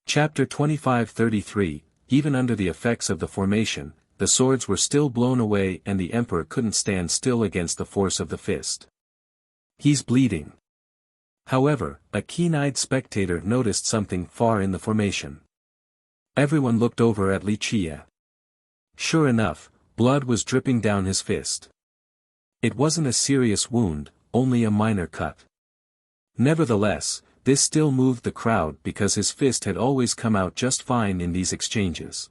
Chapter 25-33, Even under the effects of the formation, the swords were still blown away and the emperor couldn't stand still against the force of the fist. He's bleeding. However, a keen-eyed spectator noticed something far in the formation. Everyone looked over at Wuxia. Sure enough, blood was dripping down his fist. It wasn't a serious wound, only a minor cut. Nevertheless, this still moved the crowd because his fist had always come out just fine in these exchanges.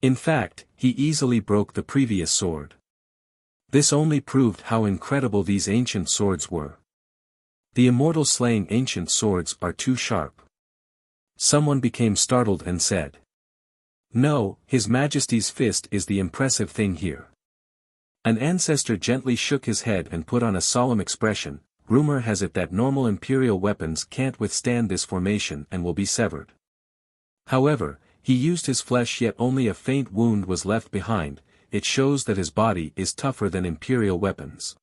In fact, he easily broke the previous sword. This only proved how incredible these ancient swords were. The immortal slaying ancient swords are too sharp. Someone became startled and said, "No, His Majesty's fist is the impressive thing here." An ancestor gently shook his head and put on a solemn expression. Rumor has it that normal imperial weapons can't withstand this formation and will be severed. However, he used his flesh yet only a faint wound was left behind. It shows that his body is tougher than imperial weapons.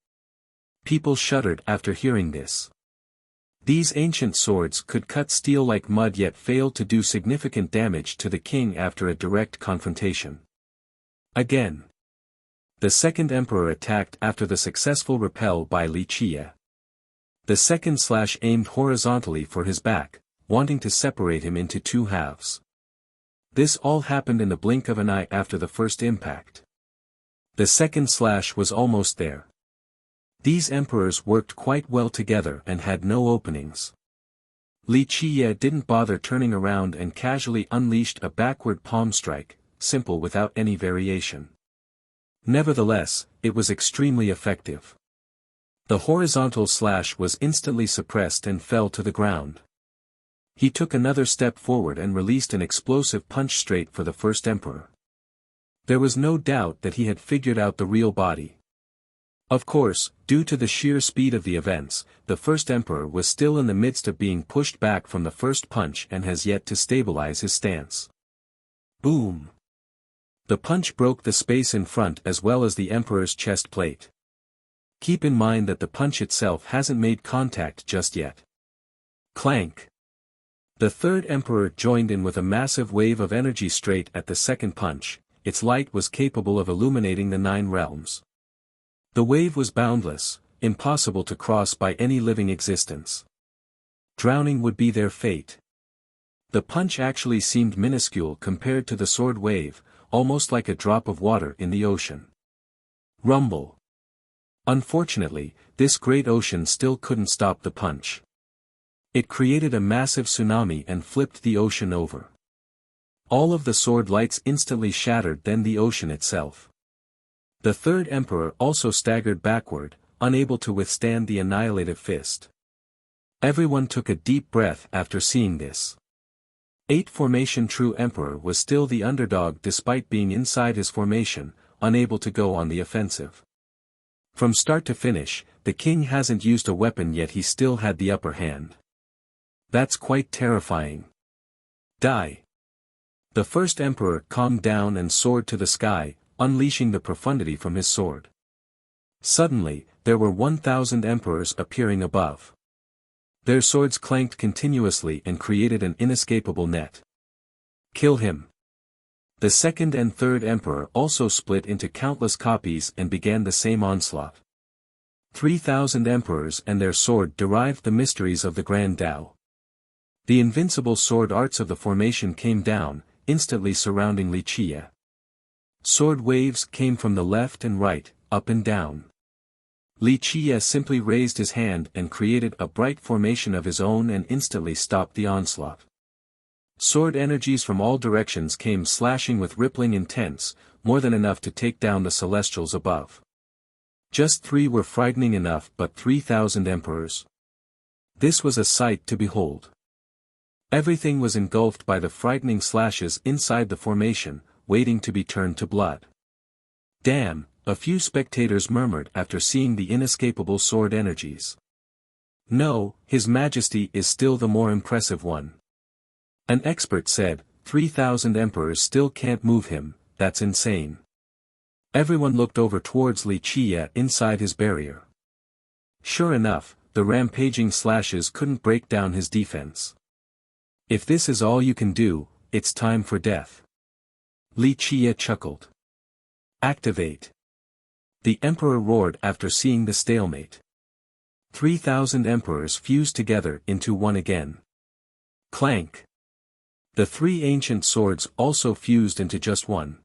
People shuddered after hearing this. These ancient swords could cut steel like mud yet failed to do significant damage to the king after a direct confrontation. Again. The second emperor attacked after the successful repel by Wuxia. The second slash aimed horizontally for his back, wanting to separate him into two halves. This all happened in the blink of an eye after the first impact. The second slash was almost there. These emperors worked quite well together and had no openings. Wuxia didn't bother turning around and casually unleashed a backward palm strike, simple without any variation. Nevertheless, it was extremely effective. The horizontal slash was instantly suppressed and fell to the ground. He took another step forward and released an explosive punch straight for the first emperor. There was no doubt that he had figured out the real body. Of course, due to the sheer speed of the events, the first emperor was still in the midst of being pushed back from the first punch and has yet to stabilize his stance. Boom! The punch broke the space in front as well as the emperor's chest plate. Keep in mind that the punch itself hasn't made contact just yet. Clank! The third emperor joined in with a massive wave of energy straight at the second punch. Its light was capable of illuminating the 9 realms. The wave was boundless, impossible to cross by any living existence. Drowning would be their fate. The punch actually seemed minuscule compared to the sword wave, almost like a drop of water in the ocean. Rumble. Unfortunately, this great ocean still couldn't stop the punch. It created a massive tsunami and flipped the ocean over. All of the sword lights instantly shattered, then the ocean itself. The third emperor also staggered backward, unable to withstand the annihilative fist. Everyone took a deep breath after seeing this. 8 Formation True Emperor was still the underdog despite being inside his formation, unable to go on the offensive. From start to finish, the king hasn't used a weapon yet, he still had the upper hand. That's quite terrifying. Die. The first emperor calmed down and soared to the sky, unleashing the profundity from his sword. Suddenly, there were 1,000 emperors appearing above. Their swords clanked continuously and created an inescapable net. Kill him. The second and third emperor also split into countless copies and began the same onslaught. 3,000 emperors and their sword derived the mysteries of the Grand Tao. The invincible sword arts of the formation came down, instantly surrounding Wuxia. Sword waves came from the left and right, up and down. Wuxia simply raised his hand and created a bright formation of his own and instantly stopped the onslaught. Sword energies from all directions came slashing with rippling intense, more than enough to take down the celestials above. Just 3 were frightening enough, but 3,000 emperors. This was a sight to behold. Everything was engulfed by the frightening slashes inside the formation, waiting to be turned to blood. Damn, a few spectators murmured after seeing the inescapable sword energies. No, His Majesty is still the more impressive one. An expert said, 3,000 emperors still can't move him, that's insane. Everyone looked over towards Wuxia inside his barrier. Sure enough, the rampaging slashes couldn't break down his defense. If this is all you can do, it's time for death. Li Qie chuckled. Activate. The Emperor roared after seeing the stalemate. 3,000 emperors fused together into one again. Clank. The three ancient swords also fused into just one.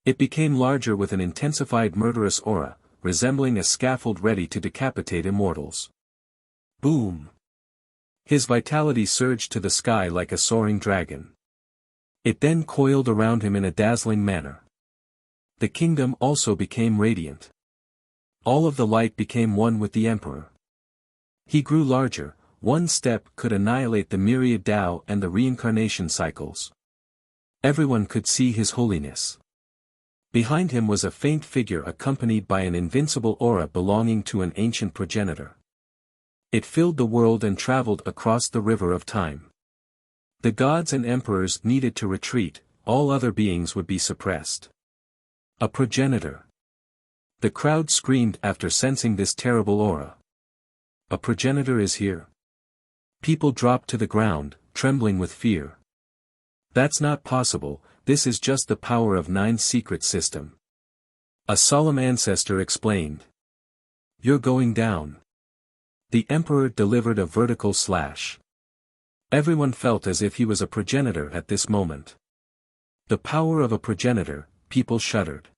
It became larger with an intensified murderous aura, resembling a scaffold ready to decapitate immortals. Boom! His vitality surged to the sky like a soaring dragon. It then coiled around him in a dazzling manner. The kingdom also became radiant. All of the light became one with the Emperor. He grew larger, one step could annihilate the myriad Tao and the reincarnation cycles. Everyone could see his holiness. Behind him was a faint figure accompanied by an invincible aura belonging to an ancient progenitor. It filled the world and traveled across the river of time. The gods and emperors needed to retreat, all other beings would be suppressed. A progenitor. The crowd screamed after sensing this terrible aura. A progenitor is here. People dropped to the ground, trembling with fear. That's not possible, this is just the power of Nine's secret system. A solemn ancestor explained. You're going down. The Emperor delivered a vertical slash. Everyone felt as if he was a progenitor at this moment. The power of a progenitor, people shuddered.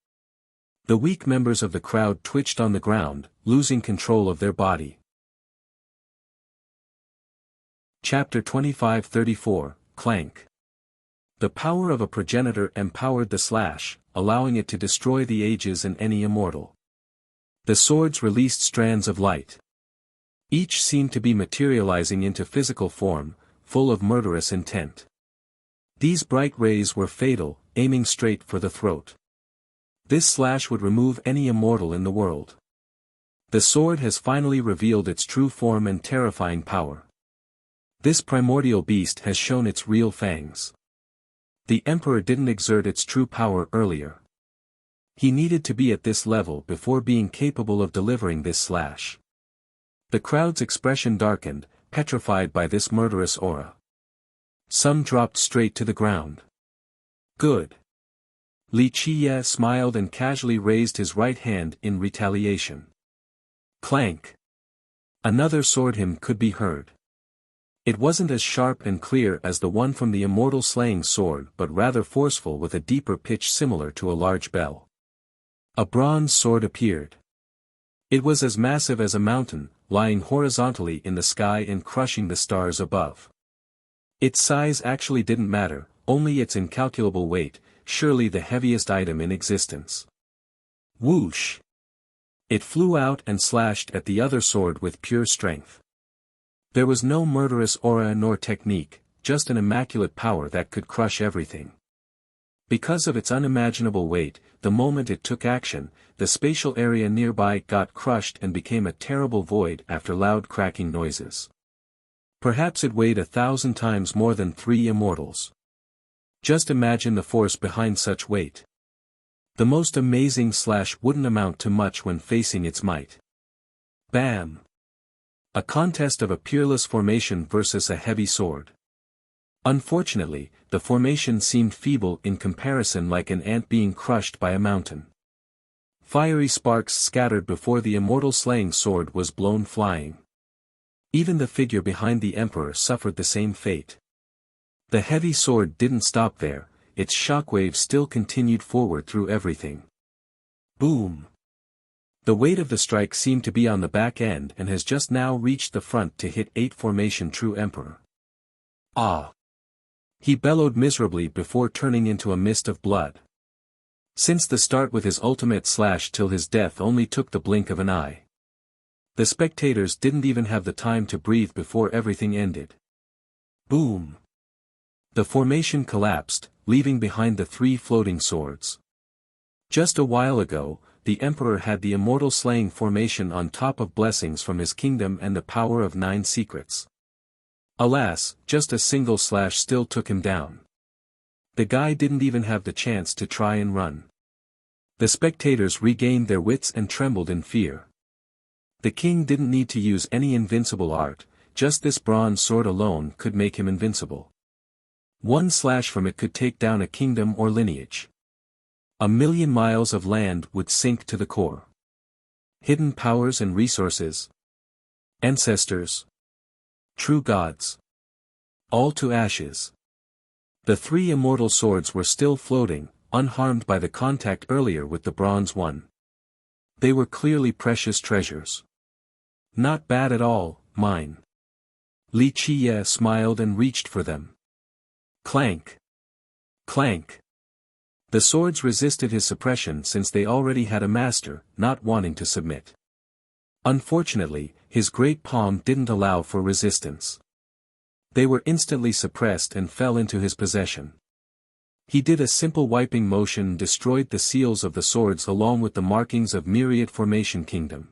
The weak members of the crowd twitched on the ground, losing control of their body. Chapter 25-34, Clank. The power of a progenitor empowered the slash, allowing it to destroy the ages and any immortal. The swords released strands of light. Each seemed to be materializing into physical form, full of murderous intent. These bright rays were fatal, aiming straight for the throat. This slash would remove any immortal in the world. The sword has finally revealed its true form and terrifying power. This primordial beast has shown its real fangs. The Emperor didn't exert its true power earlier. He needed to be at this level before being capable of delivering this slash. The crowd's expression darkened, petrified by this murderous aura. Some dropped straight to the ground. Good. Li Qie smiled and casually raised his right hand in retaliation. Clank. Another sword hymn could be heard. It wasn't as sharp and clear as the one from the immortal slaying sword but rather forceful with a deeper pitch similar to a large bell. A bronze sword appeared. It was as massive as a mountain, lying horizontally in the sky and crushing the stars above. Its size actually didn't matter, only its incalculable weight, surely the heaviest item in existence. Whoosh! It flew out and slashed at the other sword with pure strength. There was no murderous aura nor technique, just an immaculate power that could crush everything. Because of its unimaginable weight, the moment it took action, the spatial area nearby got crushed and became a terrible void after loud cracking noises. Perhaps it weighed 1,000 times more than 3 immortals. Just imagine the force behind such weight. The most amazing slash wouldn't amount to much when facing its might. Bam! A contest of a peerless formation versus a heavy sword. Unfortunately, the formation seemed feeble in comparison, like an ant being crushed by a mountain. Fiery sparks scattered before the immortal slaying sword was blown flying. Even the figure behind the Emperor suffered the same fate. The heavy sword didn't stop there, its shockwave still continued forward through everything. Boom! The weight of the strike seemed to be on the back end and has just now reached the front to hit 8 formation true Emperor. Ah! He bellowed miserably before turning into a mist of blood. Since the start with his ultimate slash till his death only took the blink of an eye. The spectators didn't even have the time to breathe before everything ended. Boom! The formation collapsed, leaving behind the 3 floating swords. Just a while ago, the Emperor had the immortal slaying formation on top of blessings from his kingdom and the power of 9 secrets. Alas, just a single slash still took him down. The guy didn't even have the chance to try and run. The spectators regained their wits and trembled in fear. The king didn't need to use any invincible art, just this bronze sword alone could make him invincible. One slash from it could take down a kingdom or lineage. 1,000,000 miles of land would sink to the core. Hidden powers and resources. Ancestors. True gods. All to ashes. The 3 immortal swords were still floating, unharmed by the contact earlier with the bronze one. They were clearly precious treasures. Not bad at all, mine. Li Qiye smiled and reached for them. Clank. Clank. The swords resisted his suppression since they already had a master, not wanting to submit. Unfortunately, his great palm didn't allow for resistance. They were instantly suppressed and fell into his possession. He did a simple wiping motion and destroyed the seals of the swords along with the markings of Myriad Formation Kingdom.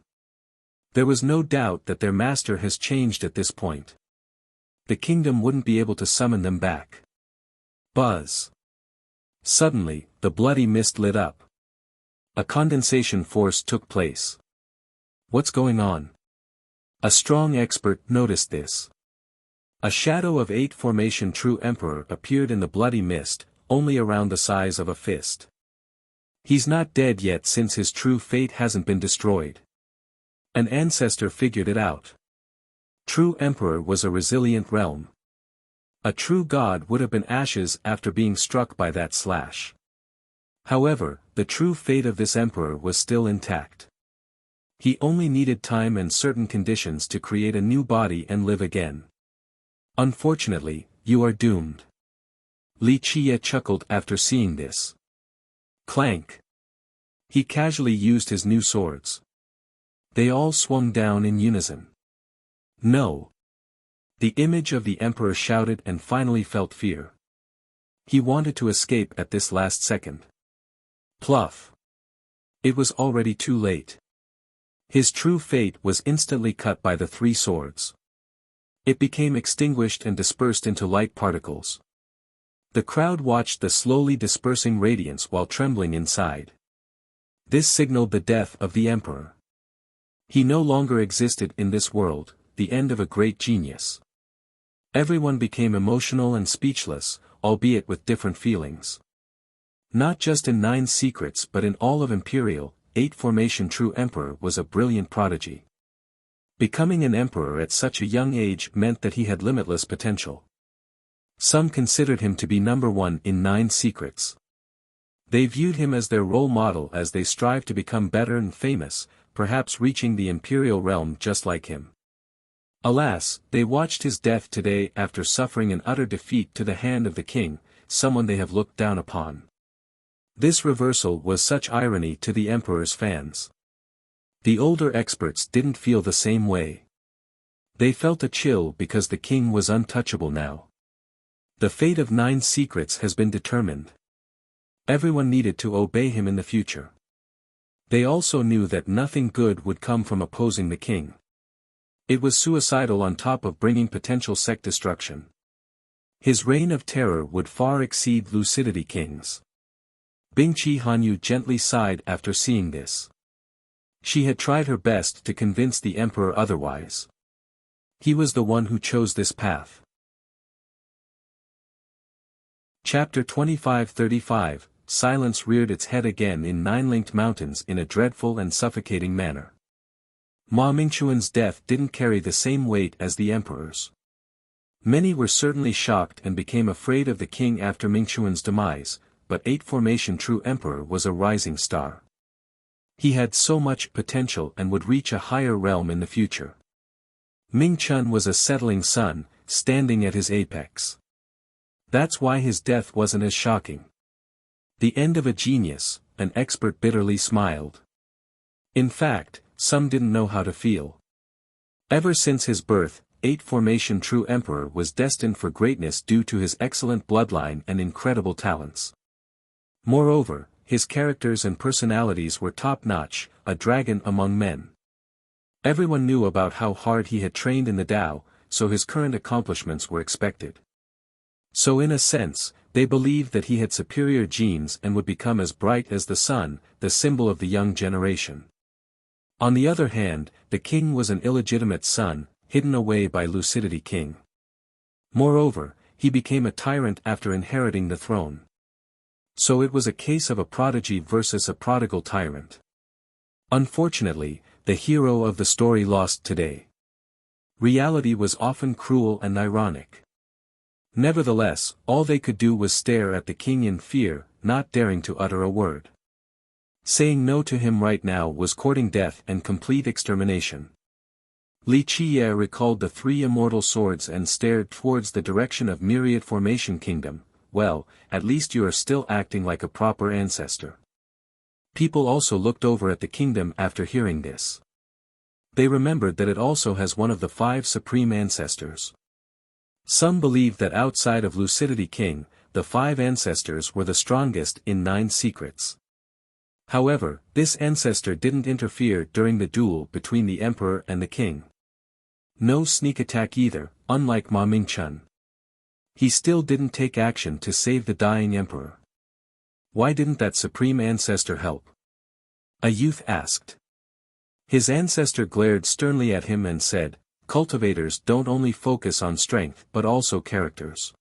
There was no doubt that their master has changed at this point. The kingdom wouldn't be able to summon them back. Buzz. Suddenly, the bloody mist lit up. A condensation force took place. What's going on? A strong expert noticed this. A shadow of 8 Formation True Emperor appeared in the bloody mist, only around the size of a fist. He's not dead yet since his true fate hasn't been destroyed. An ancestor figured it out. True Emperor was a resilient realm. A true god would have been ashes after being struck by that slash. However, the true fate of this emperor was still intact. He only needed time and certain conditions to create a new body and live again. Unfortunately, you are doomed. Li Qiye chuckled after seeing this. Clank. He casually used his new swords. They all swung down in unison. No. The image of the emperor shouted and finally felt fear. He wanted to escape at this last second. Pluff. It was already too late. His true fate was instantly cut by the 3 swords. It became extinguished and dispersed into light particles. The crowd watched the slowly dispersing radiance while trembling inside. This signaled the death of the emperor. He no longer existed in this world, the end of a great genius. Everyone became emotional and speechless, albeit with different feelings. Not just in 9 secrets but in all of Imperial, 8 Formation True Emperor was a brilliant prodigy. Becoming an emperor at such a young age meant that he had limitless potential. Some considered him to be number 1 in 9 secrets. They viewed him as their role model as they strived to become better and famous, perhaps reaching the imperial realm just like him. Alas, they watched his death today after suffering an utter defeat to the hand of the king, someone they have looked down upon. This reversal was such irony to the emperor's fans. The older experts didn't feel the same way. They felt a chill because the king was untouchable now. The fate of 9 secrets has been determined. Everyone needed to obey him in the future. They also knew that nothing good would come from opposing the king. It was suicidal on top of bringing potential sect destruction. His reign of terror would far exceed Lucidity King's. Bingqi Hanyu gently sighed after seeing this. She had tried her best to convince the emperor otherwise. He was the one who chose this path. Chapter 25-35, Silence reared its head again in 9-linked mountains in a dreadful and suffocating manner. Ma Mingchuan's death didn't carry the same weight as the emperor's. Many were certainly shocked and became afraid of the king after Mingchuan's demise, but 8 Formation True Emperor was a rising star. He had so much potential and would reach a higher realm in the future. Ming Chun was a settling sun, standing at his apex. That's why his death wasn't as shocking. The end of a genius, an expert bitterly smiled. In fact, some didn't know how to feel. Ever since his birth, 8 Formation True Emperor was destined for greatness due to his excellent bloodline and incredible talents. Moreover, his characters and personalities were top-notch, a dragon among men. Everyone knew about how hard he had trained in the Tao, so his current accomplishments were expected. So in a sense, they believed that he had superior genes and would become as bright as the sun, the symbol of the young generation. On the other hand, the king was an illegitimate son, hidden away by Lucidity King. Moreover, he became a tyrant after inheriting the throne. So it was a case of a prodigy versus a prodigal tyrant. Unfortunately, the hero of the story lost today. Reality was often cruel and ironic. Nevertheless, all they could do was stare at the king in fear, not daring to utter a word. Saying no to him right now was courting death and complete extermination. Li Qiye recalled the three immortal swords and stared towards the direction of Myriad Formation Kingdom. Well, at least you are still acting like a proper ancestor. People also looked over at the kingdom after hearing this. They remembered that it also has one of the 5 supreme ancestors. Some believed that outside of Lucidity King, the 5 ancestors were the strongest in 9 secrets. However, this ancestor didn't interfere during the duel between the emperor and the king. No sneak attack either, unlike Ma Mingchen. He still didn't take action to save the dying emperor. Why didn't that supreme ancestor help? A youth asked. His ancestor glared sternly at him and said, "Cultivators don't only focus on strength but also characters.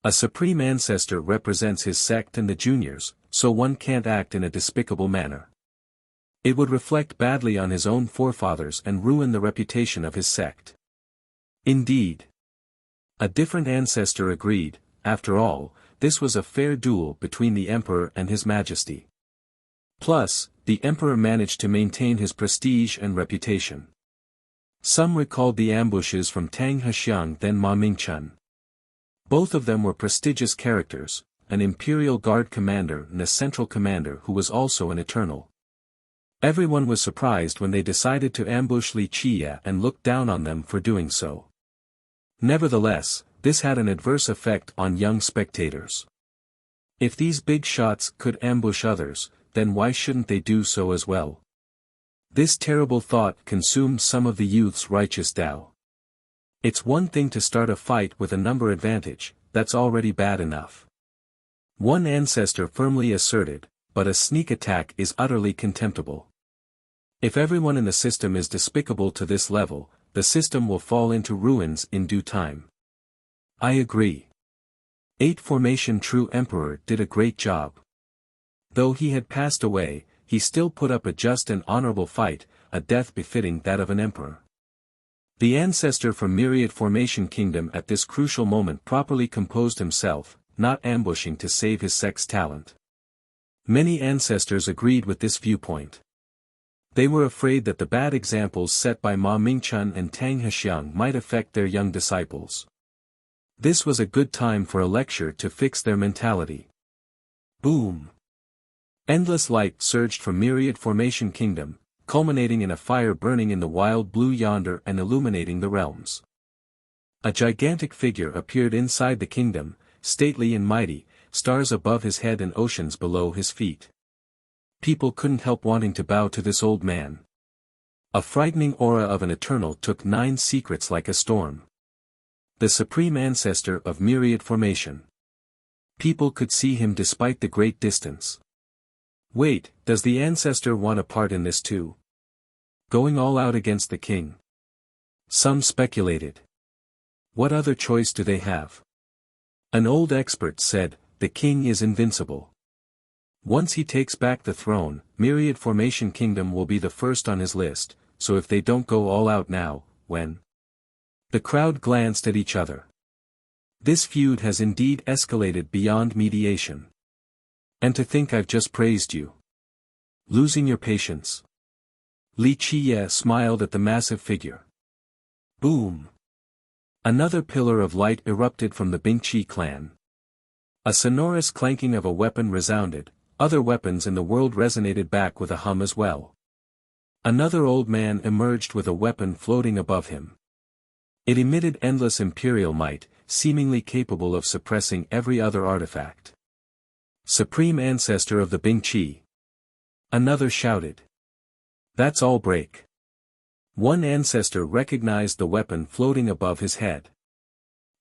A supreme ancestor represents his sect and the juniors, so one can't act in a despicable manner. It would reflect badly on his own forefathers and ruin the reputation of his sect." Indeed. A different ancestor agreed. After all, this was a fair duel between the emperor and his majesty. Plus, the emperor managed to maintain his prestige and reputation. Some recalled the ambushes from Tang Hexiang then Ma Mingchen. Both of them were prestigious characters, an imperial guard commander and a central commander who was also an eternal. Everyone was surprised when they decided to ambush Li Qiye and looked down on them for doing so. Nevertheless, this had an adverse effect on young spectators. If these big shots could ambush others, then why shouldn't they do so as well? This terrible thought consumed some of the youth's righteous Tao. It's one thing to start a fight with a number advantage, that's already bad enough. One ancestor firmly asserted, but a sneak attack is utterly contemptible. If everyone in the system is despicable to this level, the system will fall into ruins in due time. I agree. 8 Formation True Emperor did a great job. Though he had passed away, he still put up a just and honorable fight, a death befitting that of an emperor. The ancestor from Myriad Formation Kingdom at this crucial moment properly composed himself, not ambushing to save his sect's talent. Many ancestors agreed with this viewpoint. They were afraid that the bad examples set by Ma Mingchen and Tang Hexiang might affect their young disciples. This was a good time for a lecture to fix their mentality. Boom! Endless light surged from Myriad Formation Kingdom, culminating in a fire burning in the wild blue yonder and illuminating the realms. A gigantic figure appeared inside the kingdom, stately and mighty, stars above his head and oceans below his feet. People couldn't help wanting to bow to this old man. A frightening aura of an eternal took 9 secrets like a storm. The supreme ancestor of Myriad Formation. People could see him despite the great distance. Wait, does the ancestor want a part in this too? Going all out against the king? Some speculated. What other choice do they have? An old expert said, the king is invincible. Once he takes back the throne, Myriad Formation Kingdom will be the first on his list, so if they don't go all out now, when? The crowd glanced at each other. This feud has indeed escalated beyond mediation. And to think I've just praised you. Losing your patience. Li Qiye smiled at the massive figure. Boom! Another pillar of light erupted from the Bingqi clan. A sonorous clanking of a weapon resounded, other weapons in the world resonated back with a hum as well. Another old man emerged with a weapon floating above him. It emitted endless imperial might, seemingly capable of suppressing every other artifact. Supreme ancestor of the Bingqi. Another shouted. That's all break. One ancestor recognized the weapon floating above his head.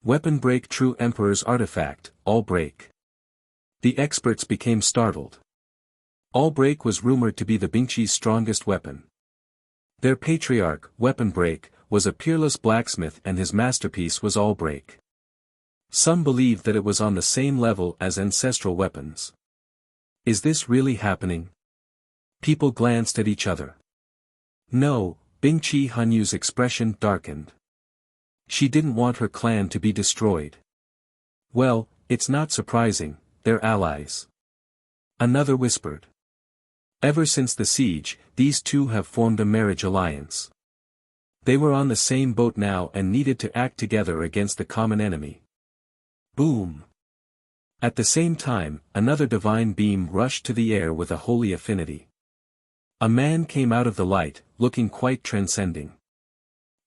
Weapon break, true emperor's artifact, all break. The experts became startled. All break was rumored to be the Bingqi's strongest weapon. Their patriarch, Weapon Break, was a peerless blacksmith and his masterpiece was all break. Some believed that it was on the same level as ancestral weapons. Is this really happening? People glanced at each other. No, Bingqi Hunyu's expression darkened. She didn't want her clan to be destroyed. Well, it's not surprising, they're allies. Another whispered. Ever since the siege, these two have formed a marriage alliance. They were on the same boat now and needed to act together against the common enemy. Boom! At the same time, another divine beam rushed to the air with a holy affinity. A man came out of the light, looking quite transcending.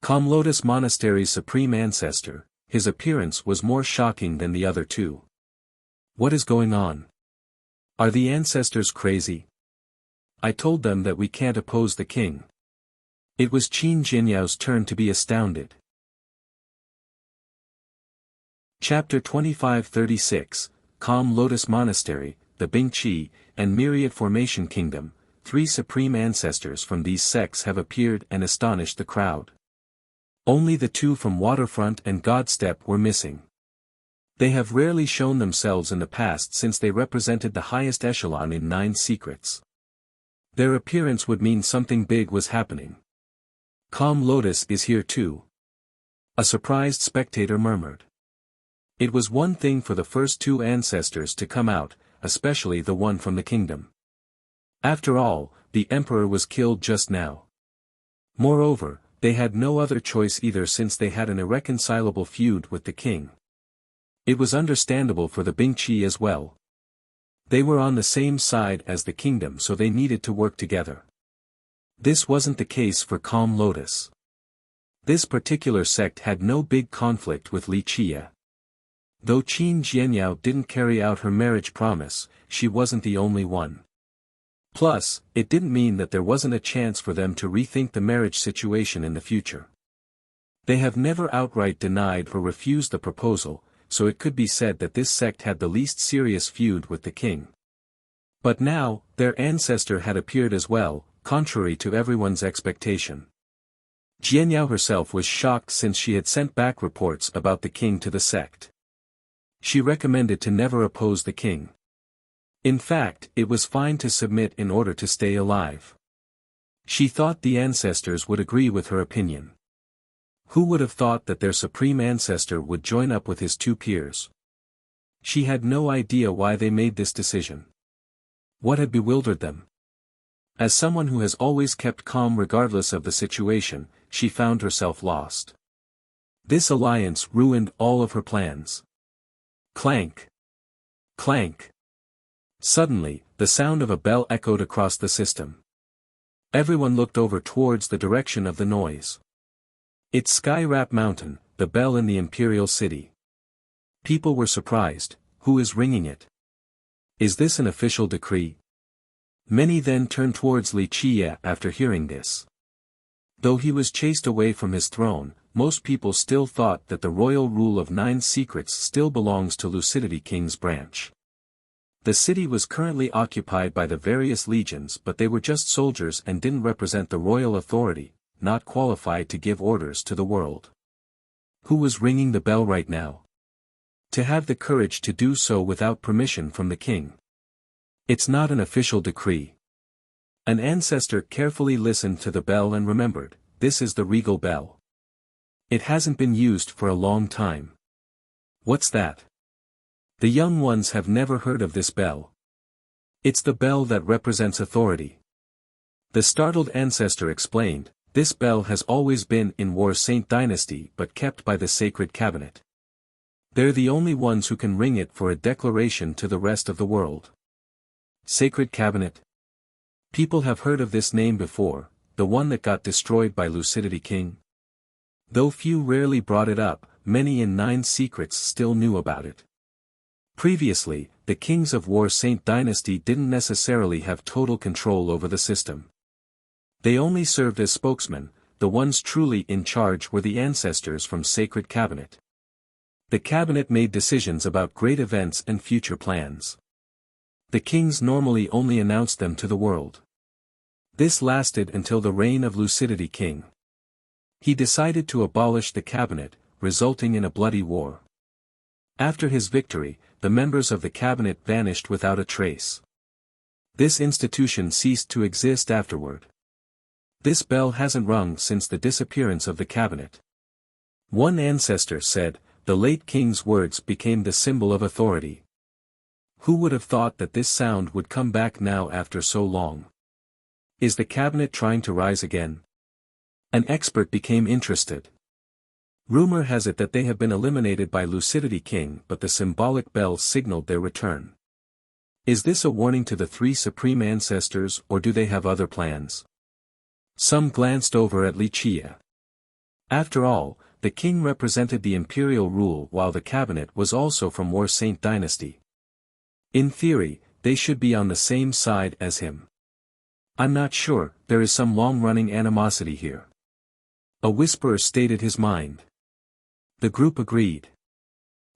Kamlotus Monastery's supreme ancestor, his appearance was more shocking than the other two. What is going on? Are the ancestors crazy? I told them that we can't oppose the king. It was Qin Jinyao's turn to be astounded. Chapter 2536, Calm Lotus Monastery, the Bingqi, and Myriad Formation Kingdom, 3 supreme ancestors from these sects have appeared and astonished the crowd. Only the 2 from Waterfront and Godstep were missing. They have rarely shown themselves in the past since they represented the highest echelon in 9 secrets. Their appearance would mean something big was happening. Calm Lotus is here too. A surprised spectator murmured. It was one thing for the first 2 ancestors to come out, especially the one from the kingdom. After all, the emperor was killed just now. Moreover, they had no other choice either since they had an irreconcilable feud with the king. It was understandable for the Bingqi as well. They were on the same side as the kingdom, so they needed to work together. This wasn't the case for Calm Lotus. This particular sect had no big conflict with Li Chia. Though Qin Jianyao didn't carry out her marriage promise, she wasn't the only one. Plus, it didn't mean that there wasn't a chance for them to rethink the marriage situation in the future. They have never outright denied or refused the proposal, so it could be said that this sect had the least serious feud with the king. But now, their ancestor had appeared as well, contrary to everyone's expectation. Jianyao herself was shocked since she had sent back reports about the king to the sect. She recommended to never oppose the king. In fact, it was fine to submit in order to stay alive. She thought the ancestors would agree with her opinion. Who would have thought that their supreme ancestor would join up with his 2 peers? She had no idea why they made this decision. What had bewildered them? As someone who has always kept calm regardless of the situation, she found herself lost. This alliance ruined all of her plans. Clank! Clank! Suddenly, the sound of a bell echoed across the system. Everyone looked over towards the direction of the noise. It's Skyrap Mountain, the bell in the Imperial City. People were surprised. Who is ringing it? Is this an official decree? Many then turned towards Li Chia after hearing this. Though he was chased away from his throne, most people still thought that the royal rule of 9 secrets still belongs to Lucidity King's branch. The city was currently occupied by the various legions, but they were just soldiers and didn't represent the royal authority, not qualified to give orders to the world. Who was ringing the bell right now? To have the courage to do so without permission from the king. It's not an official decree. An ancestor carefully listened to the bell and remembered, this is the regal bell. It hasn't been used for a long time. What's that? The young ones have never heard of this bell. It's the bell that represents authority. The startled ancestor explained, this bell has always been in War Saint Dynasty but kept by the Sacred Cabinet. They're the only ones who can ring it for a declaration to the rest of the world. Sacred Cabinet? People have heard of this name before, the one that got destroyed by Lucidity King. Though few rarely brought it up, many in 9 secrets still knew about it. Previously, the kings of War Saint Dynasty didn't necessarily have total control over the system. They only served as spokesmen, the ones truly in charge were the ancestors from Sacred Cabinet. The cabinet made decisions about great events and future plans. The kings normally only announced them to the world. This lasted until the reign of Lucidity King. He decided to abolish the cabinet, resulting in a bloody war. After his victory, the members of the cabinet vanished without a trace. This institution ceased to exist afterward. This bell hasn't rung since the disappearance of the cabinet. One ancestor said, the late king's words became the symbol of authority. Who would have thought that this sound would come back now after so long? Is the cabinet trying to rise again? An expert became interested. Rumor has it that they have been eliminated by Lucidity King, but the symbolic bell signaled their return. Is this a warning to the three supreme ancestors, or do they have other plans? Some glanced over at Wuxia. After all, the king represented the imperial rule while the cabinet was also from War Saint dynasty. In theory, they should be on the same side as him. I'm not sure, there is some long-running animosity here. A whisperer stated his mind. The group agreed.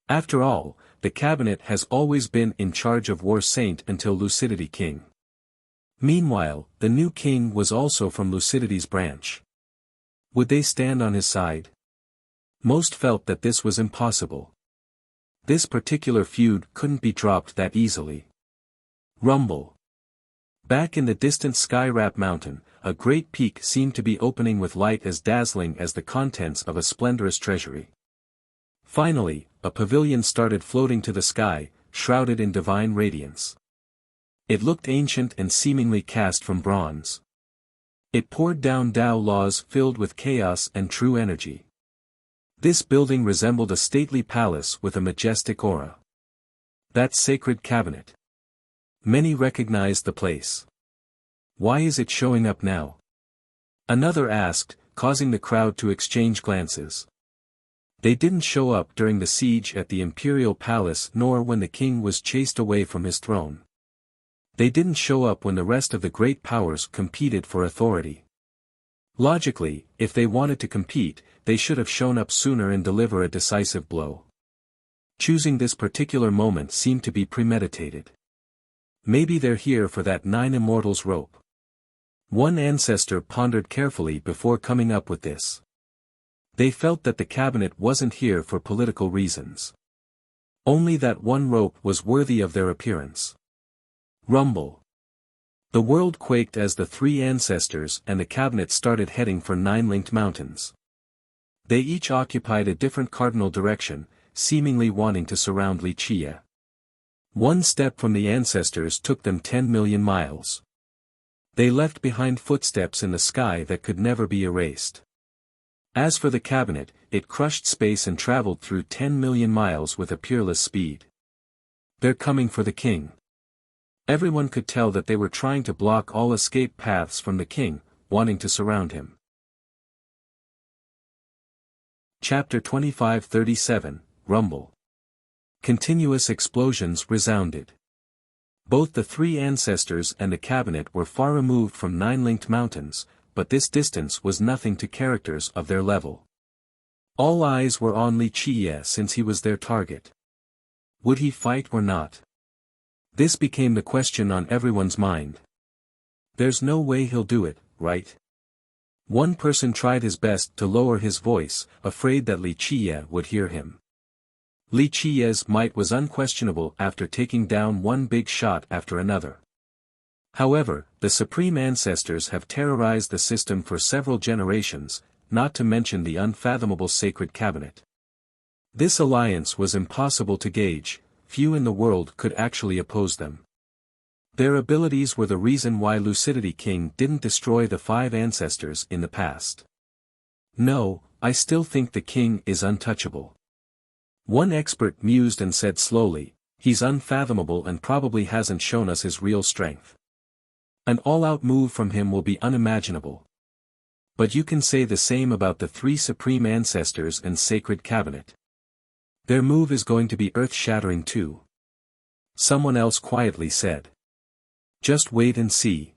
After all, the cabinet has always been in charge of War Saint until Lucidity King. Meanwhile, the new king was also from Lucidity's branch. Would they stand on his side? Most felt that this was impossible. This particular feud couldn't be dropped that easily. Rumble. Back in the distant Skywrap Mountain, a great peak seemed to be opening with light as dazzling as the contents of a splendorous treasury. Finally, a pavilion started floating to the sky, shrouded in divine radiance. It looked ancient and seemingly cast from bronze. It poured down Tao laws filled with chaos and true energy. This building resembled a stately palace with a majestic aura. That sacred cabinet. Many recognized the place. Why is it showing up now? Another asked, causing the crowd to exchange glances. They didn't show up during the siege at the imperial palace nor when the king was chased away from his throne. They didn't show up when the rest of the great powers competed for authority. Logically, if they wanted to compete, they should have shown up sooner and deliver a decisive blow. Choosing this particular moment seemed to be premeditated. Maybe they're here for that 9 immortals rope. One ancestor pondered carefully before coming up with this. They felt that the cabinet wasn't here for political reasons. Only that one rope was worthy of their appearance. Rumble. The world quaked as the three ancestors and the cabinet started heading for 9 linked mountains. They each occupied a different cardinal direction, seemingly wanting to surround Wuxia. One step from the ancestors took them 10 million miles. They left behind footsteps in the sky that could never be erased. As for the cabinet, it crushed space and traveled through 10 million miles with a peerless speed. They're coming for the king. Everyone could tell that they were trying to block all escape paths from the king, wanting to surround him. Chapter 2537, Rumble. Continuous explosions resounded. Both the three ancestors and the cabinet were far removed from 9 linked mountains, but this distance was nothing to characters of their level. All eyes were on Wuxia since he was their target. Would he fight or not? This became the question on everyone's mind. There's no way he'll do it, right? One person tried his best to lower his voice, afraid that Wuxia would hear him. Wuxia's might was unquestionable after taking down one big shot after another. However, the supreme ancestors have terrorized the system for several generations, not to mention the unfathomable sacred cabinet. This alliance was impossible to gauge, few in the world could actually oppose them. Their abilities were the reason why Lucidity King didn't destroy the 5 ancestors in the past. No, I still think the king is untouchable. One expert mused and said slowly, he's unfathomable and probably hasn't shown us his real strength. An all-out move from him will be unimaginable. But you can say the same about the 3 supreme ancestors and sacred cabinet. Their move is going to be earth-shattering too. Someone else quietly said. Just wait and see.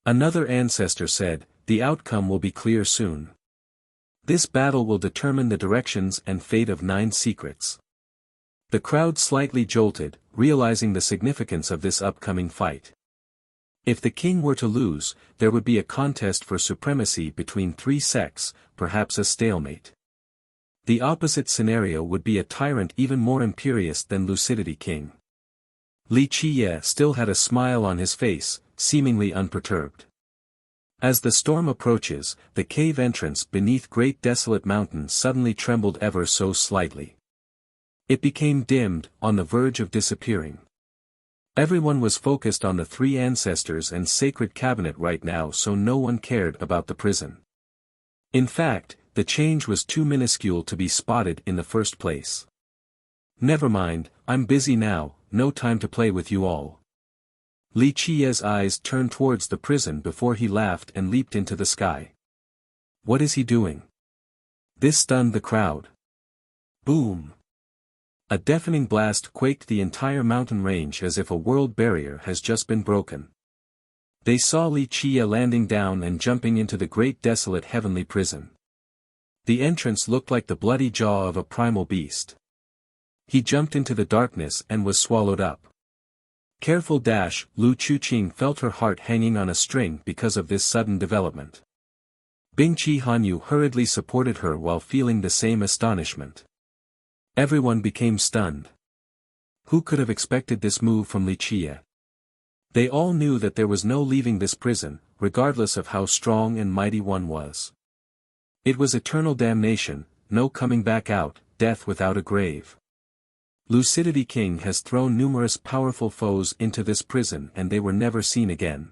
Another ancestor said, the outcome will be clear soon. This battle will determine the directions and fate of 9 secrets. The crowd slightly jolted, realizing the significance of this upcoming fight. If the king were to lose, there would be a contest for supremacy between 3 sects, perhaps a stalemate. The opposite scenario would be a tyrant even more imperious than Lucidity King. Li Qiye still had a smile on his face, seemingly unperturbed. As the storm approaches, the cave entrance beneath Great Desolate Mountain suddenly trembled ever so slightly. It became dimmed, on the verge of disappearing. Everyone was focused on the three ancestors and sacred cabinet right now, so no one cared about the prison. In fact, the change was too minuscule to be spotted in the first place. Never mind, I'm busy now, no time to play with you all. Li Qiye's eyes turned towards the prison before he laughed and leaped into the sky. What is he doing? This stunned the crowd. Boom! A deafening blast quaked the entire mountain range as if a world barrier has just been broken. They saw Li Qiye landing down and jumping into the great desolate heavenly prison. The entrance looked like the bloody jaw of a primal beast. He jumped into the darkness and was swallowed up. Careful dash, Lu Chuqing felt her heart hanging on a string because of this sudden development. Bingqi Hanyu hurriedly supported her while feeling the same astonishment. Everyone became stunned. Who could have expected this move from Li Qiye? They all knew that there was no leaving this prison, regardless of how strong and mighty one was. It was eternal damnation, no coming back out, death without a grave. Lucidity King has thrown numerous powerful foes into this prison and they were never seen again.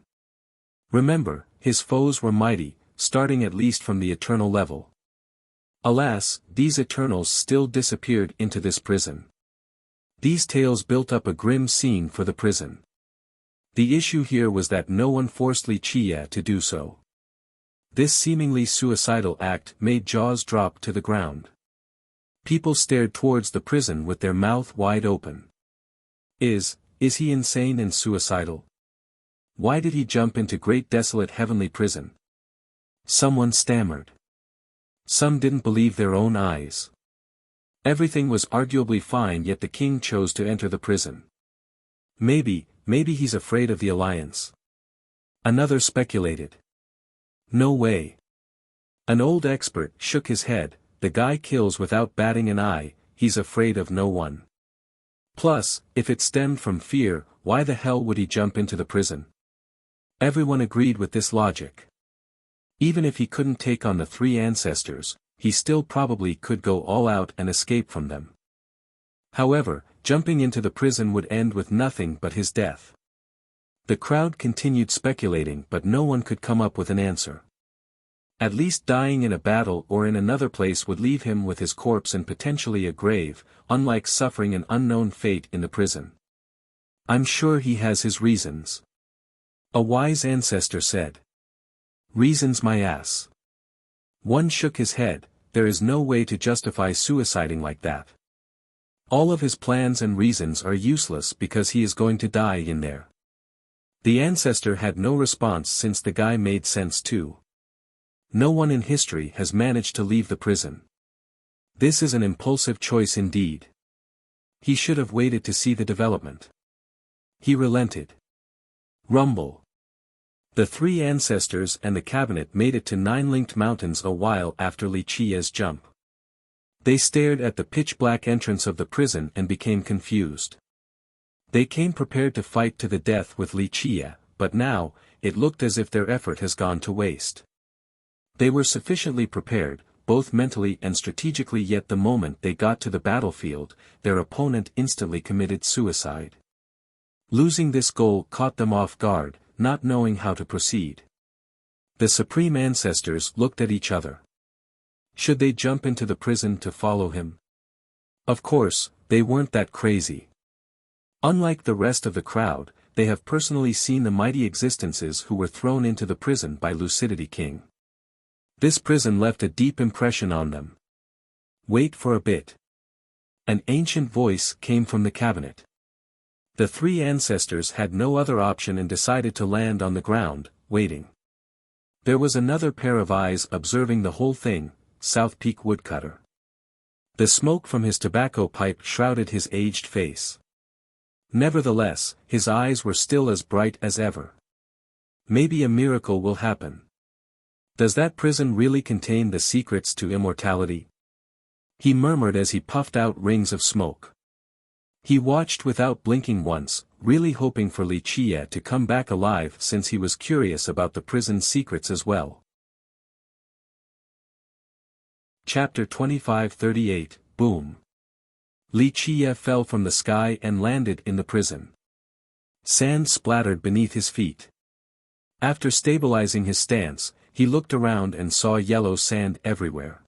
Remember, his foes were mighty, starting at least from the eternal level. Alas, these Eternals still disappeared into this prison. These tales built up a grim scene for the prison. The issue here was that no one forced Li Qiye to do so. This seemingly suicidal act made jaws drop to the ground. People stared towards the prison with their mouth wide open. Is he insane and suicidal? Why did he jump into great desolate heavenly prison? Someone stammered. Some didn't believe their own eyes. Everything was arguably fine, yet the king chose to enter the prison. Maybe he's afraid of the alliance. Another speculated. No way. An old expert shook his head. The guy kills without batting an eye, he's afraid of no one. Plus, if it stemmed from fear, why the hell would he jump into the prison? Everyone agreed with this logic. Even if he couldn't take on the three ancestors, he still probably could go all out and escape from them. However, jumping into the prison would end with nothing but his death. The crowd continued speculating, but no one could come up with an answer. At least dying in a battle or in another place would leave him with his corpse and potentially a grave, unlike suffering an unknown fate in the prison. I'm sure he has his reasons. A wise ancestor said. Reasons my ass. One shook his head. There is no way to justify suiciding like that. All of his plans and reasons are useless because he is going to die in there. The ancestor had no response since the guy made sense too. No one in history has managed to leave the prison. This is an impulsive choice indeed. He should have waited to see the development. He relented. Rumble. The three ancestors and the cabinet made it to Nine-Linked Mountains a while after Li Qiye's jump. They stared at the pitch-black entrance of the prison and became confused. They came prepared to fight to the death with Li Qiye, but now, it looked as if their effort has gone to waste. They were sufficiently prepared, both mentally and strategically, yet the moment they got to the battlefield, their opponent instantly committed suicide. Losing this goal caught them off guard, not knowing how to proceed. The Supreme Ancestors looked at each other. Should they jump into the prison to follow him? Of course, they weren't that crazy. Unlike the rest of the crowd, they have personally seen the mighty existences who were thrown into the prison by Lucidity King. This prison left a deep impression on them. Wait for a bit. An ancient voice came from the cabinet. The three ancestors had no other option and decided to land on the ground, waiting. There was another pair of eyes observing the whole thing, South Peak Woodcutter. The smoke from his tobacco pipe shrouded his aged face. Nevertheless, his eyes were still as bright as ever. Maybe a miracle will happen. Does that prison really contain the secrets to immortality? he murmured as he puffed out rings of smoke. He watched without blinking once, really hoping for Li Qie to come back alive since he was curious about the prison's secrets as well. Chapter 2538, Boom. Li Qie fell from the sky and landed in the prison. Sand splattered beneath his feet. After stabilizing his stance, he looked around and saw yellow sand everywhere.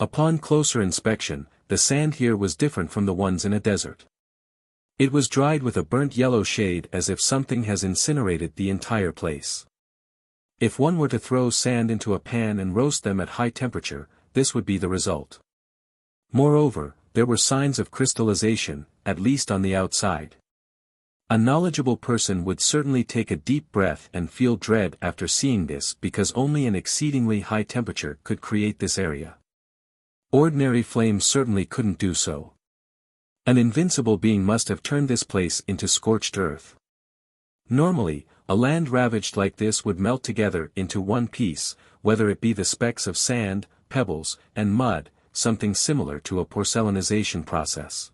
Upon closer inspection, the sand here was different from the ones in a desert. It was dried with a burnt yellow shade as if something has incinerated the entire place. If one were to throw sand into a pan and roast them at high temperature, this would be the result. Moreover, there were signs of crystallization, at least on the outside. A knowledgeable person would certainly take a deep breath and feel dread after seeing this because only an exceedingly high temperature could create this area. Ordinary flames certainly couldn't do so. An invincible being must have turned this place into scorched earth. Normally, a land ravaged like this would melt together into one piece, whether it be the specks of sand, pebbles, and mud, something similar to a porcelainization process.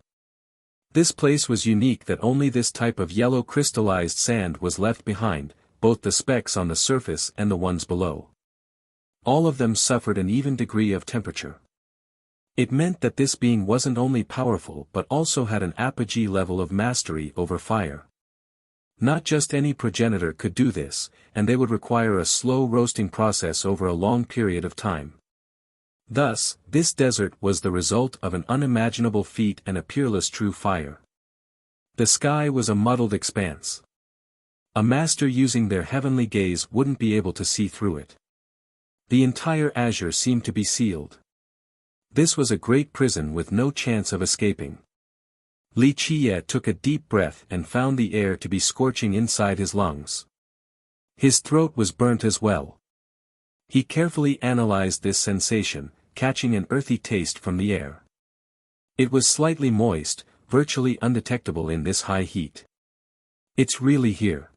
This place was unique that only this type of yellow crystallized sand was left behind, both the specks on the surface and the ones below. All of them suffered an even degree of temperature. It meant that this being wasn't only powerful but also had an apogee level of mastery over fire. Not just any progenitor could do this, and they would require a slow roasting process over a long period of time. Thus, this desert was the result of an unimaginable feat and a peerless true fire. The sky was a muddled expanse. A master using their heavenly gaze wouldn't be able to see through it. The entire azure seemed to be sealed. This was a great prison with no chance of escaping. Li Qie took a deep breath and found the air to be scorching inside his lungs. His throat was burnt as well. He carefully analyzed this sensation, catching an earthy taste from the air. It was slightly moist, virtually undetectable in this high heat. "It's really here,"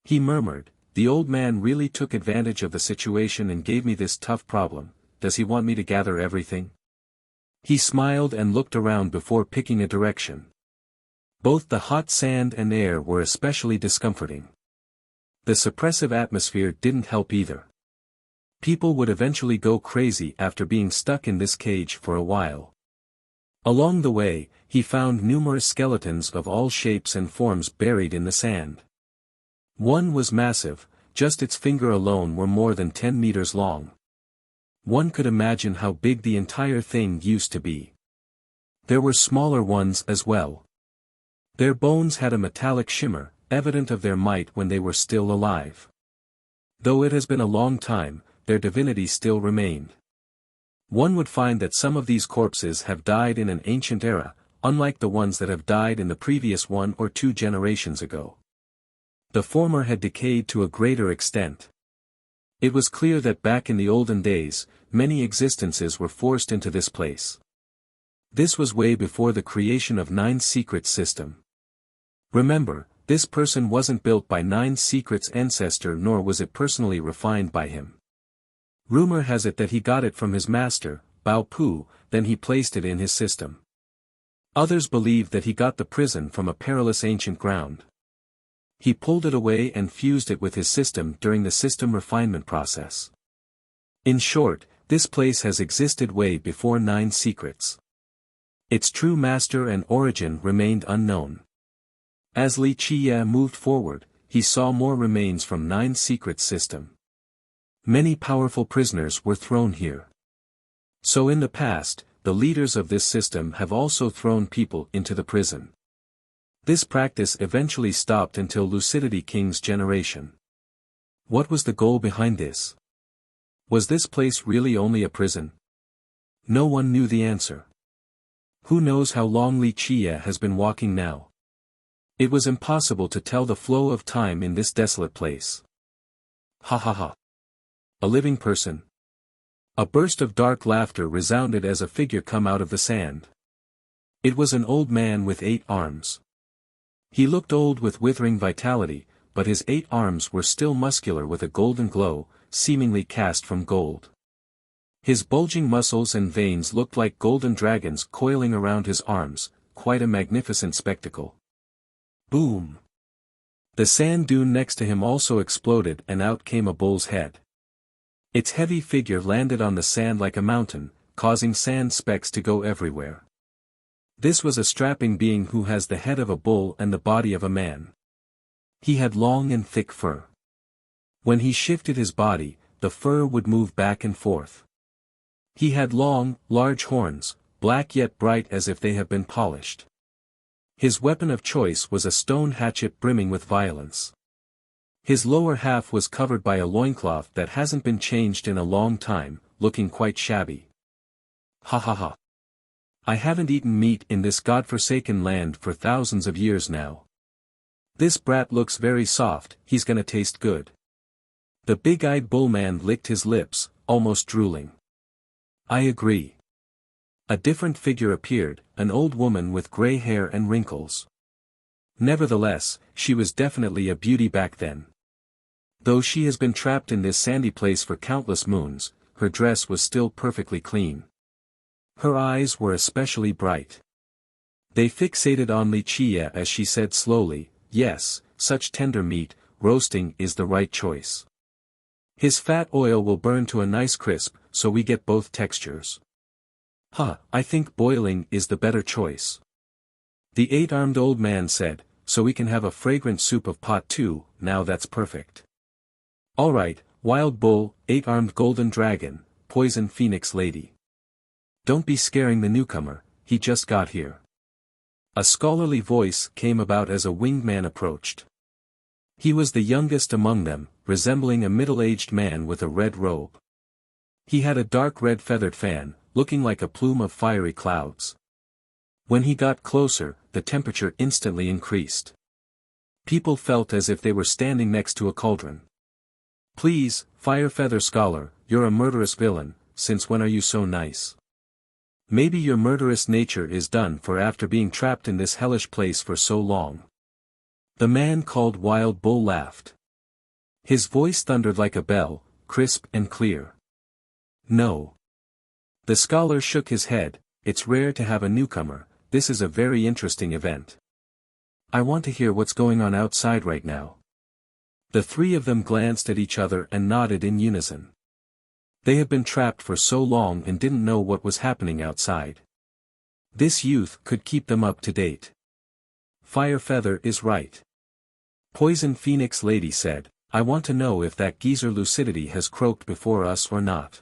he murmured. "The old man really took advantage of the situation and gave me this tough problem. Does he want me to gather everything?" He smiled and looked around before picking a direction. Both the hot sand and air were especially discomforting. The suppressive atmosphere didn't help either. People would eventually go crazy after being stuck in this cage for a while. Along the way, he found numerous skeletons of all shapes and forms buried in the sand. One was massive, just its finger alone were more than 10 meters long. One could imagine how big the entire thing used to be. There were smaller ones as well. Their bones had a metallic shimmer, evident of their might when they were still alive. Though it has been a long time, their divinity still remained. One would find that some of these corpses have died in an ancient era, unlike the ones that have died in the previous 1 or 2 generations ago. The former had decayed to a greater extent. It was clear that back in the olden days, many existences were forced into this place. This was way before the creation of 9 Secrets system. Remember, this person wasn't built by 9 Secrets ancestor nor was it personally refined by him. Rumor has it that he got it from his master, Bao Pu, then he placed it in his system. Others believe that he got the prison from a perilous ancient ground. He pulled it away and fused it with his system during the system refinement process. In short, this place has existed way before 9 Secrets. Its true master and origin remained unknown. As Li Qie moved forward, he saw more remains from 9 Secrets system. Many powerful prisoners were thrown here. So in the past, the leaders of this system have also thrown people into the prison. This practice eventually stopped until Lucidity King's generation. What was the goal behind this? Was this place really only a prison? No one knew the answer. Who knows how long Li Qie has been walking now? It was impossible to tell the flow of time in this desolate place. Ha ha ha. A living person? A burst of dark laughter resounded as a figure come out of the sand. It was an old man with 8 arms. He looked old with withering vitality, but his 8 arms were still muscular with a golden glow, seemingly cast from gold. His bulging muscles and veins looked like golden dragons coiling around his arms, quite a magnificent spectacle. Boom! The sand dune next to him also exploded and out came a bull's head. Its heavy figure landed on the sand like a mountain, causing sand specks to go everywhere. This was a strapping being who has the head of a bull and the body of a man. He had long and thick fur. When he shifted his body, the fur would move back and forth. He had long, large horns, black yet bright as if they have been polished. His weapon of choice was a stone hatchet brimming with violence. His lower half was covered by a loincloth that hasn't been changed in a long time, looking quite shabby. Ha ha ha. I haven't eaten meat in this godforsaken land for thousands of years now. This brat looks very soft, he's gonna taste good. The big-eyed bullman licked his lips, almost drooling. I agree. A different figure appeared, an old woman with gray hair and wrinkles. Nevertheless, she was definitely a beauty back then. Though she has been trapped in this sandy place for countless moons, her dress was still perfectly clean. Her eyes were especially bright. They fixated on Wuxia as she said slowly, "Yes, such tender meat, roasting is the right choice. His fat oil will burn to a nice crisp, so we get both textures." I think boiling is the better choice. The eight-armed old man said, "So we can have a fragrant soup of pot too, now that's perfect." Alright, wild bull, eight-armed golden dragon, poison phoenix lady. Don't be scaring the newcomer, he just got here. A scholarly voice came about as a winged man approached. He was the youngest among them, resembling a middle-aged man with a red robe. He had a dark red feathered fan, looking like a plume of fiery clouds. When he got closer, the temperature instantly increased. People felt as if they were standing next to a cauldron. "Please, Fire Feather Scholar, you're a murderous villain, since when are you so nice? Maybe your murderous nature is done for after being trapped in this hellish place for so long." The man called Wild Bull laughed. His voice thundered like a bell, crisp and clear. "No." The scholar shook his head, "It's rare to have a newcomer, this is a very interesting event. I want to hear what's going on outside right now." The three of them glanced at each other and nodded in unison. They had been trapped for so long and didn't know what was happening outside. This youth could keep them up to date. Fire Feather is right. Poison Phoenix Lady said, "I want to know if that geezer Lucidity has croaked before us or not."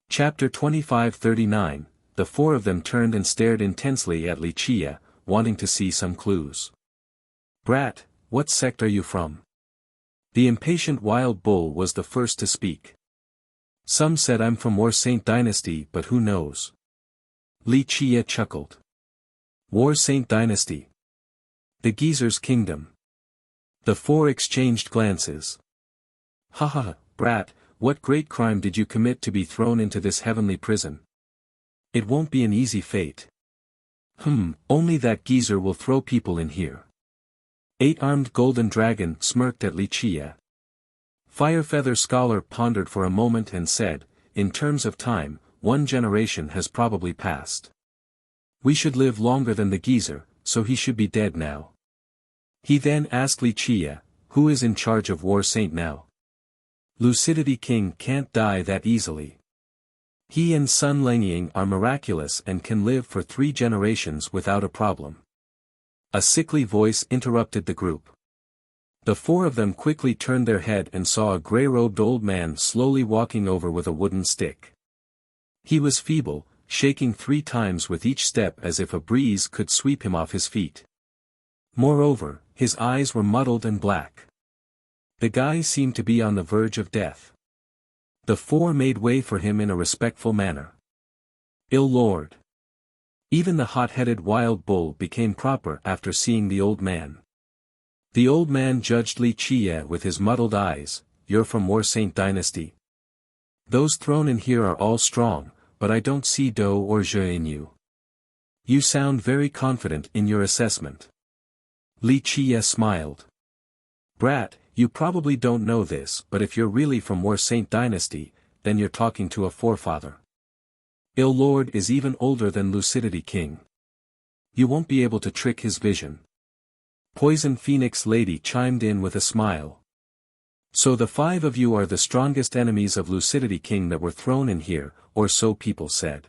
Chapter 2539, the four of them turned and stared intensely at Wuxia, wanting to see some clues. "Brat, what sect are you from?" The impatient wild bull was the first to speak. "Some said I'm from War Saint Dynasty, but who knows?" Wuxia chuckled. "War Saint Dynasty. The geezer's kingdom." The four exchanged glances. "Ha, brat, what great crime did you commit to be thrown into this heavenly prison? It won't be an easy fate." Only that geezer will throw people in here." Eight-armed golden dragon smirked at Wuxia. Fire Feather Scholar pondered for a moment and said, "In terms of time, 1 generation has probably passed. We should live longer than the geezer, so he should be dead now." He then asked Wuxia, "Who is in charge of War Saint now?" "Lucidity King can't die that easily. He and Sun Lengying are miraculous and can live for 3 generations without a problem." A sickly voice interrupted the group. The four of them quickly turned their head and saw a gray-robed old man slowly walking over with a wooden stick. He was feeble, shaking 3 times with each step as if a breeze could sweep him off his feet. Moreover, his eyes were muddled and black. The guy seemed to be on the verge of death. The four made way for him in a respectful manner. "Ill Lord." Even the hot-headed wild bull became proper after seeing the old man. The old man judged Wuxia with his muddled eyes, "You're from War Saint Dynasty? Those thrown in here are all strong, but I don't see Do or Je in you. You sound very confident in your assessment." Wuxia smiled. "Brat, You probably don't know this, but if you're really from War Saint Dynasty, then you're talking to a forefather. Ill Lord is even older than Lucidity King. You won't be able to trick his vision. Poison Phoenix Lady chimed in with a smile. So the 5 of you are the strongest enemies of Lucidity King that were thrown in here, or so people said.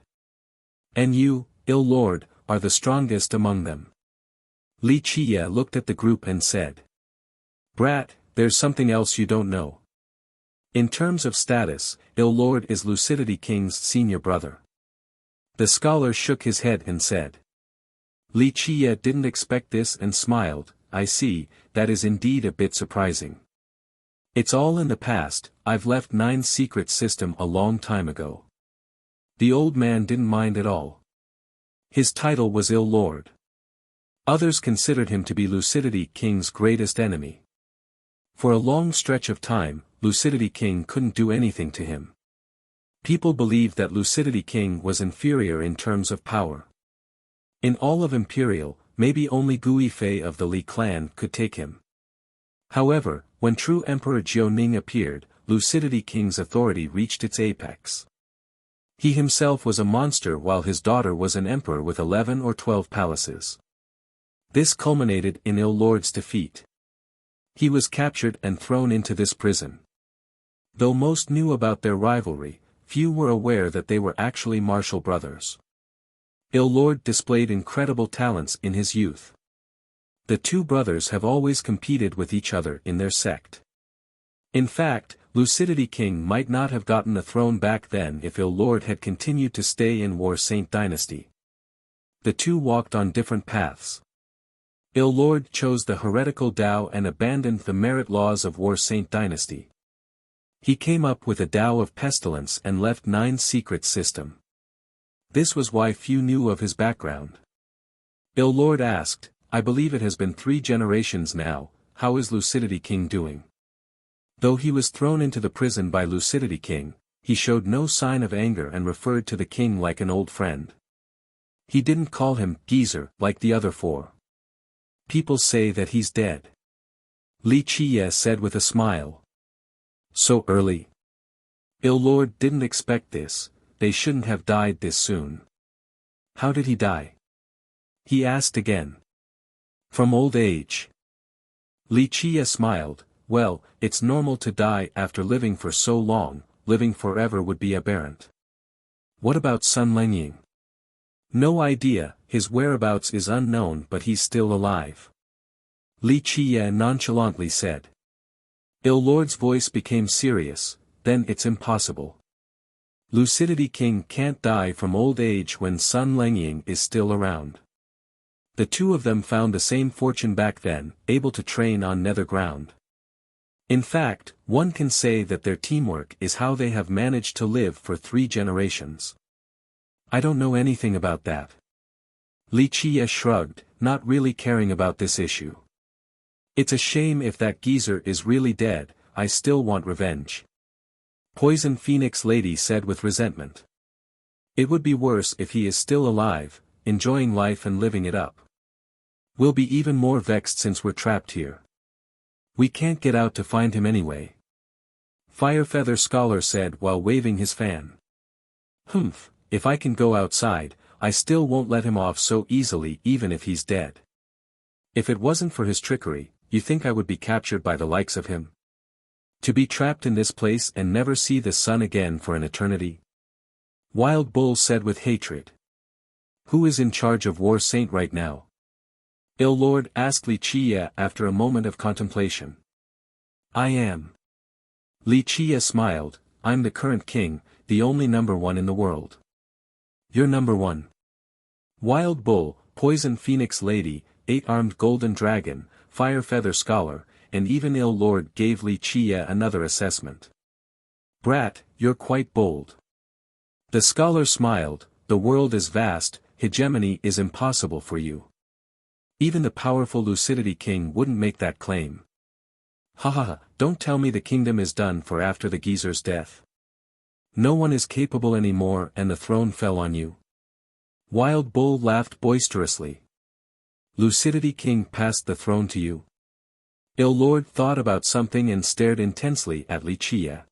And you, Ill Lord, are the strongest among them. Li Chia looked at the group and said. Brat, there's something else you don't know. In terms of status, Ill Lord is Lucidity King's senior brother. The scholar shook his head and said. Li Chia didn't expect this and smiled. I see, that is indeed a bit surprising. It's all in the past, I've left 9 secret system a long time ago. The old man didn't mind at all. His title was Ill Lord. Others considered him to be Lucidity King's greatest enemy. For a long stretch of time, Lucidity King couldn't do anything to him. People believed that Lucidity King was inferior in terms of power. In all of Imperial, maybe only Gui Fei of the Li clan could take him. However, when true Emperor Jiao Ning appeared, Lucidity King's authority reached its apex. He himself was a monster while his daughter was an emperor with 11 or 12 palaces. This culminated in Ill Lord's defeat. He was captured and thrown into this prison. Though most knew about their rivalry, few were aware that they were actually martial brothers. Ill Lord displayed incredible talents in his youth. The 2 brothers have always competed with each other in their sect. In fact, Lucidity King might not have gotten the throne back then if Ill Lord had continued to stay in War Saint Dynasty. The 2 walked on different paths. Ill Lord chose the heretical Tao and abandoned the merit laws of War Saint Dynasty. He came up with a Tao of pestilence and left 9 secret system. This was why few knew of his background. Ill Lord asked, I believe it has been 3 generations now, how is Lucidity King doing? Though he was thrown into the prison by Lucidity King, he showed no sign of anger and referred to the king like an old friend. He didn't call him geezer like the other 4. People say that he's dead. Li Chia said with a smile. So early? Ill Lord didn't expect this, they shouldn't have died this soon. How did he die? He asked again. From old age. Li Chia smiled, well, it's normal to die after living for so long, living forever would be aberrant. What about Sun Lengying? No idea, his whereabouts is unknown but he's still alive. Li Chia nonchalantly said. Ill Lord's voice became serious, then it's impossible. Lucidity King can't die from old age when Sun Lengying is still around. The 2 of them found the same fortune back then, able to train on nether ground. In fact, one can say that their teamwork is how they have managed to live for 3 generations. I don't know anything about that. Li Chia shrugged, not really caring about this issue. It's a shame if that geezer is really dead, I still want revenge. Poison Phoenix Lady said with resentment. It would be worse if he is still alive, enjoying life and living it up. We'll be even more vexed since we're trapped here. We can't get out to find him anyway. Firefeather Scholar said while waving his fan. Humph, if I can go outside, I still won't let him off so easily even if he's dead. If it wasn't for his trickery, you think I would be captured by the likes of him? To be trapped in this place and never see the sun again for an eternity? Wild Bull said with hatred. Who is in charge of War Saint right now? Ill Lord asked Li Chia after a moment of contemplation. I am. Li Chia smiled, I'm the current king, the only number 1 in the world. You're number 1. Wild Bull, Poison Phoenix Lady, 8-armed Golden Dragon, Firefeather Scholar, and even Ill Lord gave Li Chia another assessment. Brat, you're quite bold. The scholar smiled, the world is vast, hegemony is impossible for you. Even the powerful Lucidity King wouldn't make that claim. Ha, don't tell me the kingdom is done for after the geezer's death. No one is capable anymore and the throne fell on you. Wild Bull laughed boisterously. Lucidity King passed the throne to you. Il-Lord thought about something and stared intensely at Li Chia.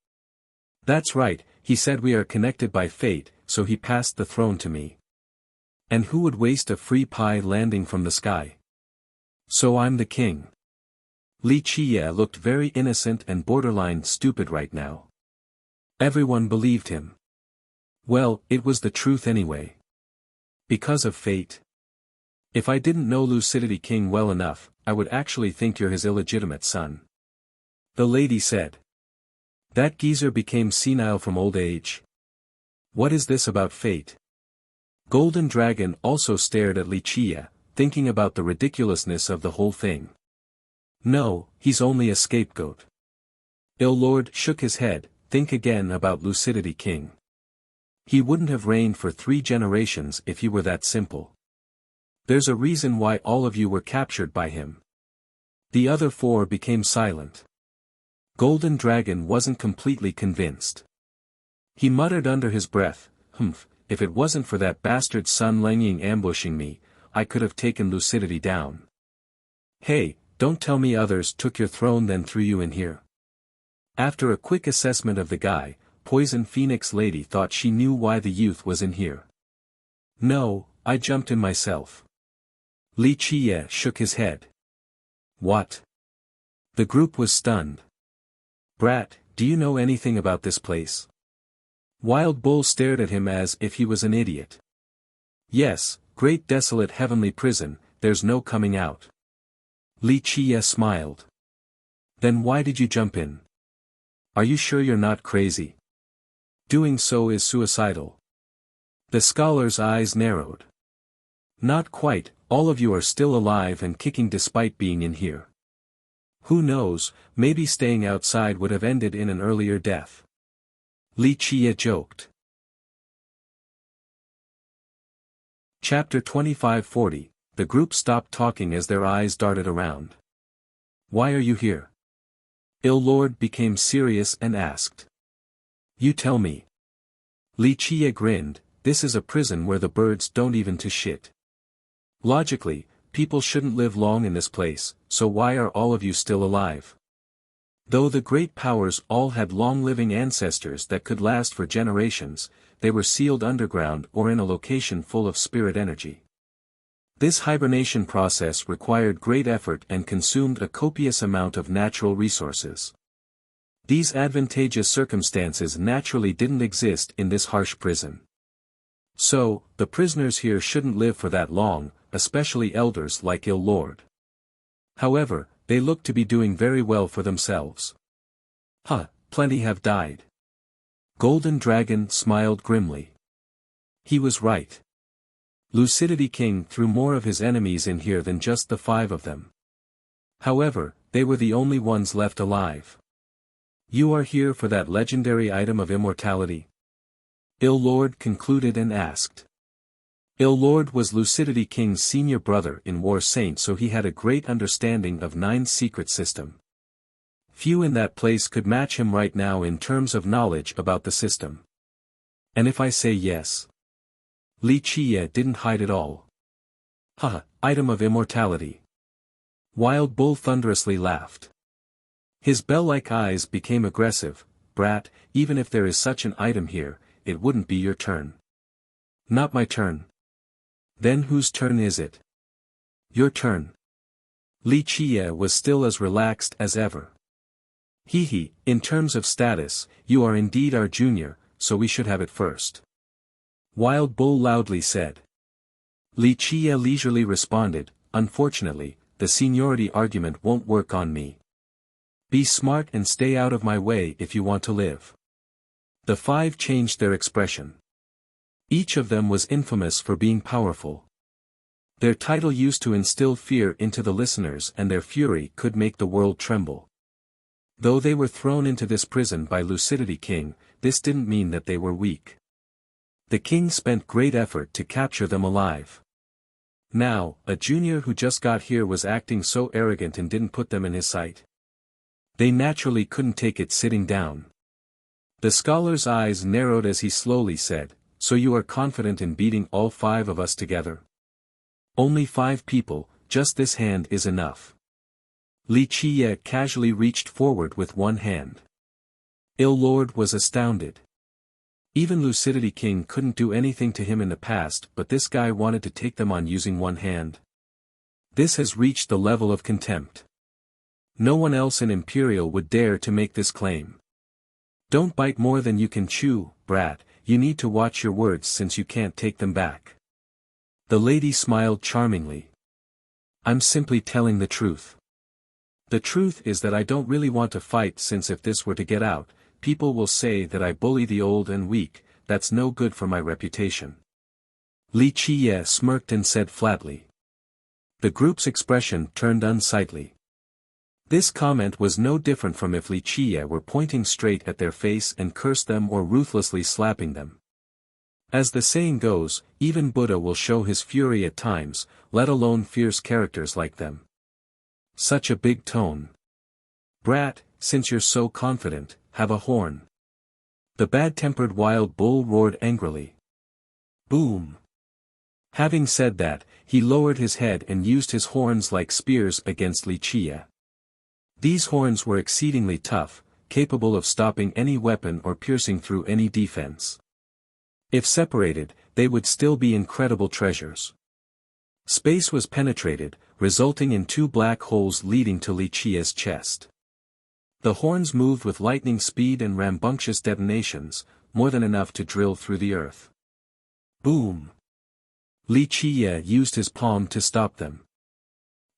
That's right, he said we are connected by fate, so he passed the throne to me. And who would waste a free pie landing from the sky? So I'm the king. Li Chia looked very innocent and borderline stupid right now. Everyone believed him. Well, it was the truth anyway. Because of fate. If I didn't know Lucidity King well enough, I would actually think you're his illegitimate son. The lady said. That geezer became senile from old age. What is this about fate? Golden Dragon also stared at Li Chia, thinking about the ridiculousness of the whole thing. No, he's only a scapegoat. Il-Lord shook his head. Think again about Lucidity King. He wouldn't have reigned for 3 generations if he were that simple. There's a reason why all of you were captured by him. The other 4 became silent. Golden Dragon wasn't completely convinced. He muttered under his breath, if it wasn't for that bastard Sun Lengying ambushing me, I could have taken Lucidity down. Hey, don't tell me others took your throne then threw you in here. After a quick assessment of the guy, Poison Phoenix Lady thought she knew why the youth was in here. No, I jumped in myself. Li Chia shook his head. What? The group was stunned. Brat, do you know anything about this place? Wild Bull stared at him as if he was an idiot. Yes, great desolate heavenly prison, there's no coming out. Li Chia smiled. Then why did you jump in? Are you sure you're not crazy? Doing so is suicidal. The scholar's eyes narrowed. Not quite, all of you are still alive and kicking despite being in here. Who knows, maybe staying outside would have ended in an earlier death. Li Chia joked. Chapter 2540, the group stopped talking as their eyes darted around. Why are you here? Il-Lord became serious and asked. You tell me. Li Chia grinned, this is a prison where the birds don't even to shit. Logically, people shouldn't live long in this place, so why are all of you still alive? Though the great powers all had long-living ancestors that could last for generations, they were sealed underground or in a location full of spirit energy. This hibernation process required great effort and consumed a copious amount of natural resources. These advantageous circumstances naturally didn't exist in this harsh prison. So, the prisoners here shouldn't live for that long, especially elders like Il-Lord. However, they look to be doing very well for themselves. Plenty have died. Golden Dragon smiled grimly. He was right. Lucidity King threw more of his enemies in here than just the 5 of them. However, they were the only ones left alive. You are here for that legendary item of immortality? Il-Lord concluded and asked. Il-Lord was Lucidity King's senior brother in War Saint, so he had a great understanding of Nine's secret system. Few in that place could match him right now in terms of knowledge about the system. And if I say yes? Li Chia didn't hide it all. Item of immortality. Wild Bull thunderously laughed. His bell-like eyes became aggressive. Brat, even if there is such an item here, it wouldn't be your turn. Not my turn. Then whose turn is it? Your turn. Li Chia was still as relaxed as ever. In terms of status, you are indeed our junior, so we should have it first. Wild Bull loudly said. Li Chia leisurely responded, unfortunately, the seniority argument won't work on me. Be smart and stay out of my way if you want to live. The 5 changed their expression. Each of them was infamous for being powerful. Their title used to instill fear into the listeners, and their fury could make the world tremble. Though they were thrown into this prison by Lucidity King, this didn't mean that they were weak. The king spent great effort to capture them alive. Now, a junior who just got here was acting so arrogant and didn't put them in his sight. They naturally couldn't take it sitting down. The scholar's eyes narrowed as he slowly said, so you are confident in beating all 5 of us together? Only 5 people, just this hand is enough. Li Qiye casually reached forward with one hand. Il Lord was astounded. Even Lucidity King couldn't do anything to him in the past, but this guy wanted to take them on using one hand. This has reached the level of contempt. No one else in Imperial would dare to make this claim. Don't bite more than you can chew, brat, you need to watch your words since you can't take them back. The lady smiled charmingly. I'm simply telling the truth. The truth is that I don't really want to fight, since if this were to get out, people will say that I bully the old and weak. That's no good for my reputation. Li Qiye smirked and said flatly. The group's expression turned unsightly. This comment was no different from if Li Qiye were pointing straight at their face and cursed them or ruthlessly slapping them. As the saying goes, even Buddha will show his fury at times, let alone fierce characters like them. Such a big tone. Brat, since you're so confident, have a horn. The bad-tempered wild bull roared angrily. Boom. Having said that, he lowered his head and used his horns like spears against Li Qiye. These horns were exceedingly tough, capable of stopping any weapon or piercing through any defense. If separated, they would still be incredible treasures. Space was penetrated, resulting in two black holes leading to Li Qiye's chest. The horns moved with lightning speed and rambunctious detonations, more than enough to drill through the earth. Boom! Li Qiye used his palm to stop them.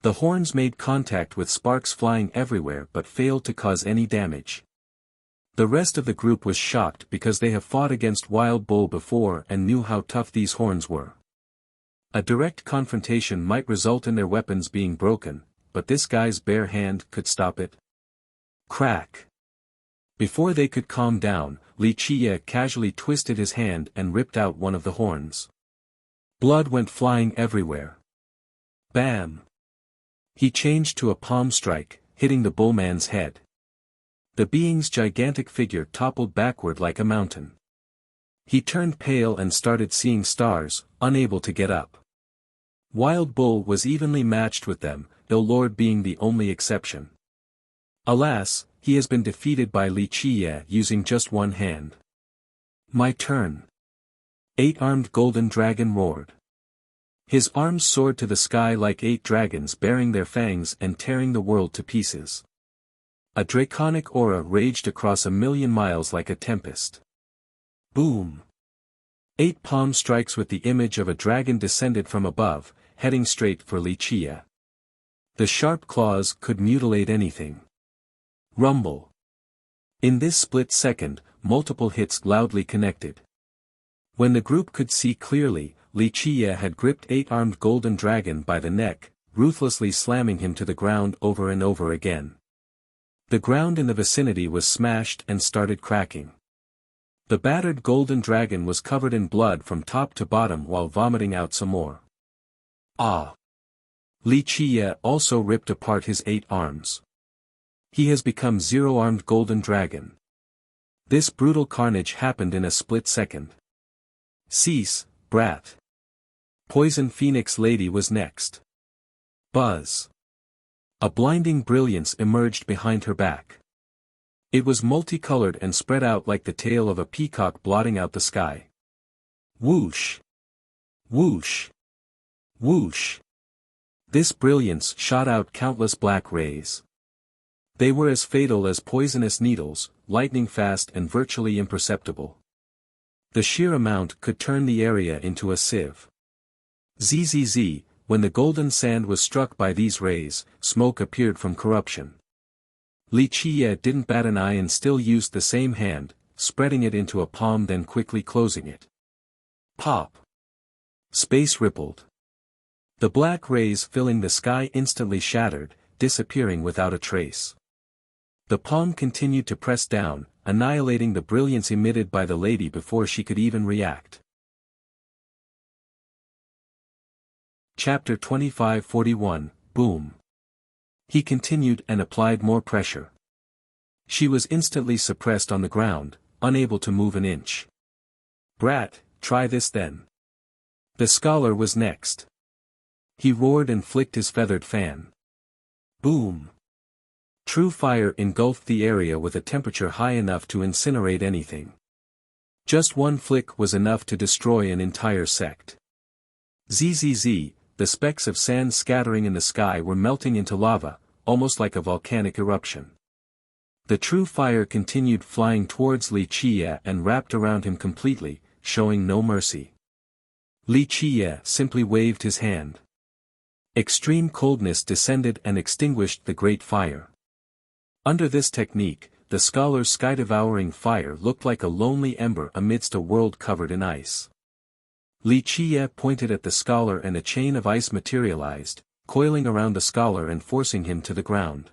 The horns made contact with sparks flying everywhere but failed to cause any damage. The rest of the group was shocked because they have fought against Wild Bull before and knew how tough these horns were. A direct confrontation might result in their weapons being broken, but this guy's bare hand could stop it. Crack! Before they could calm down, Li Qiye casually twisted his hand and ripped out one of the horns. Blood went flying everywhere. Bam! He changed to a palm strike, hitting the bullman's head. The being's gigantic figure toppled backward like a mountain. He turned pale and started seeing stars, unable to get up. Wild Bull was evenly matched with them, Il Lord being the only exception. Alas, he has been defeated by Li Qiye using just one hand. My turn. Eight-armed golden dragon roared. His arms soared to the sky like 8 dragons bearing their fangs and tearing the world to pieces. A draconic aura raged across 1,000,000 miles like a tempest. Boom! 8 palm strikes with the image of a dragon descended from above, heading straight for Li Qiye. The sharp claws could mutilate anything. Rumble. In this split second, multiple hits loudly connected. When the group could see clearly, Li Qiye had gripped 8-armed golden dragon by the neck, ruthlessly slamming him to the ground over and over again. The ground in the vicinity was smashed and started cracking. The battered golden dragon was covered in blood from top to bottom while vomiting out some more. Ah! Li Qiye also ripped apart his 8 arms. He has become 0-armed golden dragon. This brutal carnage happened in a split second. Cease, brat. Poison Phoenix Lady was next. Buzz. A blinding brilliance emerged behind her back. It was multicolored and spread out like the tail of a peacock blotting out the sky. Whoosh! Whoosh! Whoosh! This brilliance shot out countless black rays. They were as fatal as poisonous needles, lightning fast and virtually imperceptible. The sheer amount could turn the area into a sieve. Zzz, when the golden sand was struck by these rays, smoke appeared from corruption. Li Qiye didn't bat an eye and still used the same hand, spreading it into a palm then quickly closing it. Pop! Space rippled. The black rays filling the sky instantly shattered, disappearing without a trace. The palm continued to press down, annihilating the brilliance emitted by the lady before she could even react. Chapter 2541, Boom. He continued and applied more pressure. She was instantly suppressed on the ground, unable to move an inch. Brat, try this then. The scholar was next. He roared and flicked his feathered fan. Boom. True fire engulfed the area with a temperature high enough to incinerate anything. Just one flick was enough to destroy an entire sect. Zzz, the specks of sand scattering in the sky were melting into lava, almost like a volcanic eruption. The true fire continued flying towards Li Qiye and wrapped around him completely, showing no mercy. Li Qiye simply waved his hand. Extreme coldness descended and extinguished the great fire. Under this technique, the scholar's sky-devouring fire looked like a lonely ember amidst a world covered in ice. Li Qiye pointed at the scholar and a chain of ice materialized, coiling around the scholar and forcing him to the ground.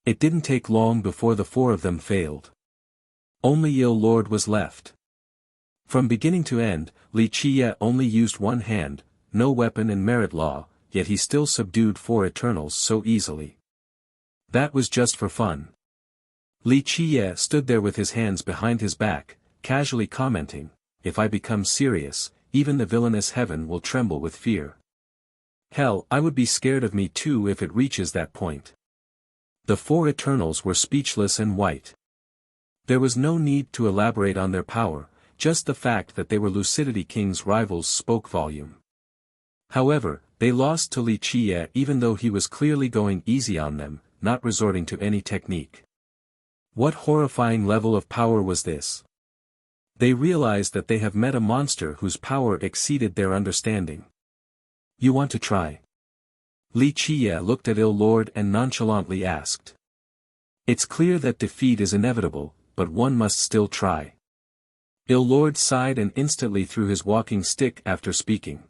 It didn't take long before the four of them failed. Only Ill Lord was left. From beginning to end, Li Qiye only used one hand, no weapon and merit law, yet he still subdued four Eternals so easily. That was just for fun. Li Qiye stood there with his hands behind his back, casually commenting, "If I become serious, even the villainous heaven will tremble with fear. Hell, I would be scared of me too if it reaches that point." The four Eternals were speechless and white. There was no need to elaborate on their power, just the fact that they were Lucidity King's rivals spoke volume. However, they lost to Li Qiye even though he was clearly going easy on them, not resorting to any technique. What horrifying level of power was this? They realized that they have met a monster whose power exceeded their understanding. "You want to try?" Li Qiye looked at Ill Lord and nonchalantly asked. "It's clear that defeat is inevitable, but one must still try." Ill Lord sighed and instantly threw his walking stick after speaking.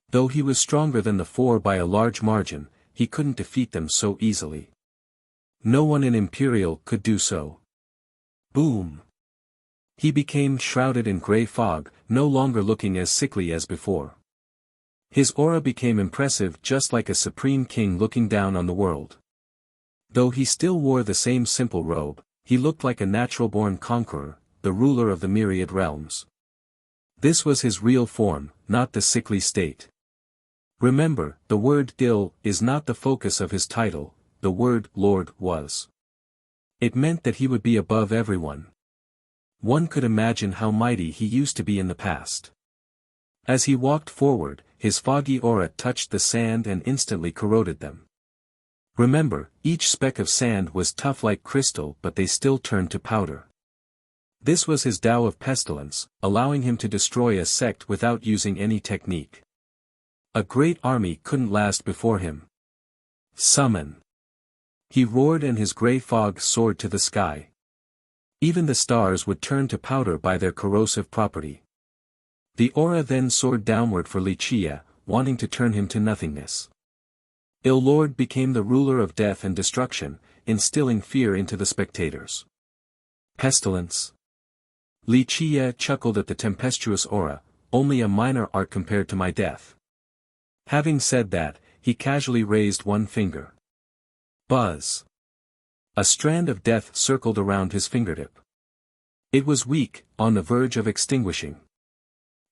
Though he was stronger than the four by a large margin, he couldn't defeat them so easily. No one in Imperial could do so. Boom! He became shrouded in grey fog, no longer looking as sickly as before. His aura became impressive, just like a supreme king looking down on the world. Though he still wore the same simple robe, he looked like a natural-born conqueror, the ruler of the myriad realms. This was his real form, not the sickly state. Remember, the word ill is not the focus of his title, the word Lord was. It meant that he would be above everyone. One could imagine how mighty he used to be in the past. As he walked forward, his foggy aura touched the sand and instantly corroded them. Remember, each speck of sand was tough like crystal, but they still turned to powder. This was his Tao of pestilence, allowing him to destroy a sect without using any technique. A great army couldn't last before him. Summon! He roared and his grey fog soared to the sky. Even the stars would turn to powder by their corrosive property. The aura then soared downward for Li Qiye, wanting to turn him to nothingness. Ill Lord became the ruler of death and destruction, instilling fear into the spectators. Pestilence. Li Qiye chuckled at the tempestuous aura, "Only a minor art compared to my death." Having said that, he casually raised one finger. Buzz. A strand of death circled around his fingertip. It was weak, on the verge of extinguishing.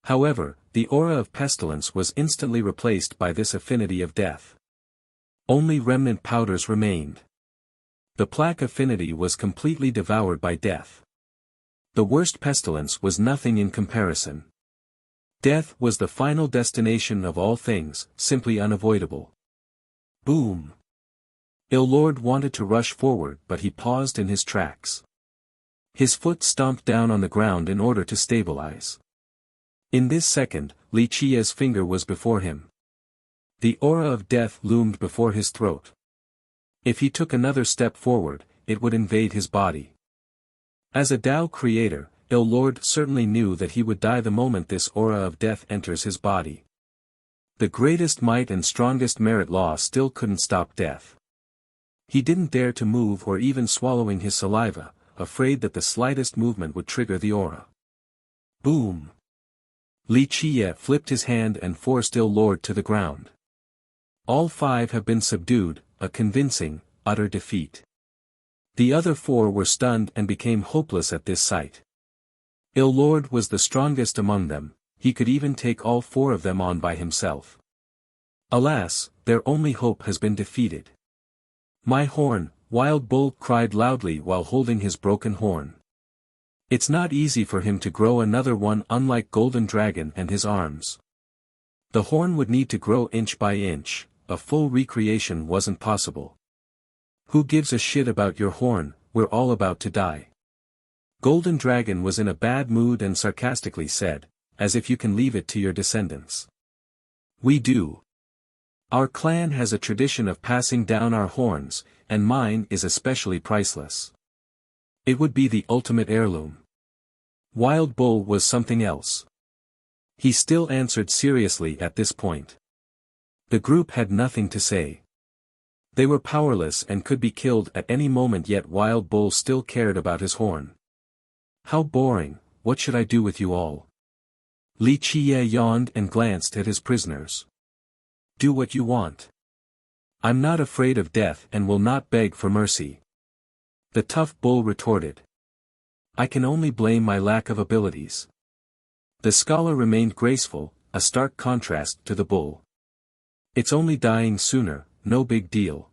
However, the aura of pestilence was instantly replaced by this affinity of death. Only remnant powders remained. The plaque affinity was completely devoured by death. The worst pestilence was nothing in comparison. Death was the final destination of all things, simply unavoidable. Boom! Ill Lord wanted to rush forward, but he paused in his tracks. His foot stomped down on the ground in order to stabilize. In this second, Li Qiye's finger was before him. The aura of death loomed before his throat. If he took another step forward, it would invade his body. As a Tao creator, Ill Lord certainly knew that he would die the moment this aura of death enters his body. The greatest might and strongest merit law still couldn't stop death. He didn't dare to move or even swallowing his saliva, afraid that the slightest movement would trigger the aura. Boom! Li Qiye flipped his hand and forced Ill Lord to the ground. All five have been subdued, a convincing, utter defeat. The other four were stunned and became hopeless at this sight. Ill Lord was the strongest among them, he could even take all four of them on by himself. Alas, their only hope has been defeated. My horn, Wild Bull cried loudly while holding his broken horn. It's not easy for him to grow another one, unlike Golden Dragon and his arms. The horn would need to grow inch by inch, a full recreation wasn't possible. Who gives a shit about your horn, we're all about to die. Golden Dragon was in a bad mood and sarcastically said, as if you can leave it to your descendants. We do. Our clan has a tradition of passing down our horns, and mine is especially priceless. It would be the ultimate heirloom. Wild Bull was something else. He still answered seriously at this point. The group had nothing to say. They were powerless and could be killed at any moment, yet Wild Bull still cared about his horn. How boring, what should I do with you all? Li Qie yawned and glanced at his prisoners. Do what you want. I'm not afraid of death and will not beg for mercy. The tough bull retorted. I can only blame my lack of abilities. The scholar remained graceful, a stark contrast to the bull. It's only dying sooner, no big deal.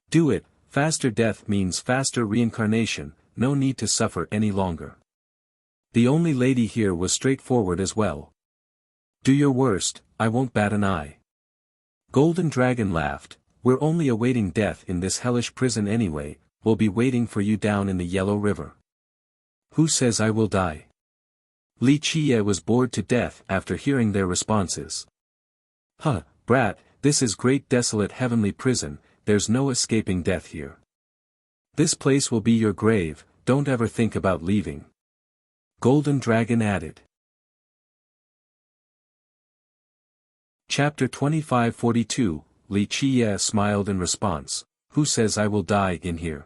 Do it, faster death means faster reincarnation, no need to suffer any longer. The only lady here was straightforward as well. Do your worst, I won't bat an eye. Golden Dragon laughed, we're only awaiting death in this hellish prison anyway, we'll be waiting for you down in the Yellow River. Who says I will die? Li Qie was bored to death after hearing their responses. Huh, brat, this is great desolate heavenly prison, there's no escaping death here. This place will be your grave, don't ever think about leaving. Golden Dragon added. Chapter 2542, Li Qie smiled in response, who says I will die in here?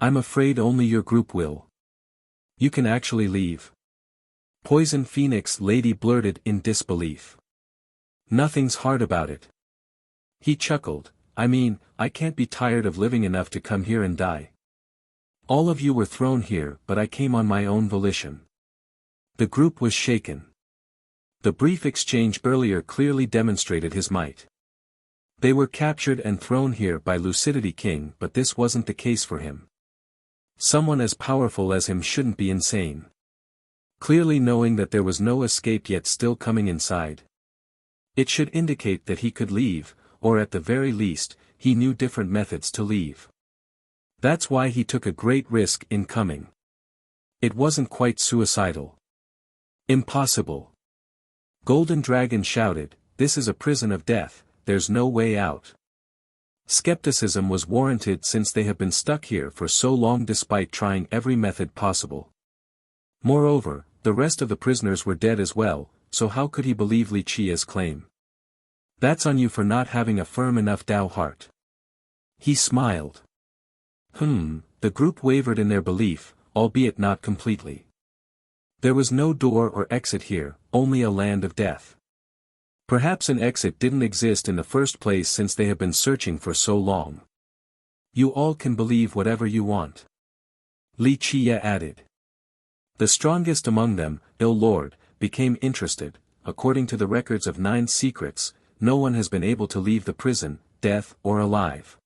I'm afraid only your group will. You can actually leave. Poison Phoenix Lady blurted in disbelief. Nothing's hard about it. He chuckled, I mean, I can't be tired of living enough to come here and die. All of you were thrown here, but I came on my own volition. The group was shaken. The brief exchange earlier clearly demonstrated his might. They were captured and thrown here by Lucidity King, but this wasn't the case for him. Someone as powerful as him shouldn't be insane. Clearly knowing that there was no escape yet still coming inside. It should indicate that he could leave, or at the very least, he knew different methods to leave. That's why he took a great risk in coming. It wasn't quite suicidal. Impossible. Golden Dragon shouted, this is a prison of death, there's no way out. Skepticism was warranted since they have been stuck here for so long despite trying every method possible. Moreover, the rest of the prisoners were dead as well, so how could he believe Li Qie's claim? That's on you for not having a firm enough Dao heart. He smiled. The group wavered in their belief, albeit not completely. There was no door or exit here, only a land of death. Perhaps an exit didn't exist in the first place since they have been searching for so long. You all can believe whatever you want. Li Qie added. The strongest among them, ill Lord, became interested. According to the records of 9 secrets, no one has been able to leave the prison, death or alive.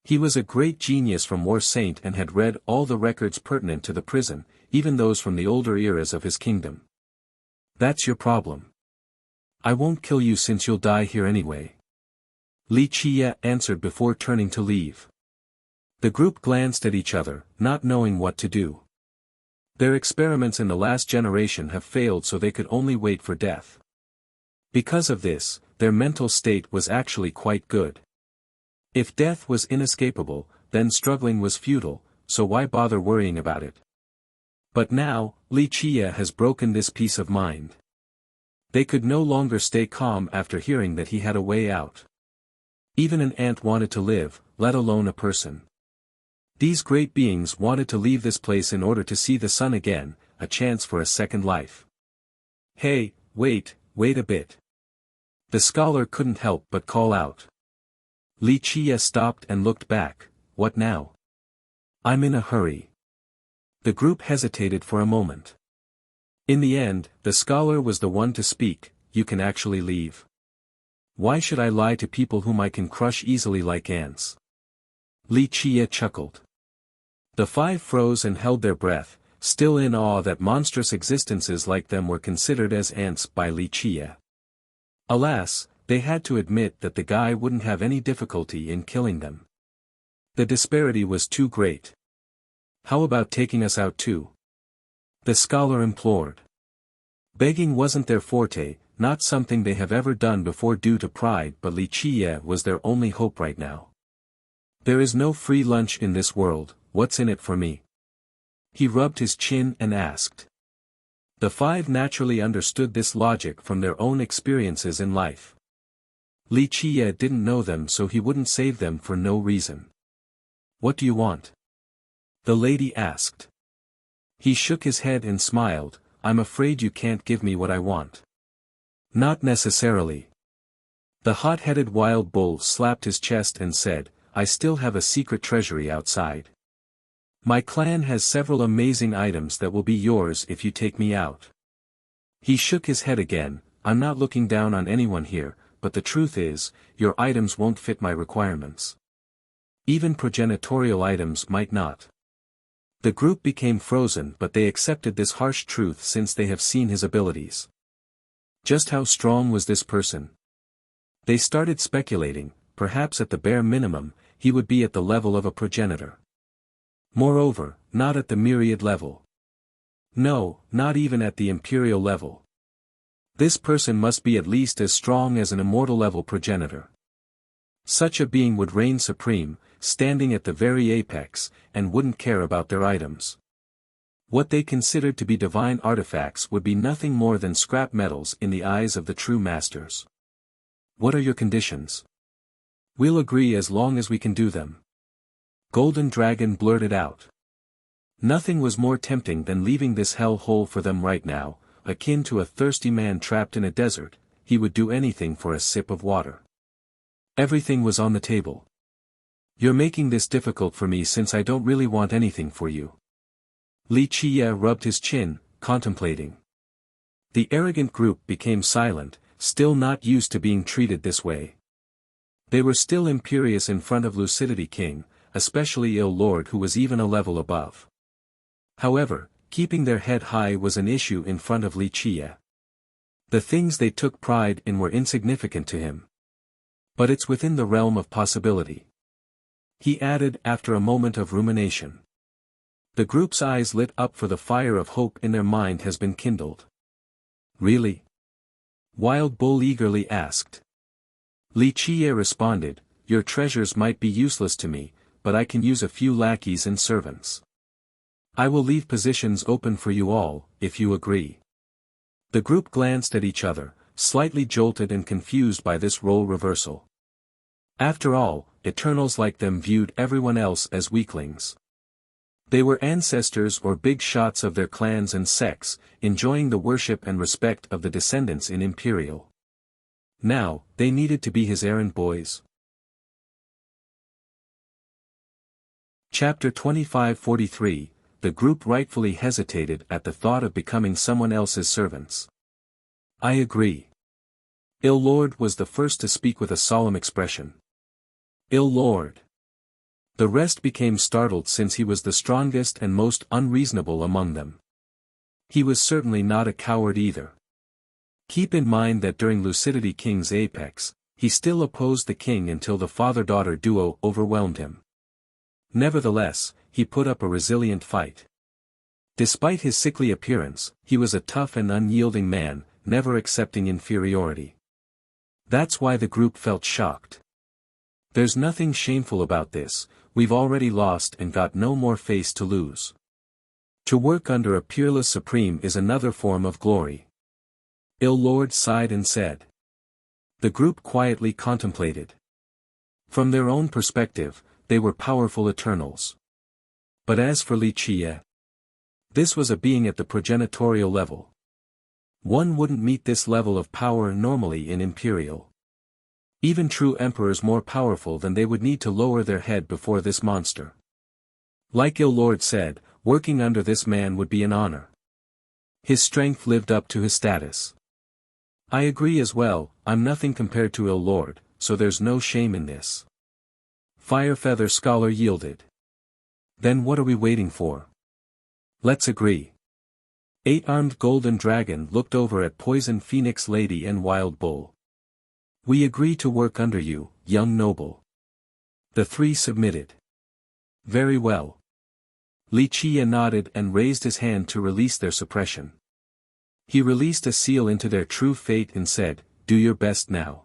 He was a great genius from War Saint and had read all the records pertinent to the prison, even those from the older eras of his kingdom. That's your problem. I won't kill you since you'll die here anyway. Li Qie answered before turning to leave. The group glanced at each other, not knowing what to do. Their experiments in the last generation have failed, so they could only wait for death. Because of this, their mental state was actually quite good. If death was inescapable, then struggling was futile, so why bother worrying about it? But now, Li Qie has broken this peace of mind. They could no longer stay calm after hearing that he had a way out. Even an ant wanted to live, let alone a person. These great beings wanted to leave this place in order to see the sun again, a chance for a second life. Hey, wait a bit. The scholar couldn't help but call out. Li Qie stopped and looked back, what now? I'm in a hurry. The group hesitated for a moment. In the end, the scholar was the one to speak, you can actually leave. Why should I lie to people whom I can crush easily like ants? Li Qie chuckled. The five froze and held their breath, still in awe that monstrous existences like them were considered as ants by Li Qie. Alas, they had to admit that the guy wouldn't have any difficulty in killing them. The disparity was too great. How about taking us out too? The scholar implored. Begging wasn't their forte, not something they have ever done before due to pride, but Li Qie was their only hope right now. There is no free lunch in this world, what's in it for me? He rubbed his chin and asked. The five naturally understood this logic from their own experiences in life. Li Qie didn't know them, so he wouldn't save them for no reason. What do you want? The lady asked. He shook his head and smiled. I'm afraid you can't give me what I want. Not necessarily. The hot-headed wild bull slapped his chest and said, I still have a secret treasury outside. My clan has several amazing items that will be yours if you take me out. He shook his head again. I'm not looking down on anyone here, but the truth is, your items won't fit my requirements. Even progenitorial items might not. The group became frozen, but they accepted this harsh truth since they have seen his abilities. Just how strong was this person? They started speculating, perhaps at the bare minimum, he would be at the level of a progenitor. Moreover, not at the myriad level. No, not even at the imperial level. This person must be at least as strong as an immortal level progenitor. Such a being would reign supreme, standing at the very apex, and wouldn't care about their items. What they considered to be divine artifacts would be nothing more than scrap metals in the eyes of the true masters. What are your conditions? We'll agree as long as we can do them. Golden Dragon blurted out. Nothing was more tempting than leaving this hell hole for them right now, akin to a thirsty man trapped in a desert. He would do anything for a sip of water. Everything was on the table. You're making this difficult for me since I don't really want anything for you. Li Qie rubbed his chin, contemplating. The arrogant group became silent, still not used to being treated this way. They were still imperious in front of Lucidity King, especially Ill Lord, who was even a level above. However, keeping their head high was an issue in front of Li Qie. The things they took pride in were insignificant to him. But it's within the realm of possibility. He added after a moment of rumination. The group's eyes lit up, for the fire of hope in their mind has been kindled. Really? Wild Bull eagerly asked. Li Qie responded, your treasures might be useless to me, but I can use a few lackeys and servants. I will leave positions open for you all, if you agree. The group glanced at each other, slightly jolted and confused by this role reversal. After all, Eternals like them viewed everyone else as weaklings. They were ancestors or big shots of their clans and sects, enjoying the worship and respect of the descendants in Imperial. Now, they needed to be his errand boys. Chapter 2543, The group rightfully hesitated at the thought of becoming someone else's servants. I agree. Ill Lord was the first to speak with a solemn expression. Ill Lord. The rest became startled since he was the strongest and most unreasonable among them. He was certainly not a coward either. Keep in mind that during Lucidity King's apex, he still opposed the king until the father-daughter duo overwhelmed him. Nevertheless, he put up a resilient fight. Despite his sickly appearance, he was a tough and unyielding man, never accepting inferiority. That's why the group felt shocked. There's nothing shameful about this, we've already lost and got no more face to lose. To work under a peerless supreme is another form of glory. Ill Lord sighed and said. The group quietly contemplated. From their own perspective, they were powerful Eternals. But as for Li Qie, this was a being at the progenitorial level. One wouldn't meet this level of power normally in Imperial. Even true emperors more powerful than they would need to lower their head before this monster. Like Ill Lord said, working under this man would be an honor. His strength lived up to his status. I agree as well, I'm nothing compared to Ill Lord, so there's no shame in this. Firefeather Scholar yielded. Then what are we waiting for? Let's agree. Eight-armed Golden Dragon looked over at Poison Phoenix Lady and Wild Bull. We agree to work under you, young noble. The three submitted. Very well. Wuxia nodded and raised his hand to release their suppression. He released a seal into their true fate and said, do your best now.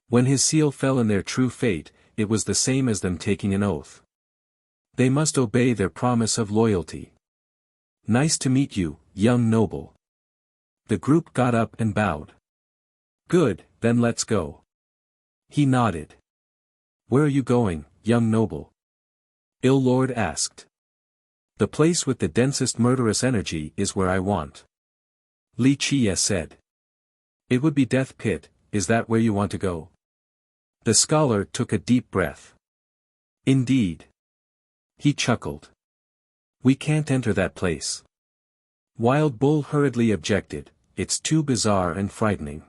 When his seal fell in their true fate, it was the same as them taking an oath. They must obey their promise of loyalty. Nice to meet you, young noble. The group got up and bowed. Good, then let's go. He nodded. Where are you going, young noble? Ill Lord asked. The place with the densest murderous energy is where I want. Wuxia said. It would be Death Pit, is that where you want to go? The scholar took a deep breath. Indeed. He chuckled. We can't enter that place. Wild Bull hurriedly objected, it's too bizarre and frightening.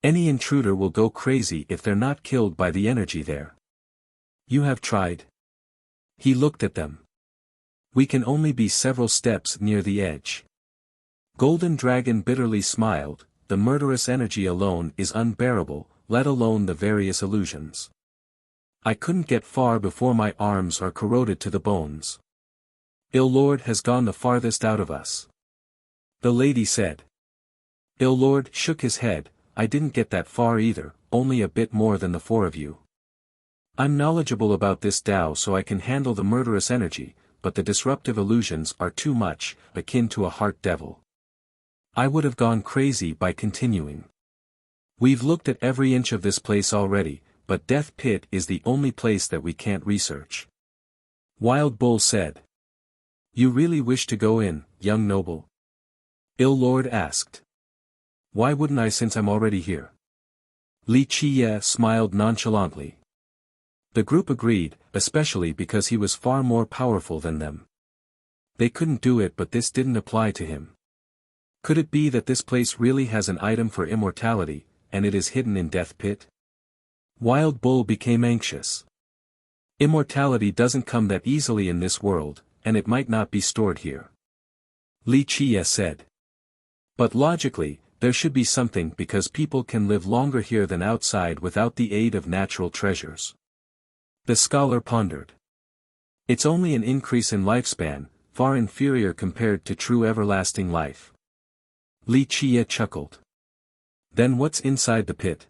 Any intruder will go crazy if they're not killed by the energy there. You have tried. He looked at them. We can only be several steps near the edge. Golden Dragon bitterly smiled, the murderous energy alone is unbearable, let alone the various illusions. I couldn't get far before my arms are corroded to the bones. Ill Lord has gone the farthest out of us. The lady said. Ill Lord shook his head, I didn't get that far either, only a bit more than the four of you. I'm knowledgeable about this Tao so I can handle the murderous energy, but the disruptive illusions are too much, akin to a heart devil. I would have gone crazy by continuing. We've looked at every inch of this place already, but Death Pit is the only place that we can't research. Wild Bull said. You really wish to go in, young noble? Ill Lord asked. Why wouldn't I since I'm already here? Wuxia smiled nonchalantly. The group agreed, especially because he was far more powerful than them. They couldn't do it but this didn't apply to him. Could it be that this place really has an item for immortality, and it is hidden in Death Pit? Wild Bull became anxious. Immortality doesn't come that easily in this world, and it might not be stored here. Wuxia said. But logically, there should be something because people can live longer here than outside without the aid of natural treasures. The scholar pondered. It's only an increase in lifespan, far inferior compared to true everlasting life. Wuxia chuckled. Then what's inside the pit?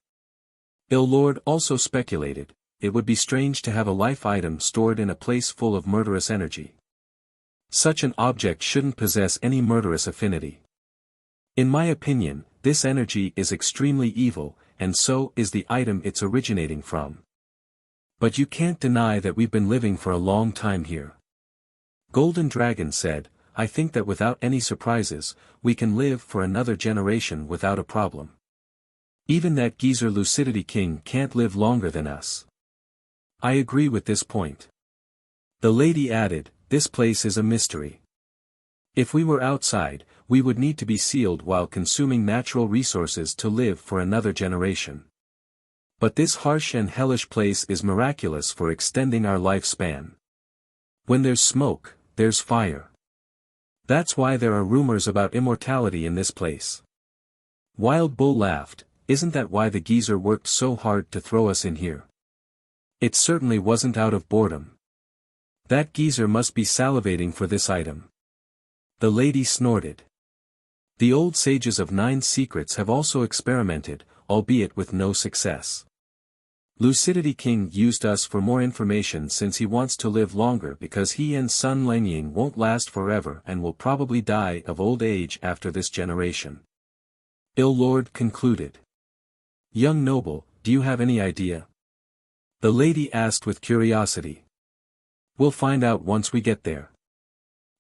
Ill Lord also speculated, it would be strange to have a life item stored in a place full of murderous energy. Such an object shouldn't possess any murderous affinity. In my opinion, this energy is extremely evil, and so is the item it's originating from. But you can't deny that we've been living for a long time here. Golden Dragon said, I think that without any surprises, we can live for another generation without a problem. Even that geezer Lucidity King can't live longer than us. I agree with this point. The lady added, this place is a mystery. If we were outside, we would need to be sealed while consuming natural resources to live for another generation. But this harsh and hellish place is miraculous for extending our lifespan. When there's smoke, there's fire. That's why there are rumors about immortality in this place. Wild Bull laughed, isn't that why the geezer worked so hard to throw us in here? It certainly wasn't out of boredom. That geezer must be salivating for this item. The lady snorted. The old sages of 9 secrets have also experimented, albeit with no success. Lucidity King used us for more information since he wants to live longer because he and Sun Lengying won't last forever and will probably die of old age after this generation. Ill Lord concluded. Young noble, do you have any idea? The lady asked with curiosity. We'll find out once we get there.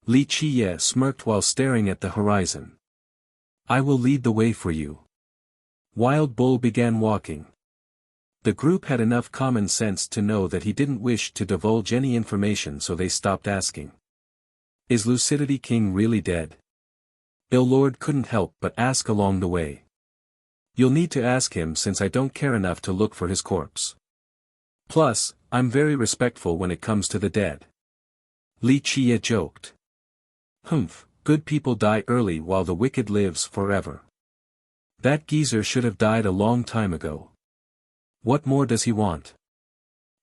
Wuxia smirked while staring at the horizon. I will lead the way for you. Wild Bull began walking. The group had enough common sense to know that he didn't wish to divulge any information, so they stopped asking. Is Lucidity King really dead? Ill Lord couldn't help but ask along the way. You'll need to ask him since I don't care enough to look for his corpse. Plus, I'm very respectful when it comes to the dead. Li Qie joked. Humph, good people die early while the wicked lives forever. That geezer should have died a long time ago. What more does he want?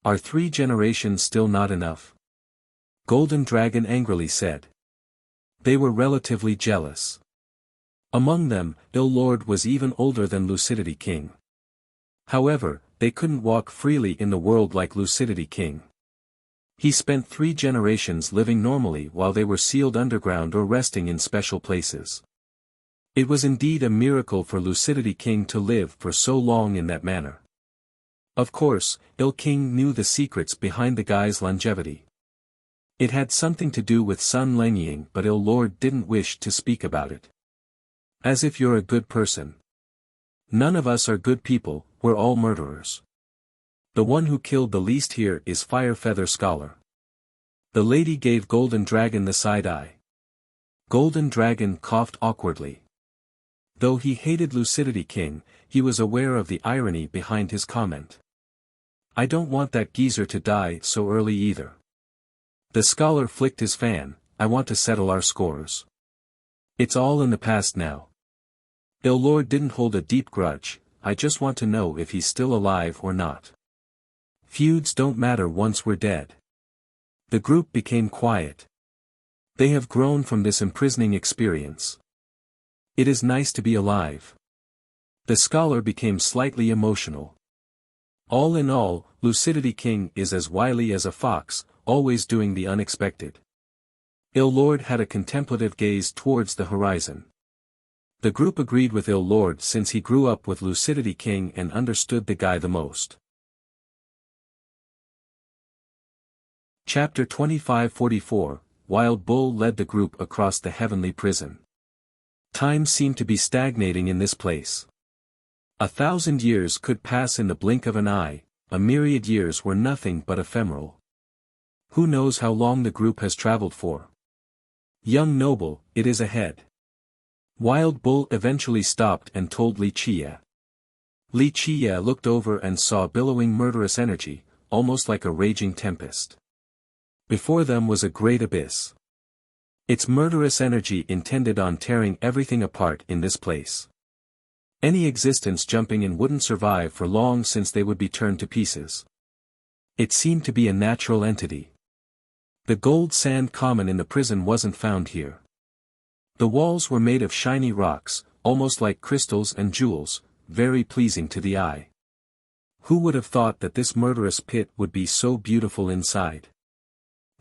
Are 3 generations still not enough? Golden Dragon angrily said. They were relatively jealous. Among them, Ill Lord was even older than Lucidity King. However, they couldn't walk freely in the world like Lucidity King. He spent 3 generations living normally while they were sealed underground or resting in special places. It was indeed a miracle for Lucidity King to live for so long in that manner. Of course, Ill King knew the secrets behind the guy's longevity. It had something to do with Sun Lengying, but Ill Lord didn't wish to speak about it. As if you're a good person. None of us are good people, we're all murderers. The one who killed the least here is Fire Feather Scholar. The lady gave Golden Dragon the side eye. Golden Dragon coughed awkwardly. Though he hated Lucidity King, he was aware of the irony behind his comment. I don't want that geezer to die so early either. The scholar flicked his fan. I want to settle our scores. It's all in the past now. Ill Lord didn't hold a deep grudge, I just want to know if he's still alive or not. Feuds don't matter once we're dead. The group became quiet. They have grown from this imprisoning experience. It is nice to be alive. The scholar became slightly emotional. All in all, Lucidity King is as wily as a fox, always doing the unexpected. Ill Lord had a contemplative gaze towards the horizon. The group agreed with Ill Lord since he grew up with Lucidity King and understood the guy the most. Chapter 2544, Wild Bull led the group across the heavenly prison. Time seemed to be stagnating in this place. 1,000 years could pass in the blink of an eye, a myriad years were nothing but ephemeral. Who knows how long the group has traveled for? Young noble, it is ahead. Wild Bull eventually stopped and told Li Qie. Li Qie looked over and saw billowing murderous energy, almost like a raging tempest. Before them was a great abyss. Its murderous energy intended on tearing everything apart in this place. Any existence jumping in wouldn't survive for long since they would be turned to pieces. It seemed to be a natural entity. The gold sand common in the prison wasn't found here. The walls were made of shiny rocks, almost like crystals and jewels, very pleasing to the eye. Who would have thought that this murderous pit would be so beautiful inside?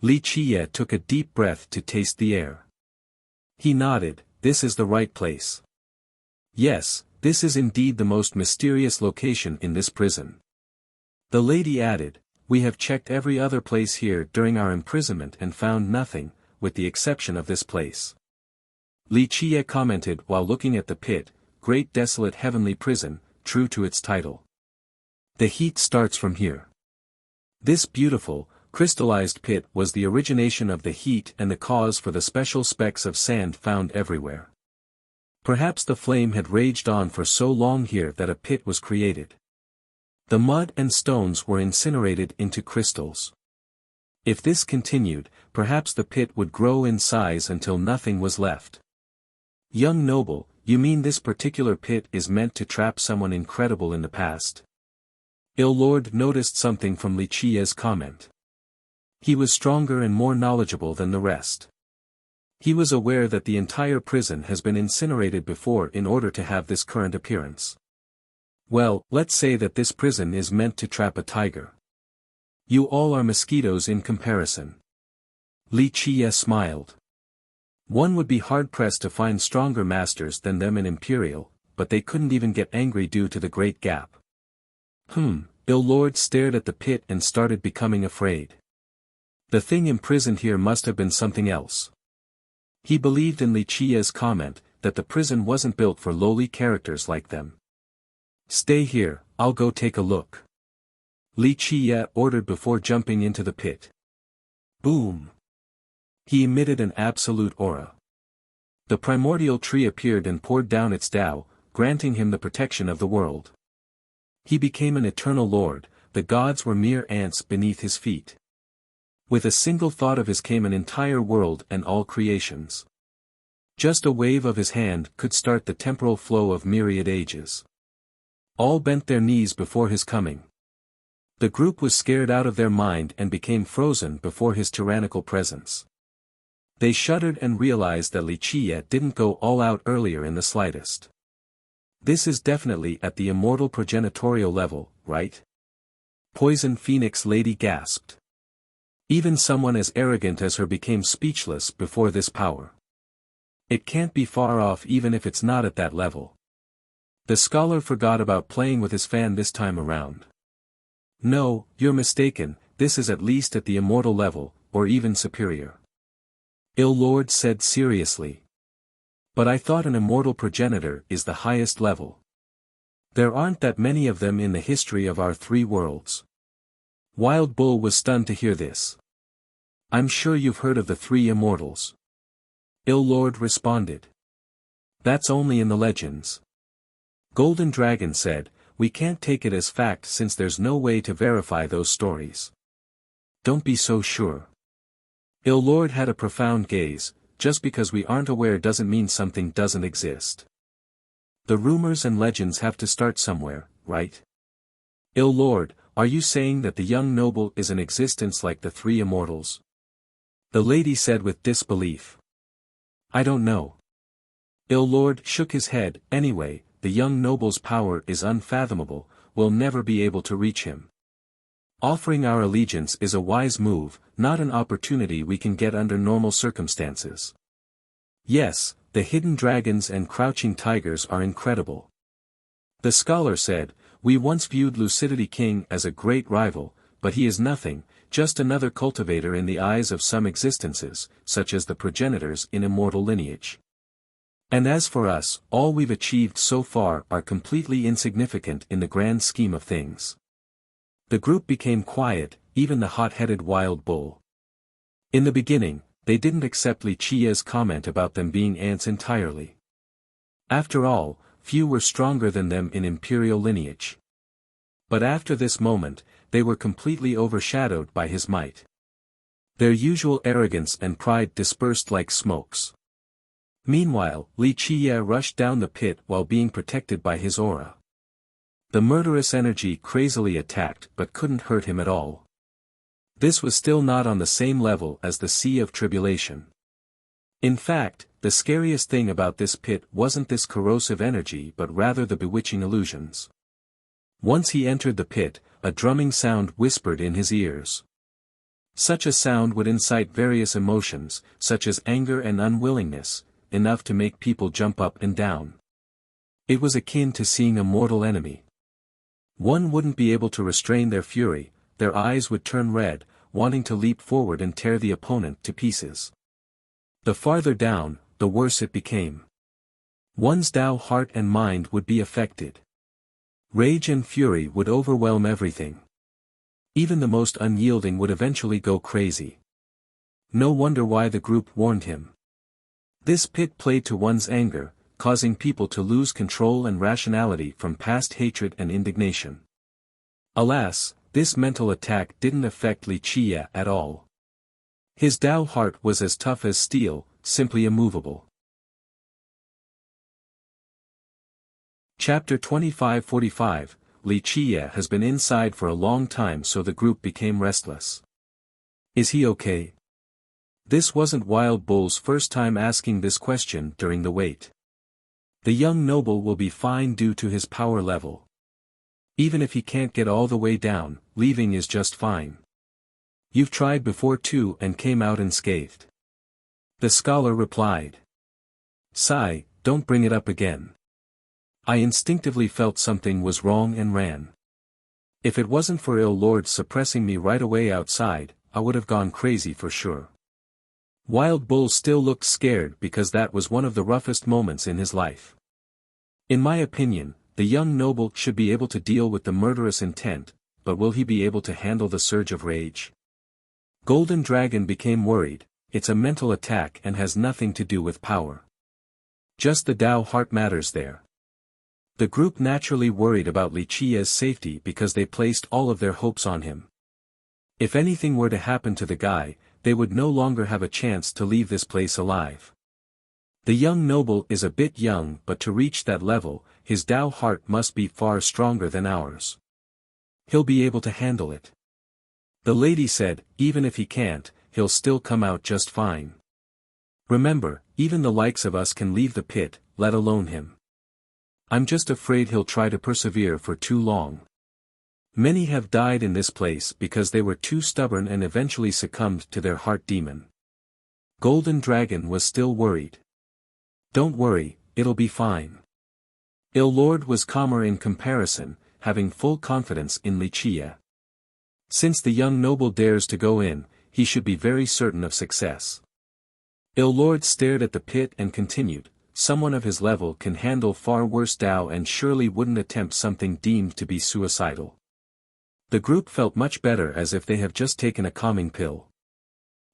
Li Qie took a deep breath to taste the air. He nodded, this is the right place. Yes, this is indeed the most mysterious location in this prison. The lady added, we have checked every other place here during our imprisonment and found nothing, with the exception of this place. Li Qie commented while looking at the pit, great desolate heavenly prison, true to its title. The heat starts from here. This beautiful, crystallized pit was the origination of the heat and the cause for the special specks of sand found everywhere. Perhaps the flame had raged on for so long here that a pit was created. The mud and stones were incinerated into crystals. If this continued, perhaps the pit would grow in size until nothing was left. Young noble, you mean this particular pit is meant to trap someone incredible in the past? Ill Lord noticed something from Li Qie's comment. He was stronger and more knowledgeable than the rest. He was aware that the entire prison has been incinerated before in order to have this current appearance. Well, let's say that this prison is meant to trap a tiger. You all are mosquitoes in comparison. Li Qie smiled. One would be hard-pressed to find stronger masters than them in Imperial, but they couldn't even get angry due to the great gap. Ill Lord stared at the pit and started becoming afraid. The thing imprisoned here must have been something else. He believed in Li Qie's comment, that the prison wasn't built for lowly characters like them. Stay here, I'll go take a look. Li Qie ordered before jumping into the pit. Boom! He emitted an absolute aura. The primordial tree appeared and poured down its Tao, granting him the protection of the world. He became an eternal lord, the gods were mere ants beneath his feet. With a single thought of his came an entire world and all creations. Just a wave of his hand could start the temporal flow of myriad ages. All bent their knees before his coming. The group was scared out of their mind and became frozen before his tyrannical presence. They shuddered and realized that Wuxia didn't go all out earlier in the slightest. This is definitely at the immortal progenitorial level, right? Poison Phoenix Lady gasped. Even someone as arrogant as her became speechless before this power. It can't be far off even if it's not at that level. The scholar forgot about playing with his fan this time around. No, you're mistaken, this is at least at the immortal level, or even superior. Ill-Lord said seriously. But I thought an immortal progenitor is the highest level. There aren't that many of them in the history of our three worlds. Wild Bull was stunned to hear this. I'm sure you've heard of the three immortals. Ill-Lord responded. That's only in the legends. Golden Dragon said, we can't take it as fact since there's no way to verify those stories. Don't be so sure. Ill-Lord had a profound gaze, just because we aren't aware doesn't mean something doesn't exist. The rumors and legends have to start somewhere, right? Ill-Lord, are you saying that the young noble is in existence like the three immortals? The lady said with disbelief. I don't know. Ill-Lord shook his head, anyway, the young noble's power is unfathomable, we'll never be able to reach him. Offering our allegiance is a wise move, not an opportunity we can get under normal circumstances. Yes, the hidden dragons and crouching tigers are incredible. The scholar said, we once viewed Lucidity King as a great rival, but he is nothing, just another cultivator in the eyes of some existences, such as the progenitors in immortal lineage. And as for us, all we've achieved so far are completely insignificant in the grand scheme of things. The group became quiet, even the hot-headed Wild Bull. In the beginning, they didn't accept Wuxia's comment about them being ants entirely. After all, few were stronger than them in imperial lineage. But after this moment, they were completely overshadowed by his might. Their usual arrogance and pride dispersed like smokes. Meanwhile, Wuxia rushed down the pit while being protected by his aura. The murderous energy crazily attacked but couldn't hurt him at all. This was still not on the same level as the Sea of Tribulation. In fact, the scariest thing about this pit wasn't this corrosive energy but rather the bewitching illusions. Once he entered the pit, a drumming sound whispered in his ears. Such a sound would incite various emotions, such as anger and unwillingness, enough to make people jump up and down. It was akin to seeing a mortal enemy. One wouldn't be able to restrain their fury, their eyes would turn red, wanting to leap forward and tear the opponent to pieces. The farther down, the worse it became. One's Tao heart and mind would be affected. Rage and fury would overwhelm everything. Even the most unyielding would eventually go crazy. No wonder why the group warned him. This pit played to one's anger, causing people to lose control and rationality from past hatred and indignation. Alas, this mental attack didn't affect Wuxia at all. His Tao heart was as tough as steel, simply immovable. Chapter 2545, Wuxia has been inside for a long time so the group became restless. Is he okay? This wasn't Wild Bull's first time asking this question during the wait. The young noble will be fine due to his power level. Even if he can't get all the way down, leaving is just fine. You've tried before too and came out unscathed. The scholar replied. Sigh, don't bring it up again. I instinctively felt something was wrong and ran. If it wasn't for Ill-Lord suppressing me right away outside, I would have gone crazy for sure. Wild Bull still looked scared because that was one of the roughest moments in his life. In my opinion, the young noble should be able to deal with the murderous intent, but will he be able to handle the surge of rage? Golden Dragon became worried, it's a mental attack and has nothing to do with power. Just the Tao heart matters there. The group naturally worried about Li Qia's safety because they placed all of their hopes on him. If anything were to happen to the guy, they would no longer have a chance to leave this place alive. The young noble is a bit young, but to reach that level, his Tao heart must be far stronger than ours. He'll be able to handle it. The lady said, even if he can't, he'll still come out just fine. Remember, even the likes of us can leave the pit, let alone him. I'm just afraid he'll try to persevere for too long. Many have died in this place because they were too stubborn and eventually succumbed to their heart demon. Golden Dragon was still worried. Don't worry, it'll be fine. Il Lord was calmer in comparison, having full confidence in Li Qia. Since the young noble dares to go in, he should be very certain of success. Il Lord stared at the pit and continued, someone of his level can handle far worse Tao and surely wouldn't attempt something deemed to be suicidal. The group felt much better as if they have just taken a calming pill.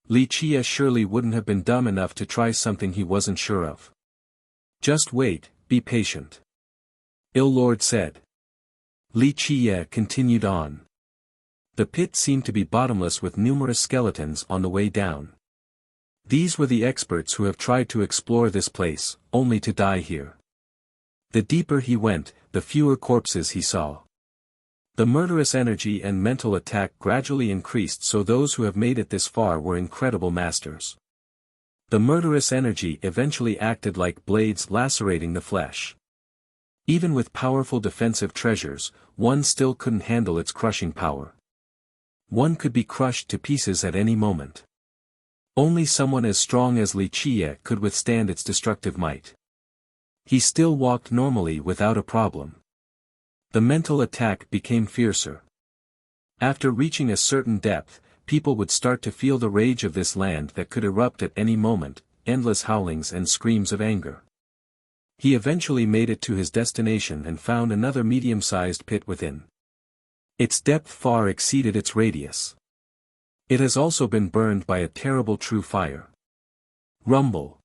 Li Qia surely wouldn't have been dumb enough to try something he wasn't sure of. Just wait, be patient. Il Lord said. Li Qia continued on. The pit seemed to be bottomless with numerous skeletons on the way down. These were the experts who have tried to explore this place, only to die here. The deeper he went, the fewer corpses he saw. The murderous energy and mental attack gradually increased, so those who have made it this far were incredible masters. The murderous energy eventually acted like blades lacerating the flesh. Even with powerful defensive treasures, one still couldn't handle its crushing power. One could be crushed to pieces at any moment. Only someone as strong as Li Qia could withstand its destructive might. He still walked normally without a problem. The mental attack became fiercer. After reaching a certain depth, people would start to feel the rage of this land that could erupt at any moment, endless howlings and screams of anger. He eventually made it to his destination and found another medium-sized pit within. Its depth far exceeded its radius. It has also been burned by a terrible true fire. Rumble.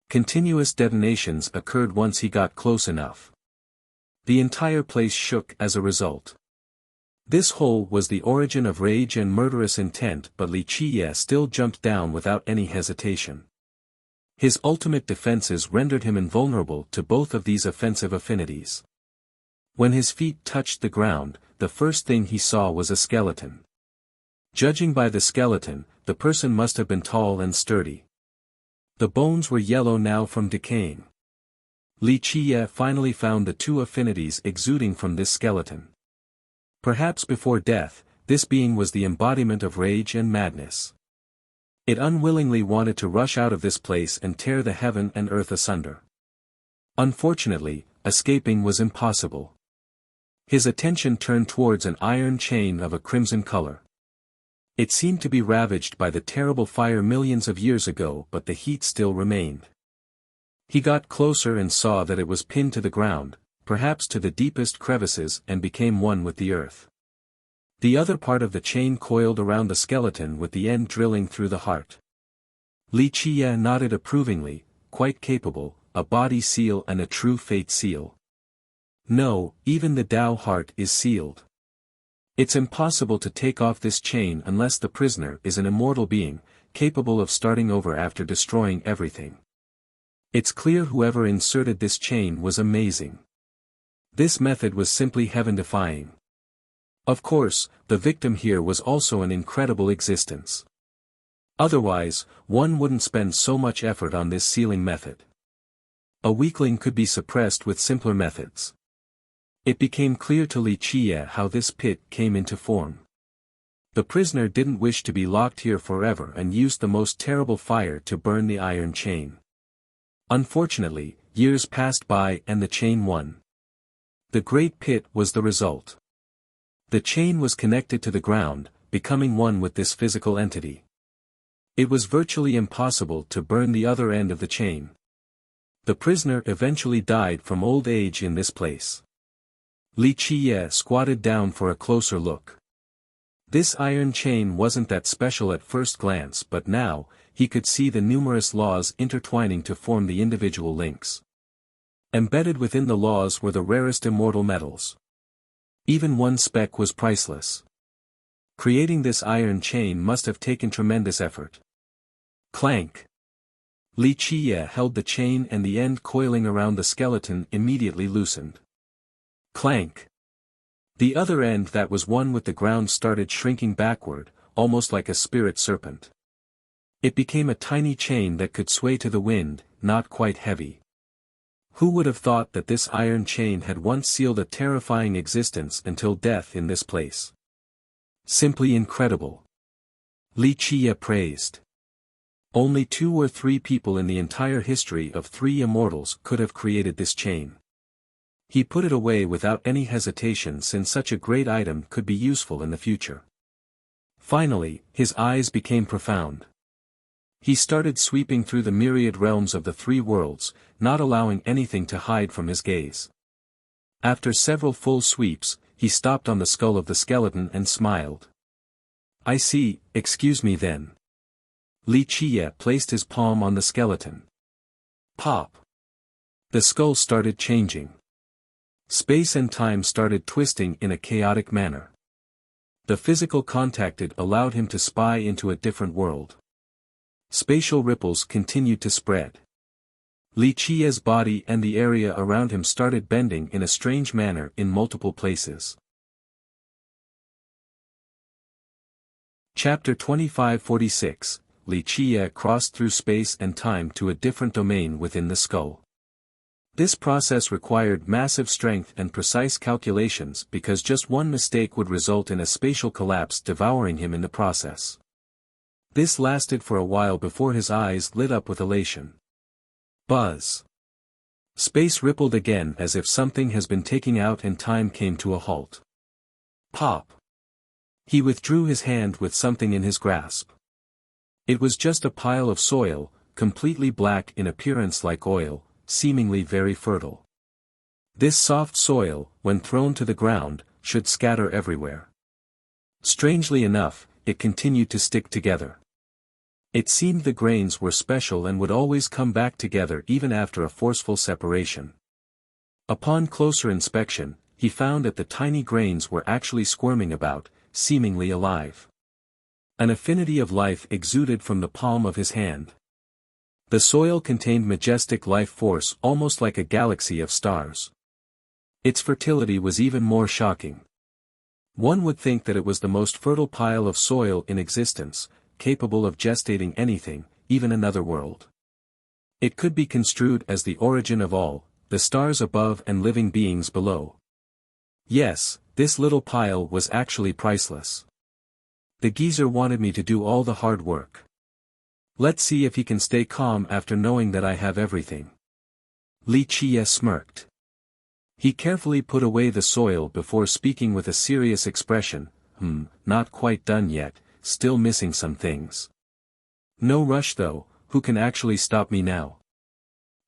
Continuous detonations occurred once he got close enough. The entire place shook as a result. This hole was the origin of rage and murderous intent, but Li Qia still jumped down without any hesitation. His ultimate defenses rendered him invulnerable to both of these offensive affinities. When his feet touched the ground, the first thing he saw was a skeleton. Judging by the skeleton, the person must have been tall and sturdy. The bones were yellow now from decaying. Li Qia finally found the two affinities exuding from this skeleton. Perhaps before death, this being was the embodiment of rage and madness. It unwillingly wanted to rush out of this place and tear the heaven and earth asunder. Unfortunately, escaping was impossible. His attention turned towards an iron chain of a crimson color. It seemed to be ravaged by the terrible fire millions of years ago, but the heat still remained. He got closer and saw that it was pinned to the ground, perhaps to the deepest crevices, and became one with the earth. The other part of the chain coiled around the skeleton with the end drilling through the heart. Li Qia nodded approvingly, quite capable, a body seal and a true fate seal. No, even the Tao heart is sealed. It's impossible to take off this chain unless the prisoner is an immortal being, capable of starting over after destroying everything. It's clear whoever inserted this chain was amazing. This method was simply heaven-defying. Of course, the victim here was also an incredible existence. Otherwise, one wouldn't spend so much effort on this sealing method. A weakling could be suppressed with simpler methods. It became clear to Li Qia how this pit came into form. The prisoner didn't wish to be locked here forever and used the most terrible fire to burn the iron chain. Unfortunately, years passed by and the chain won. The great pit was the result. The chain was connected to the ground, becoming one with this physical entity. It was virtually impossible to burn the other end of the chain. The prisoner eventually died from old age in this place. Li Qia squatted down for a closer look. This iron chain wasn't that special at first glance, but now, he could see the numerous laws intertwining to form the individual links. Embedded within the laws were the rarest immortal metals. Even one speck was priceless. Creating this iron chain must have taken tremendous effort. Clank! Li Qiye held the chain and the end coiling around the skeleton immediately loosened. Clank! The other end that was one with the ground started shrinking backward, almost like a spirit serpent. It became a tiny chain that could sway to the wind, not quite heavy. Who would have thought that this iron chain had once sealed a terrifying existence until death in this place? Simply incredible. Li Qiye praised. Only 2 or 3 people in the entire history of 3 immortals could have created this chain. He put it away without any hesitation since such a great item could be useful in the future. Finally, his eyes became profound. He started sweeping through the myriad realms of the 3 worlds, not allowing anything to hide from his gaze. After several full sweeps, he stopped on the skull of the skeleton and smiled. I see, excuse me then. Li Qiye placed his palm on the skeleton. Pop! The skull started changing. Space and time started twisting in a chaotic manner. The physical contact it allowed him to spy into a different world. Spatial ripples continued to spread. Li Qiye's body and the area around him started bending in a strange manner in multiple places. Chapter 2546, Li Qiye crossed through space and time to a different domain within the skull. This process required massive strength and precise calculations because just one mistake would result in a spatial collapse devouring him in the process. This lasted for a while before his eyes lit up with elation. Buzz. Space rippled again as if something has been taken out and time came to a halt. Pop. He withdrew his hand with something in his grasp. It was just a pile of soil, completely black in appearance like oil, seemingly very fertile. This soft soil, when thrown to the ground, should scatter everywhere. Strangely enough, it continued to stick together. It seemed the grains were special and would always come back together even after a forceful separation. Upon closer inspection, he found that the tiny grains were actually squirming about, seemingly alive. An affinity of life exuded from the palm of his hand. The soil contained majestic life force almost like a galaxy of stars. Its fertility was even more shocking. One would think that it was the most fertile pile of soil in existence, capable of gestating anything, even another world. It could be construed as the origin of all, the stars above and living beings below. Yes, this little pile was actually priceless. The geezer wanted me to do all the hard work. Let's see if he can stay calm after knowing that I have everything. Li Qiye smirked. He carefully put away the soil before speaking with a serious expression, not quite done yet, still missing some things. No rush though, who can actually stop me now?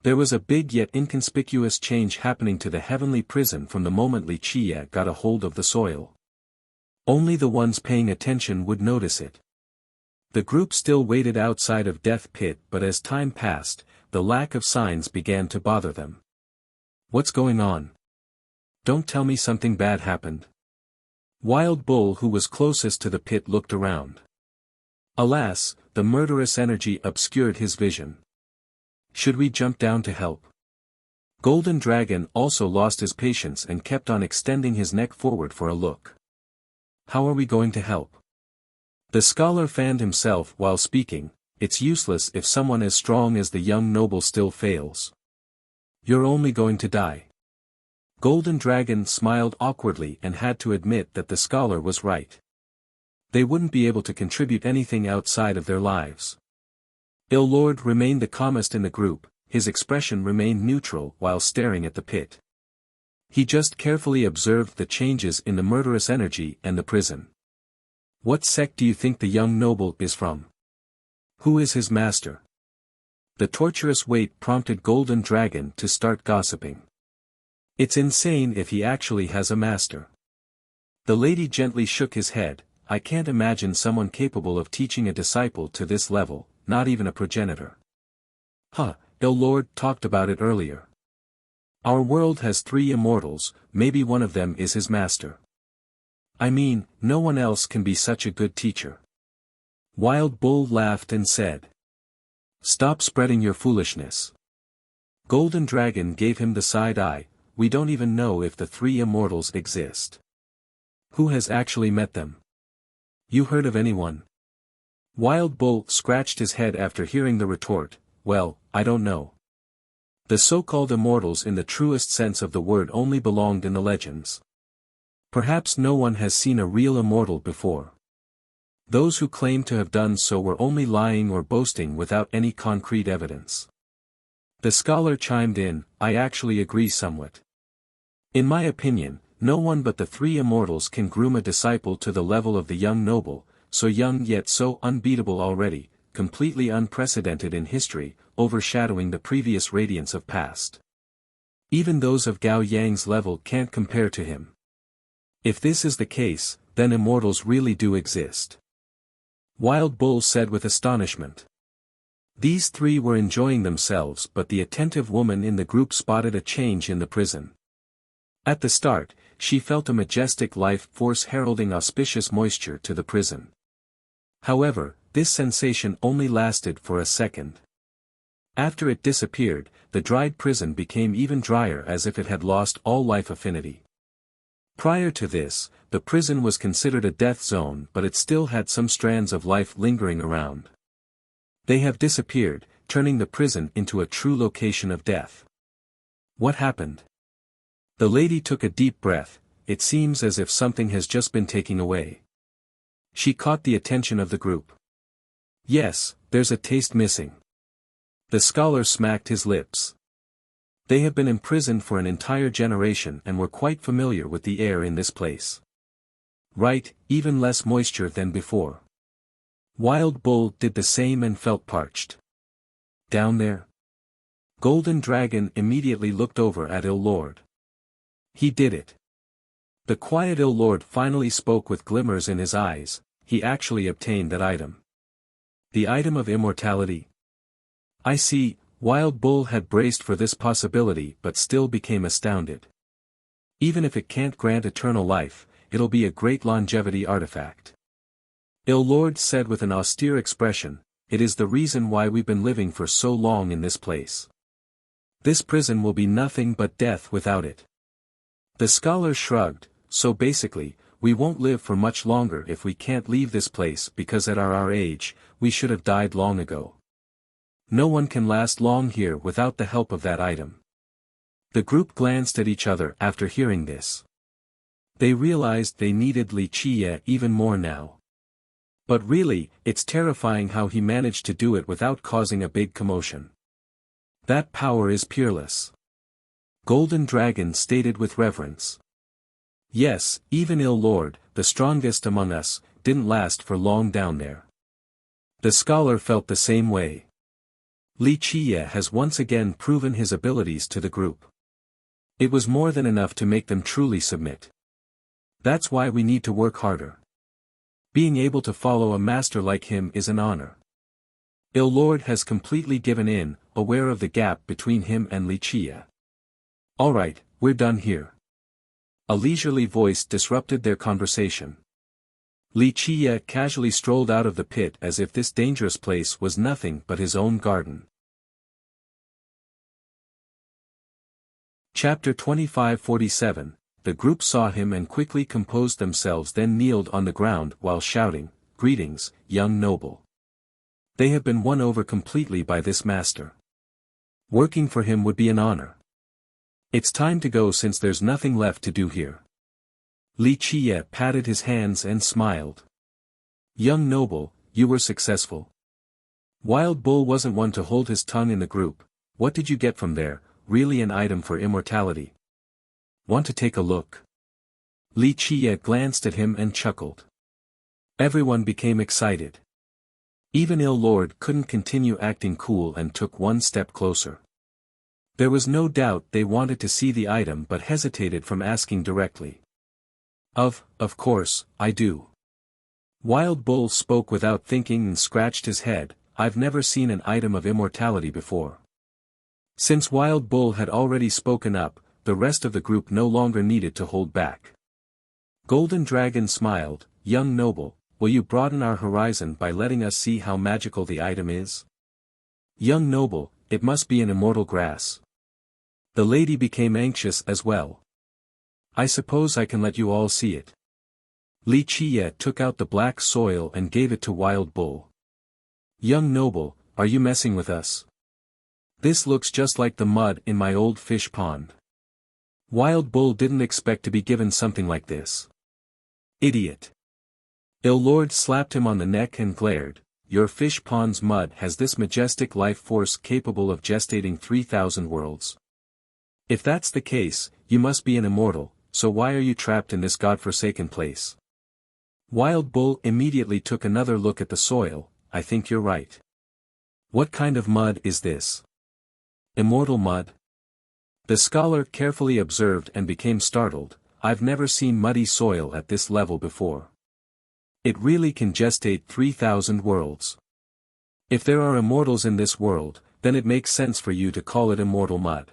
There was a big yet inconspicuous change happening to the heavenly prison from the moment Li Qiye got a hold of the soil. Only the ones paying attention would notice it. The group still waited outside of Death Pit, but as time passed, the lack of signs began to bother them. What's going on? Don't tell me something bad happened. Wild Bull, who was closest to the pit, looked around. Alas, the murderous energy obscured his vision. Should we jump down to help? Golden Dragon also lost his patience and kept on extending his neck forward for a look. How are we going to help? The scholar fanned himself while speaking. It's useless if someone as strong as the young noble still fails. You're only going to die. Golden Dragon smiled awkwardly and had to admit that the scholar was right. They wouldn't be able to contribute anything outside of their lives. Ill Lord remained the calmest in the group, his expression remained neutral while staring at the pit. He just carefully observed the changes in the murderous energy and the prison. What sect do you think the young noble is from? Who is his master? The torturous wait prompted Golden Dragon to start gossiping. It's insane if he actually has a master. The lady gently shook his head. I can't imagine someone capable of teaching a disciple to this level, not even a progenitor. Ill Lord talked about it earlier. Our world has 3 immortals, maybe one of them is his master. I mean, no one else can be such a good teacher. Wild Bull laughed and said. Stop spreading your foolishness. Golden Dragon gave him the side eye. We don't even know if the 3 immortals exist. Who has actually met them? You heard of anyone? Wild Bull scratched his head after hearing the retort. Well, I don't know. The so-called immortals in the truest sense of the word only belonged in the legends. Perhaps no one has seen a real immortal before. Those who claim to have done so were only lying or boasting without any concrete evidence. The scholar chimed in, I actually agree somewhat. In my opinion, no one but the 3 immortals can groom a disciple to the level of the young noble, so young yet so unbeatable already, completely unprecedented in history, overshadowing the previous radiance of past. Even those of Gao Yang's level can't compare to him. If this is the case, then immortals really do exist. Wild Bull said with astonishment. These 3 were enjoying themselves, but the attentive woman in the group spotted a change in the prison. At the start, she felt a majestic life force heralding auspicious moisture to the prison. However, this sensation only lasted for a second. After it disappeared, the dried prison became even drier as if it had lost all life affinity. Prior to this, the prison was considered a death zone, but it still had some strands of life lingering around. They have disappeared, turning the prison into a true location of death. What happened? The lady took a deep breath. It seems as if something has just been taken away. She caught the attention of the group. Yes, there's a taste missing. The scholar smacked his lips. They have been imprisoned for an entire generation and were quite familiar with the air in this place. Right, even less moisture than before. Wild Bull did the same and felt parched. Down there? Golden Dragon immediately looked over at Ill Lord. He did it. The quiet Ill Lord finally spoke with glimmers in his eyes. He actually obtained that item. The item of immortality? I see. Wild Bull had braced for this possibility but still became astounded. Even if it can't grant eternal life, it'll be a great longevity artifact. Ill Lord said with an austere expression, it is the reason why we've been living for so long in this place. This prison will be nothing but death without it. The scholar shrugged, so basically, we won't live for much longer if we can't leave this place because at our age, we should have died long ago. No one can last long here without the help of that item. The group glanced at each other after hearing this. They realized they needed Li Qie even more now. But really, it's terrifying how he managed to do it without causing a big commotion. That power is peerless. Golden Dragon stated with reverence. Yes, even Ill Lord, the strongest among us, didn't last for long down there. The scholar felt the same way. Li Qie has once again proven his abilities to the group. It was more than enough to make them truly submit. That's why we need to work harder. Being able to follow a master like him is an honor. Ill Lord has completely given in, aware of the gap between him and Li Qie. Alright, we're done here. A leisurely voice disrupted their conversation. Li Qie casually strolled out of the pit as if this dangerous place was nothing but his own garden. Chapter 2547. The group saw him and quickly composed themselves, then kneeled on the ground while shouting, "Greetings, young noble." They have been won over completely by this master. Working for him would be an honor. It's time to go since there's nothing left to do here. Li Qie patted his hands and smiled. Young noble, you were successful. Wild Bull wasn't one to hold his tongue in the group. What did you get from there? Really an item for immortality? Want to take a look? Li Qie glanced at him and chuckled. Everyone became excited. Even Ill Lord couldn't continue acting cool and took one step closer. There was no doubt they wanted to see the item but hesitated from asking directly. Of course, I do. Wild Bull spoke without thinking and scratched his head. I've never seen an item of immortality before. Since Wild Bull had already spoken up, the rest of the group no longer needed to hold back. Golden Dragon smiled, "Young noble, will you broaden our horizon by letting us see how magical the item is?" "Young noble, it must be an immortal grass." The lady became anxious as well. "I suppose I can let you all see it." Li Qiye took out the black soil and gave it to Wild Bull. "Young noble, are you messing with us? This looks just like the mud in my old fish pond." Wild Bull didn't expect to be given something like this. "Idiot." Lord slapped him on the neck and glared, "Your fish pond's mud has this majestic life force capable of gestating 3,000 worlds. If that's the case, you must be an immortal, so why are you trapped in this godforsaken place?" Wild Bull immediately took another look at the soil. "I think you're right. What kind of mud is this?" "Immortal mud?" The scholar carefully observed and became startled. "I've never seen muddy soil at this level before. It really can gestate 3,000 worlds. If there are immortals in this world, then it makes sense for you to call it immortal mud."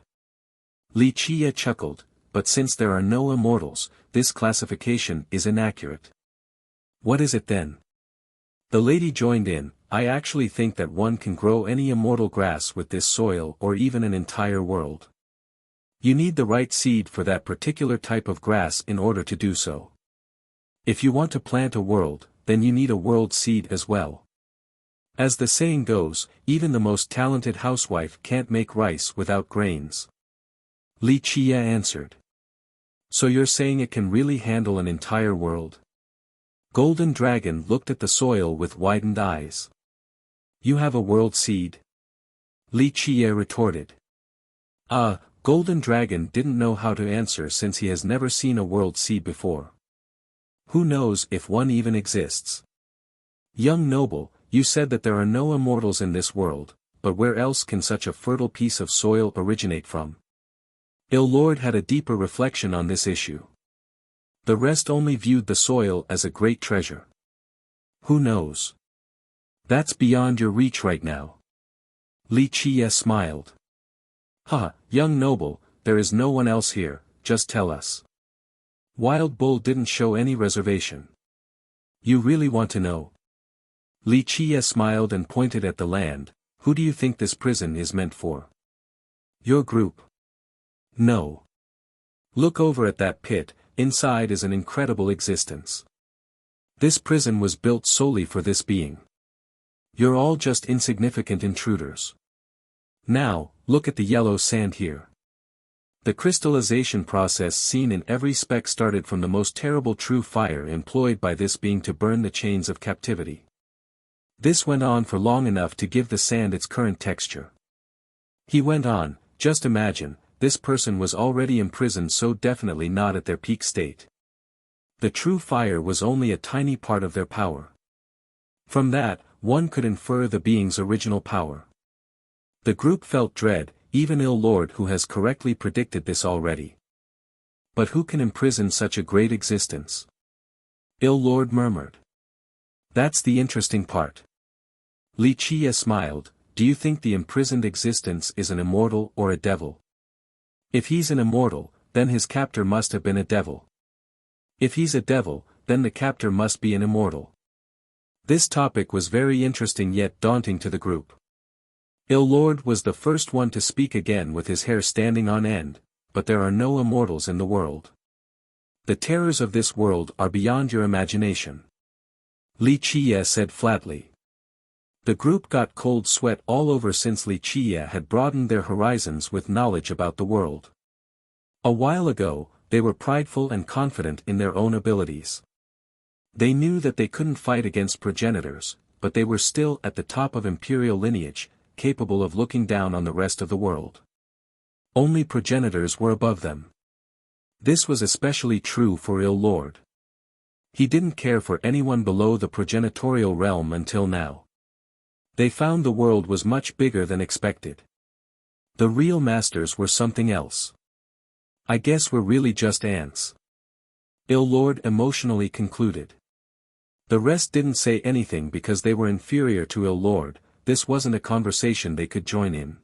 Li Qiye chuckled, "But since there are no immortals, this classification is inaccurate." "What is it then?" The lady joined in. "I actually think that one can grow any immortal grass with this soil or even an entire world. You need the right seed for that particular type of grass in order to do so. If you want to plant a world, then you need a world seed as well. As the saying goes, even the most talented housewife can't make rice without grains." Li Qiye answered. "So you're saying it can really handle an entire world?" Golden Dragon looked at the soil with widened eyes. "You have a world seed?" Li Qiye retorted. Golden Dragon didn't know how to answer since he has never seen a world seed before. Who knows if one even exists? "Young noble, you said that there are no immortals in this world, but where else can such a fertile piece of soil originate from?" Lord had a deeper reflection on this issue. The rest only viewed the soil as a great treasure. "Who knows? That's beyond your reach right now." Li Qiye smiled. Young noble, there is no one else here, just tell us." Wild Bull didn't show any reservation. "You really want to know?" Li Qiye smiled and pointed at the land. "Who do you think this prison is meant for?" "Your group." "No. Look over at that pit. Inside is an incredible existence. This prison was built solely for this being. You're all just insignificant intruders. Now, look at the yellow sand here. The crystallization process seen in every speck started from the most terrible true fire employed by this being to burn the chains of captivity. This went on for long enough to give the sand its current texture." He went on, "Just imagine, this person was already imprisoned, so definitely not at their peak state. The true fire was only a tiny part of their power. From that, one could infer the being's original power." The group felt dread, even Lord who has correctly predicted this already. "But who can imprison such a great existence?" Lord murmured. "That's the interesting part." Li Qiye smiled. "Do you think the imprisoned existence is an immortal or a devil? If he's an immortal, then his captor must have been a devil. If he's a devil, then the captor must be an immortal." This topic was very interesting yet daunting to the group. Lord was the first one to speak again with his hair standing on end. "But there are no immortals in the world. The terrors of this world are beyond your imagination," Li Qiye said flatly. The group got cold sweat all over since Li Qiye had broadened their horizons with knowledge about the world. A while ago, they were prideful and confident in their own abilities. They knew that they couldn't fight against progenitors, but they were still at the top of imperial lineage, capable of looking down on the rest of the world. Only progenitors were above them. This was especially true for Lord. He didn't care for anyone below the progenitorial realm until now. They found the world was much bigger than expected. The real masters were something else. "I guess we're really just ants," Lord emotionally concluded. The rest didn't say anything because they were inferior to Lord. This wasn't a conversation they could join in.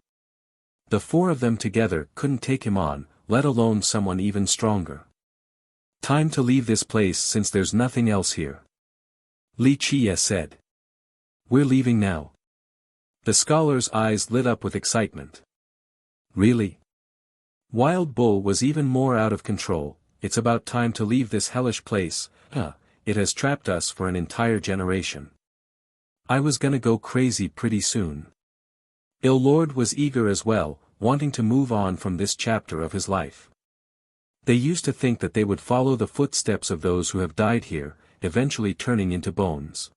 The four of them together couldn't take him on, let alone someone even stronger. Time to leave this place since there's nothing else here. Li Qie said. We're leaving now. The scholar's eyes lit up with excitement. Really? Wild Bull was even more out of control. It's about time to leave this hellish place. It has trapped us for an entire generation. I was gonna go crazy pretty soon. Il Lord was eager as well, wanting to move on from this chapter of his life. They used to think that they would follow the footsteps of those who have died here, eventually turning into bones.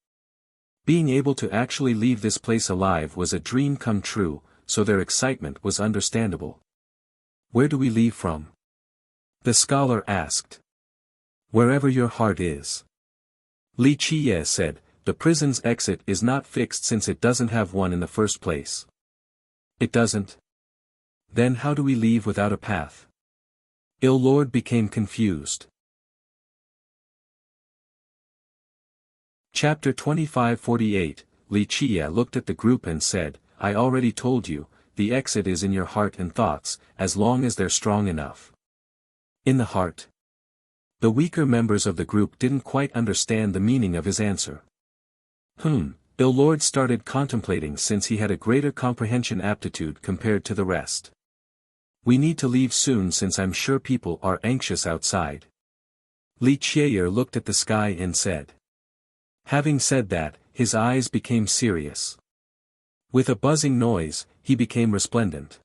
Being able to actually leave this place alive was a dream come true, so their excitement was understandable. Where do we leave from? The scholar asked. Wherever your heart is. Li Qie said, the prison's exit is not fixed since it doesn't have one in the first place. It doesn't? Then how do we leave without a path? Il Lord became confused. Chapter 2548, Li Qie looked at the group and said, I already told you, the exit is in your heart and thoughts, as long as they're strong enough. In the heart? The weaker members of the group didn't quite understand the meaning of his answer. Il Lord started contemplating since he had a greater comprehension aptitude compared to the rest. We need to leave soon since I'm sure people are anxious outside. Li Qie looked at the sky and said. Having said that, his eyes became serious. With a buzzing noise, he became resplendent.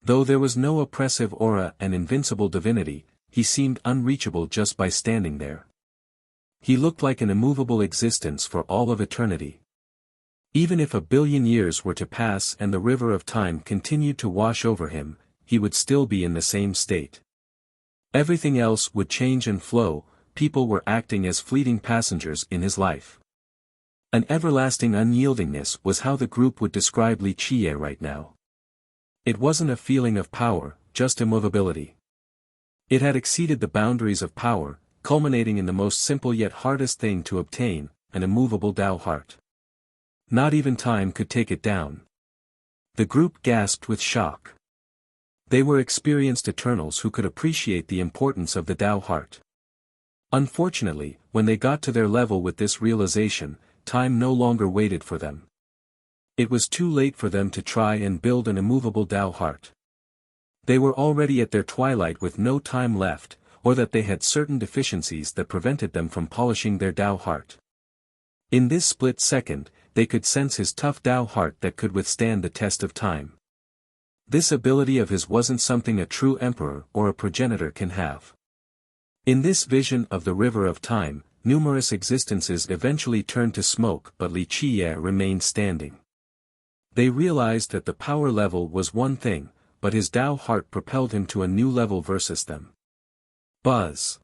Though there was no oppressive aura and invincible divinity, he seemed unreachable just by standing there. He looked like an immovable existence for all of eternity. Even if 1 billion years were to pass and the river of time continued to wash over him, he would still be in the same state. Everything else would change and flow, people were acting as fleeting passengers in his life. An everlasting unyieldingness was how the group would describe Li Qie right now. It wasn't a feeling of power, just immovability. It had exceeded the boundaries of power, culminating in the most simple yet hardest thing to obtain, an immovable Tao heart. Not even time could take it down. The group gasped with shock. They were experienced Eternals who could appreciate the importance of the Tao heart. Unfortunately, when they got to their level with this realization, time no longer waited for them. It was too late for them to try and build an immovable Tao heart. They were already at their twilight with no time left, or that they had certain deficiencies that prevented them from polishing their Tao heart. In this split second, they could sense his tough Tao heart that could withstand the test of time. This ability of his wasn't something a true emperor or a progenitor can have. In this vision of the river of time, numerous existences eventually turned to smoke, but Li Qie remained standing. They realized that the power level was one thing, but his Tao heart propelled him to a new level versus them. Buzz.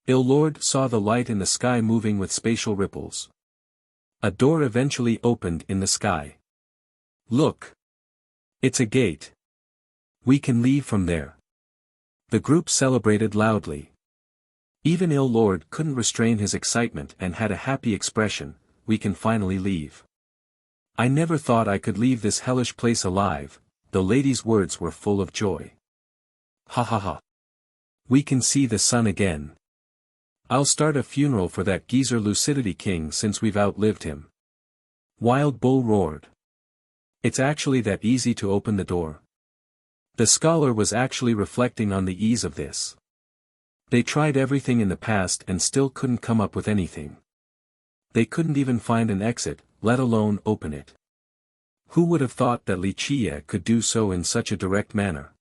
Il Lord saw the light in the sky moving with spatial ripples. A door eventually opened in the sky. Look. It's a gate. We can leave from there. The group celebrated loudly. Even Il Lord couldn't restrain his excitement and had a happy expression, we can finally leave. I never thought I could leave this hellish place alive, the lady's words were full of joy. Ha ha ha. We can see the sun again. I'll start a funeral for that geezer Lucidity King since we've outlived him. Wild Bull roared. It's actually that easy to open the door. The scholar was actually reflecting on the ease of this. They tried everything in the past and still couldn't come up with anything. They couldn't even find an exit, let alone open it. Who would have thought that Li Qie could do so in such a direct manner?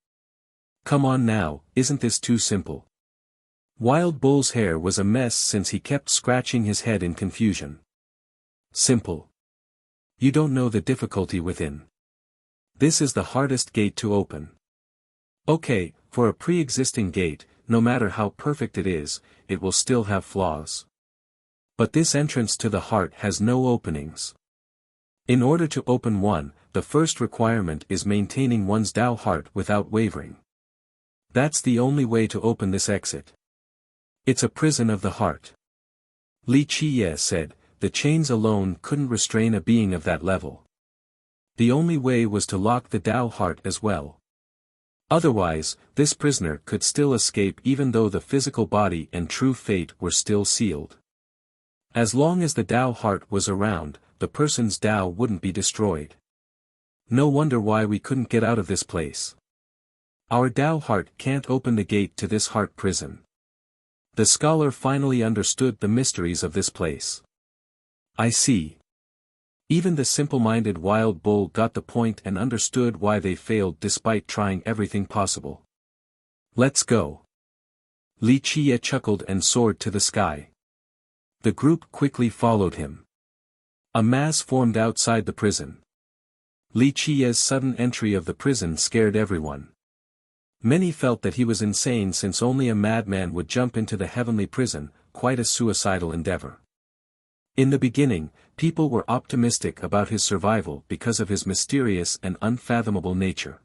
Come on now, isn't this too simple? Wild Bull's hair was a mess since he kept scratching his head in confusion. Simple. You don't know the difficulty within. This is the hardest gate to open. Okay, for a pre-existing gate, no matter how perfect it is, it will still have flaws. But this entrance to the heart has no openings. In order to open one, the first requirement is maintaining one's Tao heart without wavering. That's the only way to open this exit. It's a prison of the heart. Li Qie said, the chains alone couldn't restrain a being of that level. The only way was to lock the Tao heart as well. Otherwise, this prisoner could still escape even though the physical body and true fate were still sealed. As long as the Tao heart was around, the person's Tao wouldn't be destroyed. No wonder why we couldn't get out of this place. Our Tao heart can't open the gate to this heart prison. The scholar finally understood the mysteries of this place. I see. Even the simple-minded wild bull got the point and understood why they failed despite trying everything possible. Let's go. Li Qie chuckled and soared to the sky. The group quickly followed him. A mass formed outside the prison. Li Qie's sudden entry of the prison scared everyone. Many felt that he was insane since only a madman would jump into the heavenly prison, quite a suicidal endeavor. In the beginning, people were optimistic about his survival because of his mysterious and unfathomable nature.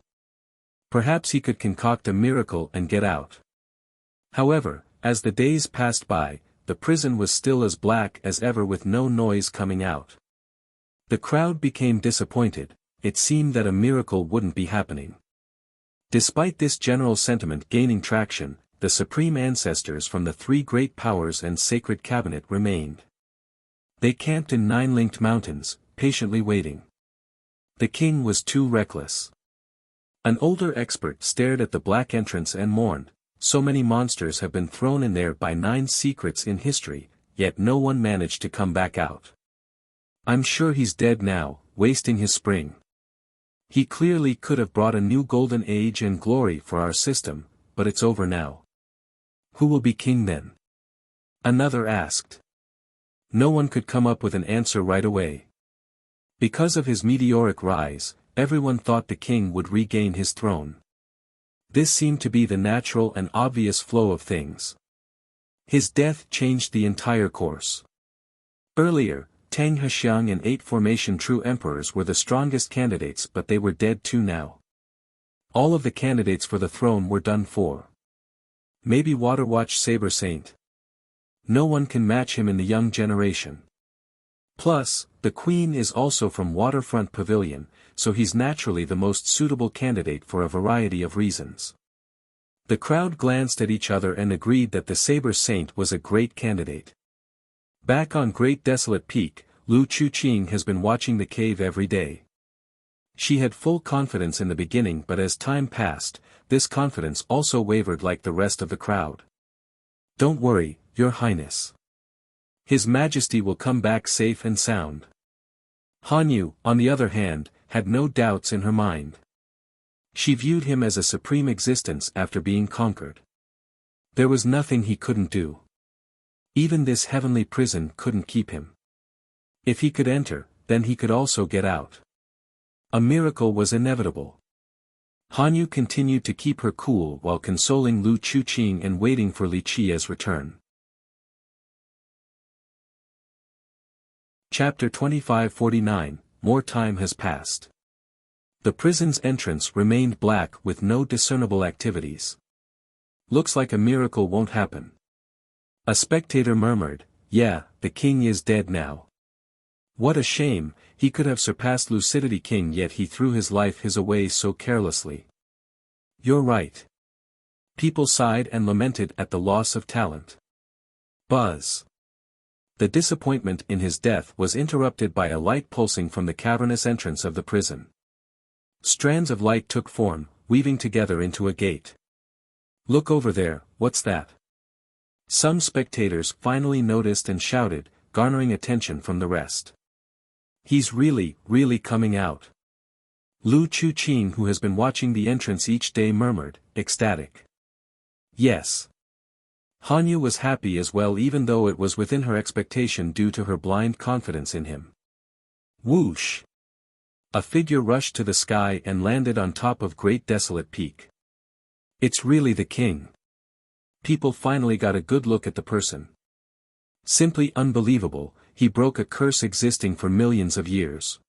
Perhaps he could concoct a miracle and get out. However, as the days passed by, the prison was still as black as ever with no noise coming out. The crowd became disappointed. It seemed that a miracle wouldn't be happening. Despite this general sentiment gaining traction, the supreme ancestors from the three great powers and sacred cabinet remained. They camped in 9 linked mountains, patiently waiting. The king was too reckless. An older expert stared at the black entrance and mourned, so many monsters have been thrown in there by 9 secrets in history, yet no one managed to come back out. I'm sure he's dead now, wasting his spring. He clearly could have brought a new golden age and glory for our system, but it's over now. Who will be king then? Another asked. No one could come up with an answer right away. Because of his meteoric rise, everyone thought the king would regain his throne. This seemed to be the natural and obvious flow of things. His death changed the entire course. Earlier, Tang Hexiang and 8 formation true emperors were the strongest candidates, but they were dead too now. All of the candidates for the throne were done for. Maybe Waterwatch Saber Saint. No one can match him in the young generation. Plus, the queen is also from Waterfront Pavilion, so he's naturally the most suitable candidate for a variety of reasons. The crowd glanced at each other and agreed that the Saber Saint was a great candidate. Back on Great Desolate Peak, Lu Chuqing has been watching the cave every day. She had full confidence in the beginning, but as time passed, this confidence also wavered like the rest of the crowd. Don't worry, Your Highness. His Majesty will come back safe and sound. Han Yu, on the other hand, had no doubts in her mind. She viewed him as a supreme existence after being conquered. There was nothing he couldn't do. Even this heavenly prison couldn't keep him. If he could enter, then he could also get out. A miracle was inevitable. Han Yu continued to keep her cool while consoling Lu Chuqing and waiting for Li Qie's return. Chapter 2549, More time has passed. The prison's entrance remained black with no discernible activities. Looks like a miracle won't happen. A spectator murmured, yeah, the king is dead now. What a shame, he could have surpassed Lucidity King, yet he threw his life his away so carelessly. You're right. People sighed and lamented at the loss of talent. Buzz. The disappointment in his death was interrupted by a light pulsing from the cavernous entrance of the prison. Strands of light took form, weaving together into a gate. Look over there, what's that? Some spectators finally noticed and shouted, garnering attention from the rest. He's really coming out. Lu Chuqing, who has been watching the entrance each day, murmured, ecstatic. Yes. Han Yu was happy as well, even though it was within her expectation due to her blind confidence in him. Whoosh! A figure rushed to the sky and landed on top of Great Desolate Peak. It's really the king. People finally got a good look at the person. Simply unbelievable, he broke a curse existing for millions of years.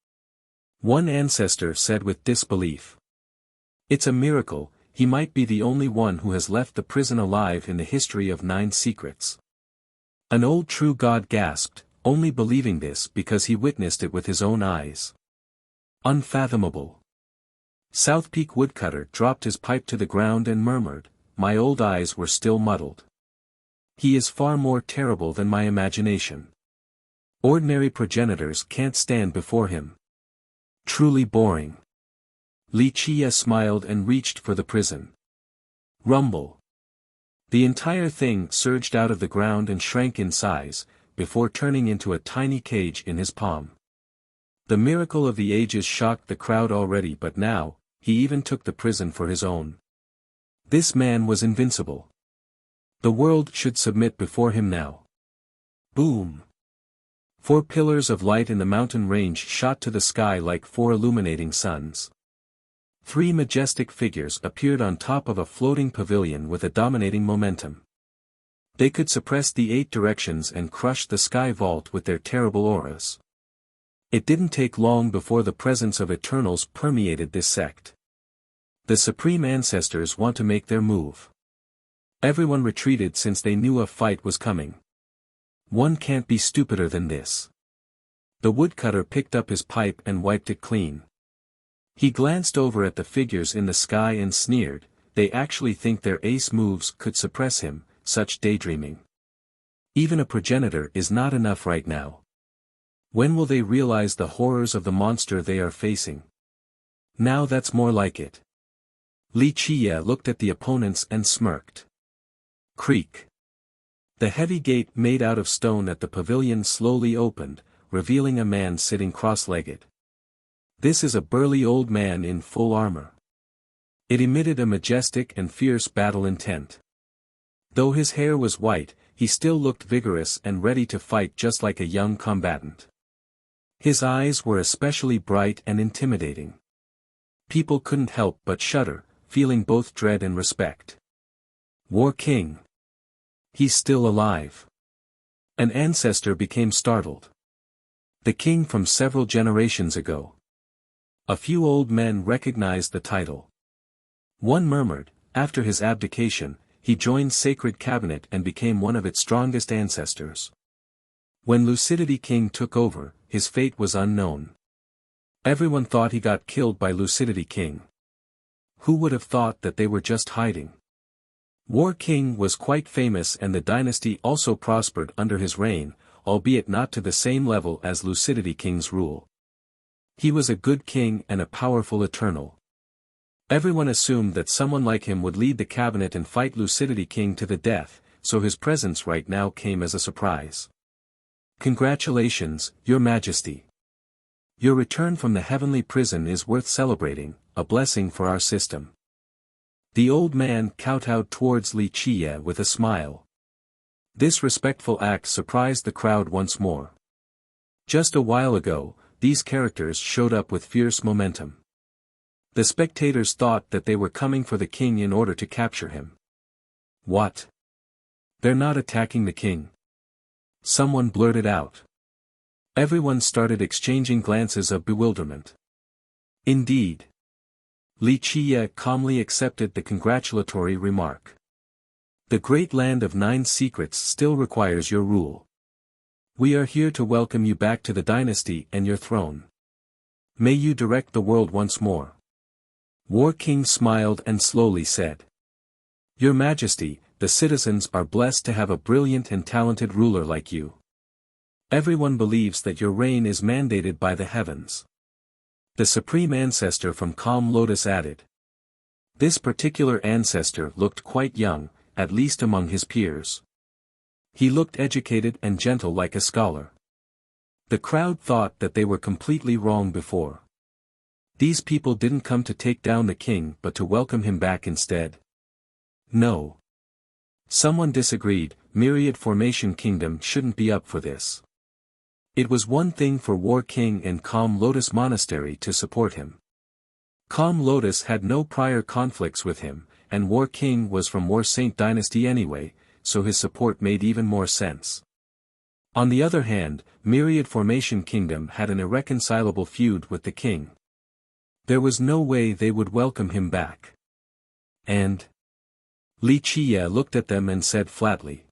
One ancestor said with disbelief. It's a miracle, he might be the only one who has left the prison alive in the history of 9 secrets. An old true god gasped, only believing this because he witnessed it with his own eyes. Unfathomable. South Peak Woodcutter dropped his pipe to the ground and murmured, "My old eyes were still muddled. He is far more terrible than my imagination. Ordinary progenitors can't stand before him. Truly boring." Wuxia smiled and reached for the prison. Rumble. The entire thing surged out of the ground and shrank in size, before turning into a tiny cage in his palm. The miracle of the ages shocked the crowd already, but now, he even took the prison for his own. This man was invincible. The world should submit before him now. Boom! 4 pillars of light in the mountain range shot to the sky like 4 illuminating suns. 3 majestic figures appeared on top of a floating pavilion with a dominating momentum. They could suppress the 8 directions and crush the sky vault with their terrible auras. It didn't take long before the presence of Eternals permeated this sect. The Supreme Ancestors want to make their move. Everyone retreated since they knew a fight was coming. One can't be stupider than this. The woodcutter picked up his pipe and wiped it clean. He glanced over at the figures in the sky and sneered, "They actually think their ace moves could suppress him, such daydreaming. Even a progenitor is not enough right now. When will they realize the horrors of the monster they are facing? Now that's more like it." Wuxia looked at the opponents and smirked. Creak. The heavy gate made out of stone at the pavilion slowly opened, revealing a man sitting cross-legged. This is a burly old man in full armor. It emitted a majestic and fierce battle intent. Though his hair was white, he still looked vigorous and ready to fight just like a young combatant. His eyes were especially bright and intimidating. People couldn't help but shudder, feeling both dread and respect. War King. He's still alive. An ancestor became startled. The king from several generations ago. A few old men recognized the title. One murmured, after his abdication, he joined Sacred Cabinet and became one of its strongest ancestors. When Lucidity King took over, his fate was unknown. Everyone thought he got killed by Lucidity King. Who would have thought that they were just hiding? War King was quite famous and the dynasty also prospered under his reign, albeit not to the same level as Lucidity King's rule. He was a good king and a powerful Eternal. Everyone assumed that someone like him would lead the cabinet and fight Lucidity King to the death, so his presence right now came as a surprise. "Congratulations, Your Majesty. Your return from the heavenly prison is worth celebrating, a blessing for our system." The old man kowtowed towards Wuxia with a smile. This respectful act surprised the crowd once more. Just a while ago, these characters showed up with fierce momentum. The spectators thought that they were coming for the king in order to capture him. What? They're not attacking the king? Someone blurted out. Everyone started exchanging glances of bewilderment. Indeed. Wuxia calmly accepted the congratulatory remark. The great land of 9 secrets still requires your rule. We are here to welcome you back to the dynasty and your throne. May you direct the world once more. War King smiled and slowly said. Your Majesty, the citizens are blessed to have a brilliant and talented ruler like you. Everyone believes that your reign is mandated by the heavens. The supreme ancestor from Calm Lotus added. This particular ancestor looked quite young, at least among his peers. He looked educated and gentle like a scholar. The crowd thought that they were completely wrong before. These people didn't come to take down the king but to welcome him back instead. No. Someone disagreed, Myriad Formation Kingdom shouldn't be up for this. It was one thing for War King and Calm Lotus Monastery to support him. Calm Lotus had no prior conflicts with him, and War King was from War Saint Dynasty anyway, so his support made even more sense. On the other hand, Myriad Formation Kingdom had an irreconcilable feud with the king. There was no way they would welcome him back. And Wuxia looked at them and said flatly.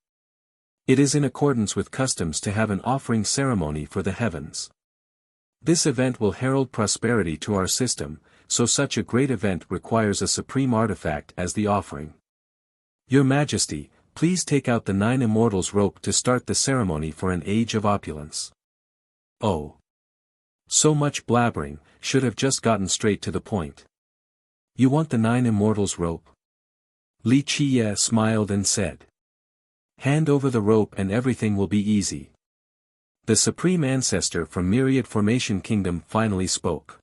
It is in accordance with customs to have an offering ceremony for the heavens. This event will herald prosperity to our system, so such a great event requires a supreme artifact as the offering. Your Majesty, please take out the 9 Immortals rope to start the ceremony for an age of opulence. Oh. So much blabbering, should have just gotten straight to the point. You want the 9 Immortals rope? Li Qiye smiled and said. Hand over the rope and everything will be easy. The Supreme Ancestor from Myriad Formation Kingdom finally spoke.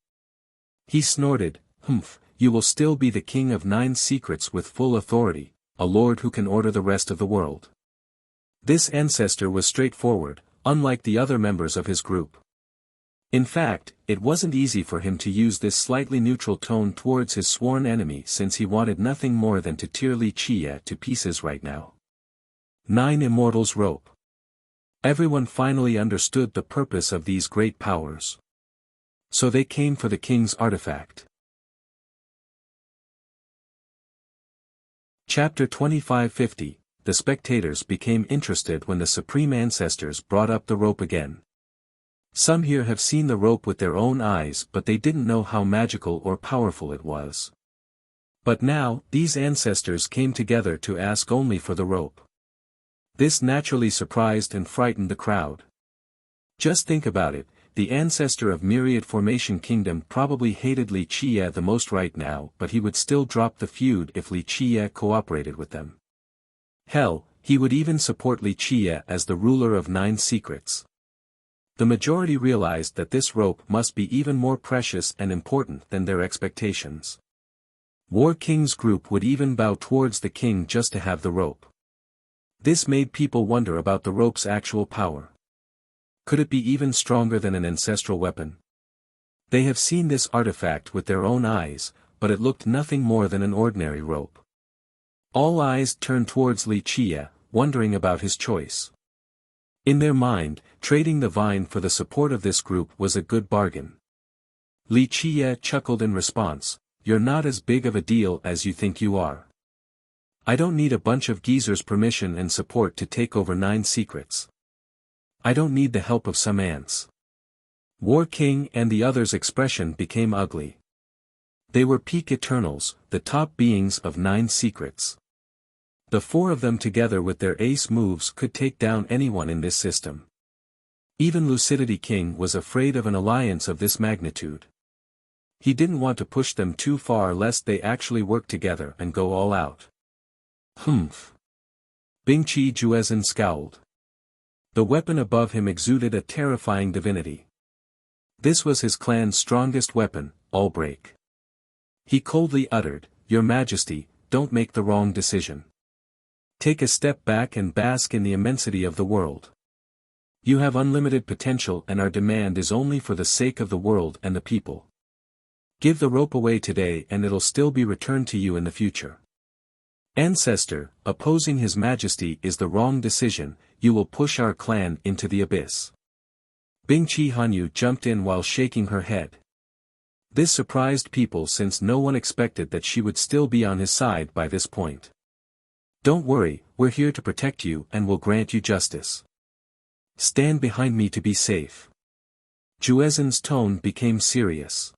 He snorted, "Humph, you will still be the king of 9 secrets with full authority, a lord who can order the rest of the world." This ancestor was straightforward, unlike the other members of his group. In fact, it wasn't easy for him to use this slightly neutral tone towards his sworn enemy since he wanted nothing more than to tear Li Qiye to pieces right now. 9 Immortals rope. Everyone finally understood the purpose of these great powers. So they came for the king's artifact. Chapter 2550. The spectators became interested when the Supreme Ancestors brought up the rope again. Some here have seen the rope with their own eyes but they didn't know how magical or powerful it was. But now, these ancestors came together to ask only for the rope. This naturally surprised and frightened the crowd. Just think about it, the ancestor of Myriad Formation Kingdom probably hated Li Qiye the most right now but he would still drop the feud if Li Qiye cooperated with them. Hell, he would even support Li Qiye as the ruler of 9 secrets. The majority realized that this rope must be even more precious and important than their expectations. War King's group would even bow towards the king just to have the rope. This made people wonder about the rope's actual power. Could it be even stronger than an ancestral weapon? They have seen this artifact with their own eyes, but it looked nothing more than an ordinary rope. All eyes turned towards Li Qiye, wondering about his choice. In their mind, trading the vine for the support of this group was a good bargain. Li Qiye chuckled in response, "You're not as big of a deal as you think you are. I don't need a bunch of geezers' permission and support to take over 9 secrets. I don't need the help of some ants." War King and the others' expression became ugly. They were peak Eternals, the top beings of 9 secrets. The 4 of them together with their ace moves could take down anyone in this system. Even Lucidity King was afraid of an alliance of this magnitude. He didn't want to push them too far lest they actually work together and go all out. Humph. Bingqi Juezhen scowled. The weapon above him exuded a terrifying divinity. This was his clan's strongest weapon, All Break. He coldly uttered, "Your Majesty, don't make the wrong decision. Take a step back and bask in the immensity of the world. You have unlimited potential and our demand is only for the sake of the world and the people. Give the rope away today and it'll still be returned to you in the future. Ancestor, opposing His Majesty is the wrong decision, you will push our clan into the abyss." Bingqi Hanyu jumped in while shaking her head. This surprised people since no one expected that she would still be on his side by this point. "Don't worry, we're here to protect you and will grant you justice. Stand behind me to be safe." Juezhen's tone became serious.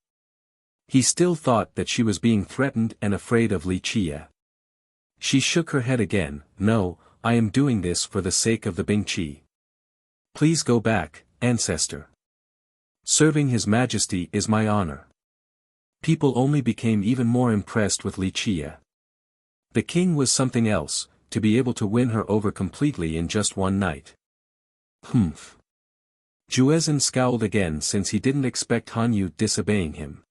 He still thought that she was being threatened and afraid of Li Qiye. She shook her head again, "No, I am doing this for the sake of the Bingqi. Please go back, Ancestor. Serving His Majesty is my honor." People only became even more impressed with Li Qiye. The king was something else, to be able to win her over completely in just one night. Humph. Juezhen scowled again since he didn't expect Hanyu disobeying him.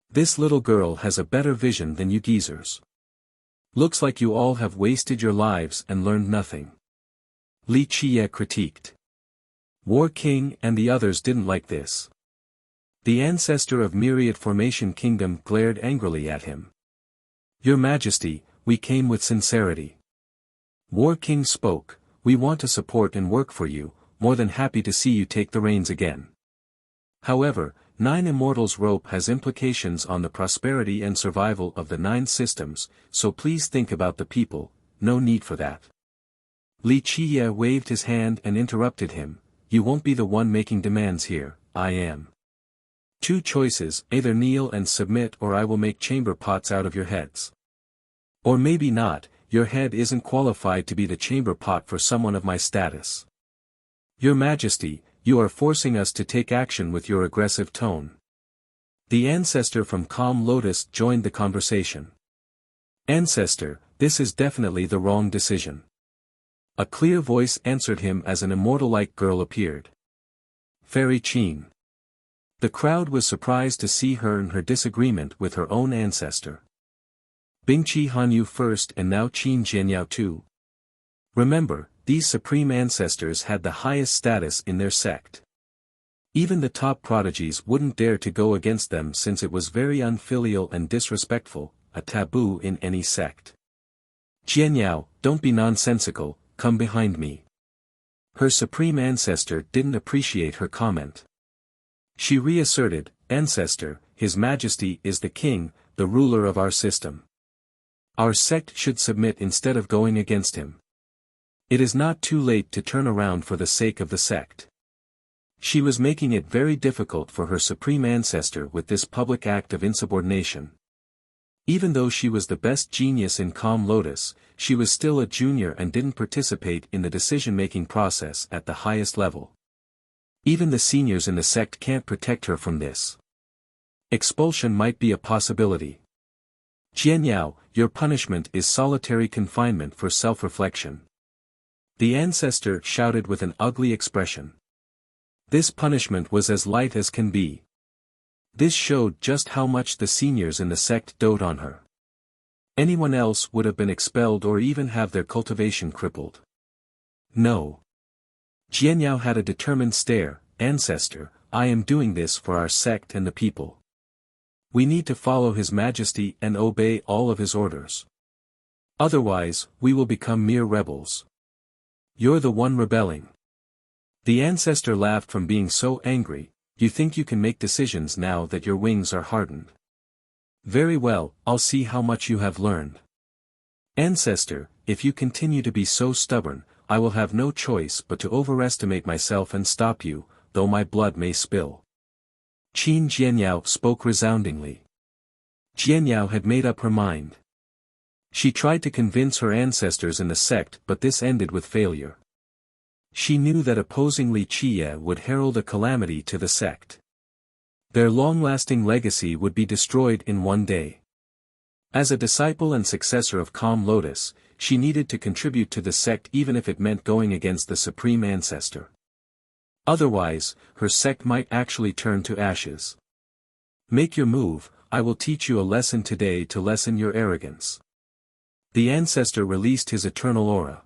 This little girl has a better vision than you geezers. Looks like you all have wasted your lives and learned nothing. Li Qiye critiqued. War King and the others didn't like this. The ancestor of Myriad Formation Kingdom glared angrily at him. "Your Majesty, we came with sincerity." War King spoke, "We want to support and work for you, more than happy to see you take the reins again. However, 9 Immortals rope has implications on the prosperity and survival of the 9 systems, so please think about the people, no need for that." Li Qiye waved his hand and interrupted him, "You won't be the one making demands here, I am." Two choices, either kneel and submit or I will make chamber pots out of your heads. Or maybe not, your head isn't qualified to be the chamber pot for someone of my status. Your Majesty, you are forcing us to take action with your aggressive tone. The ancestor from Calm Lotus joined the conversation. Ancestor, this is definitely the wrong decision. A clear voice answered him as an immortal-like girl appeared. Fairy Qin. The crowd was surprised to see her in her disagreement with her own ancestor. Bingqi Hanyu first and now Qin Jianyao too. Remember, these supreme ancestors had the highest status in their sect. Even the top prodigies wouldn't dare to go against them since it was very unfilial and disrespectful, a taboo in any sect. Jianyao, don't be nonsensical, come behind me. Her supreme ancestor didn't appreciate her comment. She reasserted, Ancestor, His Majesty is the king, the ruler of our system. Our sect should submit instead of going against him. It is not too late to turn around for the sake of the sect. She was making it very difficult for her supreme ancestor with this public act of insubordination. Even though she was the best genius in Calm Lotus, she was still a junior and didn't participate in the decision-making process at the highest level. Even the seniors in the sect can't protect her from this. Expulsion might be a possibility. Jianyao, your punishment is solitary confinement for self-reflection. The ancestor shouted with an ugly expression. This punishment was as light as can be. This showed just how much the seniors in the sect dote on her. Anyone else would have been expelled or even have their cultivation crippled. No. Jianyao had a determined stare, Ancestor, I am doing this for our sect and the people. We need to follow His Majesty and obey all of his orders. Otherwise, we will become mere rebels. You're the one rebelling. The ancestor laughed from being so angry. You think you can make decisions now that your wings are hardened? Very well, I'll see how much you have learned. Ancestor, if you continue to be so stubborn, I will have no choice but to overestimate myself and stop you, though my blood may spill. Qin Jianyao spoke resoundingly. Jianyao had made up her mind. She tried to convince her ancestors in the sect but this ended with failure. She knew that opposing Li Qiye would herald a calamity to the sect. Their long-lasting legacy would be destroyed in one day. As a disciple and successor of Calm Lotus, she needed to contribute to the sect even if it meant going against the supreme ancestor. Otherwise, her sect might actually turn to ashes. Make your move, I will teach you a lesson today to lessen your arrogance. The ancestor released his eternal aura.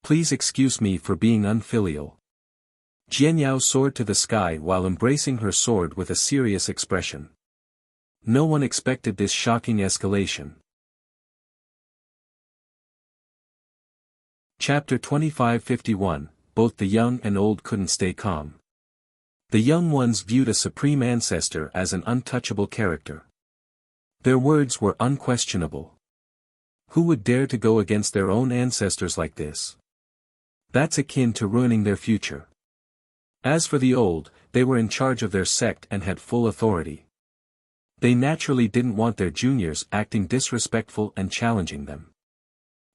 Please excuse me for being unfilial. Jianyao soared to the sky while embracing her sword with a serious expression. No one expected this shocking escalation. Chapter 2551, Both the young and old couldn't stay calm. The young ones viewed a supreme ancestor as an untouchable character. Their words were unquestionable. Who would dare to go against their own ancestors like this? That's akin to ruining their future. As for the old, they were in charge of their sect and had full authority. They naturally didn't want their juniors acting disrespectful and challenging them.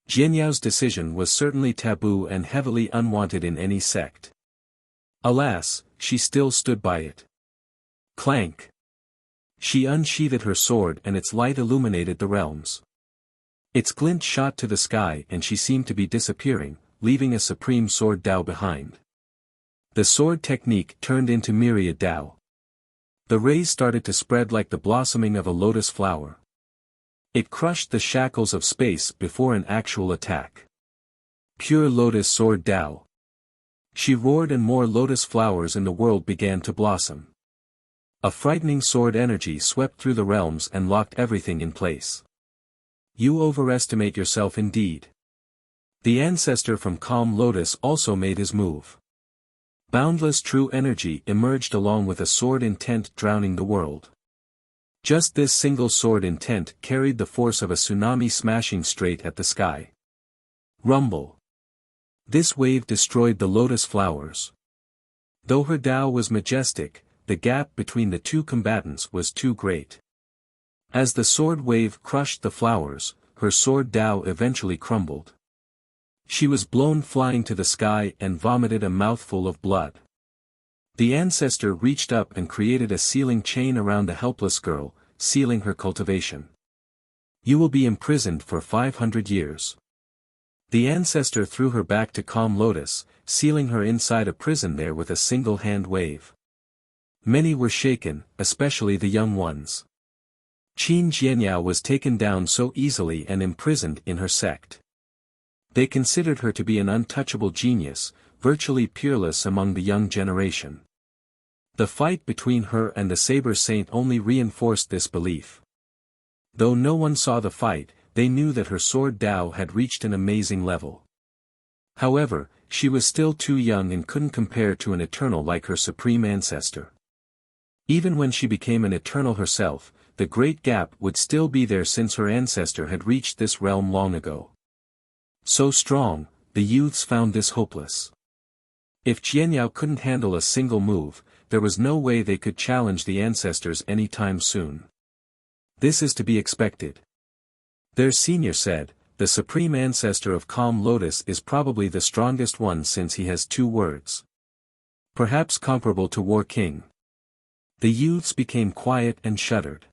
Jianyao's decision was certainly taboo and heavily unwanted in any sect. Alas, she still stood by it. Clank! She unsheathed her sword and its light illuminated the realms. Its glint shot to the sky and she seemed to be disappearing, leaving a supreme sword Dao behind. The sword technique turned into myriad Dao. The rays started to spread like the blossoming of a lotus flower. It crushed the shackles of space before an actual attack. Pure lotus sword Dao. She roared and more lotus flowers in the world began to blossom. A frightening sword energy swept through the realms and locked everything in place. You overestimate yourself indeed. The ancestor from Calm Lotus also made his move. Boundless true energy emerged along with a sword intent drowning the world. Just this single sword intent carried the force of a tsunami smashing straight at the sky. Rumble. This wave destroyed the lotus flowers. Though her Tao was majestic, the gap between the two combatants was too great. As the sword wave crushed the flowers, her sword Dao eventually crumbled. She was blown flying to the sky and vomited a mouthful of blood. The ancestor reached up and created a sealing chain around the helpless girl, sealing her cultivation. You will be imprisoned for 500 years. The ancestor threw her back to Calm Lotus, sealing her inside a prison there with a single hand wave. Many were shaken, especially the young ones. Qin Jianyao was taken down so easily and imprisoned in her sect. They considered her to be an untouchable genius, virtually peerless among the young generation. The fight between her and the Saber Saint only reinforced this belief. Though no one saw the fight, they knew that her sword Dao had reached an amazing level. However, she was still too young and couldn't compare to an eternal like her supreme ancestor. Even when she became an eternal herself, the great gap would still be there since her ancestor had reached this realm long ago. So strong, the youths found this hopeless. If Jianyao couldn't handle a single move, there was no way they could challenge the ancestors any time soon. This is to be expected. Their senior said, the supreme ancestor of Calm Lotus is probably the strongest one since he has 2 words. Perhaps comparable to War King. The youths became quiet and shuddered.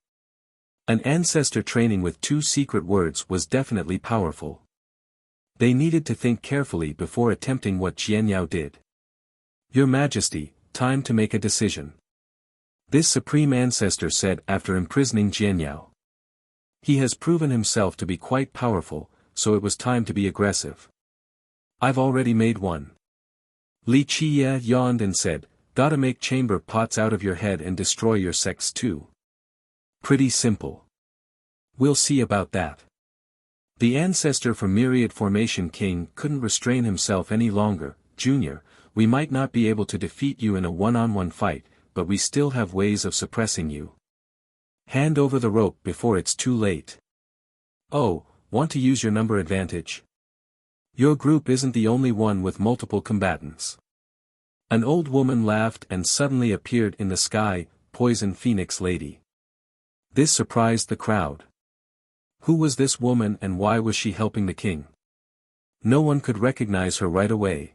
An ancestor training with 2 secret words was definitely powerful. They needed to think carefully before attempting what Jianyao did. Your Majesty, time to make a decision. This supreme ancestor said after imprisoning Jianyao. He has proven himself to be quite powerful, so it was time to be aggressive. I've already made one. Li Qiye yawned and said, gotta make chamber pots out of your head and destroy your sects too. Pretty simple. We'll see about that. The ancestor from Myriad Formation King couldn't restrain himself any longer. Junior, we might not be able to defeat you in a one-on-one fight, but we still have ways of suppressing you. Hand over the rope before it's too late. Oh, want to use your number advantage? Your group isn't the only one with multiple combatants. An old woman laughed and suddenly appeared in the sky, Poison Phoenix Lady. This surprised the crowd. Who was this woman and why was she helping the king? No one could recognize her right away.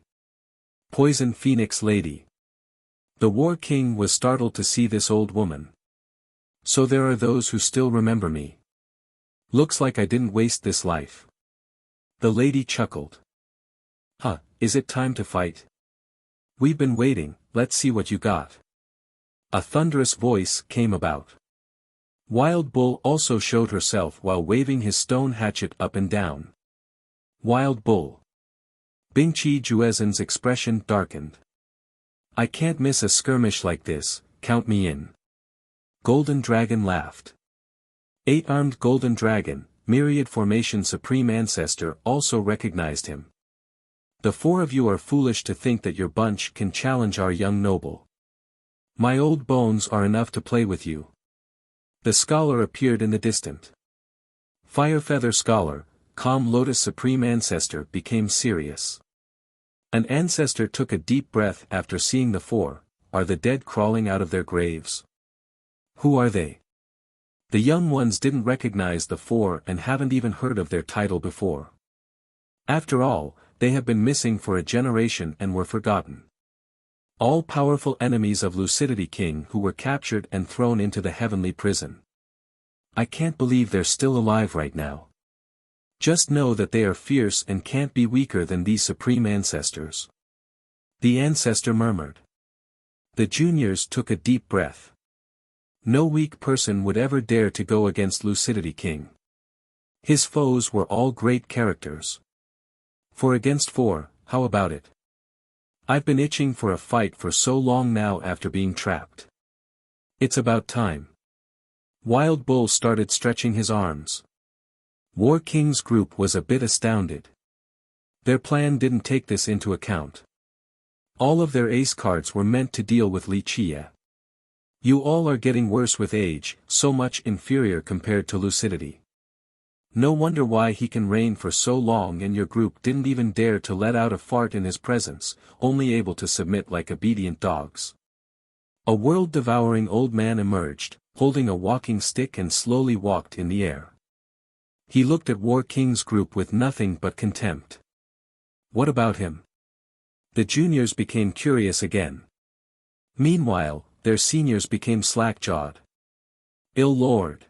Poison Phoenix Lady. The War King was startled to see this old woman. So there are those who still remember me. Looks like I didn't waste this life. The lady chuckled. Huh, is it time to fight? We've been waiting, let's see what you got. A thunderous voice came about. Wild Bull also showed herself while waving his stone hatchet up and down. Wild Bull. Bingqi Juezen's expression darkened. I can't miss a skirmish like this, count me in. Golden Dragon laughed. 8-armed Golden Dragon, Myriad Formation Supreme Ancestor also recognized him. The 4 of you are foolish to think that your bunch can challenge our young noble. My old bones are enough to play with you. The scholar appeared in the distance. Firefeather Scholar, Calm Lotus Supreme Ancestor became serious. An ancestor took a deep breath after seeing the 4, are the dead crawling out of their graves? Who are they? The young ones didn't recognize the 4 and haven't even heard of their title before. After all, they have been missing for a generation and were forgotten. All powerful enemies of Lucidity King who were captured and thrown into the heavenly prison. I can't believe they're still alive right now. Just know that they are fierce and can't be weaker than these supreme ancestors. The ancestor murmured. The juniors took a deep breath. No weak person would ever dare to go against Lucidity King. His foes were all great characters. 4 against 4, how about it? I've been itching for a fight for so long now after being trapped. It's about time. Wild Bull started stretching his arms. War King's group was a bit astounded. Their plan didn't take this into account. All of their ace cards were meant to deal with Li Qiye. You all are getting worse with age, so much inferior compared to lucidity. No wonder why he can reign for so long and your group didn't even dare to let out a fart in his presence, only able to submit like obedient dogs. A world-devouring old man emerged, holding a walking stick and slowly walked in the air. He looked at War King's group with nothing but contempt. What about him? The juniors became curious again. Meanwhile, their seniors became slack-jawed. Ill Lord.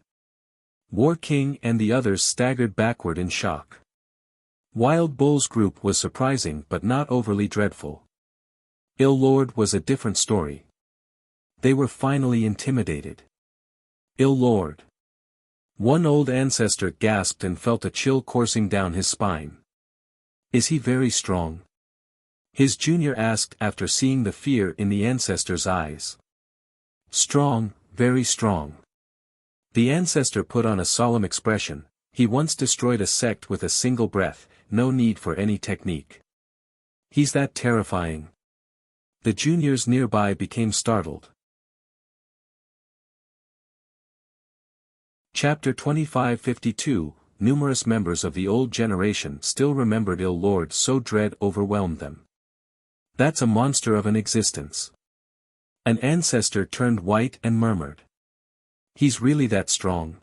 War King and the others staggered backward in shock. Wild Bull's group was surprising but not overly dreadful. Ill Lord was a different story. They were finally intimidated. Ill Lord. One old ancestor gasped and felt a chill coursing down his spine. Is he very strong? His junior asked after seeing the fear in the ancestor's eyes. Strong, very strong. The ancestor put on a solemn expression. He once destroyed a sect with a single breath, no need for any technique. He's that terrifying. The juniors nearby became startled. Chapter 2552, numerous members of the old generation still remembered Ill Lord, so dread overwhelmed them. That's a monster of an existence. An ancestor turned white and murmured. He's really that strong.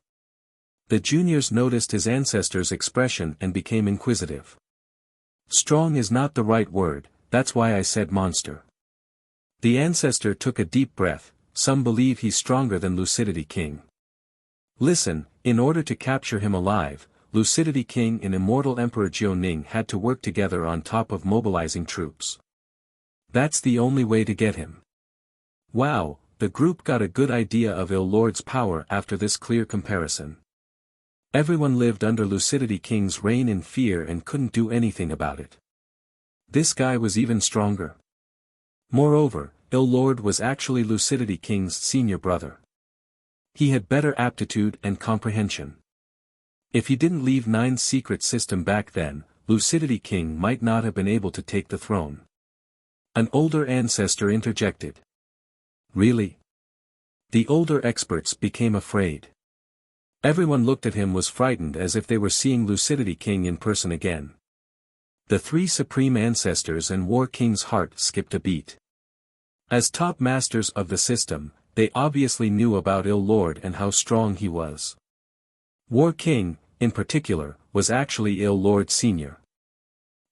The juniors noticed his ancestor's expression and became inquisitive. Strong is not the right word, that's why I said monster. The ancestor took a deep breath. Some believe he's stronger than Lucidity King. Listen, in order to capture him alive, Lucidity King and Immortal Emperor Jiuning had to work together on top of mobilizing troops. That's the only way to get him. Wow, the group got a good idea of Ill Lord's power after this clear comparison. Everyone lived under Lucidity King's reign in fear and couldn't do anything about it. This guy was even stronger. Moreover, Ill Lord was actually Lucidity King's senior brother. He had better aptitude and comprehension. If he didn't leave Nine's secret system back then, Lucidity King might not have been able to take the throne. An older ancestor interjected. Really? The older experts became afraid. Everyone looked at him was frightened as if they were seeing Lucidity King in person again. The three supreme ancestors and War King's heart skipped a beat. As top masters of the system, they obviously knew about Ill Lord and how strong he was. War King, in particular, was actually Ill Lord Sr.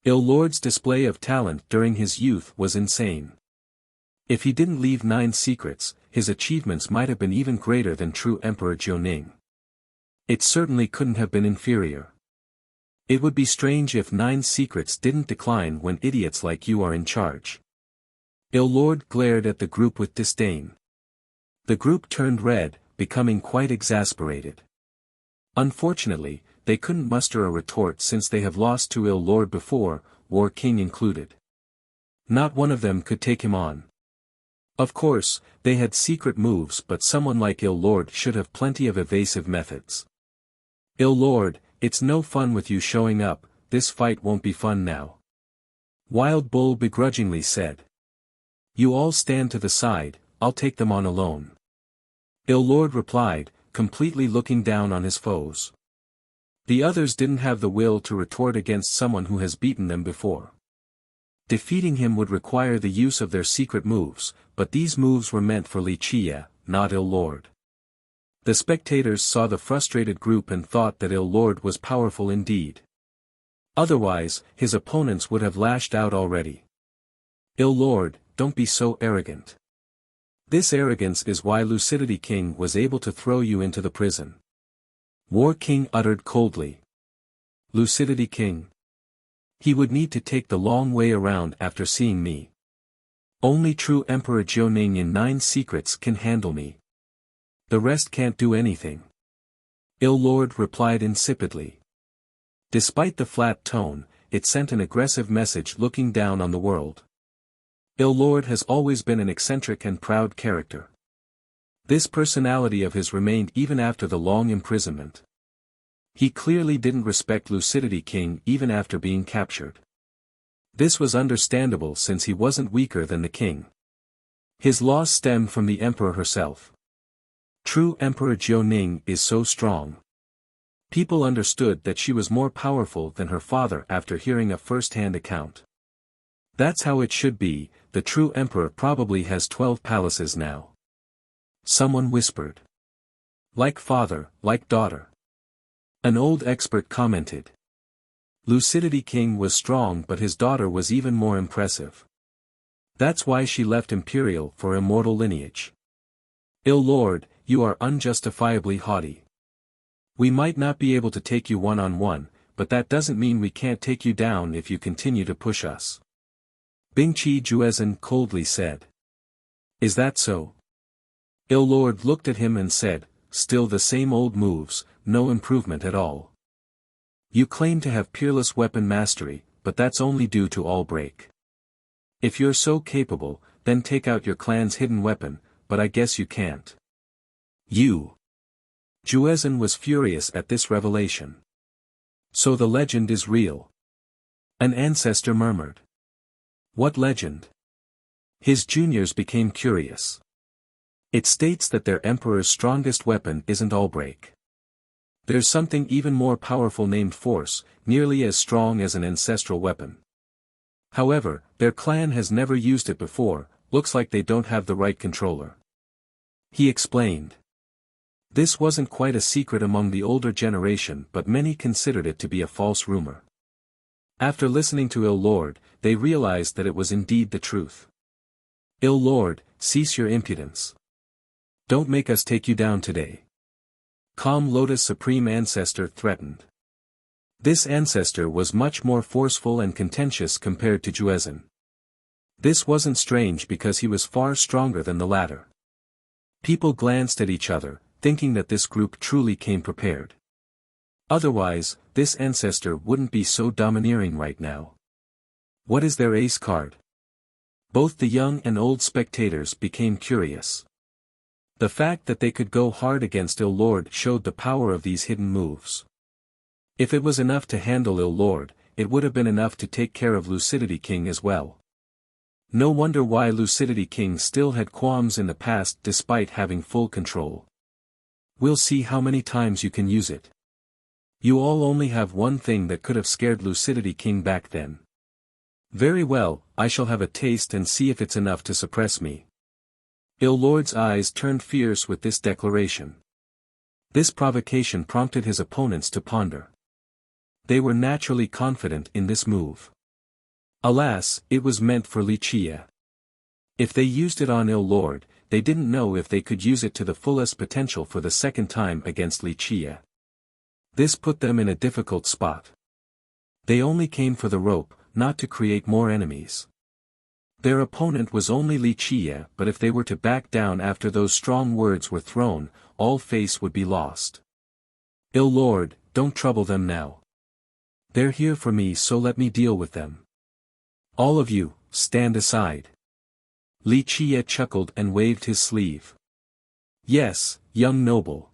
Ill Lord's display of talent during his youth was insane. If he didn't leave Nine secrets, his achievements might have been even greater than true Emperor Jiuning. It certainly couldn't have been inferior. It would be strange if Nine secrets didn't decline when idiots like you are in charge. Ill Lord glared at the group with disdain. The group turned red, becoming quite exasperated. Unfortunately, they couldn't muster a retort since they have lost to Ill Lord before, War King included. Not one of them could take him on. Of course, they had secret moves, but someone like Ill Lord should have plenty of evasive methods. Ill Lord, it's no fun with you showing up, this fight won't be fun now. Wild Bull begrudgingly said. You all stand to the side, I'll take them on alone. Ill Lord replied, completely looking down on his foes. The others didn't have the will to retort against someone who has beaten them before. Defeating him would require the use of their secret moves, but these moves were meant for Li Chia, not Ill Lord. The spectators saw the frustrated group and thought that Ill Lord was powerful indeed. Otherwise, his opponents would have lashed out already. Ill Lord, don't be so arrogant. This arrogance is why Lucidity King was able to throw you into the prison. War King uttered coldly. Lucidity King. He would need to take the long way around after seeing me. Only true Emperor Jiuning in Nine secrets can handle me. The rest can't do anything. Ill Lord replied insipidly. Despite the flat tone, it sent an aggressive message looking down on the world. Ill Lord has always been an eccentric and proud character. This personality of his remained even after the long imprisonment. He clearly didn't respect Lucidity King even after being captured. This was understandable since he wasn't weaker than the king. His loss stemmed from the emperor herself. True Emperor Jiuning is so strong. People understood that she was more powerful than her father after hearing a first-hand account. That's how it should be. The true emperor probably has 12 palaces now. Someone whispered. Like father, like daughter. An old expert commented. Lucidity King was strong, but his daughter was even more impressive. That's why she left Imperial for immortal lineage. Ill Lord, you are unjustifiably haughty. We might not be able to take you one-on-one, but that doesn't mean we can't take you down if you continue to push us. Bingqi Juezhen coldly said. Is that so? Ill Lord looked at him and said, still the same old moves, no improvement at all. You claim to have peerless weapon mastery, but that's only due to all break. If you're so capable, then take out your clan's hidden weapon, but I guess you can't. You. Juezhen was furious at this revelation. So the legend is real. An ancestor murmured. What legend? His juniors became curious. It states that their emperor's strongest weapon isn't all break. There's something even more powerful named Force, nearly as strong as an ancestral weapon. However, their clan has never used it before, looks like they don't have the right controller. He explained. This wasn't quite a secret among the older generation, but many considered it to be a false rumor. After listening to Ill Lord, they realized that it was indeed the truth. Ill Lord, cease your impudence. Don't make us take you down today. Calm Lotus Supreme Ancestor threatened. This ancestor was much more forceful and contentious compared to Juezhen. This wasn't strange because he was far stronger than the latter. People glanced at each other, thinking that this group truly came prepared. Otherwise, this ancestor wouldn't be so domineering right now. What is their ace card? Both the young and old spectators became curious. The fact that they could go hard against Ill Lord showed the power of these hidden moves. If it was enough to handle Ill Lord, it would have been enough to take care of Lucidity King as well. No wonder why Lucidity King still had qualms in the past despite having full control. We'll see how many times you can use it. You all only have one thing that could have scared Lucidity King back then. Very well, I shall have a taste and see if it's enough to suppress me. Ill Lord's eyes turned fierce with this declaration. This provocation prompted his opponents to ponder. They were naturally confident in this move. Alas, it was meant for Wuxia. If they used it on Ill Lord, they didn't know if they could use it to the fullest potential for the second time against Wuxia. This put them in a difficult spot. They only came for the rope, not to create more enemies. Their opponent was only Wuxia, but if they were to back down after those strong words were thrown, all face would be lost. Ill Lord, don't trouble them now. They're here for me, so let me deal with them. All of you, stand aside. Wuxia chuckled and waved his sleeve. Yes, young noble.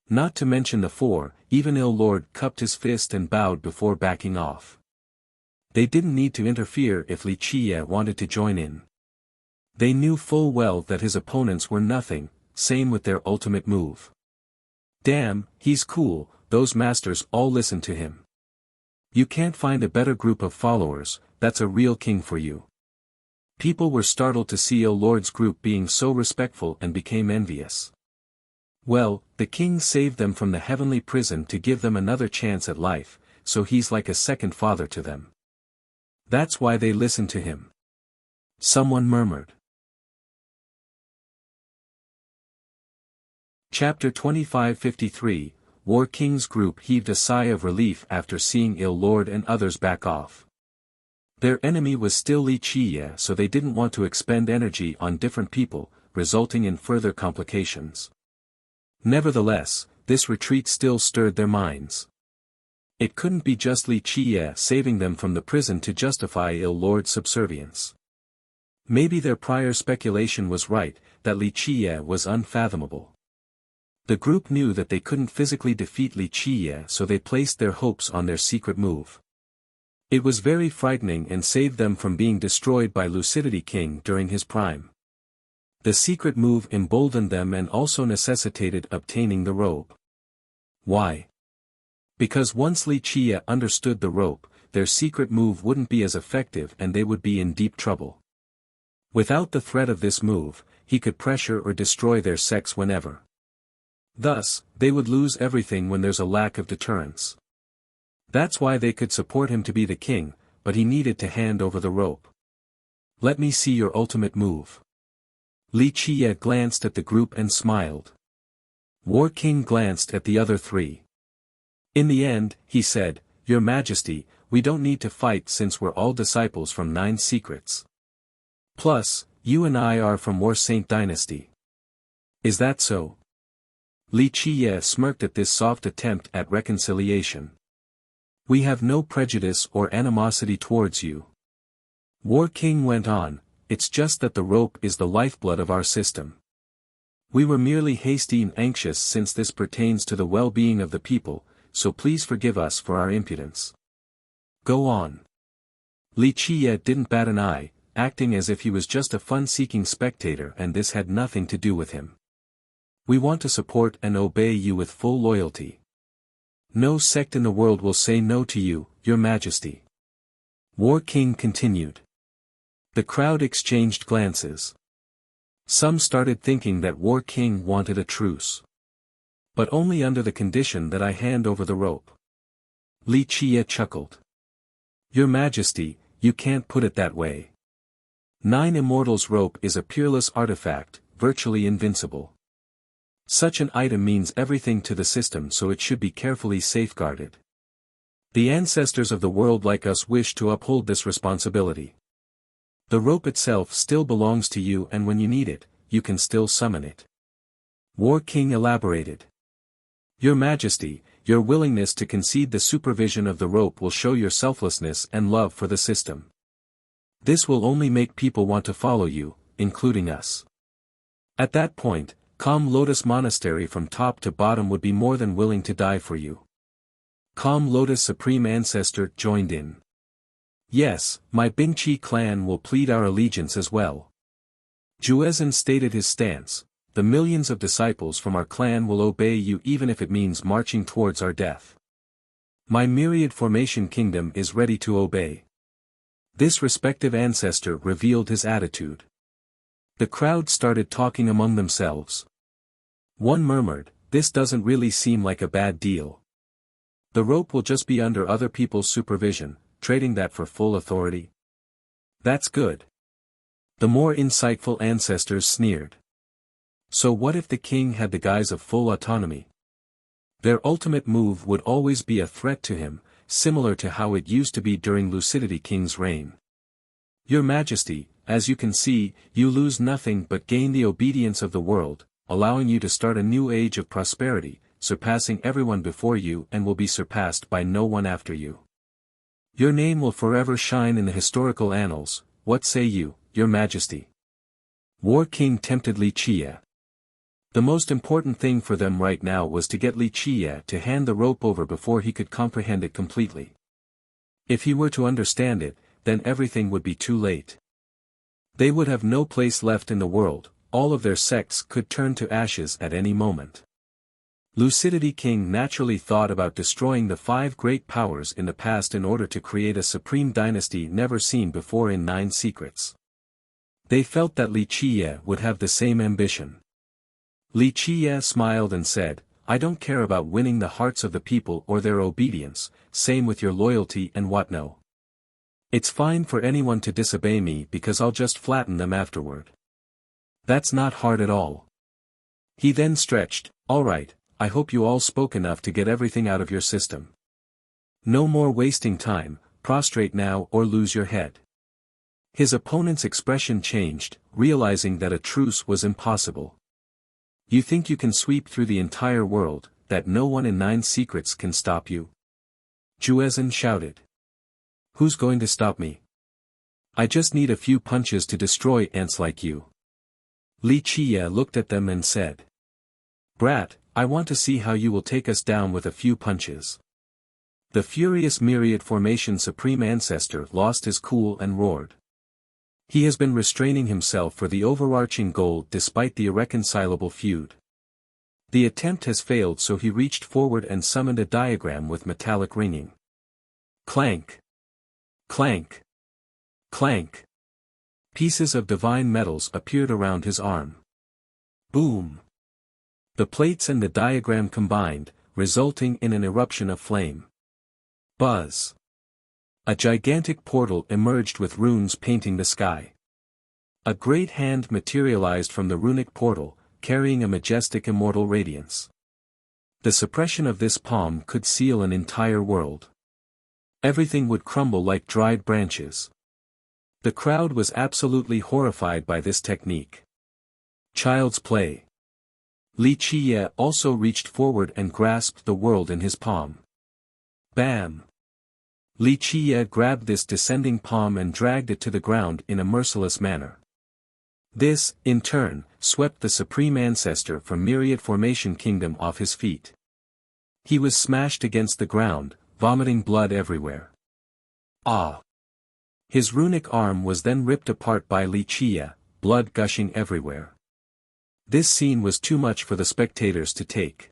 Not to mention the four, even Ill Lord cupped his fist and bowed before backing off. They didn't need to interfere if Wuxia wanted to join in. They knew full well that his opponents were nothing, same with their ultimate move. Damn, he's cool, those masters all listen to him. You can't find a better group of followers, that's a real king for you. People were startled to see Ill Lord's group being so respectful and became envious. Well, the king saved them from the heavenly prison to give them another chance at life, so he's like a second father to them. That's why they listen to him. Someone murmured. Chapter 2553, War King's group heaved a sigh of relief after seeing Ill Lord and others back off. Their enemy was still Wuxia, so they didn't want to expend energy on different people, resulting in further complications. Nevertheless, this retreat still stirred their minds. It couldn't be just Wuxia saving them from the prison to justify Ill Lord's subservience. Maybe their prior speculation was right, that Wuxia was unfathomable. The group knew that they couldn't physically defeat Wuxia, so they placed their hopes on their secret move. It was very frightening and saved them from being destroyed by Lucidity King during his prime. The secret move emboldened them and also necessitated obtaining the robe. Why? Because once Wuxia understood the rope, their secret move wouldn't be as effective and they would be in deep trouble. Without the threat of this move, he could pressure or destroy their sects whenever. Thus, they would lose everything when there's a lack of deterrence. That's why they could support him to be the king, but he needed to hand over the rope. Let me see your ultimate move. Li Qiye glanced at the group and smiled. War King glanced at the other three. In the end, he said, Your Majesty, we don't need to fight since we're all disciples from 9 secrets. Plus, you and I are from War Saint Dynasty. Is that so? Li Qiye smirked at this soft attempt at reconciliation. We have no prejudice or animosity towards you. War King went on, it's just that the rope is the lifeblood of our system. We were merely hasty and anxious since this pertains to the well-being of the people, so please forgive us for our impudence. Go on. Li Qiye didn't bat an eye, acting as if he was just a fun-seeking spectator and this had nothing to do with him. We want to support and obey you with full loyalty. No sect in the world will say no to you, Your Majesty. War King continued. The crowd exchanged glances. Some started thinking that War King wanted a truce. But only under the condition that I hand over the rope. Li Qiye chuckled. Your Majesty, you can't put it that way. 9 Immortals rope is a peerless artifact, virtually invincible. Such an item means everything to the system, so it should be carefully safeguarded. The ancestors of the world like us wish to uphold this responsibility. The rope itself still belongs to you, and when you need it, you can still summon it. War King elaborated. Your Majesty, your willingness to concede the supervision of the rope will show your selflessness and love for the system. This will only make people want to follow you, including us. At that point, Calm Lotus Monastery from top to bottom would be more than willing to die for you. Calm Lotus Supreme Ancestor joined in. Yes, my Bingqi clan will plead our allegiance as well. Juezhen stated his stance, the millions of disciples from our clan will obey you even if it means marching towards our death. My myriad formation kingdom is ready to obey. This respective ancestor revealed his attitude. The crowd started talking among themselves. One murmured, this doesn't really seem like a bad deal. The rope will just be under other people's supervision, trading that for full authority. That's good. The more insightful ancestors sneered. So what if the king had the guise of full autonomy? Their ultimate move would always be a threat to him, similar to how it used to be during Lucidity King's reign. Your Majesty, as you can see, you lose nothing but gain the obedience of the world, allowing you to start a new age of prosperity, surpassing everyone before you and will be surpassed by no one after you. Your name will forever shine in the historical annals. What say you, Your Majesty? War King tempted Li Qiye. The most important thing for them right now was to get Li Qiye to hand the rope over before he could comprehend it completely. If he were to understand it, then everything would be too late. They would have no place left in the world, all of their sects could turn to ashes at any moment. Lucidity King naturally thought about destroying the 5 great powers in the past in order to create a supreme dynasty never seen before in 9 secrets. They felt that Li Qiye would have the same ambition. Li Qiye smiled and said, I don't care about winning the hearts of the people or their obedience, same with your loyalty and whatnot. It's fine for anyone to disobey me because I'll just flatten them afterward. That's not hard at all. He then stretched, alright, I hope you all spoke enough to get everything out of your system. No more wasting time, prostrate now or lose your head. His opponent's expression changed, realizing that a truce was impossible. You think you can sweep through the entire world, that no one in 9 secrets can stop you? Juezhen shouted. Who's going to stop me? I just need a few punches to destroy ants like you. Li Qiye looked at them and said. Brat, I want to see how you will take us down with a few punches. The furious myriad formation supreme ancestor lost his cool and roared. He has been restraining himself for the overarching goal despite the irreconcilable feud. The attempt has failed, so he reached forward and summoned a diagram with metallic ringing. Clank! Clank! Clank! Pieces of divine metals appeared around his arm. Boom! The plates and the diagram combined, resulting in an eruption of flame. Buzz! A gigantic portal emerged with runes painting the sky. A great hand materialized from the runic portal, carrying a majestic immortal radiance. The suppression of this palm could seal an entire world. Everything would crumble like dried branches. The crowd was absolutely horrified by this technique. Child's play. Li Qiye also reached forward and grasped the world in his palm. Bam! Li Qiye grabbed this descending palm and dragged it to the ground in a merciless manner. This, in turn, swept the Supreme Ancestor from Myriad Formation Kingdom off his feet. He was smashed against the ground, vomiting blood everywhere. Ah! His runic arm was then ripped apart by Li Qiye, blood gushing everywhere. This scene was too much for the spectators to take.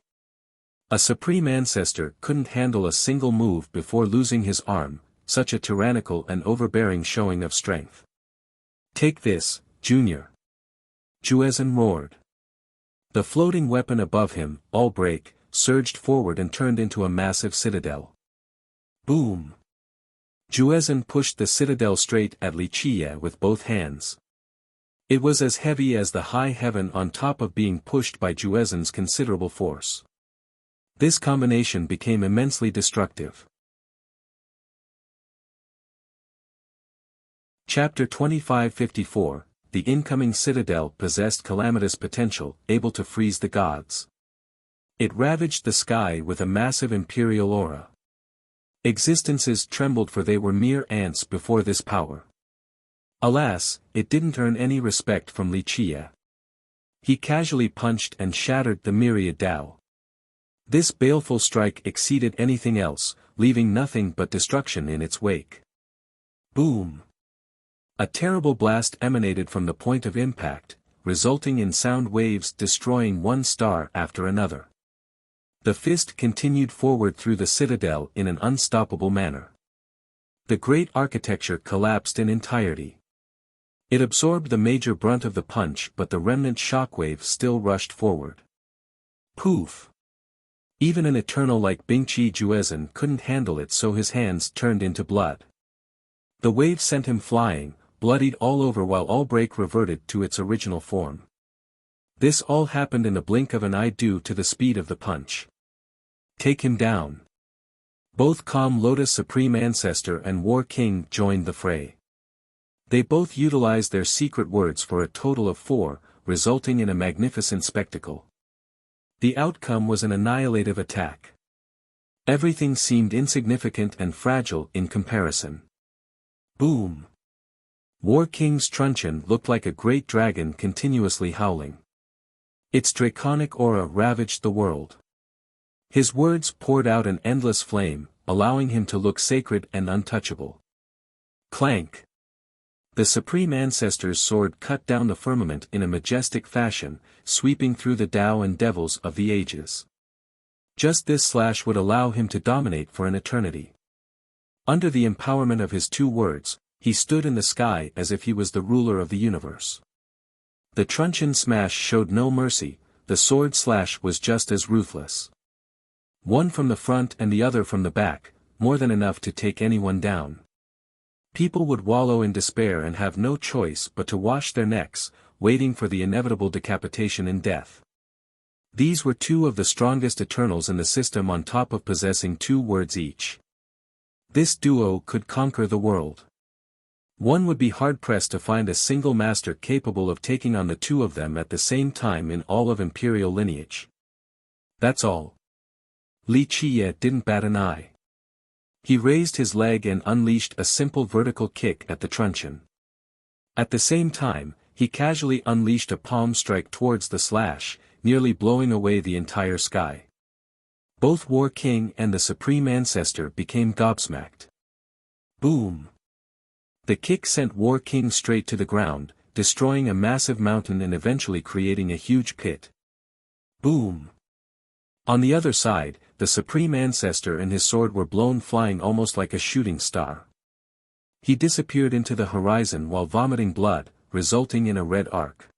A Supreme Ancestor couldn't handle a single move before losing his arm, such a tyrannical and overbearing showing of strength. "Take this, Junior!" Juezhen roared. The floating weapon above him, all break, surged forward and turned into a massive citadel. Boom! Juezhen pushed the citadel straight at Li Qiye with both hands. It was as heavy as the high heaven on top of being pushed by Juezhen's considerable force. This combination became immensely destructive. Chapter 2554, The incoming citadel possessed calamitous potential, able to freeze the gods. It ravaged the sky with a massive imperial aura. Existences trembled, for they were mere ants before this power. Alas, it didn't earn any respect from Li Qiye. He casually punched and shattered the myriad Dao. This baleful strike exceeded anything else, leaving nothing but destruction in its wake. Boom! A terrible blast emanated from the point of impact, resulting in sound waves destroying one star after another. The fist continued forward through the citadel in an unstoppable manner. The great architecture collapsed in entirety. It absorbed the major brunt of the punch, but the remnant shockwave still rushed forward. Poof! Even an eternal like Bingqi Juezhen couldn't handle it, so his hands turned into blood. The wave sent him flying, bloodied all over, while all break reverted to its original form. This all happened in a blink of an eye due to the speed of the punch. Take him down. Both Calm Lotus Supreme Ancestor and War King joined the fray. They both utilized their secret words for a total of 4, resulting in a magnificent spectacle. The outcome was an annihilative attack. Everything seemed insignificant and fragile in comparison. Boom! War King's truncheon looked like a great dragon continuously howling. Its draconic aura ravaged the world. His words poured out an endless flame, allowing him to look sacred and untouchable. Clank! The Supreme Ancestor's sword cut down the firmament in a majestic fashion, sweeping through the Tao and devils of the ages. Just this slash would allow him to dominate for an eternity. Under the empowerment of his 2 words, he stood in the sky as if he was the ruler of the universe. The truncheon smash showed no mercy, the sword slash was just as ruthless. One from the front and the other from the back, more than enough to take anyone down. People would wallow in despair and have no choice but to wash their necks, waiting for the inevitable decapitation and death. These were 2 of the strongest Eternals in the system, on top of possessing 2 words each. This duo could conquer the world. One would be hard-pressed to find a single master capable of taking on the 2 of them at the same time in all of Imperial lineage. That's all. Li Qiye didn't bat an eye. He raised his leg and unleashed a simple vertical kick at the truncheon. At the same time, he casually unleashed a palm strike towards the slash, nearly blowing away the entire sky. Both War King and the Supreme Ancestor became gobsmacked. Boom! The kick sent War King straight to the ground, destroying a massive mountain and eventually creating a huge pit. Boom! On the other side, the Supreme Ancestor and his sword were blown flying almost like a shooting star. He disappeared into the horizon while vomiting blood, resulting in a red arc.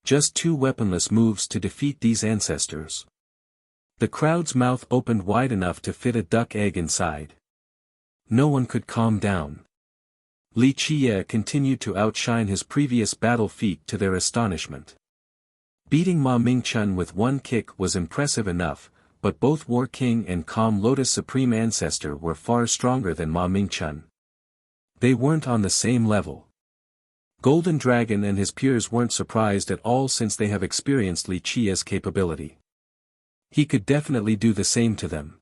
Just 2 weaponless moves to defeat these ancestors. The crowd's mouth opened wide enough to fit a duck egg inside. No one could calm down. Li Qiye continued to outshine his previous battle feat to their astonishment. Beating Ma Mingchen with 1 kick was impressive enough, but both War King and Calm Lotus Supreme Ancestor were far stronger than Ma Mingchen. They weren't on the same level. Golden Dragon and his peers weren't surprised at all since they have experienced Li Qiye's capability. He could definitely do the same to them.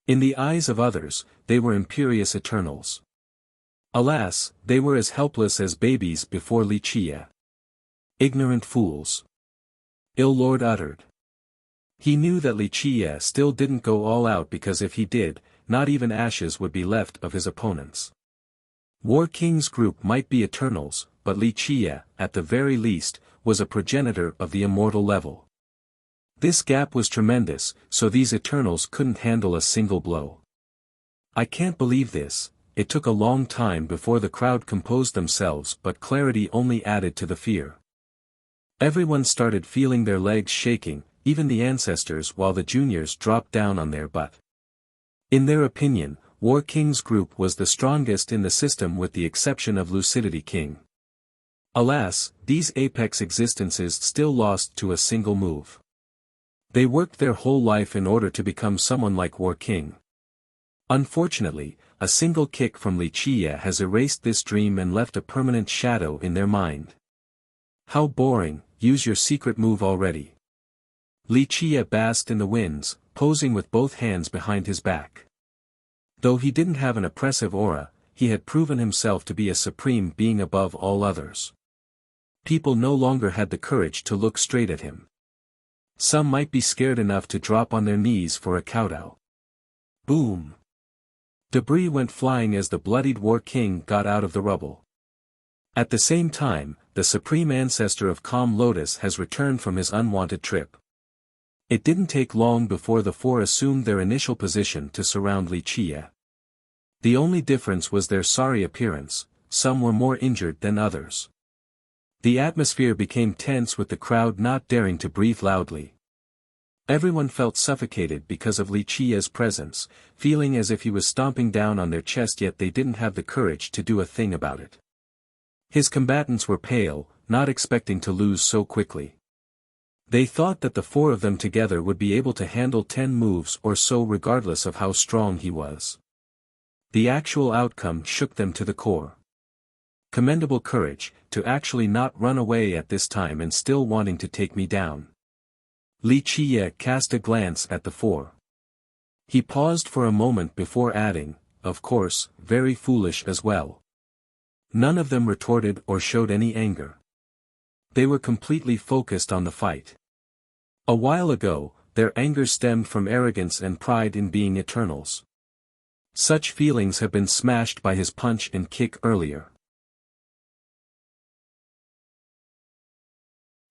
In the eyes of others, they were imperious Eternals. Alas, they were as helpless as babies before Li Qiye. Ignorant fools. Ill Lord uttered. He knew that Li Qiye still didn't go all out because if he did, not even ashes would be left of his opponents. War King's group might be Eternals, but Li Qiye, at the very least, was a progenitor of the immortal level. This gap was tremendous, so these Eternals couldn't handle a single blow. I can't believe this. It took a long time before the crowd composed themselves, but clarity only added to the fear. Everyone started feeling their legs shaking, even the ancestors, while the juniors dropped down on their butt. In their opinion, War King's group was the strongest in the system with the exception of Lucidity King. Alas, these apex existences still lost to a single move. They worked their whole life in order to become someone like War King. Unfortunately, a single kick from Li Qiye has erased this dream and left a permanent shadow in their mind. How boring, use your secret move already. Li Qiye basked in the winds, posing with both hands behind his back. Though he didn't have an oppressive aura, he had proven himself to be a supreme being above all others. People no longer had the courage to look straight at him. Some might be scared enough to drop on their knees for a kowtow. Boom! Debris went flying as the bloodied War King got out of the rubble. At the same time, the Supreme Ancestor of Calm Lotus has returned from his unwanted trip. It didn't take long before the 4 assumed their initial position to surround Li Qiye. The only difference was their sorry appearance. Some were more injured than others. The atmosphere became tense with the crowd not daring to breathe loudly. Everyone felt suffocated because of Li Qiye's presence, feeling as if he was stomping down on their chest, yet they didn't have the courage to do a thing about it. His combatants were pale, not expecting to lose so quickly. They thought that the 4 of them together would be able to handle 10 moves or so regardless of how strong he was. The actual outcome shook them to the core. Commendable courage, to actually not run away at this time and still wanting to take me down. Li Qiye cast a glance at the 4. He paused for a moment before adding, of course, very foolish as well. None of them retorted or showed any anger. They were completely focused on the fight. A while ago, their anger stemmed from arrogance and pride in being Eternals. Such feelings have been smashed by his punch and kick earlier.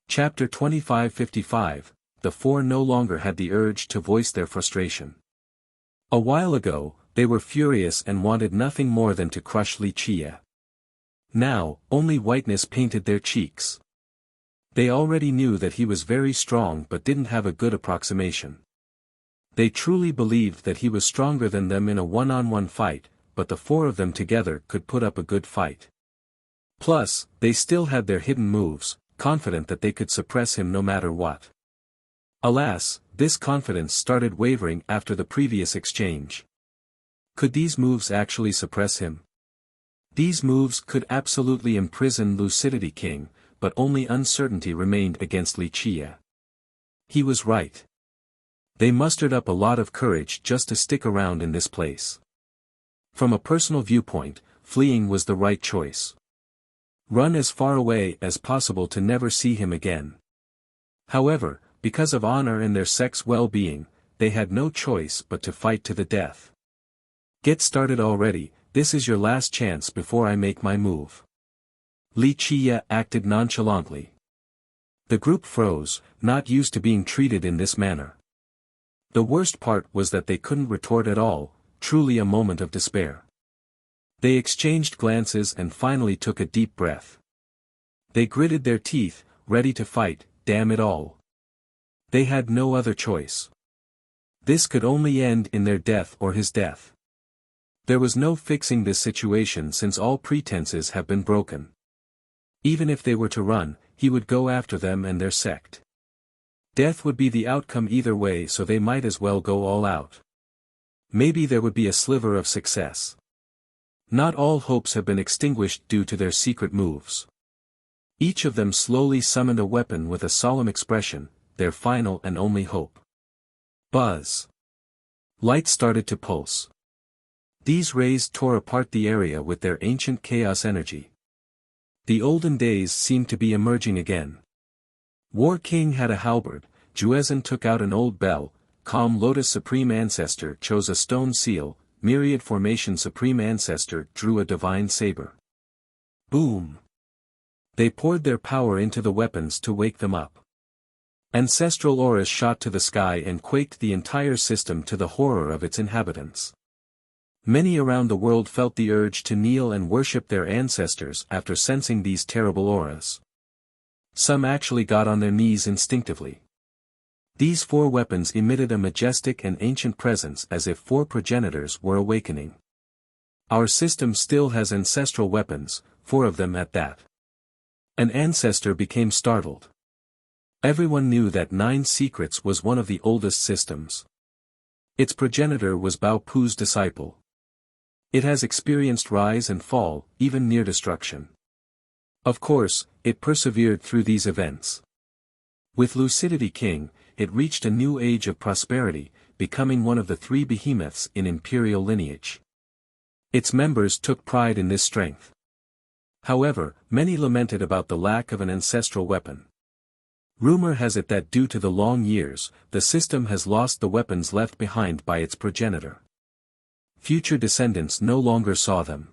Chapter 2555, The 4 no longer had the urge to voice their frustration. A while ago, they were furious and wanted nothing more than to crush Li Qiye. Now, only whiteness painted their cheeks. They already knew that he was very strong but didn't have a good approximation. They truly believed that he was stronger than them in a one-on-one fight, but the 4 of them together could put up a good fight. Plus, they still had their hidden moves, confident that they could suppress him no matter what. Alas, this confidence started wavering after the previous exchange. Could these moves actually suppress him? These moves could absolutely imprison Lucidity King, but only uncertainty remained against Li Qiye. He was right. They mustered up a lot of courage just to stick around in this place. From a personal viewpoint, fleeing was the right choice. Run as far away as possible to never see him again. However, because of honor and their sex well-being, they had no choice but to fight to the death. Get started already, this is your last chance before I make my move. Li Qiye acted nonchalantly. The group froze, not used to being treated in this manner. The worst part was that they couldn't retort at all, truly a moment of despair. They exchanged glances and finally took a deep breath. They gritted their teeth, ready to fight, damn it all. They had no other choice. This could only end in their death or his death. There was no fixing this situation since all pretenses have been broken. Even if they were to run, he would go after them and their sect. Death would be the outcome either way, so they might as well go all out. Maybe there would be a sliver of success. Not all hopes have been extinguished due to their secret moves. Each of them slowly summoned a weapon with a solemn expression, their final and only hope. Buzz. Light started to pulse. These rays tore apart the area with their ancient chaos energy. The olden days seemed to be emerging again. War King had a halberd, Juezan took out an old bell, Calm Lotus Supreme Ancestor chose a stone seal, Myriad Formation Supreme Ancestor drew a divine saber. Boom! They poured their power into the weapons to wake them up. Ancestral auras shot to the sky and quaked the entire system to the horror of its inhabitants. Many around the world felt the urge to kneel and worship their ancestors after sensing these terrible auras. Some actually got on their knees instinctively. These four weapons emitted a majestic and ancient presence as if four progenitors were awakening. Our system still has ancestral weapons, 4 of them at that. An ancestor became startled. Everyone knew that 9 Secrets was one of the oldest systems. Its progenitor was Bao Pu's disciple. It has experienced rise and fall, even near destruction. Of course, it persevered through these events. With Lucidity King, it reached a new age of prosperity, becoming one of the 3 behemoths in imperial lineage. Its members took pride in this strength. However, many lamented about the lack of an ancestral weapon. Rumor has it that due to the long years, the system has lost the weapons left behind by its progenitor. Future descendants no longer saw them.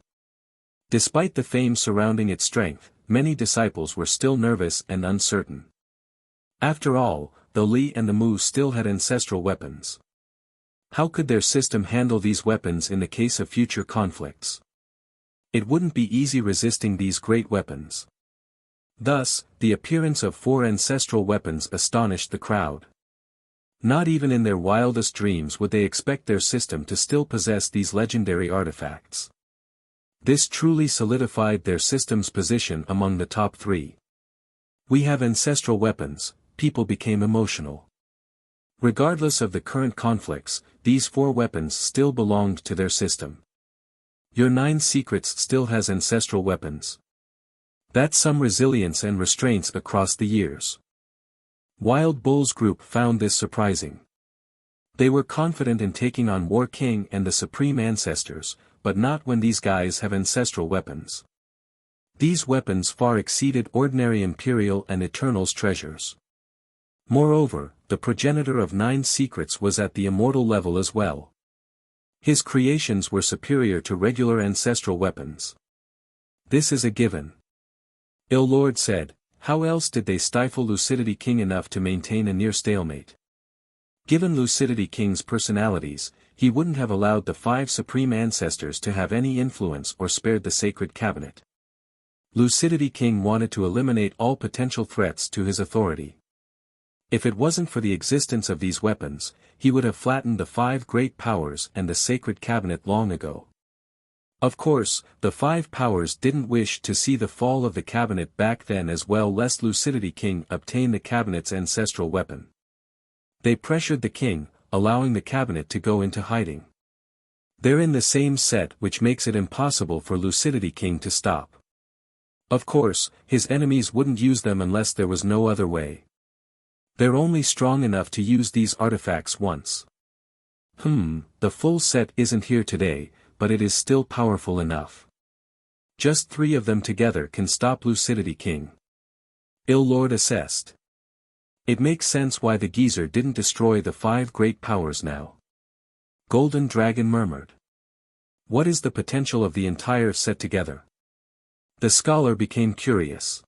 Despite the fame surrounding its strength, many disciples were still nervous and uncertain. After all, the Li and the Mu still had ancestral weapons. How could their system handle these weapons in the case of future conflicts? It wouldn't be easy resisting these great weapons. Thus, the appearance of 4 ancestral weapons astonished the crowd. Not even in their wildest dreams would they expect their system to still possess these legendary artifacts. This truly solidified their system's position among the top 3. We have ancestral weapons, people became emotional. Regardless of the current conflicts, these 4 weapons still belonged to their system. Your 9 Secrets still has ancestral weapons. That's some resilience and restraints across the years. Wild Bull's group found this surprising. They were confident in taking on War King and the Supreme Ancestors, but not when these guys have ancestral weapons. These weapons far exceeded ordinary Imperial and Eternal's treasures. Moreover, the progenitor of 9 Secrets was at the immortal level as well. His creations were superior to regular ancestral weapons. This is a given. Illord said, how else did they stifle Lucidity King enough to maintain a near stalemate? Given Lucidity King's personalities, he wouldn't have allowed the 5 Supreme Ancestors to have any influence or spared the Sacred Cabinet. Lucidity King wanted to eliminate all potential threats to his authority. If it wasn't for the existence of these weapons, he would have flattened the 5 great powers and the Sacred Cabinet long ago. Of course, the 5 powers didn't wish to see the fall of the cabinet back then as well, lest Lucidity King obtain the cabinet's ancestral weapon. They pressured the king, allowing the cabinet to go into hiding. They're in the same set, which makes it impossible for Lucidity King to stop. Of course, his enemies wouldn't use them unless there was no other way. They're only strong enough to use these artifacts once. The full set isn't here today, but it is still powerful enough. Just 3 of them together can stop Lucidity King. Illord assessed. It makes sense why the geezer didn't destroy the 5 great powers now. Golden Dragon murmured. What is the potential of the entire set together? The scholar became curious.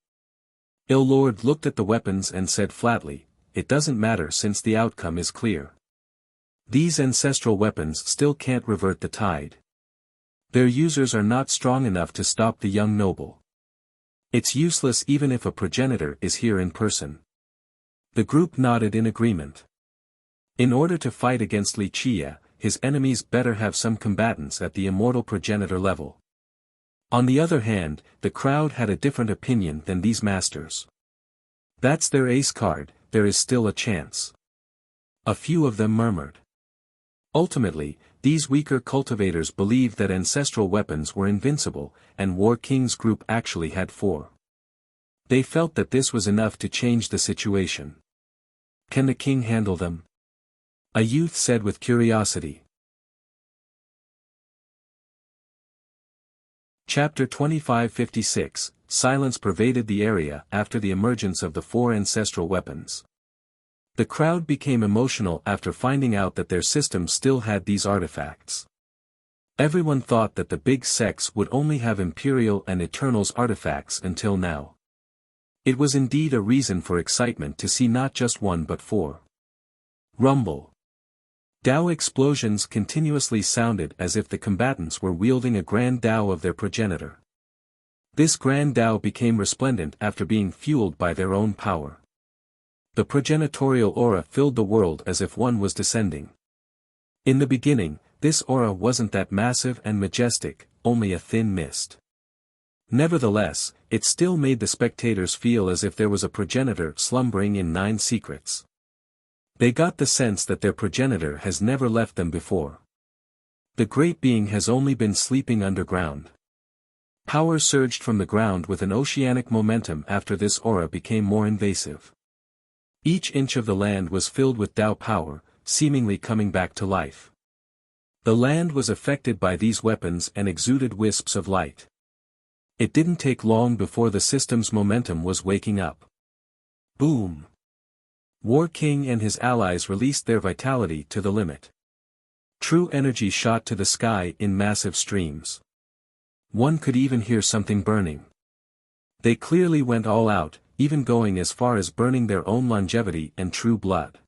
Illord looked at the weapons and said flatly, it doesn't matter since the outcome is clear. These ancestral weapons still can't revert the tide. Their users are not strong enough to stop the young noble. It's useless even if a progenitor is here in person. The group nodded in agreement. In order to fight against Wuxia, his enemies better have some combatants at the immortal progenitor level. On the other hand, the crowd had a different opinion than these masters. That's their ace card, there is still a chance. A few of them murmured. Ultimately, these weaker cultivators believed that ancestral weapons were invincible, and War King's group actually had 4. They felt that this was enough to change the situation. Can the king handle them? A youth said with curiosity. Chapter 2556, Silence pervaded the area after the emergence of the 4 ancestral weapons. The crowd became emotional after finding out that their system still had these artifacts. Everyone thought that the big sects would only have Imperial and Eternals artifacts until now. It was indeed a reason for excitement to see not just 1 but 4. Rumble. Dao explosions continuously sounded as if the combatants were wielding a grand Dao of their progenitor. This grand Dao became resplendent after being fueled by their own power. The progenitorial aura filled the world as if one was descending. In the beginning, this aura wasn't that massive and majestic, only a thin mist. Nevertheless, it still made the spectators feel as if there was a progenitor slumbering in 9 secrets. They got the sense that their progenitor has never left them before. The great being has only been sleeping underground. Power surged from the ground with an oceanic momentum after this aura became more invasive. Each inch of the land was filled with Dao power, seemingly coming back to life. The land was affected by these weapons and exuded wisps of light. It didn't take long before the system's momentum was waking up. Boom! War King and his allies released their vitality to the limit. True energy shot to the sky in massive streams. One could even hear something burning. They clearly went all out, even going as far as burning their own longevity and true blood.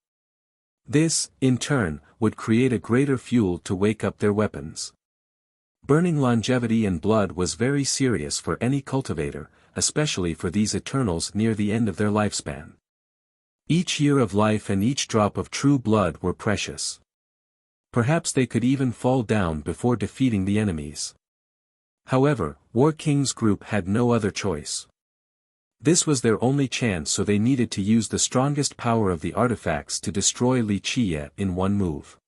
This, in turn, would create a greater fuel to wake up their weapons. Burning longevity and blood was very serious for any cultivator, especially for these Eternals near the end of their lifespan. Each year of life and each drop of true blood were precious. Perhaps they could even fall down before defeating the enemies. However, War King's group had no other choice. This was their only chance, so they needed to use the strongest power of the artifacts to destroy Wuxia in one move.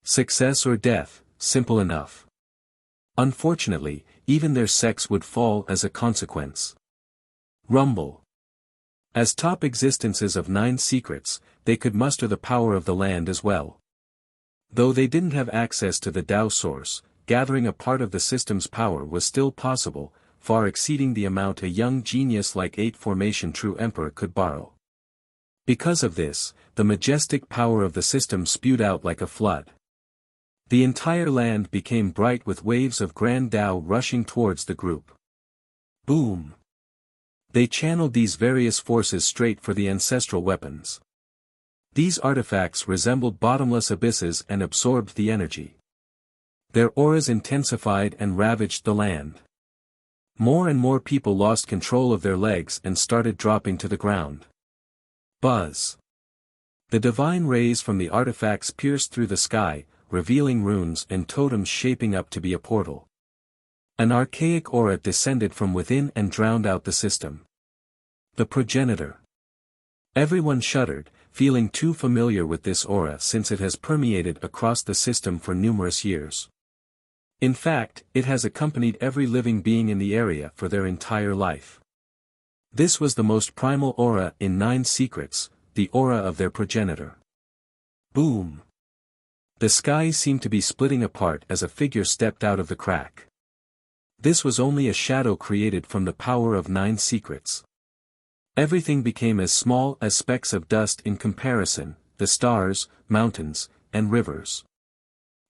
Success or death, simple enough. Unfortunately, even their sects would fall as a consequence. Rumble. As top existences of 9 secrets, they could muster the power of the land as well. Though they didn't have access to the Dao source, gathering a part of the system's power was still possible, far exceeding the amount a young genius like 8 Formation True Emperor could borrow. Because of this, the majestic power of the system spewed out like a flood. The entire land became bright with waves of grand Dao rushing towards the group. Boom! They channeled these various forces straight for the ancestral weapons. These artifacts resembled bottomless abysses and absorbed the energy. Their auras intensified and ravaged the land. More and more people lost control of their legs and started dropping to the ground. Buzz! The divine rays from the artifacts pierced through the sky, revealing runes and totems shaping up to be a portal. An archaic aura descended from within and drowned out the system. The progenitor. Everyone shuddered, feeling too familiar with this aura since it has permeated across the system for numerous years. In fact, it has accompanied every living being in the area for their entire life. This was the most primal aura in 9 secrets, the aura of their progenitor. Boom! The sky seemed to be splitting apart as a figure stepped out of the crack. This was only a shadow created from the power of 9 secrets. Everything became as small as specks of dust in comparison, the stars, mountains, and rivers.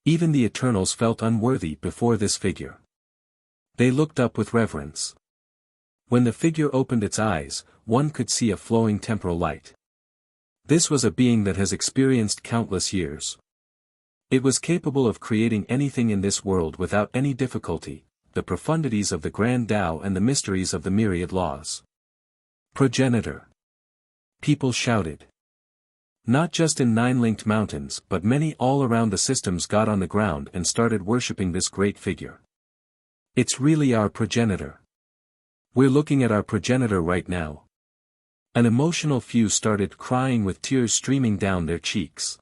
Even the Eternals felt unworthy before this figure. They looked up with reverence. When the figure opened its eyes, one could see a flowing temporal light. This was a being that has experienced countless years. It was capable of creating anything in this world without any difficulty, the profundities of the Grand Tao and the mysteries of the myriad laws. Progenitor. People shouted. Not just in Nine-Linked Mountains, but many all around the systems got on the ground and started worshipping this great figure. It's really our progenitor. We're looking at our progenitor right now. An emotional few started crying with tears streaming down their cheeks.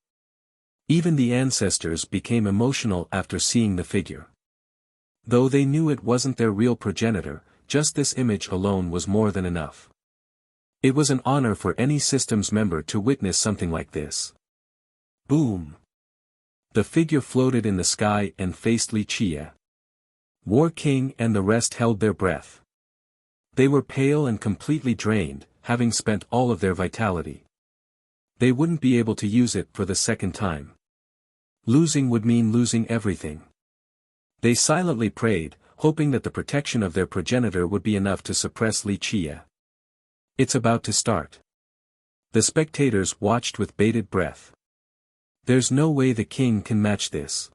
Even the ancestors became emotional after seeing the figure. Though they knew it wasn't their real progenitor, just this image alone was more than enough. It was an honor for any systems member to witness something like this. Boom! The figure floated in the sky and faced Li Chia. War King and the rest held their breath. They were pale and completely drained, having spent all of their vitality. They wouldn't be able to use it for the second time. Losing would mean losing everything. They silently prayed, hoping that the protection of their progenitor would be enough to suppress Li Chia. It's about to start. The spectators watched with bated breath. There's no way the king can match this.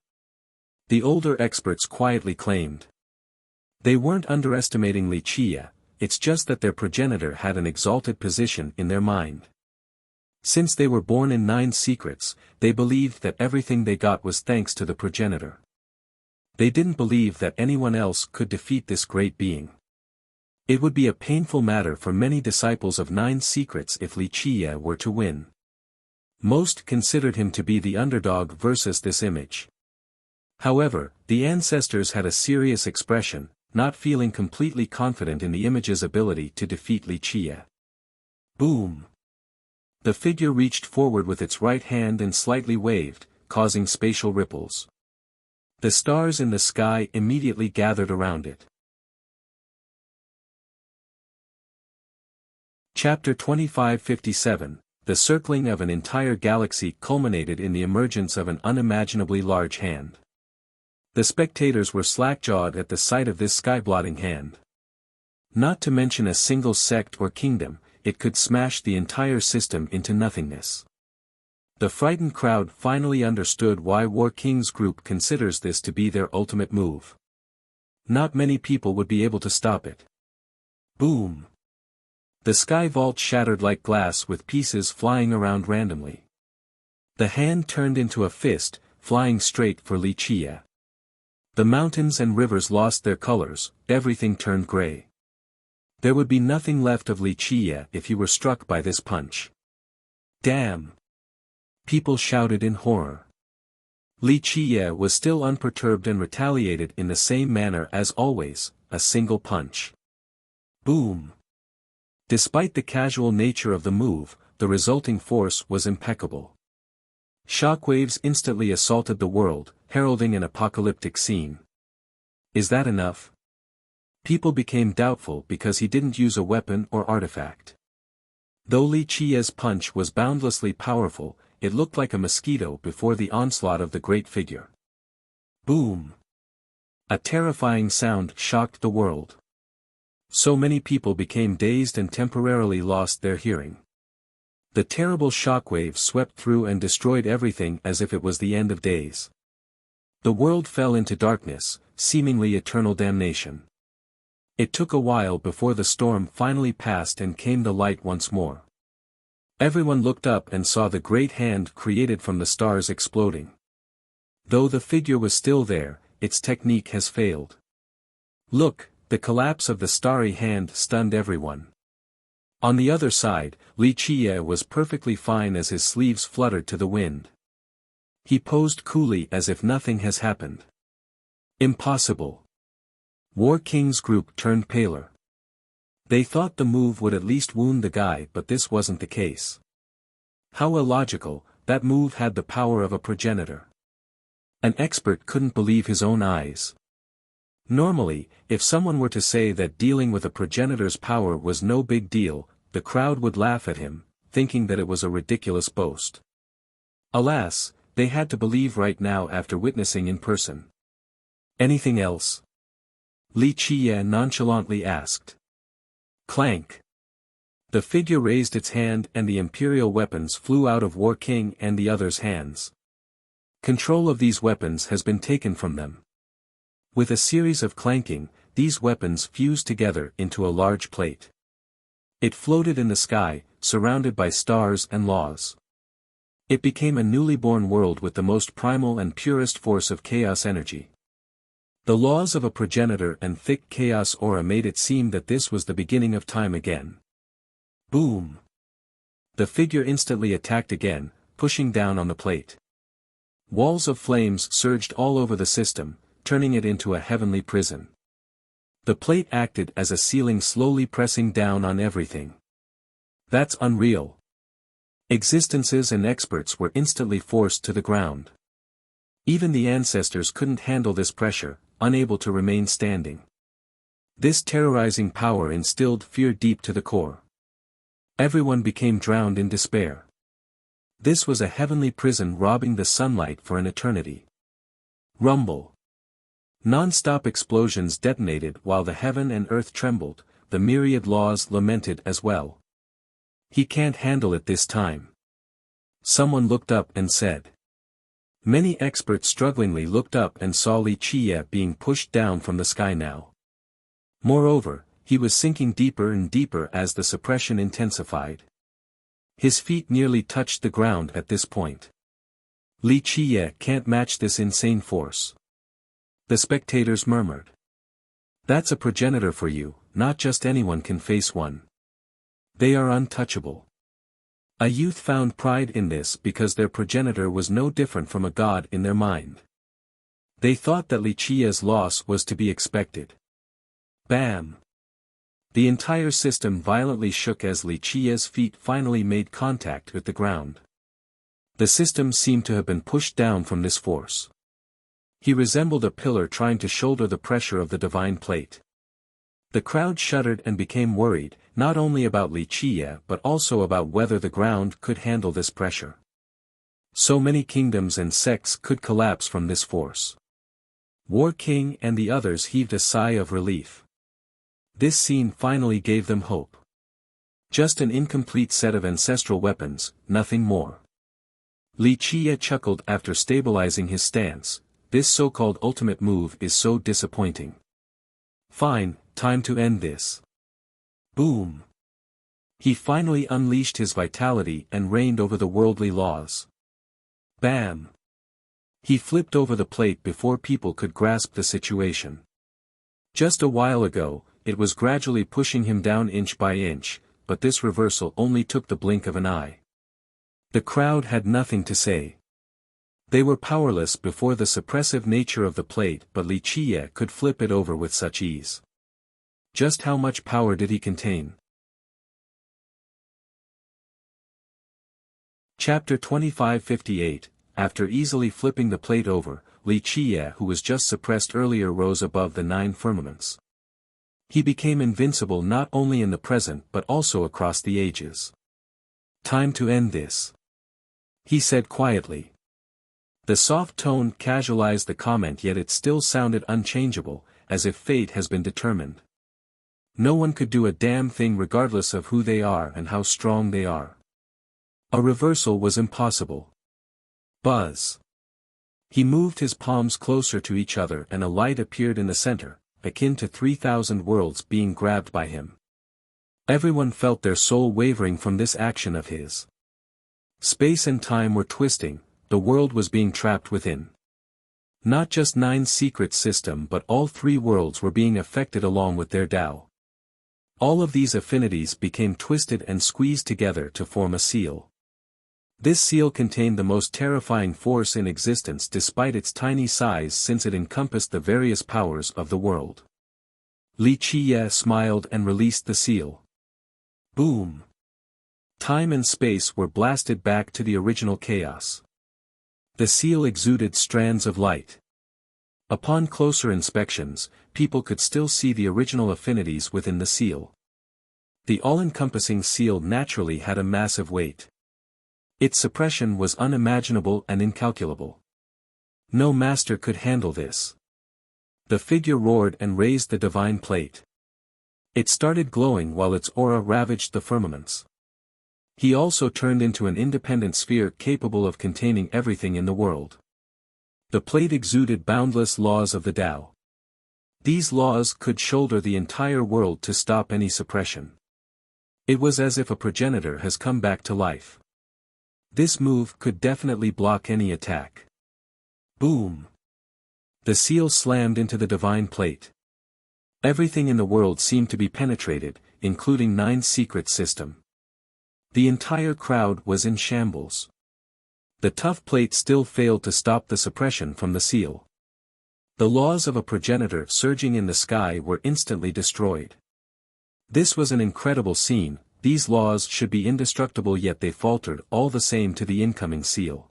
The older experts quietly claimed. They weren't underestimating Li Chia, it's just that their progenitor had an exalted position in their mind. Since they were born in 9 secrets, they believed that everything they got was thanks to the progenitor. They didn't believe that anyone else could defeat this great being. It would be a painful matter for many disciples of 9 secrets if Li Chia were to win. Most considered him to be the underdog versus this image. However, the ancestors had a serious expression, not feeling completely confident in the image's ability to defeat Li Chia. Boom! The figure reached forward with its right hand and slightly waved, causing spatial ripples. The stars in the sky immediately gathered around it. Chapter 2557, The circling of an entire galaxy culminated in the emergence of an unimaginably large hand. The spectators were slack-jawed at the sight of this sky-blotting hand. Not to mention a single sect or kingdom, it could smash the entire system into nothingness. The frightened crowd finally understood why War King's group considers this to be their ultimate move. Not many people would be able to stop it. Boom! The sky vault shattered like glass with pieces flying around randomly. The hand turned into a fist, flying straight for Li Chia. The mountains and rivers lost their colors, everything turned gray. There would be nothing left of Li Chia if he were struck by this punch. Damn! People shouted in horror. Li Chia was still unperturbed and retaliated in the same manner as always, a single punch. Boom! Despite the casual nature of the move, the resulting force was impeccable. Shockwaves instantly assaulted the world, heralding an apocalyptic scene. Is that enough? People became doubtful because he didn't use a weapon or artifact. Though Li Chia's punch was boundlessly powerful, it looked like a mosquito before the onslaught of the great figure. Boom! A terrifying sound shocked the world. So many people became dazed and temporarily lost their hearing. The terrible shockwave swept through and destroyed everything as if it was the end of days. The world fell into darkness, seemingly eternal damnation. It took a while before the storm finally passed and came the light once more. Everyone looked up and saw the great hand created from the stars exploding. Though the figure was still there, its technique has failed. Look! The collapse of the starry hand stunned everyone. On the other side, Li Chia was perfectly fine as his sleeves fluttered to the wind. He posed coolly as if nothing has happened. Impossible. War King's group turned paler. They thought the move would at least wound the guy, but this wasn't the case. How illogical, that move had the power of a progenitor. An expert couldn't believe his own eyes. Normally, if someone were to say that dealing with a progenitor's power was no big deal, the crowd would laugh at him, thinking that it was a ridiculous boast. Alas, they had to believe right now after witnessing in person. Anything else? Li Chia nonchalantly asked. Clank! The figure raised its hand and the imperial weapons flew out of War King and the others' hands. Control of these weapons has been taken from them. With a series of clanking, these weapons fused together into a large plate. It floated in the sky, surrounded by stars and laws. It became a newly born world with the most primal and purest force of chaos energy. The laws of a progenitor and thick chaos aura made it seem that this was the beginning of time again. Boom! The figure instantly attacked again, pushing down on the plate. Walls of flames surged all over the system, turning it into a heavenly prison. The plate acted as a ceiling, slowly pressing down on everything. That's unreal. Existences and experts were instantly forced to the ground. Even the ancestors couldn't handle this pressure, unable to remain standing. This terrorizing power instilled fear deep to the core. Everyone became drowned in despair. This was a heavenly prison robbing the sunlight for an eternity. Rumble. Non-stop explosions detonated while the heaven and earth trembled, the myriad laws lamented as well. He can't handle it this time. Someone looked up and said. Many experts strugglingly looked up and saw Wuxia being pushed down from the sky now. Moreover, he was sinking deeper and deeper as the suppression intensified. His feet nearly touched the ground at this point. Wuxia can't match this insane force. The spectators murmured. That's a progenitor for you, not just anyone can face one. They are untouchable. A youth found pride in this because their progenitor was no different from a god in their mind. They thought that Wuxia's loss was to be expected. Bam! The entire system violently shook as Wuxia's feet finally made contact with the ground. The system seemed to have been pushed down from this force. He resembled a pillar trying to shoulder the pressure of the divine plate. The crowd shuddered and became worried, not only about Wuxia but also about whether the ground could handle this pressure. So many kingdoms and sects could collapse from this force. War King and the others heaved a sigh of relief. This scene finally gave them hope. Just an incomplete set of ancestral weapons, nothing more. Wuxia chuckled after stabilizing his stance. This so-called ultimate move is so disappointing. Fine, time to end this. Boom! He finally unleashed his vitality and reigned over the worldly laws. Bam! He flipped over the plate before people could grasp the situation. Just a while ago, it was gradually pushing him down inch by inch, but this reversal only took the blink of an eye. The crowd had nothing to say. They were powerless before the suppressive nature of the plate, but Wuxia could flip it over with such ease. Just how much power did he contain? Chapter 2558. After easily flipping the plate over, Wuxia, who was just suppressed earlier, rose above the 9 firmaments. He became invincible not only in the present but also across the ages. Time to end this. He said quietly. The soft tone casualized the comment, yet it still sounded unchangeable, as if fate has been determined. No one could do a damn thing regardless of who they are and how strong they are. A reversal was impossible. Buzz. He moved his palms closer to each other and a light appeared in the center, akin to 3,000 worlds being grabbed by him. Everyone felt their soul wavering from this action of his. Space and time were twisting, the world was being trapped within. Not just 9 secret system but all 3 worlds were being affected along with their Tao. All of these affinities became twisted and squeezed together to form a seal. This seal contained the most terrifying force in existence despite its tiny size, since it encompassed the various powers of the world. Wuxia smiled and released the seal. Boom! Time and space were blasted back to the original chaos. The seal exuded strands of light. Upon closer inspections, people could still see the original affinities within the seal. The all-encompassing seal naturally had a massive weight. Its suppression was unimaginable and incalculable. No master could handle this. The figure roared and raised the divine plate. It started glowing while its aura ravaged the firmaments. He also turned into an independent sphere capable of containing everything in the world. The plate exuded boundless laws of the Tao. These laws could shoulder the entire world to stop any suppression. It was as if a progenitor has come back to life. This move could definitely block any attack. Boom! The seal slammed into the divine plate. Everything in the world seemed to be penetrated, including Nine's secret system. The entire crowd was in shambles. The tough plate still failed to stop the suppression from the seal. The laws of a progenitor surging in the sky were instantly destroyed. This was an incredible scene. These laws should be indestructible, yet they faltered all the same to the incoming seal.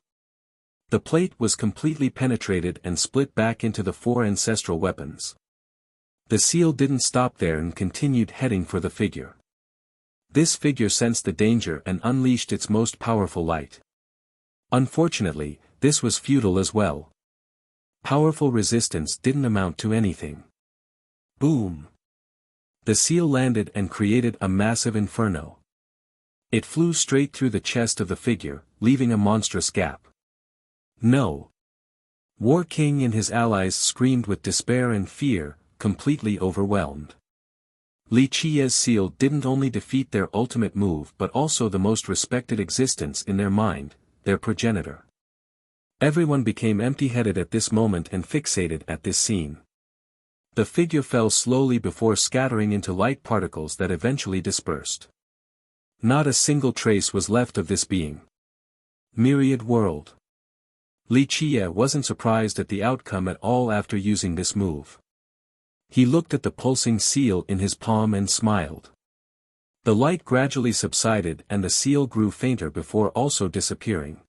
The plate was completely penetrated and split back into the 4 ancestral weapons. The seal didn't stop there and continued heading for the figure. This figure sensed the danger and unleashed its most powerful light. Unfortunately, this was futile as well. Powerful resistance didn't amount to anything. Boom! The seal landed and created a massive inferno. It flew straight through the chest of the figure, leaving a monstrous gap. No! War King and his allies screamed with despair and fear, completely overwhelmed. Li Qiye's seal didn't only defeat their ultimate move but also the most respected existence in their mind, their progenitor. Everyone became empty-headed at this moment and fixated at this scene. The figure fell slowly before scattering into light particles that eventually dispersed. Not a single trace was left of this being. Myriad world. Li Qiye wasn't surprised at the outcome at all after using this move. He looked at the pulsing seal in his palm and smiled. The light gradually subsided and the seal grew fainter before also disappearing.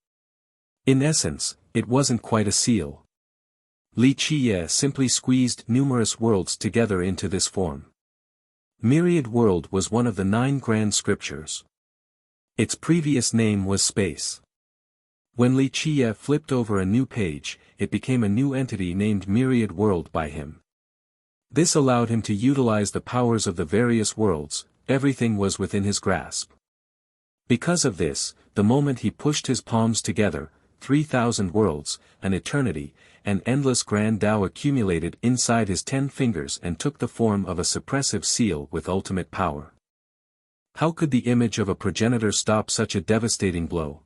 In essence, it wasn't quite a seal. Li Qiye simply squeezed numerous worlds together into this form. Myriad World was one of the 9 grand scriptures. Its previous name was Space. When Li Qiye flipped over a new page, it became a new entity named Myriad World by him. This allowed him to utilize the powers of the various worlds. Everything was within his grasp. Because of this, the moment he pushed his palms together, 3,000 worlds, an eternity, an endless grand Tao accumulated inside his 10 fingers and took the form of a suppressive seal with ultimate power. How could the image of a progenitor stop such a devastating blow?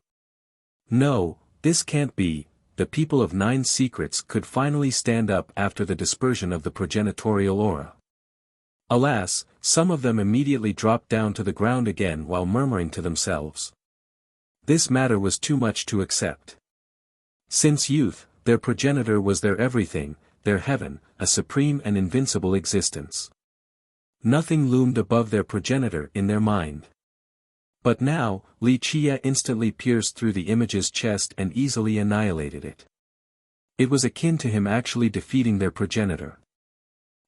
No, this can't be. The people of 9 secrets could finally stand up after the dispersion of the progenitorial aura. Alas, some of them immediately dropped down to the ground again while murmuring to themselves. This matter was too much to accept. Since youth, their progenitor was their everything, their heaven, a supreme and invincible existence. Nothing loomed above their progenitor in their mind. But now, Li Qiye instantly pierced through the image's chest and easily annihilated it. It was akin to him actually defeating their progenitor.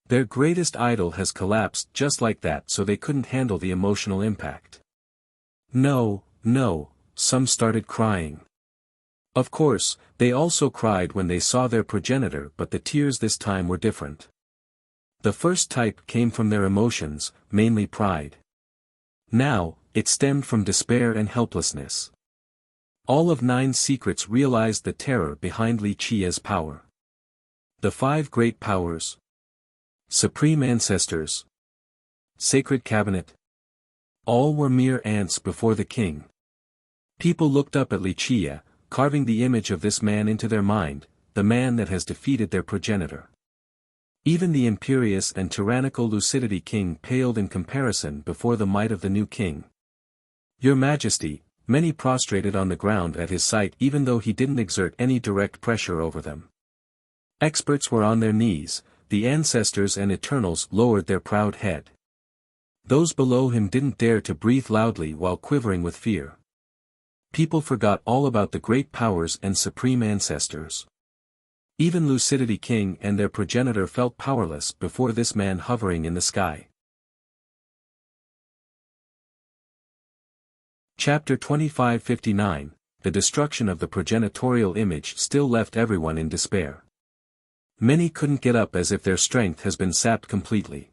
Their greatest idol has collapsed just like that, so they couldn't handle the emotional impact. No, some started crying. Of course, they also cried when they saw their progenitor, but the tears this time were different. The first type came from their emotions, mainly pride. Now, it stemmed from despair and helplessness. All of 9 secrets realized the terror behind Li Qiye's power. The 5 great powers. Supreme Ancestors. Sacred Cabinet. All were mere ants before the king. People looked up at Li Qiye, carving the image of this man into their mind, the man that has defeated their progenitor. Even the imperious and tyrannical Lucidity King paled in comparison before the might of the new king. Your Majesty, many prostrated on the ground at his sight even though he didn't exert any direct pressure over them. Experts were on their knees, the ancestors and eternals lowered their proud head. Those below him didn't dare to breathe loudly while quivering with fear. People forgot all about the great powers and supreme ancestors. Even Lucidity King and their progenitor felt powerless before this man hovering in the sky. Chapter 2559, The destruction of the progenitorial image still left everyone in despair. Many couldn't get up as if their strength has been sapped completely.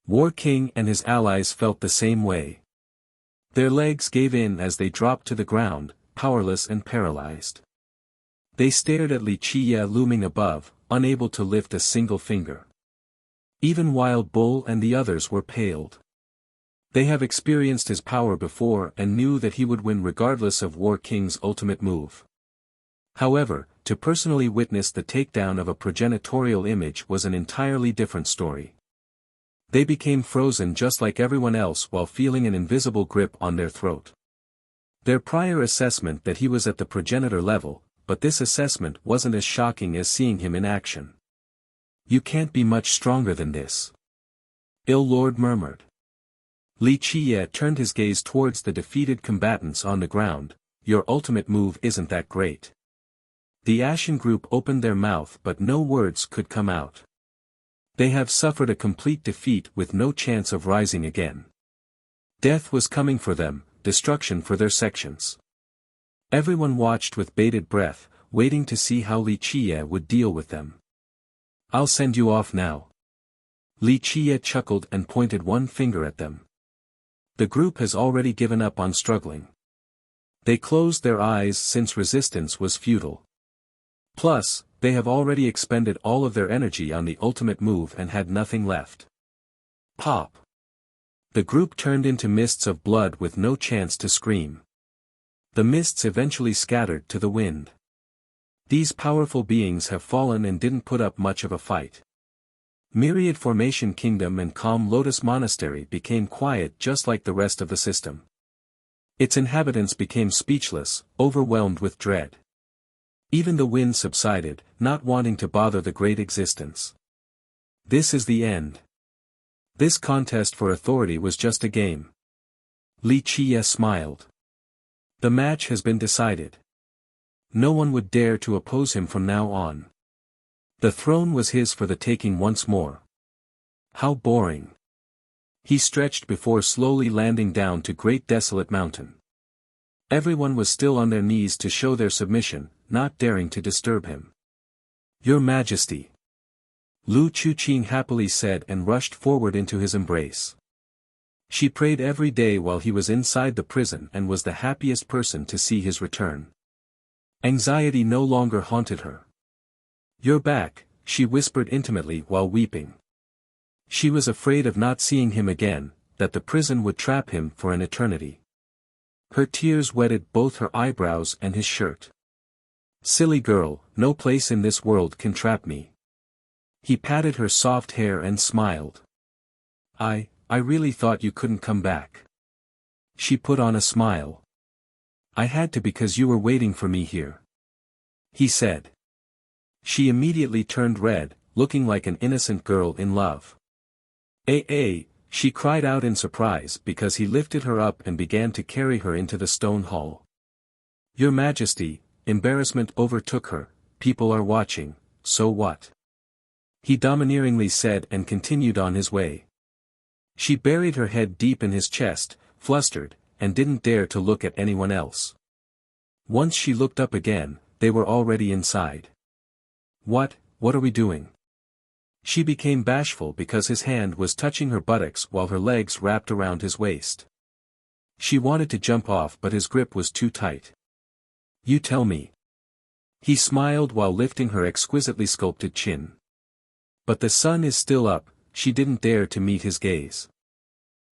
War King and his allies felt the same way. Their legs gave in as they dropped to the ground, powerless and paralyzed. They stared at Li Qiye looming above, unable to lift a single finger. Even Wild Bull and the others were paled. They have experienced his power before and knew that he would win regardless of War King's ultimate move. However, to personally witness the takedown of a progenitorial image was an entirely different story. They became frozen just like everyone else while feeling an invisible grip on their throat. Their prior assessment that he was at the progenitor level, but this assessment wasn't as shocking as seeing him in action. "You can't be much stronger than this," Il Lord murmured. Li Qiye turned his gaze towards the defeated combatants on the ground. "Your ultimate move isn't that great." The Ashen group opened their mouth but no words could come out. They have suffered a complete defeat with no chance of rising again. Death was coming for them, destruction for their sections. Everyone watched with bated breath, waiting to see how Li Qiye would deal with them. "I'll send you off now." Li Qiye chuckled and pointed one finger at them. The group has already given up on struggling. They closed their eyes since resistance was futile. Plus, they have already expended all of their energy on the ultimate move and had nothing left. Pop! The group turned into mists of blood with no chance to scream. The mists eventually scattered to the wind. These powerful beings have fallen and didn't put up much of a fight. Myriad Formation Kingdom and Calm Lotus Monastery became quiet just like the rest of the system. Its inhabitants became speechless, overwhelmed with dread. Even the wind subsided, not wanting to bother the great existence. This is the end. This contest for authority was just a game. Li Qiye smiled. The match has been decided. No one would dare to oppose him from now on. The throne was his for the taking once more. How boring. He stretched before slowly landing down to Great Desolate Mountain. Everyone was still on their knees to show their submission, not daring to disturb him. "Your Majesty," Lu Chuqing happily said and rushed forward into his embrace. She prayed every day while he was inside the prison and was the happiest person to see his return. Anxiety no longer haunted her. "You're back," she whispered intimately while weeping. She was afraid of not seeing him again, that the prison would trap him for an eternity. Her tears wetted both her eyebrows and his shirt. "Silly girl, no place in this world can trap me." He patted her soft hair and smiled. I really thought you couldn't come back." She put on a smile. "I had to because you were waiting for me here," he said. She immediately turned red, looking like an innocent girl in love. She cried out in surprise because he lifted her up and began to carry her into the stone hall. "Your Majesty," embarrassment overtook her, "people are watching, so what?" He domineeringly said and continued on his way. She buried her head deep in his chest, flustered, and didn't dare to look at anyone else. Once she looked up again, they were already inside. What are we doing?" She became bashful because his hand was touching her buttocks while her legs wrapped around his waist. She wanted to jump off but his grip was too tight. "You tell me." He smiled while lifting her exquisitely sculpted chin. But the sun is still up, she didn't dare to meet his gaze.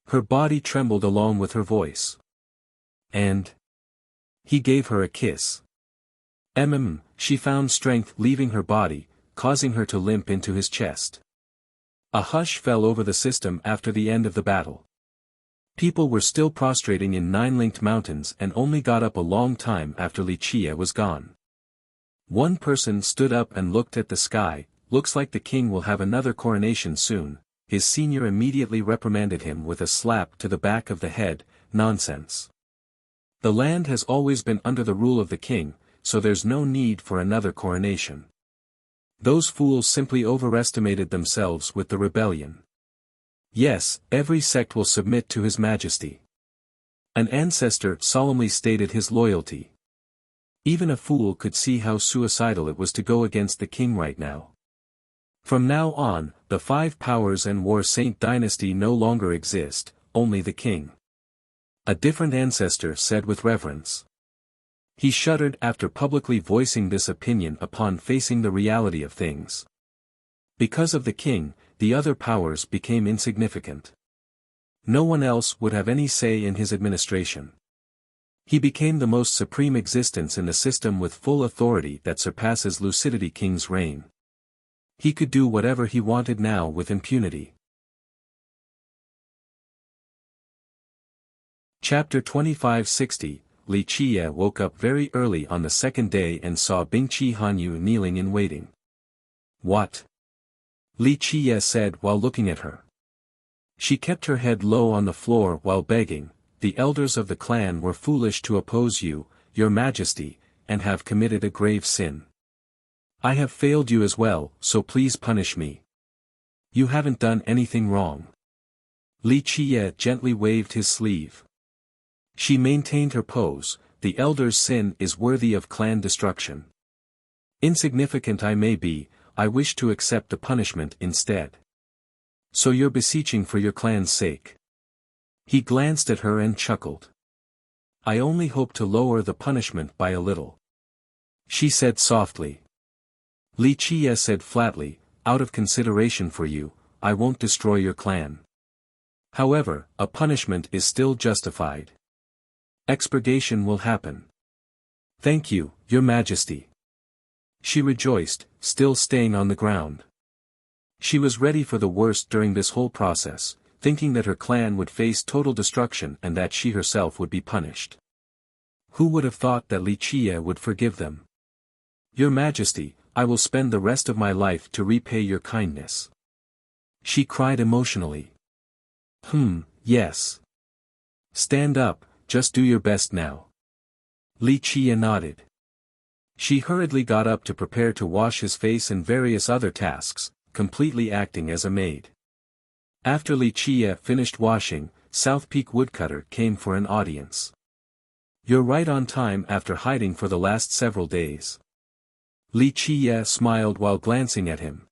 Her body trembled along with her voice. And he gave her a kiss. She found strength leaving her body, causing her to limp into his chest. A hush fell over the system after the end of the battle. People were still prostrating in Nine-Linked Mountains and only got up a long time after Li Qiye was gone. One person stood up and looked at the sky. "Looks like the king will have another coronation soon." His senior immediately reprimanded him with a slap to the back of the head. "Nonsense. The land has always been under the rule of the king, so there's no need for another coronation. Those fools simply overestimated themselves with the rebellion. Yes, every sect will submit to His Majesty." An ancestor solemnly stated his loyalty. Even a fool could see how suicidal it was to go against the king right now. From now on, the Five Powers and War Saint dynasty no longer exist, only the king. A different ancestor said with reverence. He shuddered after publicly voicing this opinion upon facing the reality of things. Because of the king, the other powers became insignificant. No one else would have any say in his administration. He became the most supreme existence in the system with full authority that surpasses Lucidity King's reign. He could do whatever he wanted now with impunity. Chapter 2560, Li Qiye woke up very early on the second day and saw Bingqi Hanyu kneeling in waiting. What? Li Qiye said while looking at her. She kept her head low on the floor while begging, "The elders of the clan were foolish to oppose you, your majesty, and have committed a grave sin. I have failed you as well, so please punish me. You haven't done anything wrong." Li Qiye gently waved his sleeve. She maintained her pose. "The elder's sin is worthy of clan destruction. Insignificant I may be, I wish to accept the punishment instead. So you're beseeching for your clan's sake." He glanced at her and chuckled. "I only hope to lower the punishment by a little," she said softly. Li Qiye said flatly, "Out of consideration for you, I won't destroy your clan. However, a punishment is still justified. Expurgation will happen." "Thank you, your majesty," she rejoiced, still staying on the ground. She was ready for the worst during this whole process, thinking that her clan would face total destruction and that she herself would be punished. Who would have thought that Li Qiye would forgive them? "Your majesty, I will spend the rest of my life to repay your kindness," she cried emotionally. Yes. Stand up, just do your best now." Li Qiye nodded. She hurriedly got up to prepare to wash his face and various other tasks, completely acting as a maid. After Li Qiye finished washing, South Peak Woodcutter came for an audience. "You're right on time after hiding for the last several days." Li Qiye smiled while glancing at him.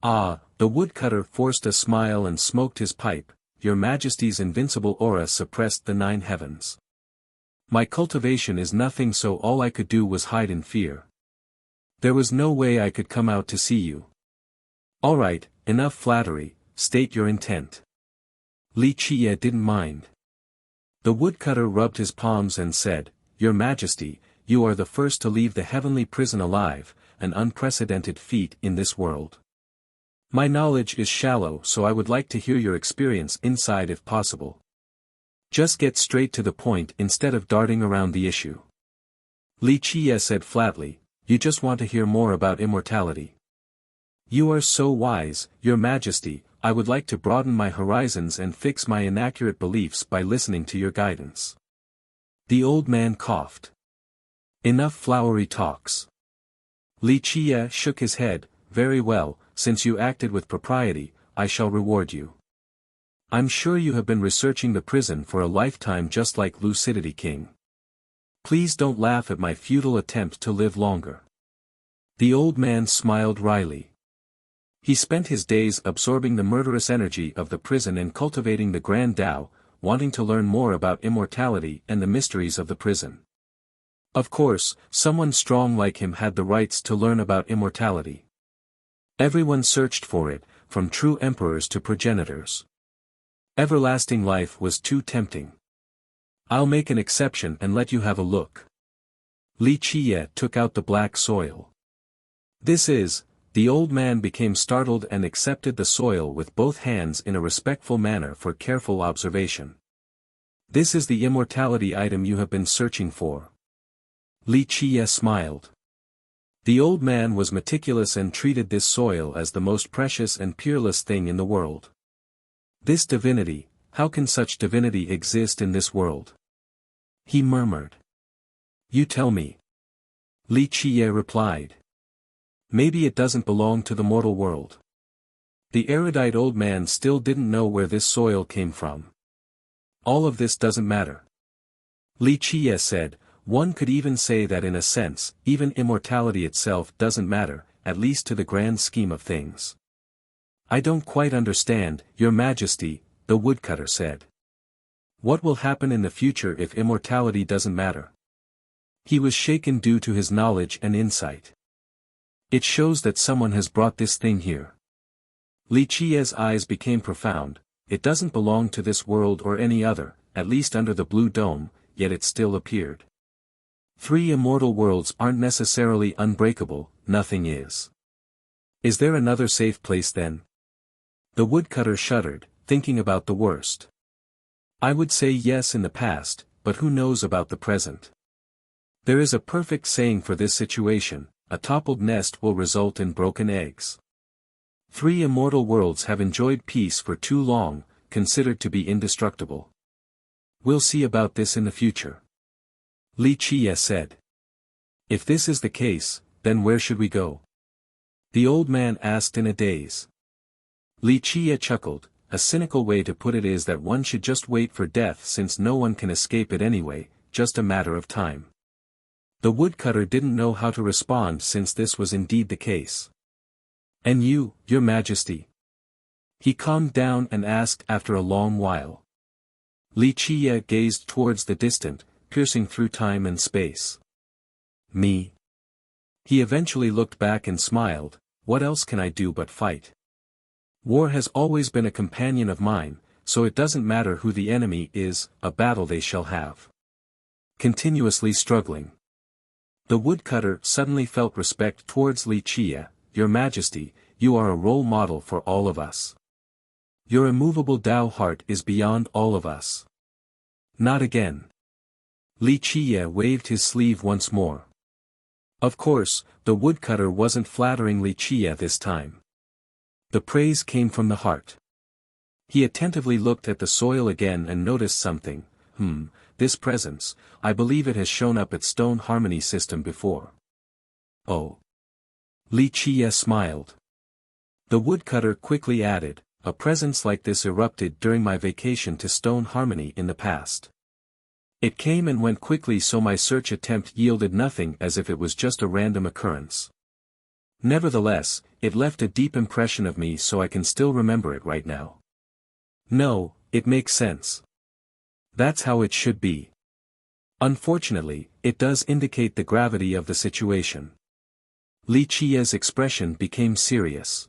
The woodcutter forced a smile and smoked his pipe. "Your Majesty's invincible aura suppressed the 9 heavens. My cultivation is nothing, so all I could do was hide in fear. There was no way I could come out to see you." "All right, enough flattery, state your intent." Li Qiye didn't mind. The woodcutter rubbed his palms and said, "Your Majesty, you are the first to leave the heavenly prison alive, an unprecedented feat in this world. My knowledge is shallow, so I would like to hear your experience inside if possible. Just get straight to the point instead of darting around the issue." Li Qiye said flatly, "You just want to hear more about immortality." "You are so wise, your majesty, I would like to broaden my horizons and fix my inaccurate beliefs by listening to your guidance." The old man coughed. "Enough flowery talks." Li Qiye shook his head. "Very well, since you acted with propriety, I shall reward you. I'm sure you have been researching the prison for a lifetime just like Lucidity King. Please don't laugh at my futile attempt to live longer." The old man smiled wryly. He spent his days absorbing the murderous energy of the prison and cultivating the Grand Tao, wanting to learn more about immortality and the mysteries of the prison. Of course, someone strong like him had the rights to learn about immortality. Everyone searched for it, from true emperors to progenitors. Everlasting life was too tempting. "I'll make an exception and let you have a look." Li Qiye took out the black soil. "This is..." The old man became startled and accepted the soil with both hands in a respectful manner for careful observation. "This is the immortality item you have been searching for." Li Qiye smiled. The old man was meticulous and treated this soil as the most precious and peerless thing in the world. "This divinity, how can such divinity exist in this world?" he murmured. "You tell me." Li Qiye replied. "Maybe it doesn't belong to the mortal world." The erudite old man still didn't know where this soil came from. "All of this doesn't matter," Li Qiye said. "One could even say that in a sense, even immortality itself doesn't matter, at least to the grand scheme of things." "I don't quite understand, your majesty," the woodcutter said. "What will happen in the future if immortality doesn't matter?" He was shaken due to his knowledge and insight. "It shows that someone has brought this thing here." Li Qiye's eyes became profound. It doesn't belong to this world or any other, at least under the blue dome, yet it still appeared. 3 immortal worlds aren't necessarily unbreakable, nothing is. Is there another safe place then? The woodcutter shuddered, thinking about the worst. I would say yes in the past, but who knows about the present? There is a perfect saying for this situation: a toppled nest will result in broken eggs. 3 immortal worlds have enjoyed peace for too long, considered to be indestructible. We'll see about this in the future. Li Qiye said. If this is the case, then where should we go? The old man asked in a daze. Li Qiye chuckled. A cynical way to put it is that one should just wait for death, since no one can escape it anyway, just a matter of time. The woodcutter didn't know how to respond, since this was indeed the case. And you, your majesty? He calmed down and asked after a long while. Li Qiye gazed towards the distant, piercing through time and space. Me? He eventually looked back and smiled. What else can I do but fight? War has always been a companion of mine, so it doesn't matter who the enemy is, a battle they shall have. Continuously struggling. The woodcutter suddenly felt respect towards Li Qiye. Your Majesty, you are a role model for all of us. Your immovable Tao heart is beyond all of us. Not again. Li Qiye waved his sleeve once more. Of course, the woodcutter wasn't flattering Li Qiye this time. The praise came from the heart. He attentively looked at the soil again and noticed something. This presence, I believe it has shown up at Stone Harmony system before. Oh. Li Qiye smiled. The woodcutter quickly added, a presence like this erupted during my vacation to Stone Harmony in the past. It came and went quickly, so my search attempt yielded nothing, as if it was just a random occurrence. Nevertheless, it left a deep impression of me, so I can still remember it right now. No, it makes sense. That's how it should be. Unfortunately, it does indicate the gravity of the situation. Li Qiye's expression became serious.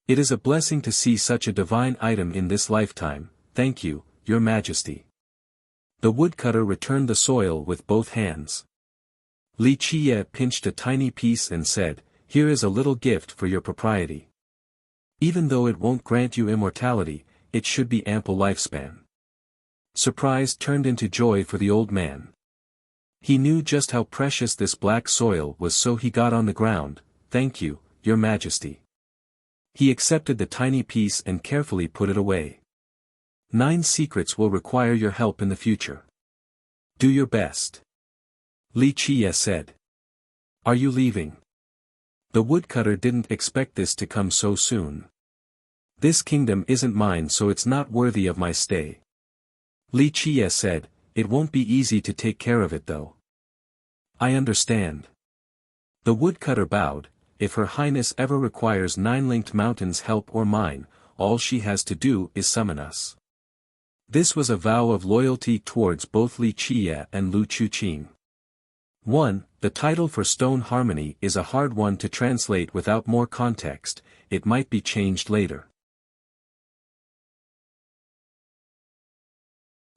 It is a blessing to see such a divine item in this lifetime. Thank you, Your Majesty. The woodcutter returned the soil with both hands. Li Qiye pinched a tiny piece and said, here is a little gift for your propriety. Even though it won't grant you immortality, it should be ample lifespan. Surprise turned into joy for the old man. He knew just how precious this black soil was, so he got on the ground. Thank you, Your Majesty. He accepted the tiny piece and carefully put it away. 9 secrets will require your help in the future. Do your best. Li Qiye said. Are you leaving? The woodcutter didn't expect this to come so soon. This kingdom isn't mine, so it's not worthy of my stay. Li Qiye said, it won't be easy to take care of it though. I understand. The woodcutter bowed. If Her Highness ever requires 9 linked mountains' help or mine, all she has to do is summon us. This was a vow of loyalty towards both Li Qiye and Lu Chuqing. 1. The title for Stone Harmony is a hard one to translate without more context. It might be changed later.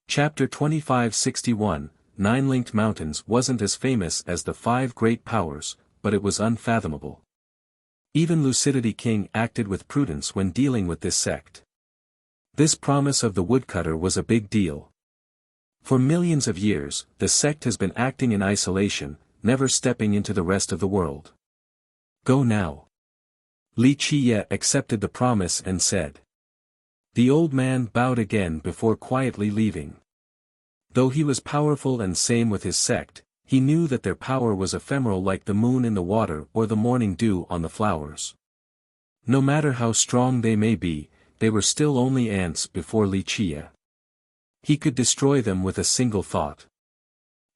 Chapter 2561, 9 Linked Mountains wasn't as famous as the 5 Great Powers, but it was unfathomable. Even Lucidity King acted with prudence when dealing with this sect. This promise of the woodcutter was a big deal. For millions of years, the sect has been acting in isolation, never stepping into the rest of the world. Go now. Li Qiye accepted the promise and said. The old man bowed again before quietly leaving. Though he was powerful and same with his sect, he knew that their power was ephemeral, like the moon in the water or the morning dew on the flowers. No matter how strong they may be, they were still only ants before Li Qiye. He could destroy them with a single thought.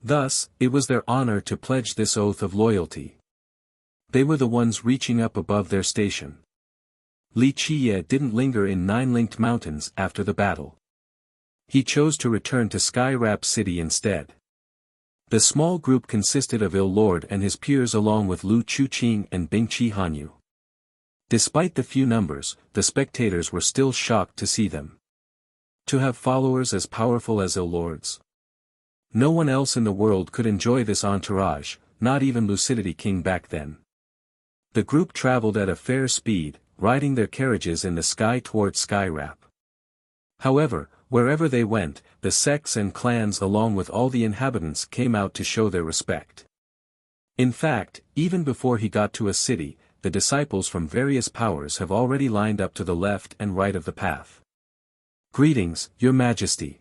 Thus, it was their honor to pledge this oath of loyalty. They were the ones reaching up above their station. Li Qiye didn't linger in 9 Linked Mountains after the battle. He chose to return to Sky Rap City instead. The small group consisted of Il Lord and his peers along with Lu Chuqing and Bing Chi Hanyu. Despite the few numbers, the spectators were still shocked to see them. To have followers as powerful as lords. No one else in the world could enjoy this entourage, not even Lucidity King back then. The group traveled at a fair speed, riding their carriages in the sky toward Skyrap. However, wherever they went, the sects and clans along with all the inhabitants came out to show their respect. In fact, even before he got to a city, the disciples from various powers have already lined up to the left and right of the path. Greetings, Your Majesty.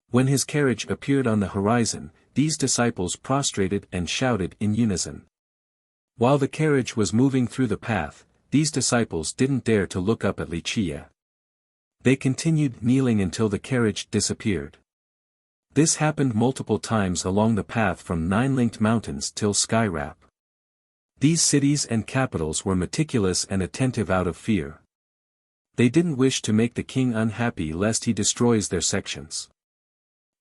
When his carriage appeared on the horizon, these disciples prostrated and shouted in unison. While the carriage was moving through the path, these disciples didn't dare to look up at Wuxia. They continued kneeling until the carriage disappeared. This happened multiple times along the path from 9 linked mountains till Skyrap. These cities and capitals were meticulous and attentive out of fear. They didn't wish to make the king unhappy lest he destroys their sections.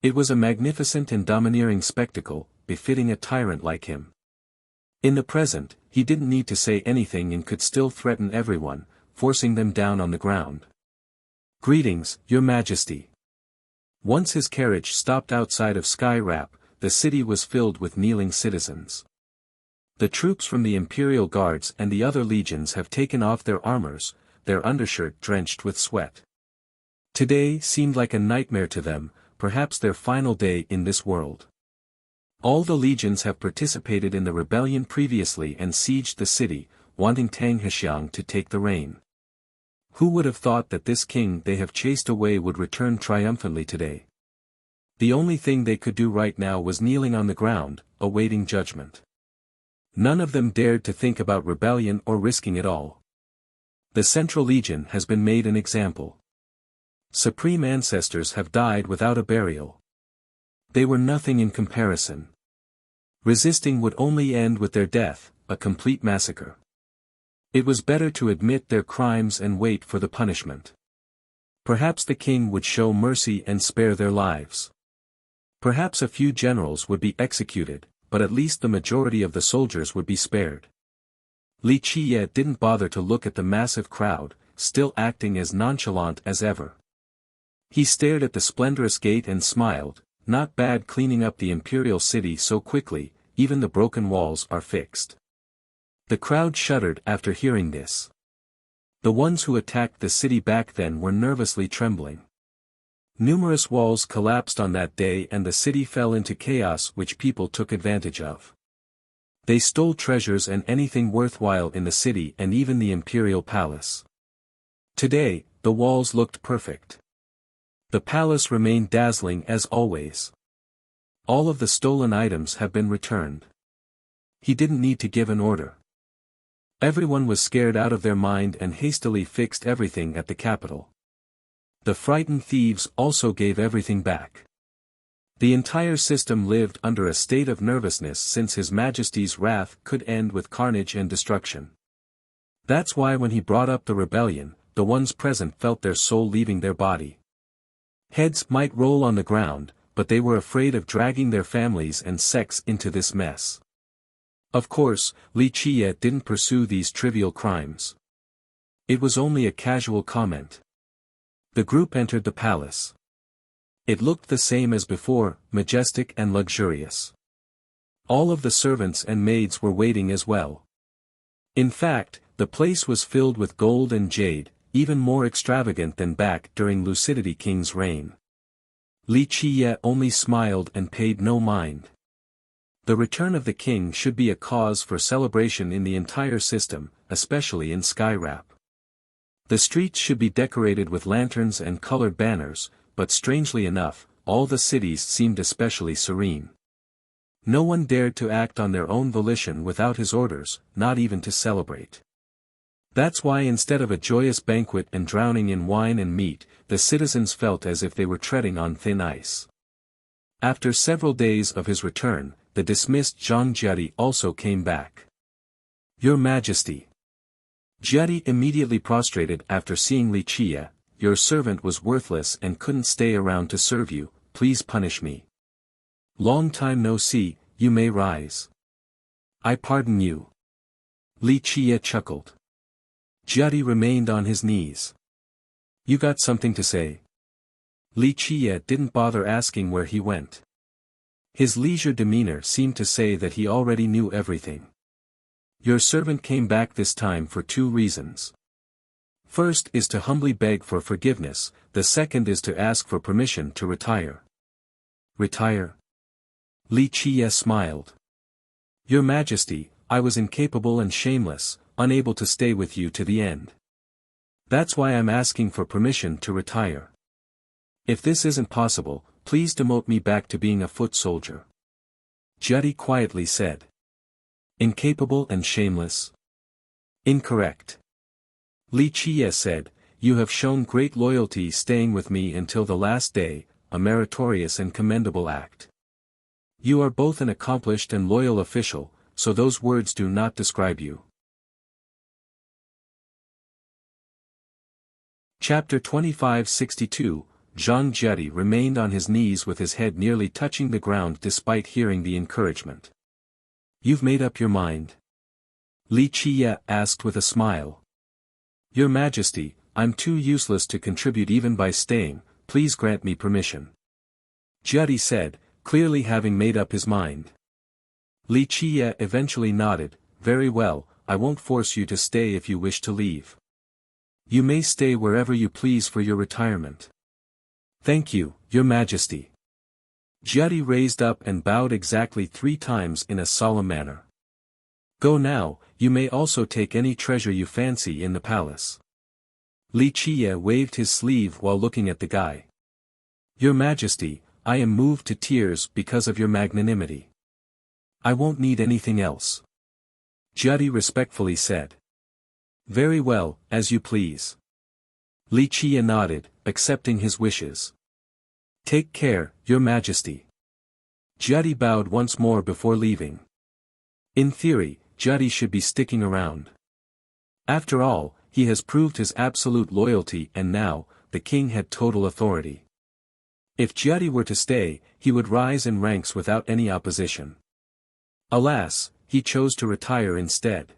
It was a magnificent and domineering spectacle, befitting a tyrant like him. In the present, he didn't need to say anything and could still threaten everyone, forcing them down on the ground. Greetings, Your Majesty. Once his carriage stopped outside of Skyrap, the city was filled with kneeling citizens. The troops from the Imperial Guards and the other legions have taken off their armors, their undershirt drenched with sweat. Today seemed like a nightmare to them, perhaps their final day in this world. All the legions have participated in the rebellion previously and sieged the city, wanting Tang Hexiang to take the reign. Who would have thought that this king they have chased away would return triumphantly today? The only thing they could do right now was kneeling on the ground, awaiting judgment. None of them dared to think about rebellion or risking it all. The Central Legion has been made an example. Supreme ancestors have died without a burial. They were nothing in comparison. Resisting would only end with their death, a complete massacre. It was better to admit their crimes and wait for the punishment. Perhaps the king would show mercy and spare their lives. Perhaps a few generals would be executed, but at least the majority of the soldiers would be spared. Wuxia didn't bother to look at the massive crowd, still acting as nonchalant as ever. He stared at the splendorous gate and smiled, not bad cleaning up the imperial city so quickly, even the broken walls are fixed. The crowd shuddered after hearing this. The ones who attacked the city back then were nervously trembling. Numerous walls collapsed on that day and the city fell into chaos which people took advantage of. They stole treasures and anything worthwhile in the city and even the imperial palace. Today, the walls looked perfect. The palace remained dazzling as always. All of the stolen items have been returned. He didn't need to give an order. Everyone was scared out of their mind and hastily fixed everything at the capital. The frightened thieves also gave everything back. The entire system lived under a state of nervousness since His Majesty's wrath could end with carnage and destruction. That's why when he brought up the rebellion, the ones present felt their soul leaving their body. Heads might roll on the ground, but they were afraid of dragging their families and sects into this mess. Of course, Wuxia didn't pursue these trivial crimes. It was only a casual comment. The group entered the palace. It looked the same as before, majestic and luxurious. All of the servants and maids were waiting as well. In fact, the place was filled with gold and jade, even more extravagant than back during Lucidity King's reign. Wuxia only smiled and paid no mind. The return of the king should be a cause for celebration in the entire system, especially in Skyrap. The streets should be decorated with lanterns and colored banners, but strangely enough, all the cities seemed especially serene. No one dared to act on their own volition without his orders, not even to celebrate. That's why instead of a joyous banquet and drowning in wine and meat, the citizens felt as if they were treading on thin ice. After several days of his return, the dismissed Zhang Jiadi also came back. Your Majesty. Jiadi immediately prostrated after seeing Wuxia. Your servant was worthless and couldn't stay around to serve you, please punish me. Long time no see, you may rise. I pardon you. Wuxia chuckled. Jyoti remained on his knees. You got something to say? Li Qiye didn't bother asking where he went. His leisure demeanor seemed to say that he already knew everything. Your servant came back this time for 2 reasons. First is to humbly beg for forgiveness, the second is to ask for permission to retire. Retire? Li Qiye smiled. Your Majesty, I was incapable and shameless, unable to stay with you to the end. That's why I'm asking for permission to retire. If this isn't possible, please demote me back to being a foot soldier. Jyoti quietly said. Incapable and shameless? Incorrect. Li Qiye said, you have shown great loyalty staying with me until the last day, a meritorious and commendable act. You are both an accomplished and loyal official, so those words do not describe you. Chapter 2562, Zhang Jyoti remained on his knees with his head nearly touching the ground despite hearing the encouragement. You've made up your mind? Li Qiye asked with a smile. Your Majesty, I'm too useless to contribute even by staying, please grant me permission. Jyoti said, clearly having made up his mind. Li Qiye eventually nodded, very well, I won't force you to stay if you wish to leave. You may stay wherever you please for your retirement. Thank you, Your Majesty. Jyoti raised up and bowed exactly 3 times in a solemn manner. Go now, you may also take any treasure you fancy in the palace. Li Qiye waved his sleeve while looking at the guy. Your Majesty, I am moved to tears because of your magnanimity. I won't need anything else. Jyoti respectfully said. Very well, as you please. Li Qiye nodded, accepting his wishes. Take care, Your Majesty. Jyoti bowed once more before leaving. In theory, Jyoti should be sticking around. After all, he has proved his absolute loyalty and now, the king had total authority. If Jyoti were to stay, he would rise in ranks without any opposition. Alas, he chose to retire instead.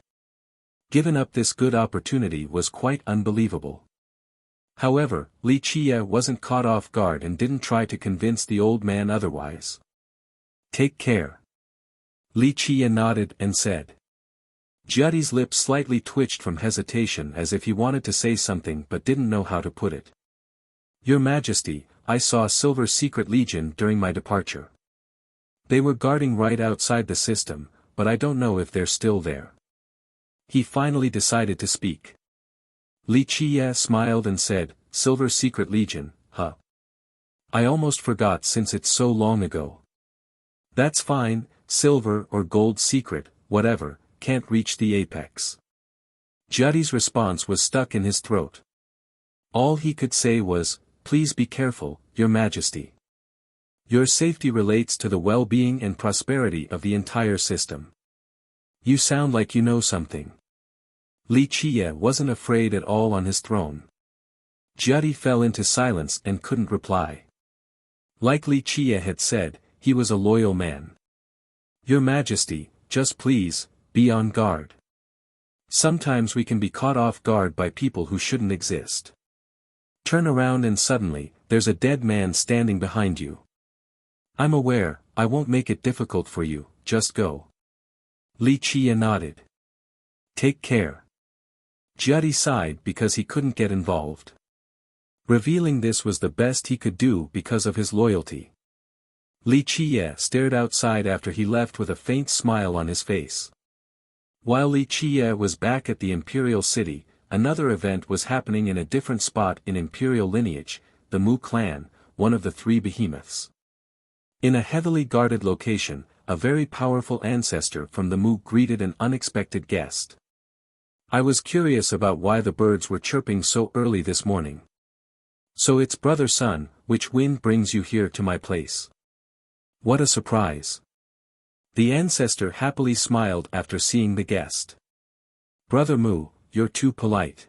Giving up this good opportunity was quite unbelievable. However, Li Qiye wasn't caught off guard and didn't try to convince the old man otherwise. Take care. Li Qiye nodded and said. Jyoti's lips slightly twitched from hesitation as if he wanted to say something but didn't know how to put it. Your Majesty, I saw Silver Secret Legion during my departure. They were guarding right outside the system, but I don't know if they're still there. He finally decided to speak. Li Qiye smiled and said, Silver Secret Legion, huh? I almost forgot since it's so long ago. That's fine, silver or gold secret, whatever, can't reach the apex. Jyoti's response was stuck in his throat. All he could say was, please be careful, Your Majesty. Your safety relates to the well-being and prosperity of the entire system. You sound like you know something. Li Qiye wasn't afraid at all on his throne. Jyoti fell into silence and couldn't reply. Like Li Qiye had said, he was a loyal man. Your Majesty, just please, be on guard. Sometimes we can be caught off guard by people who shouldn't exist. Turn around and suddenly, there's a dead man standing behind you. I'm aware, I won't make it difficult for you, just go. Li Qiye nodded. Take care. Jyoti sighed because he couldn't get involved. Revealing this was the best he could do because of his loyalty. Li Qiye stared outside after he left with a faint smile on his face. While Li Qiye was back at the imperial city, another event was happening in a different spot in imperial lineage, the Mu clan, one of the 3 behemoths. In a heavily guarded location, a very powerful ancestor from the Mu greeted an unexpected guest. I was curious about why the birds were chirping so early this morning. So it's brother Sun, which wind brings you here to my place? What a surprise. The ancestor happily smiled after seeing the guest. Brother Mu, you're too polite.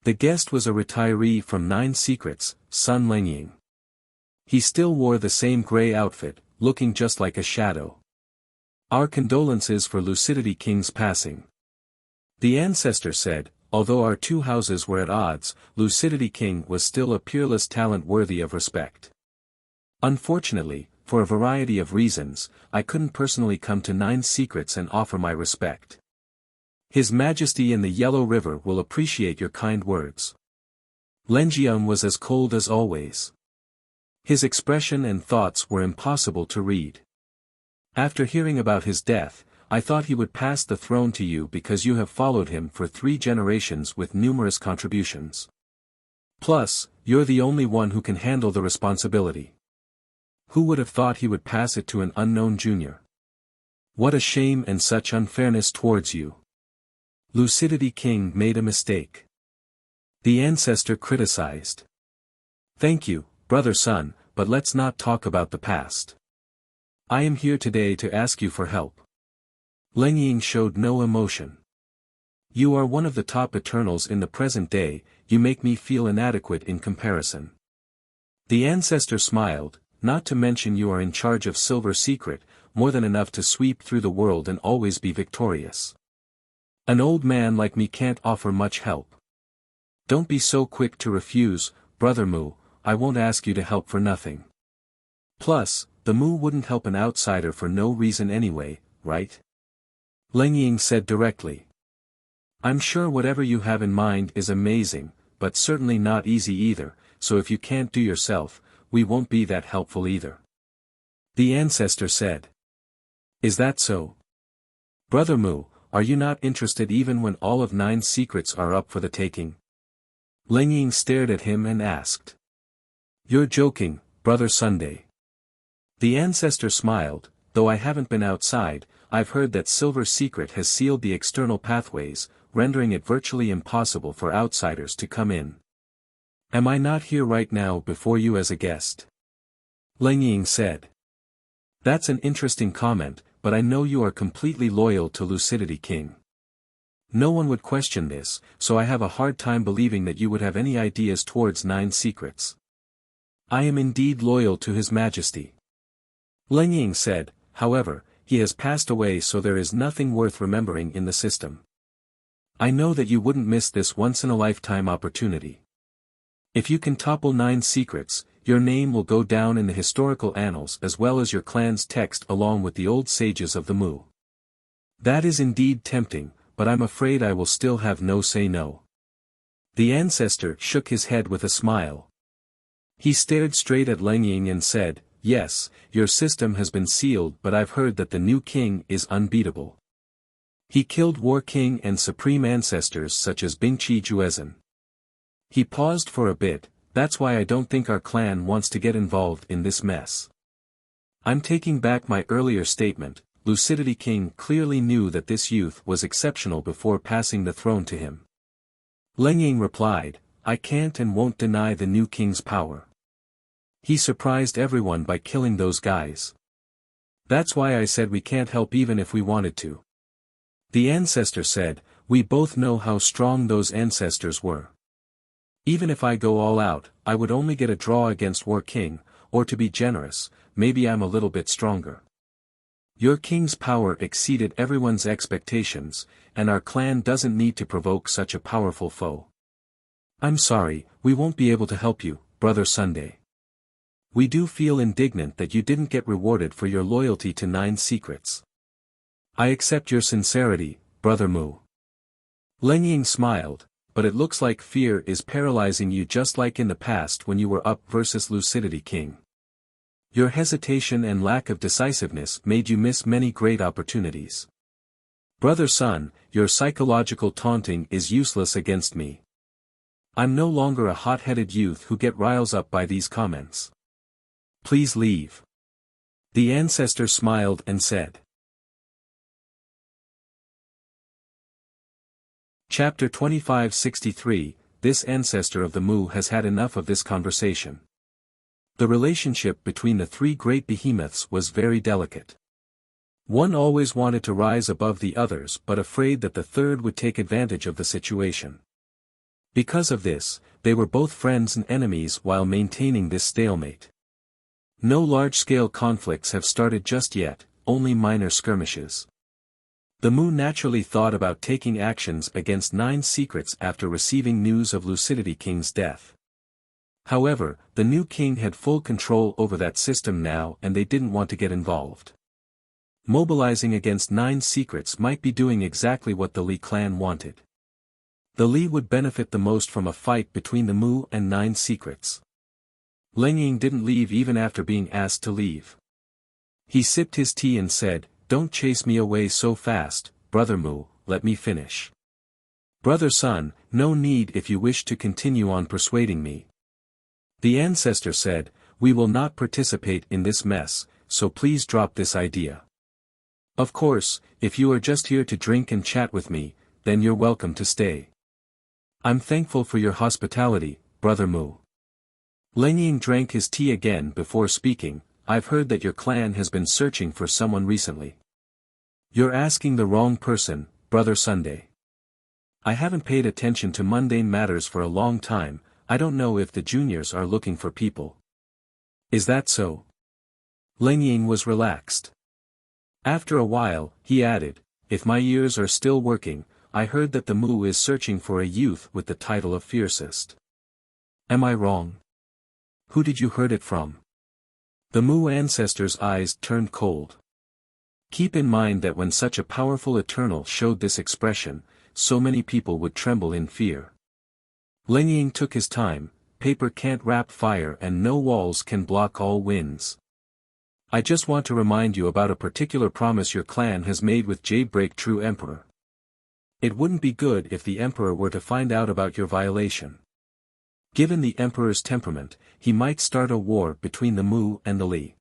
The guest was a retiree from 9 Secrets, Sun Lengying. He still wore the same gray outfit, looking just like a shadow. Our condolences for Lucidity King's passing. The ancestor said, although our two houses were at odds, Lucidity King was still a peerless talent worthy of respect. Unfortunately, for a variety of reasons, I couldn't personally come to Nine Secrets and offer my respect. His Majesty in the Yellow River will appreciate your kind words. Lenjiang was as cold as always. His expression and thoughts were impossible to read. After hearing about his death, I thought he would pass the throne to you because you have followed him for 3 generations with numerous contributions. Plus, you're the only one who can handle the responsibility. Who would have thought he would pass it to an unknown junior? What a shame and such unfairness towards you. Lucidity King made a mistake. The ancestor criticized. Thank you, brother Sun, but let's not talk about the past. I am here today to ask you for help. Leng Ying showed no emotion. You are one of the top Eternals in the present day, you make me feel inadequate in comparison. The ancestor smiled, not to mention you are in charge of Silver Secret, more than enough to sweep through the world and always be victorious. An old man like me can't offer much help. Don't be so quick to refuse, Brother Mu, I won't ask you to help for nothing. Plus, the Mu wouldn't help an outsider for no reason anyway, right? Leng Ying said directly. I'm sure whatever you have in mind is amazing, but certainly not easy either, so if you can't do yourself, we won't be that helpful either. The ancestor said. Is that so? Brother Mu, are you not interested even when all of Nine Secrets are up for the taking? Leng Ying stared at him and asked. You're joking, Brother Sunday. The ancestor smiled, though I haven't been outside, I've heard that Silver Secret has sealed the external pathways, rendering it virtually impossible for outsiders to come in. Am I not here right now before you as a guest? Leng Ying said. That's an interesting comment, but I know you are completely loyal to Lucidity King. No one would question this, so I have a hard time believing that you would have any ideas towards Nine Secrets. I am indeed loyal to His Majesty. Leng Ying said, however, he has passed away so there is nothing worth remembering in the system. I know that you wouldn't miss this once-in-a-lifetime opportunity. If you can topple Nine Secrets, your name will go down in the historical annals as well as your clan's text along with the old sages of the Mu. That is indeed tempting, but I'm afraid I will still have no say no. The ancestor shook his head with a smile. He stared straight at Leng Ying and said, yes, your system has been sealed but I've heard that the new king is unbeatable. He killed War King and Supreme Ancestors such as Bingqi Juezhen. He paused for a bit, that's why I don't think our clan wants to get involved in this mess. I'm taking back my earlier statement, Lucidity King clearly knew that this youth was exceptional before passing the throne to him. Leng Ying replied, I can't and won't deny the new king's power. He surprised everyone by killing those guys. That's why I said we can't help even if we wanted to. The ancestor said, we both know how strong those ancestors were. Even if I go all out, I would only get a draw against War King, or to be generous, maybe I'm a little bit stronger. Your king's power exceeded everyone's expectations, and our clan doesn't need to provoke such a powerful foe. I'm sorry, we won't be able to help you, Brother Sunday. We do feel indignant that you didn't get rewarded for your loyalty to Nine Secrets. I accept your sincerity, Brother Mu. Leng Ying smiled, but it looks like fear is paralyzing you just like in the past when you were up versus Lucidity King. Your hesitation and lack of decisiveness made you miss many great opportunities. Brother Sun, your psychological taunting is useless against me. I'm no longer a hot-headed youth who get riles up by these comments. Please leave. The ancestor smiled and said. Chapter 2563, This ancestor of the Mu has had enough of this conversation. The relationship between the 3 great behemoths was very delicate. One always wanted to rise above the others but afraid that the third would take advantage of the situation. Because of this, they were both friends and enemies while maintaining this stalemate. No large-scale conflicts have started just yet, only minor skirmishes. The Mu naturally thought about taking actions against 9 secrets after receiving news of Lucidity King's death. However, the new king had full control over that system now and they didn't want to get involved. Mobilizing against 9 secrets might be doing exactly what the Li clan wanted. The Li would benefit the most from a fight between the Mu and 9 secrets. Leng Ying didn't leave even after being asked to leave. He sipped his tea and said, "Don't chase me away so fast, Brother Mu, let me finish." "Brother Sun, no need if you wish to continue on persuading me." The ancestor said, "We will not participate in this mess, so please drop this idea. Of course, if you are just here to drink and chat with me, then you're welcome to stay. I'm thankful for your hospitality, Brother Mu." Leng Ying drank his tea again before speaking. "I've heard that your clan has been searching for someone recently." "You're asking the wrong person, Brother Sunday. I haven't paid attention to mundane matters for a long time. I don't know if the juniors are looking for people." "Is that so?" Leng Ying was relaxed. After a while, he added, "If my ears are still working, I heard that the Mu is searching for a youth with the title of fiercest. Am I wrong? Who did you heard it from?" The Mu ancestor's eyes turned cold. Keep in mind that when such a powerful eternal showed this expression, so many people would tremble in fear. Leng Ying took his time. "Paper can't wrap fire and no walls can block all winds. I just want to remind you about a particular promise your clan has made with Jailbreak True Emperor. It wouldn't be good if the Emperor were to find out about your violation. Given the Emperor's temperament, he might start a war between the Mu and the Li."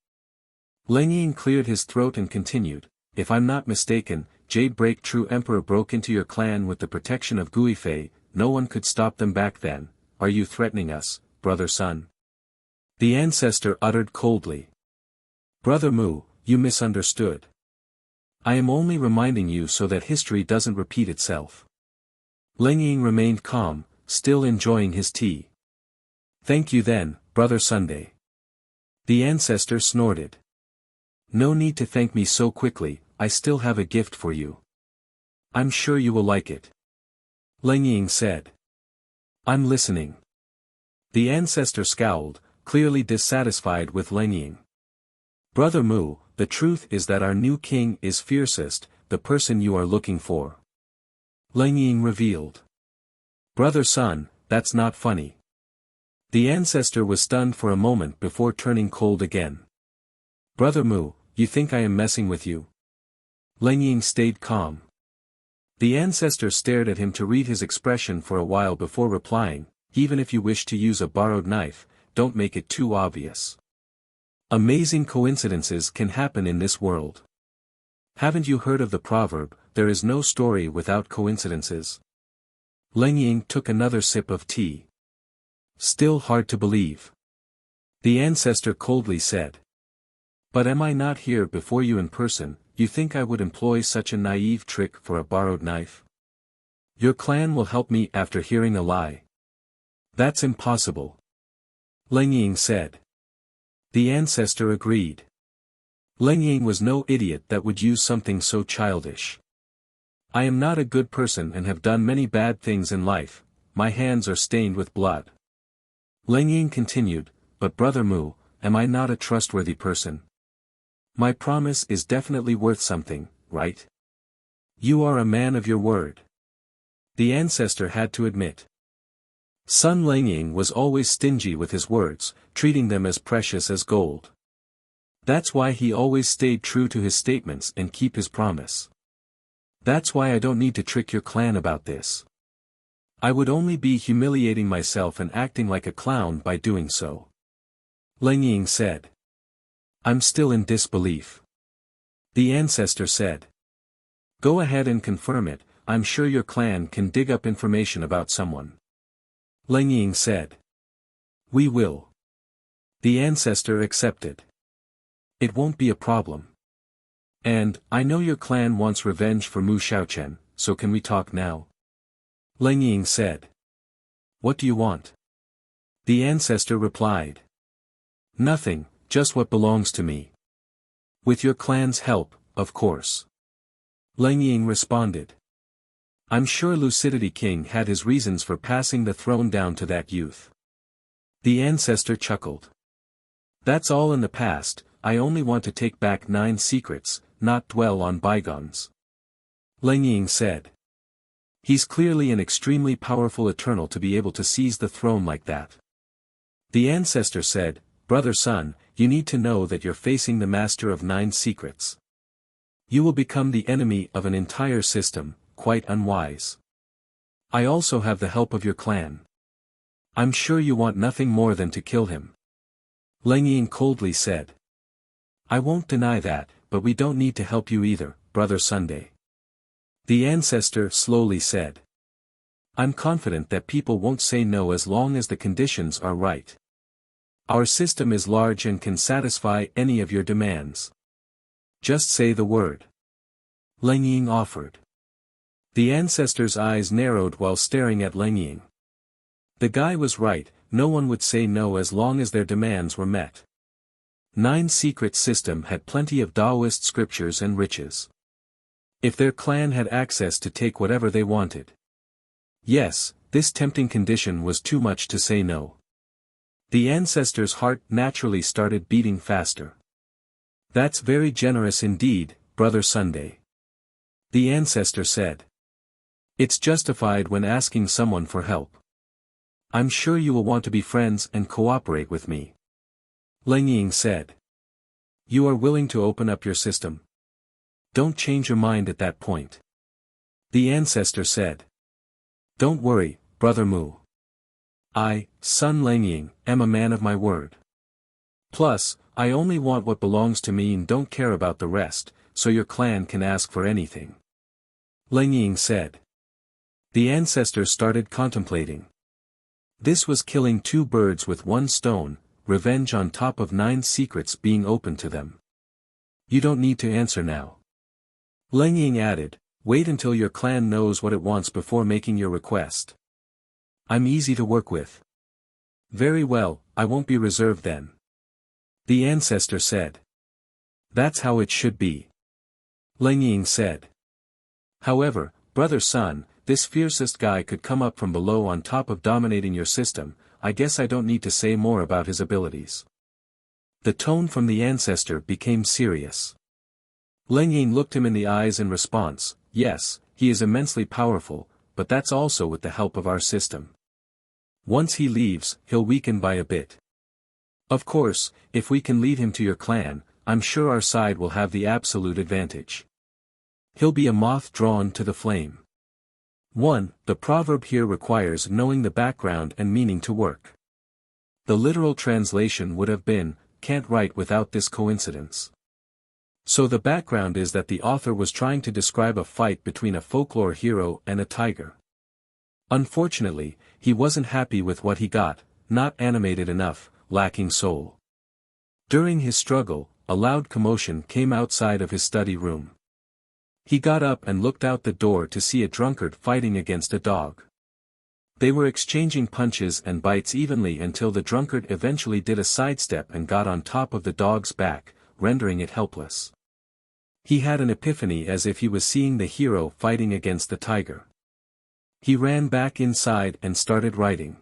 Leng Ying cleared his throat and continued, "If I'm not mistaken, Jailbreak True Emperor broke into your clan with the protection of Guifei. No one could stop them back then. Are you threatening us, Brother Sun?" The ancestor uttered coldly. "Brother Mu, you misunderstood. I am only reminding you so that history doesn't repeat itself." Leng Ying remained calm, still enjoying his tea. "Thank you then, Brother Sunday." The ancestor snorted. "No need to thank me so quickly, I still have a gift for you. I'm sure you will like it." Leng Ying said. "I'm listening." The ancestor scowled, clearly dissatisfied with Leng Ying. "Brother Mu, the truth is that our new king is fiercest, the person you are looking for," Leng Ying revealed. "Brother Sun, that's not funny." The ancestor was stunned for a moment before turning cold again. "Brother Mu, you think I am messing with you?" Leng Ying stayed calm. The ancestor stared at him to read his expression for a while before replying, "Even if you wish to use a borrowed knife, don't make it too obvious. Amazing coincidences can happen in this world. Haven't you heard of the proverb, there is no story without coincidences?" Leng Ying took another sip of tea. "Still hard to believe." The ancestor coldly said. "But am I not here before you in person? You think I would employ such a naive trick for a borrowed knife? Your clan will help me after hearing a lie." "That's impossible," Leng Ying said. The ancestor agreed. Leng Ying was no idiot that would use something so childish. "I am not a good person and have done many bad things in life, my hands are stained with blood." Leng Ying continued, "But Brother Mu, am I not a trustworthy person? My promise is definitely worth something, right? You are a man of your word." The ancestor had to admit. Son Leng Ying was always stingy with his words, treating them as precious as gold. That's why he always stayed true to his statements and keep his promise. "That's why I don't need to trick your clan about this. I would only be humiliating myself and acting like a clown by doing so," Leng Ying said. "I'm still in disbelief." The ancestor said. "Go ahead and confirm it, I'm sure your clan can dig up information about someone," Leng Ying said. "We will." The ancestor accepted. "It won't be a problem. And, I know your clan wants revenge for Mu Xiaochen, so can we talk now?" Leng Ying said. "What do you want?" The ancestor replied. "Nothing, just what belongs to me. With your clan's help, of course." Leng Ying responded. I'm sure Lucidity King had his reasons for passing the throne down to that youth. The ancestor chuckled. That's all in the past, I only want to take back 9 secrets, not dwell on bygones. Leng Ying said. He's clearly an extremely powerful Eternal to be able to seize the throne like that. The ancestor said, Brother Sun, you need to know that you're facing the master of 9 secrets. You will become the enemy of an entire system, quite unwise. I also have the help of your clan. I'm sure you want nothing more than to kill him. Leng Ying coldly said. I won't deny that, but we don't need to help you either, Brother Sunday. The ancestor slowly said. I'm confident that people won't say no as long as the conditions are right. Our system is large and can satisfy any of your demands. Just say the word. Leng Ying offered. The ancestor's eyes narrowed while staring at Leng Ying. The guy was right, no one would say no as long as their demands were met. 9 Secret System had plenty of Taoist scriptures and riches. If their clan had access to take whatever they wanted. Yes, this tempting condition was too much to say no. The ancestor's heart naturally started beating faster. That's very generous indeed, Brother Sunday. The ancestor said. It's justified when asking someone for help. I'm sure you will want to be friends and cooperate with me. Leng Ying said. You are willing to open up your system? Don't change your mind at that point. The ancestor said. Don't worry, Brother Mu. I, Sun Leng Ying, am a man of my word. Plus, I only want what belongs to me and don't care about the rest, so your clan can ask for anything. Leng Ying said. The ancestor started contemplating. This was killing 2 birds with 1 stone, revenge on top of 9 secrets being open to them. You don't need to answer now. Leng Ying added, wait until your clan knows what it wants before making your request. I'm easy to work with. Very well, I won't be reserved then. The ancestor said. That's how it should be. Leng Ying said. However, Brother Sun, this fiercest guy could come up from below on top of dominating your system, I guess I don't need to say more about his abilities. The tone from the ancestor became serious. Leng Ying looked him in the eyes in response, yes, he is immensely powerful, but that's also with the help of our system. Once he leaves, he'll weaken by a bit. Of course, if we can lead him to your clan, I'm sure our side will have the absolute advantage. He'll be a moth drawn to the flame. 1. The proverb here requires knowing the background and meaning to work. The literal translation would have been, can't write without this coincidence. So the background is that the author was trying to describe a fight between a folklore hero and a tiger. Unfortunately, he wasn't happy with what he got, not animated enough, lacking soul. During his struggle, a loud commotion came outside of his study room. He got up and looked out the door to see a drunkard fighting against a dog. They were exchanging punches and bites evenly until the drunkard eventually did a sidestep and got on top of the dog's back, rendering it helpless. He had an epiphany as if he was seeing the hero fighting against the tiger. He ran back inside and started writing.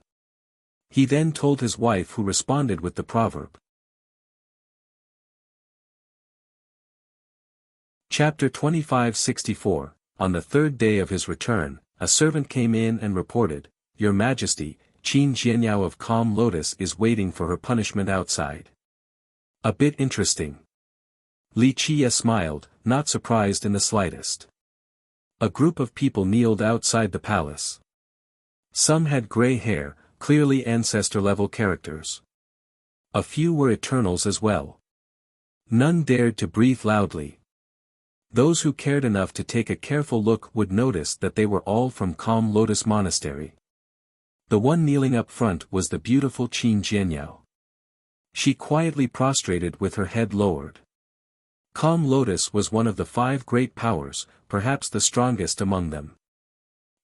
He then told his wife, who responded with the proverb. Chapter 2564. On the 3rd day of his return, a servant came in and reported, Your Majesty, Qin Jianyao of Calm Lotus is waiting for her punishment outside. A bit interesting. Li Qia smiled, not surprised in the slightest. A group of people kneeled outside the palace. Some had gray hair, clearly ancestor-level characters. A few were Eternals as well. None dared to breathe loudly. Those who cared enough to take a careful look would notice that they were all from Calm Lotus Monastery. The one kneeling up front was the beautiful Qin Jianyao. She quietly prostrated with her head lowered. Calm Lotus was one of the 5 great powers, perhaps the strongest among them.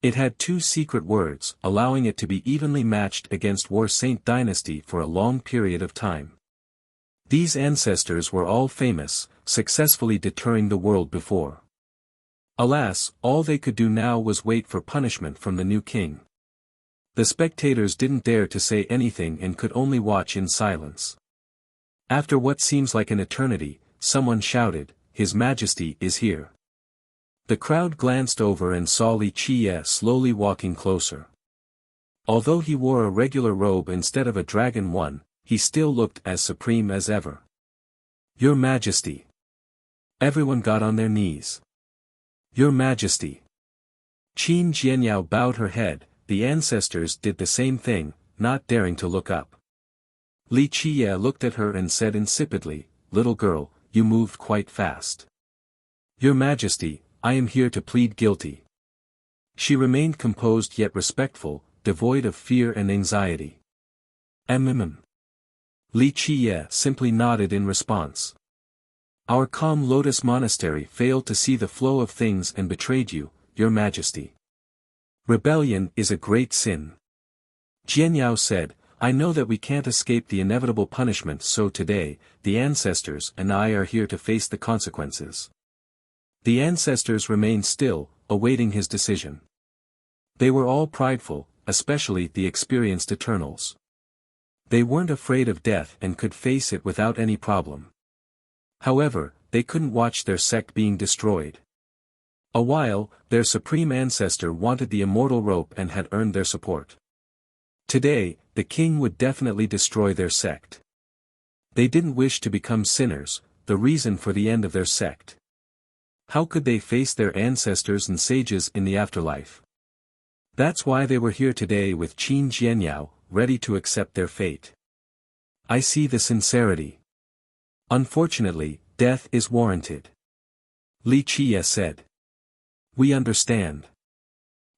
It had 2 secret words, allowing it to be evenly matched against War Saint Dynasty for a long period of time. These ancestors were all famous, successfully deterring the world before. Alas, all they could do now was wait for punishment from the new king. The spectators didn't dare to say anything and could only watch in silence. After what seems like an eternity, someone shouted, "His Majesty is here." The crowd glanced over and saw Li Qiye slowly walking closer. Although he wore a regular robe instead of a dragon one, he still looked as supreme as ever. "Your Majesty." Everyone got on their knees. "Your Majesty." Qin Jianyao bowed her head. The ancestors did the same thing, not daring to look up. Li Qiye looked at her and said insipidly, "Little girl, you moved quite fast." "Your Majesty, I am here to plead guilty." She remained composed yet respectful, devoid of fear and anxiety. Li Qiye simply nodded in response. "Our calm Lotus Monastery failed to see the flow of things and betrayed you, Your Majesty. Rebellion is a great sin." Jianyao said, "I know that we can't escape the inevitable punishment, so today, the ancestors and I are here to face the consequences." The ancestors remained still, awaiting his decision. They were all prideful, especially the experienced Eternals. They weren't afraid of death and could face it without any problem. However, they couldn't watch their sect being destroyed. A while, their supreme ancestor wanted the immortal rope and had earned their support. Today, the king would definitely destroy their sect. They didn't wish to become sinners, the reason for the end of their sect. How could they face their ancestors and sages in the afterlife? That's why they were here today with Qin Jianyao, ready to accept their fate. "I see the sincerity. Unfortunately, death is warranted," Li Qiye said. "We understand."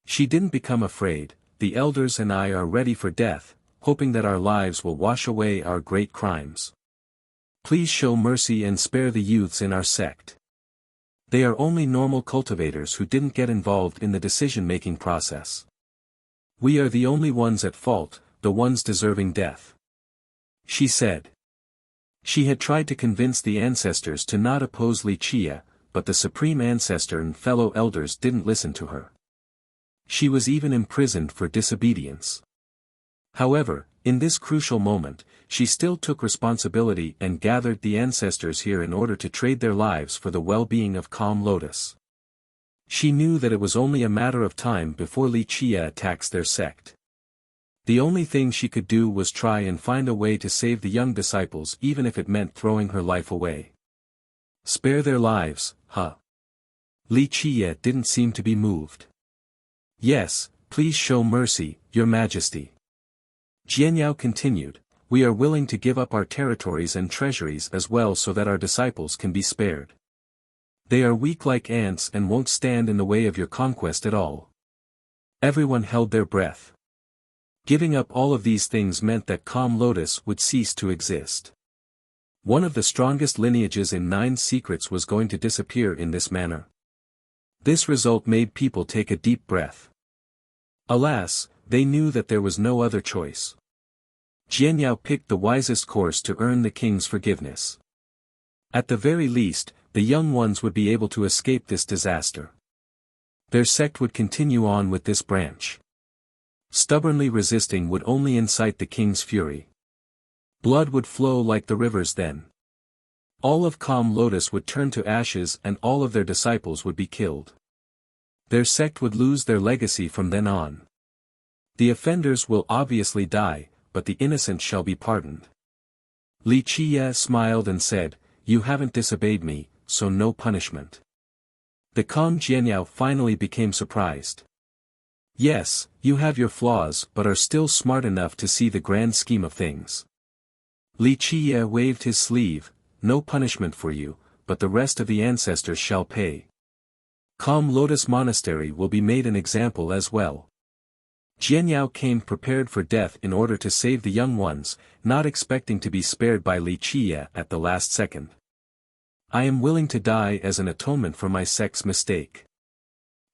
She didn't become afraid. "The elders and I are ready for death, hoping that our lives will wash away our great crimes. Please show mercy and spare the youths in our sect. They are only normal cultivators who didn't get involved in the decision-making process. We are the only ones at fault, the ones deserving death," she said. She had tried to convince the ancestors to not oppose Li Qiye, but the supreme ancestor and fellow elders didn't listen to her. She was even imprisoned for disobedience. However, in this crucial moment, she still took responsibility and gathered the ancestors here in order to trade their lives for the well-being of Calm Lotus. She knew that it was only a matter of time before Li Qiye attacks their sect. The only thing she could do was try and find a way to save the young disciples, even if it meant throwing her life away. Spare their lives, huh? Li Qiye didn't seem to be moved. "Yes, please show mercy, Your Majesty." Jianyao continued, "We are willing to give up our territories and treasuries as well so that our disciples can be spared. They are weak like ants and won't stand in the way of your conquest at all." Everyone held their breath. Giving up all of these things meant that Calm Lotus would cease to exist. One of the strongest lineages in 9 secrets was going to disappear in this manner. This result made people take a deep breath. Alas, they knew that there was no other choice. Jianyao picked the wisest course to earn the king's forgiveness. At the very least, the young ones would be able to escape this disaster. Their sect would continue on with this branch. Stubbornly resisting would only incite the king's fury. Blood would flow like the rivers then. All of Calm Lotus would turn to ashes and all of their disciples would be killed. Their sect would lose their legacy from then on. The offenders will obviously die, but the innocent shall be pardoned. Li Qiye smiled and said, "You haven't disobeyed me, so no punishment." The calm Jianyao finally became surprised. "Yes, you have your flaws but are still smart enough to see the grand scheme of things." Li Qiye waved his sleeve, "No punishment for you, but the rest of the ancestors shall pay. Calm Lotus Monastery will be made an example as well." Jianyao came prepared for death in order to save the young ones, not expecting to be spared by Li Qiye at the last second. "I am willing to die as an atonement for my sect's mistake."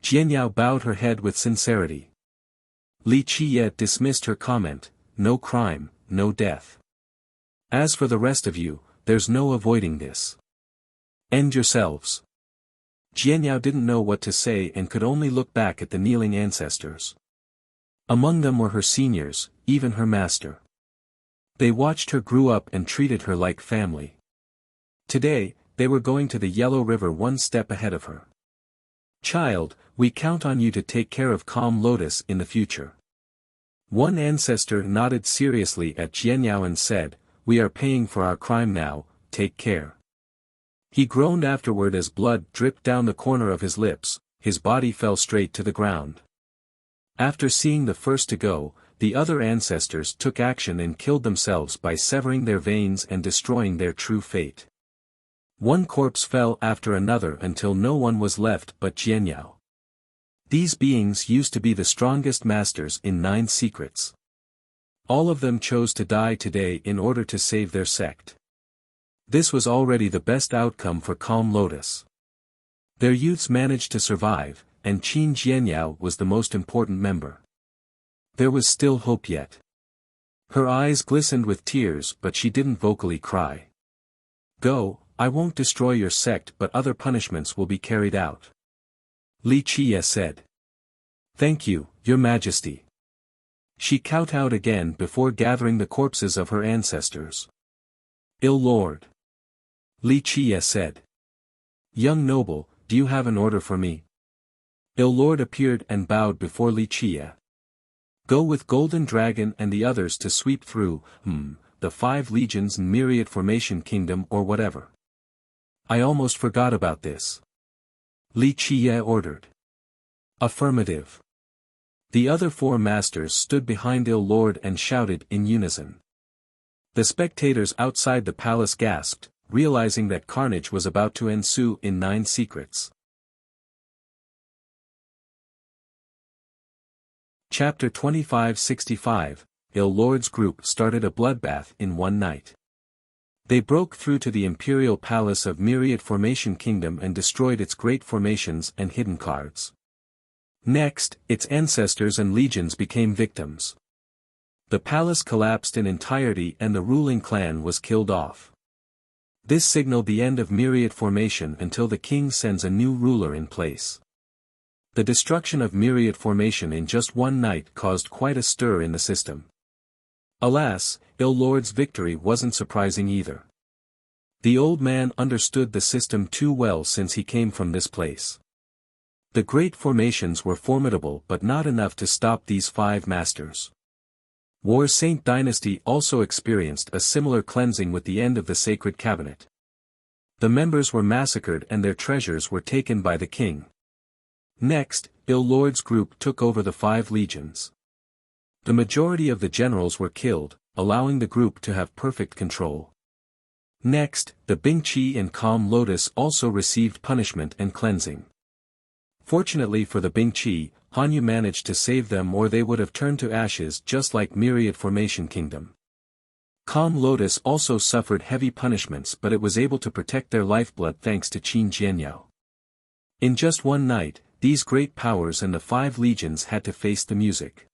Jianyao bowed her head with sincerity. Li Qiye dismissed her comment, "No crime, no death. As for the rest of you, there's no avoiding this. End yourselves." Jianyao didn't know what to say and could only look back at the kneeling ancestors. Among them were her seniors, even her master. They watched her grow up and treated her like family. Today, they were going to the Yellow River one step ahead of her. "Child, we count on you to take care of Calm Lotus in the future." One ancestor nodded seriously at Jianyao and said, "We are paying for our crime now, take care." He groaned afterward as blood dripped down the corner of his lips, his body fell straight to the ground. After seeing the first to go, the other ancestors took action and killed themselves by severing their veins and destroying their true fate. One corpse fell after another until no one was left but Jianyao. These beings used to be the strongest masters in 9 secrets. All of them chose to die today in order to save their sect. This was already the best outcome for Calm Lotus. Their youths managed to survive, and Qin Jianyao was the most important member. There was still hope yet. Her eyes glistened with tears but she didn't vocally cry. "Go, I won't destroy your sect but other punishments will be carried out," Li Qiye said. "Thank you, Your Majesty." She kowtowed again before gathering the corpses of her ancestors. "Ill Lord," Li Qiye said. "Young noble, do you have an order for me?" Ill Lord appeared and bowed before Li Qiye. "Go with Golden Dragon and the others to sweep through, the 5 legions and Myriad Formation Kingdom or whatever. I almost forgot about this," Li Qiye ordered. "Affirmative." The other 4 masters stood behind Ill Lord and shouted in unison. The spectators outside the palace gasped, realizing that carnage was about to ensue in 9 secrets. Chapter 2565, Ill Lord's group started a bloodbath in one night. They broke through to the imperial palace of Myriad Formation Kingdom and destroyed its great formations and hidden cards. Next, its ancestors and legions became victims. The palace collapsed in entirety and the ruling clan was killed off. This signaled the end of Myriad Formation until the king sends a new ruler in place. The destruction of Myriad Formation in just one night caused quite a stir in the system. Alas, Ill Lord's victory wasn't surprising either. The old man understood the system too well since he came from this place. The great formations were formidable but not enough to stop these 5 masters. War Saint Dynasty also experienced a similar cleansing with the end of the sacred cabinet. The members were massacred and their treasures were taken by the king. Next, Ill Lord's group took over the 5 legions. The majority of the generals were killed, allowing the group to have perfect control. Next, the Bingqi and Calm Lotus also received punishment and cleansing. Fortunately for the Bingqi, Hanyu managed to save them or they would have turned to ashes just like Myriad Formation Kingdom. Calm Lotus also suffered heavy punishments but it was able to protect their lifeblood thanks to Qin Jianyao. In just one night, these great powers and the 5 legions had to face the music.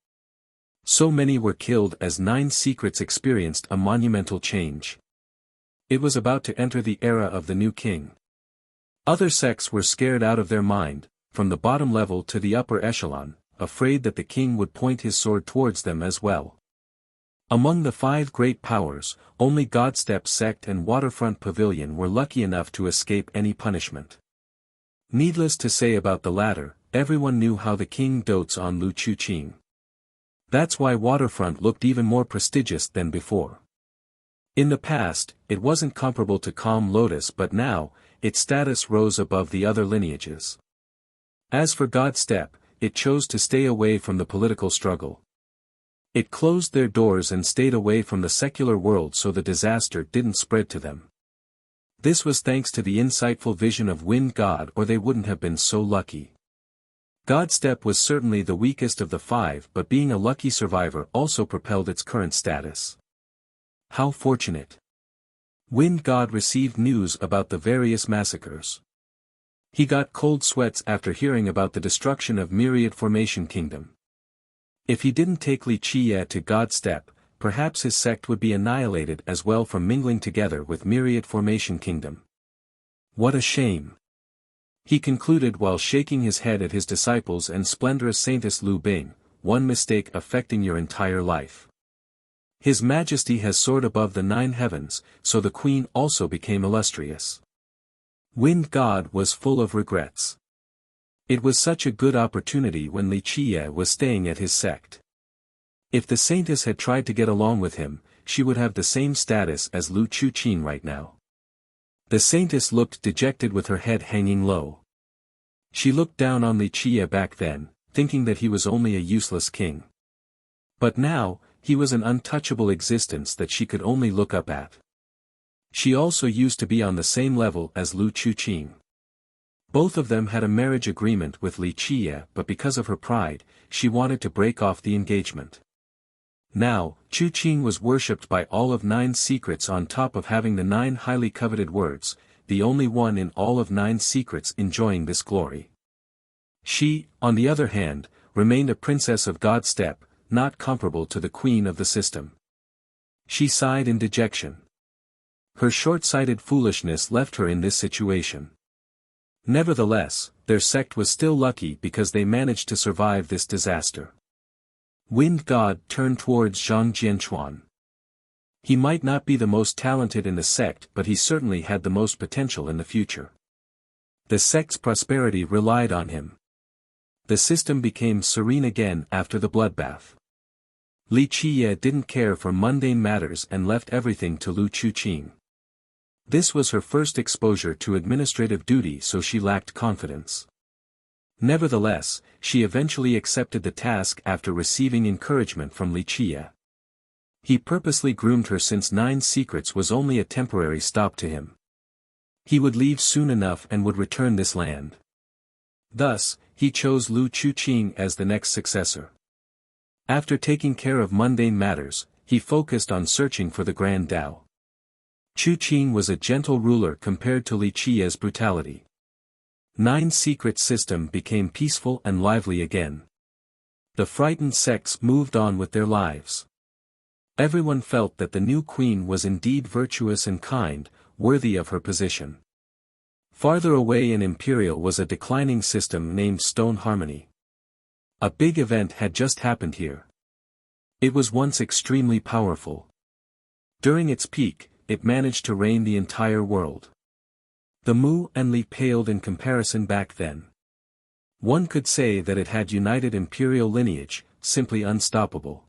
So many were killed as 9 secrets experienced a monumental change. It was about to enter the era of the new king. Other sects were scared out of their mind, from the bottom level to the upper echelon, afraid that the king would point his sword towards them as well. Among the 5 great powers, only Godstep sect and Waterfront Pavilion were lucky enough to escape any punishment. Needless to say about the latter, everyone knew how the king dotes on Lu Chuqing. That's why Waterfront looked even more prestigious than before. In the past, it wasn't comparable to Calm Lotus but now, its status rose above the other lineages. As for Godstep, it chose to stay away from the political struggle. It closed their doors and stayed away from the secular world so the disaster didn't spread to them. This was thanks to the insightful vision of Wind God or they wouldn't have been so lucky. Godstep was certainly the weakest of the 5 but being a lucky survivor also propelled its current status. How fortunate! Wind God received news about the various massacres. He got cold sweats after hearing about the destruction of Myriad Formation Kingdom. If he didn't take Li Qiye to Godstep, perhaps his sect would be annihilated as well from mingling together with Myriad Formation Kingdom. What a shame! He concluded while shaking his head at his disciples and splendorous Saintess Lu Bing, one mistake affecting your entire life. His Majesty has soared above the 9 heavens, so the Queen also became illustrious. Wind God was full of regrets. It was such a good opportunity when Li Qie was staying at his sect. If the Saintess had tried to get along with him, she would have the same status as Lu Chuqin right now. The Saintess looked dejected with her head hanging low. She looked down on Li Qie back then, thinking that he was only a useless king. But now, he was an untouchable existence that she could only look up at. She also used to be on the same level as Lu Chuqin. Both of them had a marriage agreement with Li Qie, but because of her pride, she wanted to break off the engagement. Now, Chuqin was worshipped by all of 9 secrets on top of having the 9 highly coveted words, the only one in all of 9 secrets enjoying this glory. She, on the other hand, remained a princess of God's step, not comparable to the queen of the system. She sighed in dejection. Her short-sighted foolishness left her in this situation. Nevertheless, their sect was still lucky because they managed to survive this disaster. Wind God turned towards Zhang Jianchuan. He might not be the most talented in the sect, but he certainly had the most potential in the future. The sect's prosperity relied on him. The system became serene again after the bloodbath. Li Qie didn't care for mundane matters and left everything to Lu Chuqin. This was her first exposure to administrative duty, so she lacked confidence. Nevertheless, she eventually accepted the task after receiving encouragement from Li Qie. He purposely groomed her since 9 secrets was only a temporary stop to him. He would leave soon enough and would return this land. Thus, he chose Lu Chuqin as the next successor. After taking care of mundane matters, he focused on searching for the Grand Tao. Chuqin was a gentle ruler compared to Li Qie's brutality. 9 secret system became peaceful and lively again. The frightened sects moved on with their lives. Everyone felt that the new queen was indeed virtuous and kind, worthy of her position. Farther away in Imperial was a declining system named Stone Harmony. A big event had just happened here. It was once extremely powerful. During its peak, it managed to reign the entire world. The Mu and Li paled in comparison back then. One could say that it had united imperial lineage, simply unstoppable.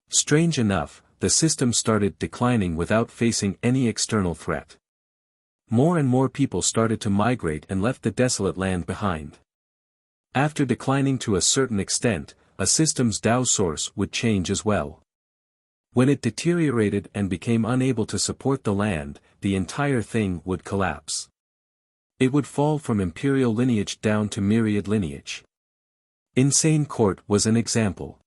Strange enough, the system started declining without facing any external threat. More and more people started to migrate and left the desolate land behind. After declining to a certain extent, a system's Tao source would change as well. When it deteriorated and became unable to support the land, the entire thing would collapse. It would fall from imperial lineage down to myriad lineage. Insane Court was an example.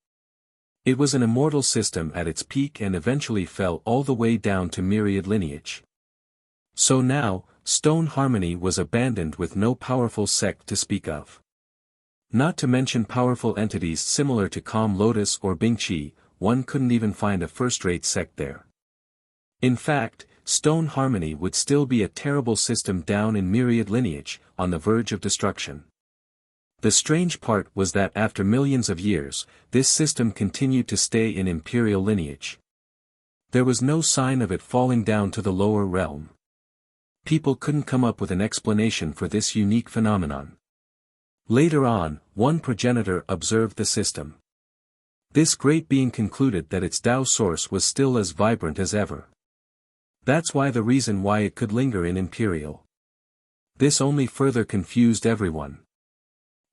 It was an immortal system at its peak and eventually fell all the way down to myriad lineage. So now, Stone Harmony was abandoned with no powerful sect to speak of. Not to mention powerful entities similar to Calm Lotus or Bingqi, one couldn't even find a first-rate sect there. In fact, Stone Harmony would still be a terrible system down in myriad lineage, on the verge of destruction. The strange part was that after millions of years, this system continued to stay in imperial lineage. There was no sign of it falling down to the lower realm. People couldn't come up with an explanation for this unique phenomenon. Later on, one progenitor observed the system. This great being concluded that its Tao source was still as vibrant as ever. That's why the reason why it could linger in imperial. This only further confused everyone.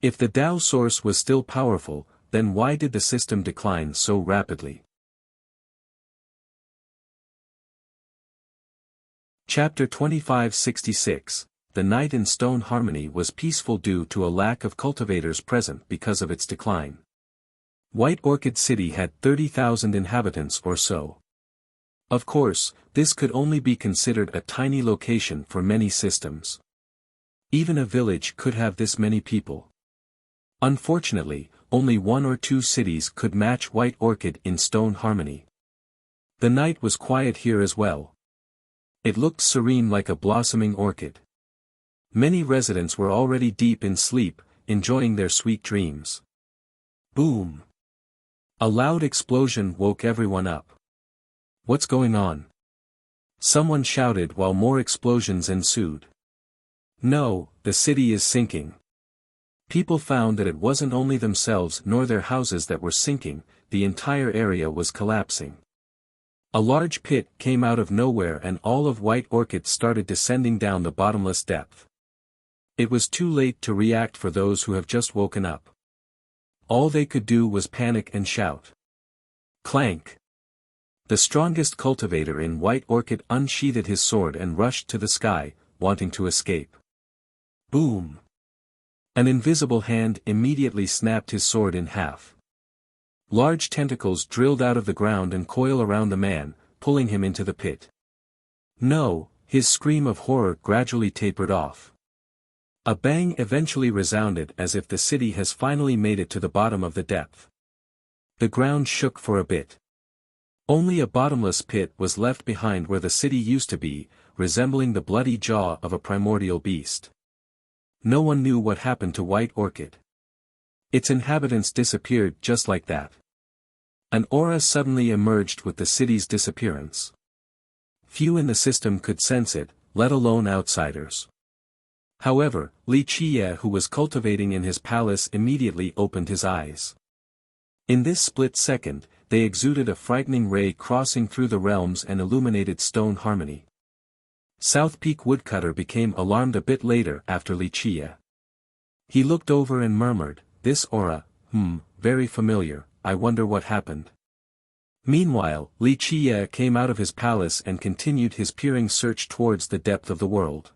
If the Tao source was still powerful, then why did the system decline so rapidly? Chapter 2566. The night in Stone Harmony was peaceful due to a lack of cultivators present because of its decline. White Orchid City had 30,000 inhabitants or so. Of course, this could only be considered a tiny location for many systems. Even a village could have this many people. Unfortunately, only 1 or 2 cities could match White Orchid in Stone Harmony. The night was quiet here as well. It looked serene like a blossoming orchid. Many residents were already deep in sleep, enjoying their sweet dreams. Boom! A loud explosion woke everyone up. What's going on? Someone shouted while more explosions ensued. No, the city is sinking. People found that it wasn't only themselves nor their houses that were sinking, the entire area was collapsing. A large pit came out of nowhere and all of White Orchid started descending down the bottomless depth. It was too late to react for those who have just woken up. All they could do was panic and shout. Clank! The strongest cultivator in White Orchid unsheathed his sword and rushed to the sky, wanting to escape. Boom! An invisible hand immediately snapped his sword in half. Large tentacles drilled out of the ground and coil around the man, pulling him into the pit. No, his scream of horror gradually tapered off. A bang eventually resounded as if the city has finally made it to the bottom of the depth. The ground shook for a bit. Only a bottomless pit was left behind where the city used to be, resembling the bloody jaw of a primordial beast. No one knew what happened to White Orchid. Its inhabitants disappeared just like that. An aura suddenly emerged with the city's disappearance. Few in the system could sense it, let alone outsiders. However, Li Qie, who was cultivating in his palace, immediately opened his eyes. In this split second, they exuded a frightening ray crossing through the realms and illuminated stone harmony. South Peak Woodcutter became alarmed a bit later after Li Qie. He looked over and murmured, "This aura, very familiar, I wonder what happened." Meanwhile, Li Qie came out of his palace and continued his peering search towards the depth of the world.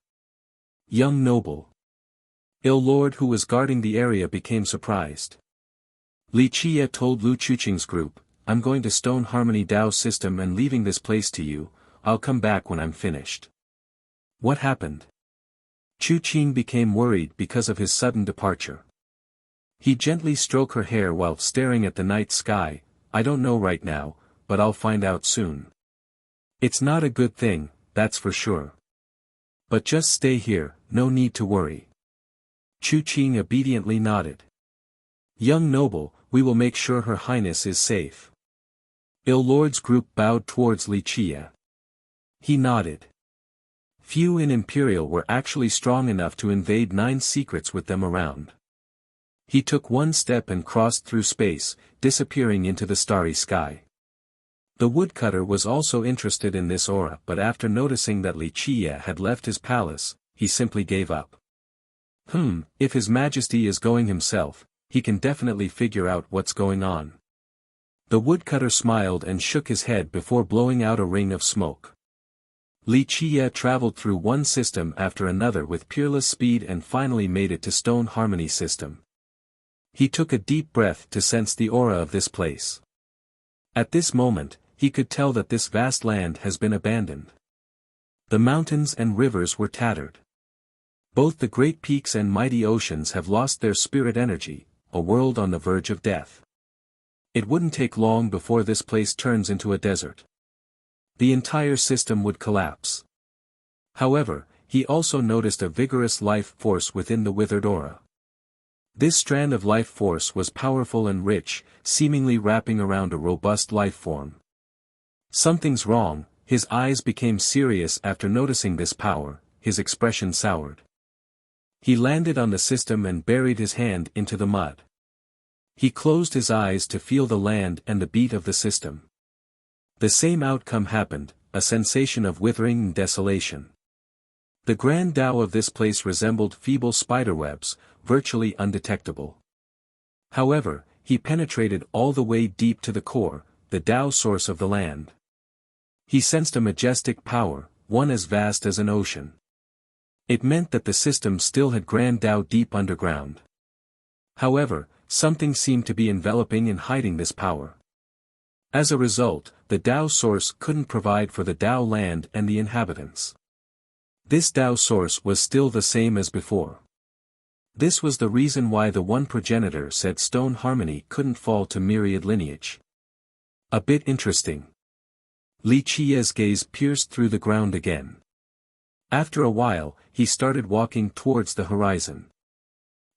Young noble. Il Lord who was guarding the area became surprised. Li Qie told Lu Chuqing's group, "I'm going to Stone Harmony Dao system and leaving this place to you, I'll come back when I'm finished." What happened? Chuqing became worried because of his sudden departure. He gently stroked her hair while staring at the night sky. "I don't know right now, but I'll find out soon. It's not a good thing, that's for sure. But just stay here, no need to worry." Chuqing obediently nodded. "Young noble, we will make sure Her Highness is safe." Il Lord's group bowed towards Li Qie. He nodded. Few in Imperial were actually strong enough to invade 9 secrets with them around. He took one step and crossed through space, disappearing into the starry sky. The woodcutter was also interested in this aura, but after noticing that Li Qie had left his palace, he simply gave up. If His Majesty is going himself, he can definitely figure out what's going on. The woodcutter smiled and shook his head before blowing out a ring of smoke. Li Qie traveled through one system after another with peerless speed and finally made it to Stone Harmony system. He took a deep breath to sense the aura of this place. At this moment, he could tell that this vast land has been abandoned. The mountains and rivers were tattered. Both the great peaks and mighty oceans have lost their spirit energy, a world on the verge of death. It wouldn't take long before this place turns into a desert. The entire system would collapse. However, he also noticed a vigorous life force within the withered aura. This strand of life force was powerful and rich, seemingly wrapping around a robust life form. Something's wrong. His eyes became serious after noticing this power, his expression soured. He landed on the system and buried his hand into the mud. He closed his eyes to feel the land and the beat of the system. The same outcome happened, a sensation of withering and desolation. The grand Tao of this place resembled feeble spiderwebs, virtually undetectable. However, he penetrated all the way deep to the core, the Tao source of the land. He sensed a majestic power, one as vast as an ocean. It meant that the system still had grand Tao deep underground. However, something seemed to be enveloping and hiding this power. As a result, the Tao source couldn't provide for the Tao land and the inhabitants. This Tao source was still the same as before. This was the reason why the one progenitor said Stone Harmony couldn't fall to myriad lineage. A bit interesting. Li Qie's gaze pierced through the ground again. After a while, he started walking towards the horizon.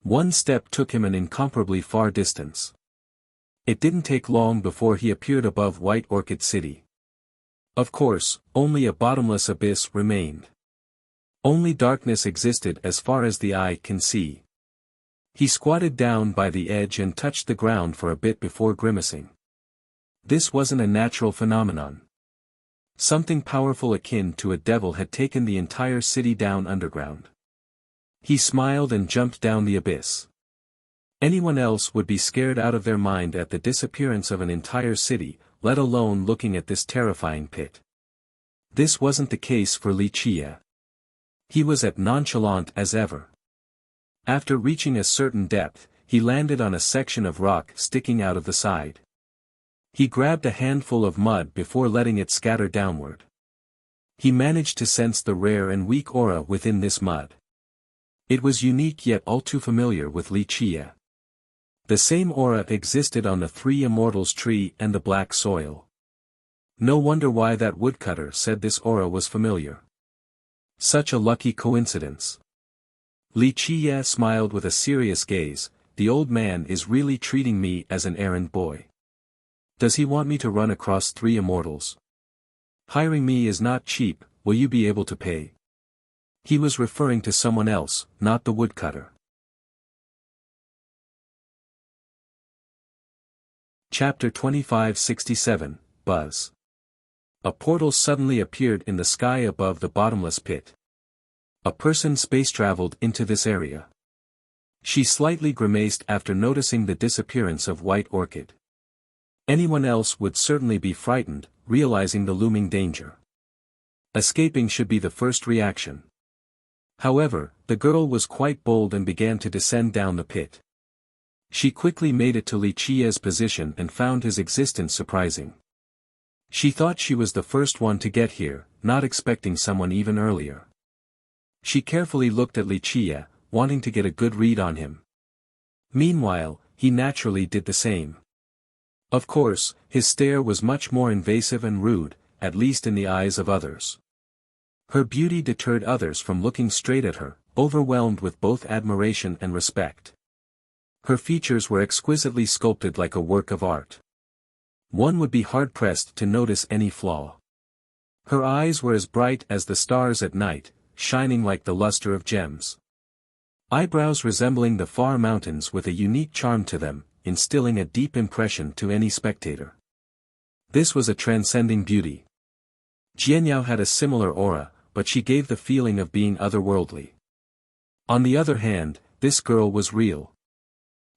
One step took him an incomparably far distance. It didn't take long before he appeared above White Orchid City. Of course, only a bottomless abyss remained. Only darkness existed as far as the eye can see. He squatted down by the edge and touched the ground for a bit before grimacing. This wasn't a natural phenomenon. Something powerful akin to a devil had taken the entire city down underground. He smiled and jumped down the abyss. Anyone else would be scared out of their mind at the disappearance of an entire city, let alone looking at this terrifying pit. This wasn't the case for Wuxia. He was as nonchalant as ever. After reaching a certain depth, he landed on a section of rock sticking out of the side. He grabbed a handful of mud before letting it scatter downward. He managed to sense the rare and weak aura within this mud. It was unique yet all too familiar with Wuxia. The same aura existed on the Three Immortals tree and the black soil. No wonder why that woodcutter said this aura was familiar. Such a lucky coincidence. Wuxia smiled with a serious gaze. The old man is really treating me as an errand boy. Does he want me to run across Three Immortals? Hiring me is not cheap, will you be able to pay? He was referring to someone else, not the woodcutter. Chapter 2567, Buzz. A portal suddenly appeared in the sky above the bottomless pit. A person space-traveled into this area. She slightly grimaced after noticing the disappearance of White Orchid. Anyone else would certainly be frightened, realizing the looming danger. Escaping should be the first reaction. However, the girl was quite bold and began to descend down the pit. She quickly made it to Wuxia's position and found his existence surprising. She thought she was the first one to get here, not expecting someone even earlier. She carefully looked at Wuxia, wanting to get a good read on him. Meanwhile, he naturally did the same. Of course, his stare was much more invasive and rude, at least in the eyes of others. Her beauty deterred others from looking straight at her, overwhelmed with both admiration and respect. Her features were exquisitely sculpted like a work of art. One would be hard-pressed to notice any flaw. Her eyes were as bright as the stars at night, shining like the luster of gems. Eyebrows resembling the far mountains with a unique charm to them, instilling a deep impression to any spectator. This was a transcending beauty. Jianyao had a similar aura, but she gave the feeling of being otherworldly. On the other hand, this girl was real.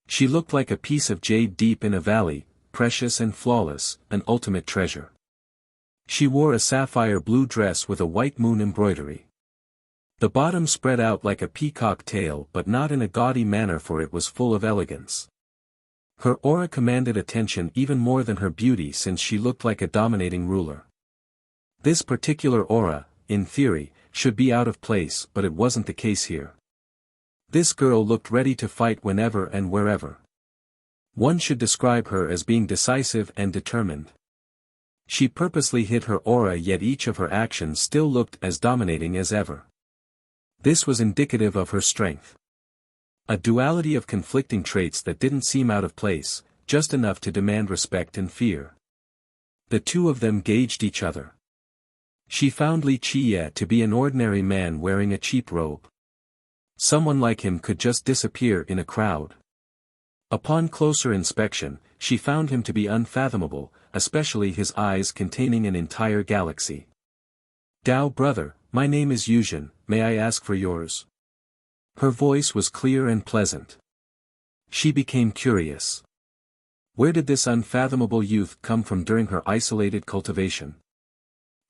She looked like a piece of jade deep in a valley, precious and flawless, an ultimate treasure. She wore a sapphire blue dress with a white moon embroidery. The bottom spread out like a peacock tail but not in a gaudy manner, for it was full of elegance. Her aura commanded attention even more than her beauty, since she looked like a dominating ruler. This particular aura, in theory, should be out of place, but it wasn't the case here. This girl looked ready to fight whenever and wherever. One should describe her as being decisive and determined. She purposely hid her aura, yet each of her actions still looked as dominating as ever. This was indicative of her strength. A duality of conflicting traits that didn't seem out of place, just enough to demand respect and fear. The two of them gauged each other. She found Wuxia to be an ordinary man wearing a cheap robe. Someone like him could just disappear in a crowd. Upon closer inspection, she found him to be unfathomable, especially his eyes containing an entire galaxy. "Dao brother, my name is Yuzhen, may I ask for yours?" Her voice was clear and pleasant. She became curious. Where did this unfathomable youth come from during her isolated cultivation?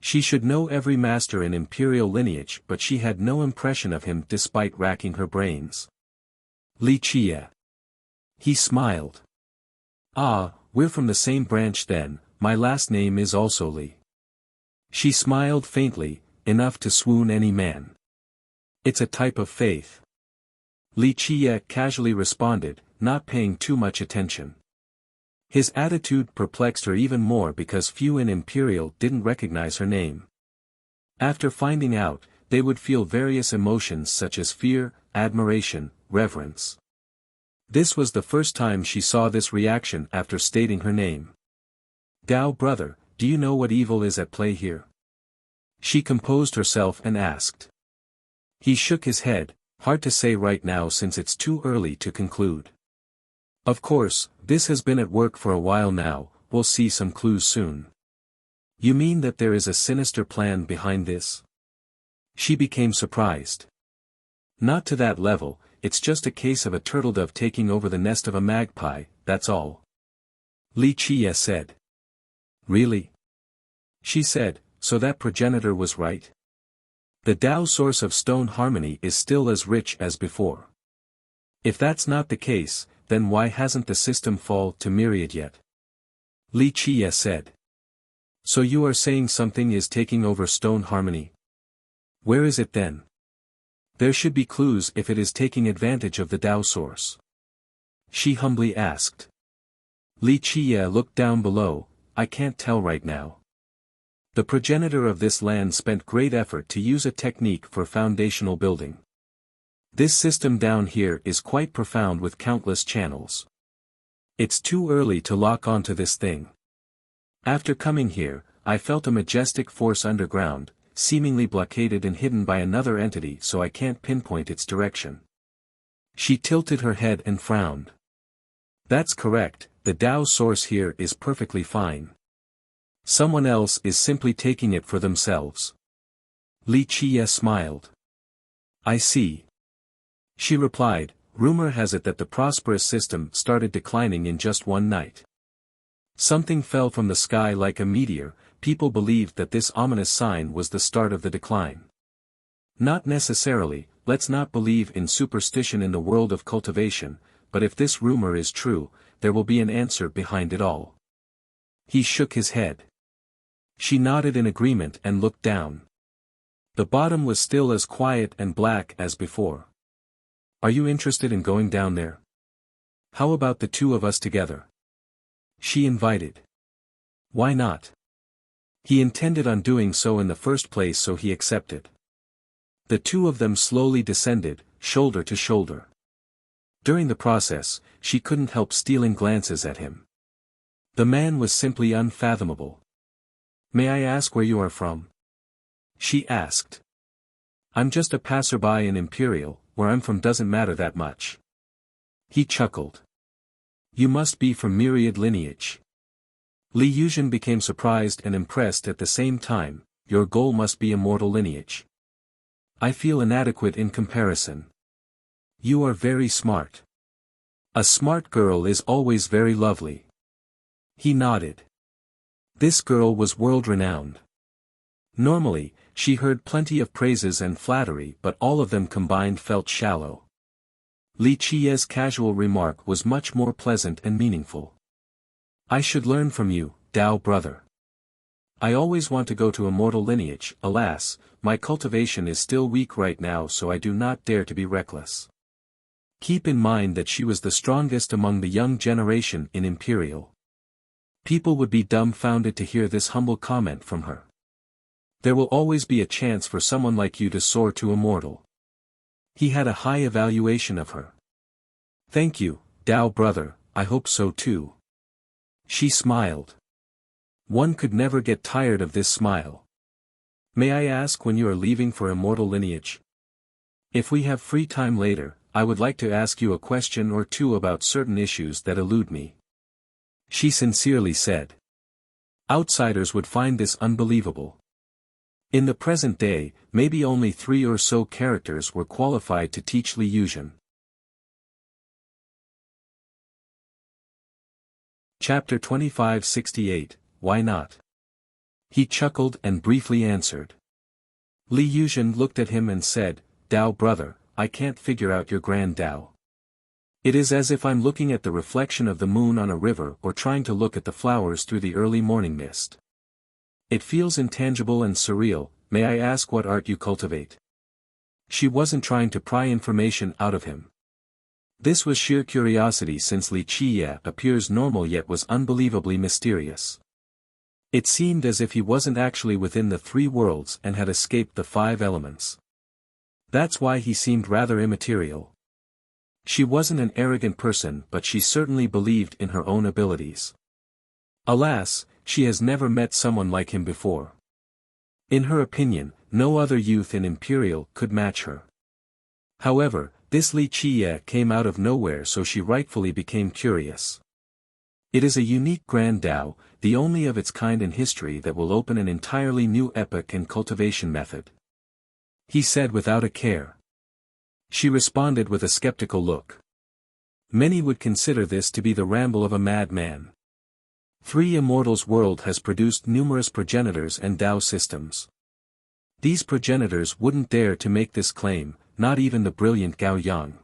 She should know every master in imperial lineage, but she had no impression of him despite racking her brains. Wuxia. He smiled. "Ah, we're from the same branch then, my last name is also Li." She smiled faintly, enough to swoon any man. "It's a type of faith." Wuxia casually responded, not paying too much attention. His attitude perplexed her even more because few in Imperial didn't recognize her name. After finding out, they would feel various emotions such as fear, admiration, reverence. This was the first time she saw this reaction after stating her name. Dao brother, do you know what evil is at play here? She composed herself and asked. He shook his head, hard to say right now since it's too early to conclude. Of course, this has been at work for a while now, we'll see some clues soon. You mean that there is a sinister plan behind this? She became surprised. Not to that level, it's just a case of a turtledove taking over the nest of a magpie, that's all. Li Qie said. Really? She said, so that progenitor was right? The Tao source of stone harmony is still as rich as before. If that's not the case, then why hasn't the system fall to myriad yet? Li Qie said. So you are saying something is taking over stone harmony? Where is it then? There should be clues if it is taking advantage of the Tao source. She humbly asked. Li Qie looked down below, I can't tell right now. The progenitor of this land spent great effort to use a technique for foundational building. This system down here is quite profound with countless channels. It's too early to lock onto this thing. After coming here, I felt a majestic force underground, seemingly blockaded and hidden by another entity so I can't pinpoint its direction. She tilted her head and frowned. That's correct, the Tao source here is perfectly fine. Someone else is simply taking it for themselves. Li Qie smiled. I see. She replied, rumor has it that the prosperous system started declining in just one night. Something fell from the sky like a meteor, people believed that this ominous sign was the start of the decline. Not necessarily, let's not believe in superstition in the world of cultivation, but if this rumor is true, there will be an answer behind it all. He shook his head. She nodded in agreement and looked down. The bottom was still as quiet and black as before. Are you interested in going down there? How about the two of us together? She invited. Why not? He intended on doing so in the first place, so he accepted. The two of them slowly descended, shoulder to shoulder. During the process, she couldn't help stealing glances at him. The man was simply unfathomable. May I ask where you are from? She asked. I'm just a passerby in Imperial, where I'm from doesn't matter that much. He chuckled. You must be from myriad lineage. Li Yuzhen became surprised and impressed at the same time, your goal must be immortal lineage. I feel inadequate in comparison. You are very smart. A smart girl is always very lovely. He nodded. This girl was world-renowned. Normally, she heard plenty of praises and flattery, but all of them combined felt shallow. Li Qie's casual remark was much more pleasant and meaningful. I should learn from you, Tao brother. I always want to go to immortal lineage, alas, my cultivation is still weak right now, so I do not dare to be reckless. Keep in mind that she was the strongest among the young generation in Imperial. People would be dumbfounded to hear this humble comment from her. There will always be a chance for someone like you to soar to immortal. He had a high evaluation of her. Thank you, Tao brother, I hope so too. She smiled. One could never get tired of this smile. May I ask when you are leaving for immortal lineage? If we have free time later, I would like to ask you a question or two about certain issues that elude me. She sincerely said. Outsiders would find this unbelievable. In the present day, maybe only 3 or so characters were qualified to teach Li Yuzhen. Chapter 2568, Why Not? He chuckled and briefly answered. Li Yuzhen looked at him and said, Tao brother, I can't figure out your grand Tao. It is as if I'm looking at the reflection of the moon on a river or trying to look at the flowers through the early morning mist. It feels intangible and surreal. May I ask what art you cultivate? She wasn't trying to pry information out of him. This was sheer curiosity, since Li Qie appears normal yet was unbelievably mysterious. It seemed as if he wasn't actually within the 3 worlds and had escaped the 5 elements. That's why he seemed rather immaterial. She wasn't an arrogant person, but she certainly believed in her own abilities. Alas, she has never met someone like him before. In her opinion, no other youth in Imperial could match her. However, this Li Qiye came out of nowhere, so she rightfully became curious. It is a unique Grand Dao, the only of its kind in history that will open an entirely new epoch in cultivation method. He said without a care. She responded with a skeptical look. Many would consider this to be the ramble of a madman. Three Immortals' world has produced numerous progenitors and Dao systems. These progenitors wouldn't dare to make this claim, not even the brilliant Gao Yang.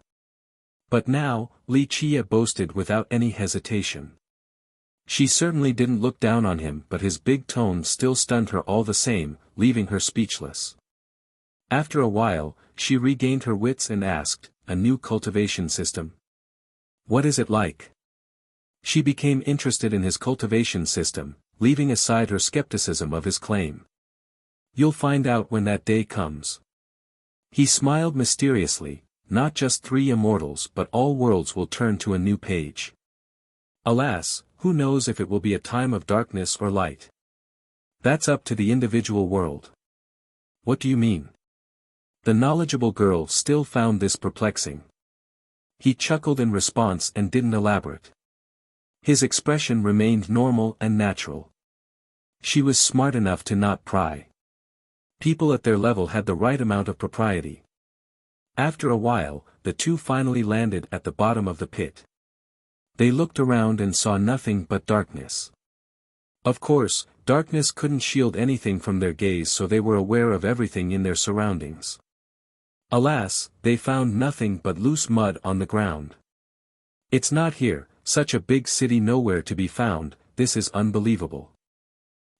But now, Li Qiye boasted without any hesitation. She certainly didn't look down on him, but his big tone still stunned her all the same, leaving her speechless. After a while, she regained her wits and asked, "A new cultivation system? What is it like?" She became interested in his cultivation system, leaving aside her skepticism of his claim. "You'll find out when that day comes." He smiled mysteriously. Not just three immortals but all worlds will turn to a new page. Alas, who knows if it will be a time of darkness or light? That's up to the individual world. What do you mean? The knowledgeable girl still found this perplexing. He chuckled in response and didn't elaborate. His expression remained normal and natural. She was smart enough to not pry. People at their level had the right amount of propriety. After a while, the two finally landed at the bottom of the pit. They looked around and saw nothing but darkness. Of course, darkness couldn't shield anything from their gaze, so they were aware of everything in their surroundings. Alas, they found nothing but loose mud on the ground. "It's not here, such a big city nowhere to be found, this is unbelievable."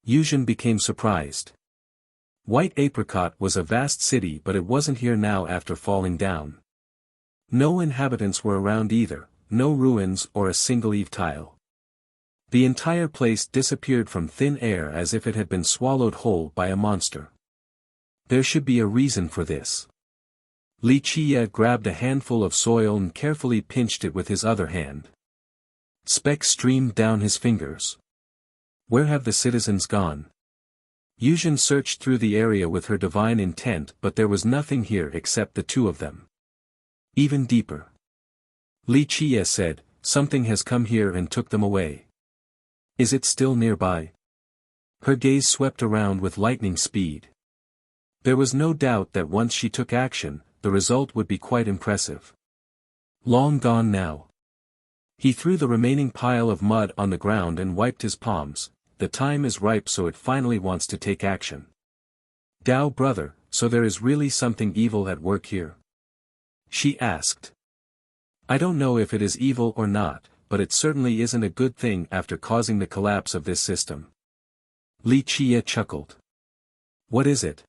Yuzhen became surprised. White Apricot was a vast city, but it wasn't here now after falling down. No inhabitants were around either, no ruins or a single eave tile. The entire place disappeared from thin air as if it had been swallowed whole by a monster. There should be a reason for this. Li Qiye grabbed a handful of soil and carefully pinched it with his other hand. Specks streamed down his fingers. Where have the citizens gone? Yuzhen searched through the area with her divine intent, but there was nothing here except the two of them. Even deeper. Li Qiye said, "Something has come here and took them away. Is it still nearby?" Her gaze swept around with lightning speed. There was no doubt that once she took action, the result would be quite impressive. Long gone now. He threw the remaining pile of mud on the ground and wiped his palms. The time is ripe, so it finally wants to take action. "Dao brother, so there is really something evil at work here?" she asked. "I don't know if it is evil or not, but it certainly isn't a good thing after causing the collapse of this system." Li Qiye chuckled. "What is it?"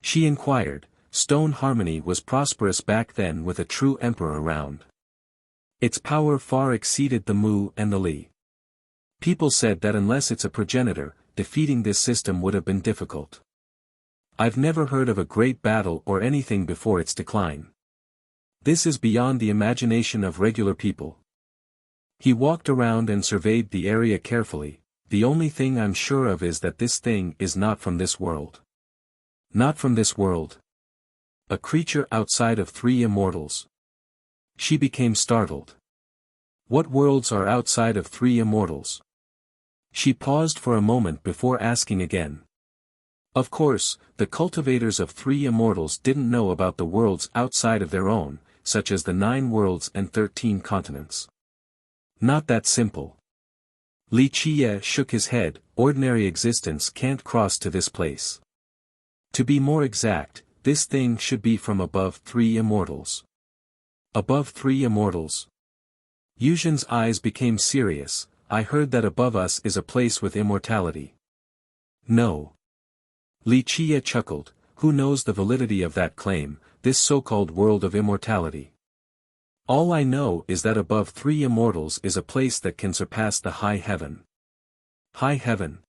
she inquired. Stone Harmony was prosperous back then with a true emperor around. Its power far exceeded the Mu and the Li. People said that unless it's a progenitor, defeating this system would have been difficult. I've never heard of a great battle or anything before its decline. This is beyond the imagination of regular people. He walked around and surveyed the area carefully. The only thing I'm sure of is that this thing is not from this world. Not from this world. A creature outside of three immortals. She became startled. What worlds are outside of three immortals? She paused for a moment before asking again. Of course, the cultivators of three immortals didn't know about the worlds outside of their own, such as the 9 worlds and 13 continents. Not that simple. Li Qiye shook his head. Ordinary existence can't cross to this place. To be more exact, this thing should be from above three immortals. Above three immortals? Yuzhen's eyes became serious. I heard that above us is a place with immortality. No. Li Qiye chuckled. Who knows the validity of that claim, this so-called world of immortality? All I know is that above three immortals is a place that can surpass the high heaven. High heaven?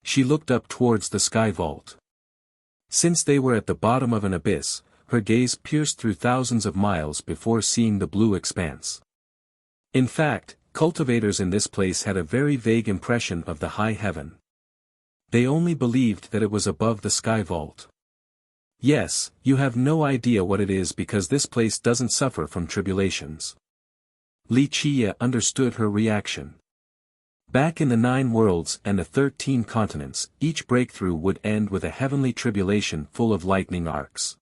She looked up towards the sky vault. Since they were at the bottom of an abyss, her gaze pierced through thousands of miles before seeing the blue expanse. In fact, cultivators in this place had a very vague impression of the high heaven. They only believed that it was above the sky vault. Yes, you have no idea what it is because this place doesn't suffer from tribulations. Li Qie understood her reaction. Back in the 9 worlds and the 13 continents, each breakthrough would end with a heavenly tribulation full of lightning arcs.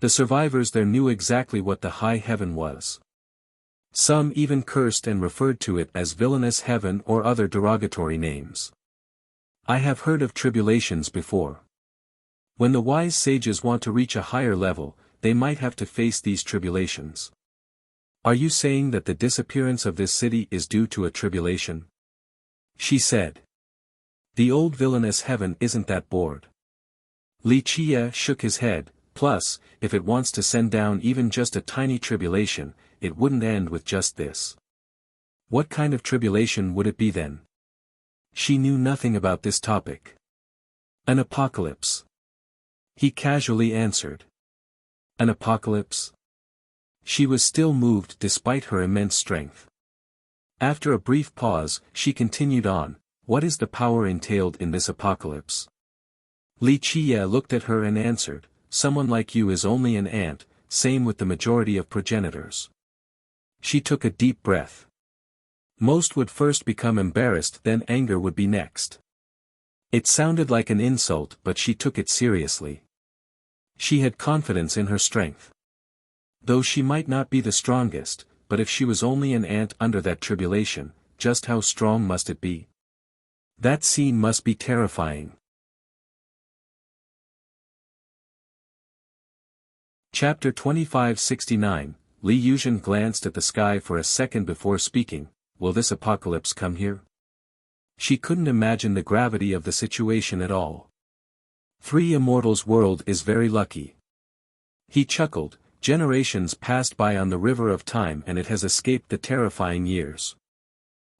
The survivors there knew exactly what the high heaven was. Some even cursed and referred to it as villainous heaven or other derogatory names. I have heard of tribulations before. When the wise sages want to reach a higher level, they might have to face these tribulations. Are you saying that the disappearance of this city is due to a tribulation? She said. The old villainous heaven isn't that bored. Li Qie shook his head, plus, if it wants to send down even just a tiny tribulation, it wouldn't end with just this. What kind of tribulation would it be then? She knew nothing about this topic. An apocalypse. He casually answered. An apocalypse? She was still moved despite her immense strength. After a brief pause, she continued on, what is the power entailed in this apocalypse? Li Qie looked at her and answered, someone like you is only an ant, same with the majority of progenitors. She took a deep breath. Most would first become embarrassed, then anger would be next. It sounded like an insult, but she took it seriously. She had confidence in her strength. Though she might not be the strongest, but if she was only an ant under that tribulation, just how strong must it be? That scene must be terrifying. Chapter 2569, Li Yuzhen glanced at the sky for a second before speaking, will this apocalypse come here? She couldn't imagine the gravity of the situation at all. 3 Immortals' world is very lucky. He chuckled, generations passed by on the river of time and it has escaped the terrifying years.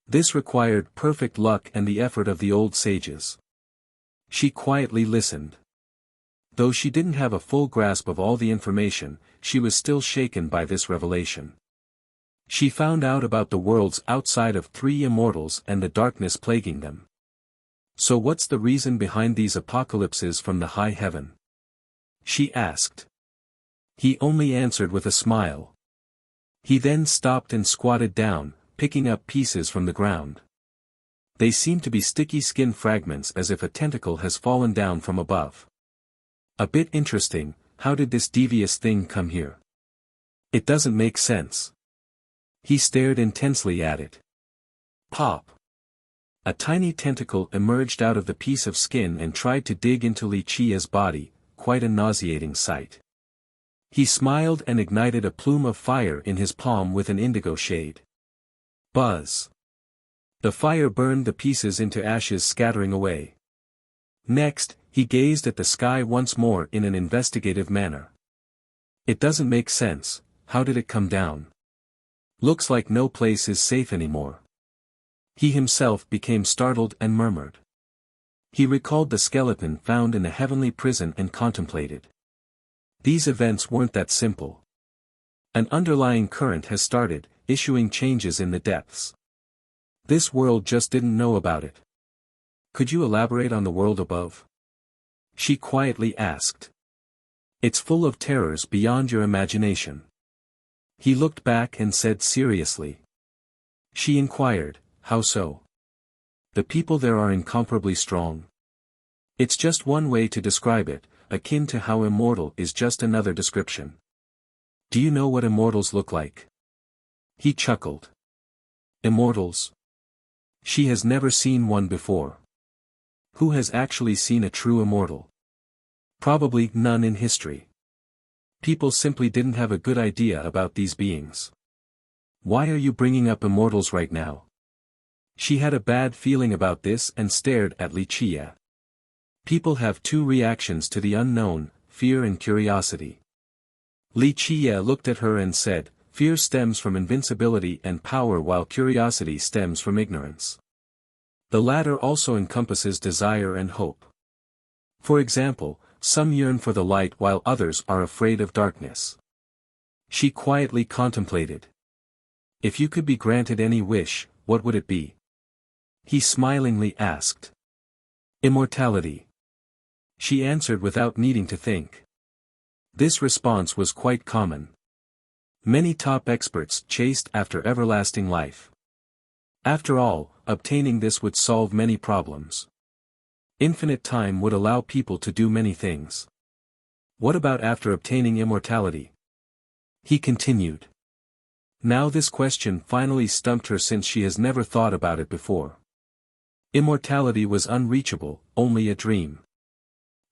This required perfect luck and the effort of the old sages. She quietly listened. Though she didn't have a full grasp of all the information, she was still shaken by this revelation. She found out about the worlds outside of 3 Immortals and the darkness plaguing them. So what's the reason behind these apocalypses from the high heaven? She asked. He only answered with a smile. He then stopped and squatted down, picking up pieces from the ground. They seemed to be sticky skin fragments as if a tentacle has fallen down from above. A bit interesting, how did this devious thing come here? It doesn't make sense. He stared intensely at it. Pop! A tiny tentacle emerged out of the piece of skin and tried to dig into Li Qie's body, quite a nauseating sight. He smiled and ignited a plume of fire in his palm with an indigo shade. Buzz! The fire burned the pieces into ashes, scattering away. Next, he gazed at the sky once more in an investigative manner. It doesn't make sense, how did it come down? Looks like no place is safe anymore. He himself became startled and murmured. He recalled the skeleton found in the heavenly prison and contemplated. These events weren't that simple. An underlying current has started, issuing changes in the depths. This world just didn't know about it. Could you elaborate on the world above? She quietly asked. It's full of terrors beyond your imagination. He looked back and said seriously. She inquired, how so? The people there are incomparably strong. It's just one way to describe it, akin to how immortal is just another description. Do you know what immortals look like? He chuckled. Immortals? She has never seen one before. Who has actually seen a true immortal? Probably none in history. People simply didn't have a good idea about these beings. Why are you bringing up immortals right now? She had a bad feeling about this and stared at Li Qie. People have 2 reactions to the unknown, fear and curiosity. Li Qie looked at her and said, fear stems from invincibility and power while curiosity stems from ignorance. The latter also encompasses desire and hope. For example, some yearn for the light while others are afraid of darkness. She quietly contemplated. If you could be granted any wish, what would it be? He smilingly asked. Immortality. She answered without needing to think. This response was quite common. Many top experts chased after everlasting life. After all, obtaining this would solve many problems. Infinite time would allow people to do many things. What about after obtaining immortality? He continued. Now this question finally stumped her since she has never thought about it before. Immortality was unreachable, only a dream.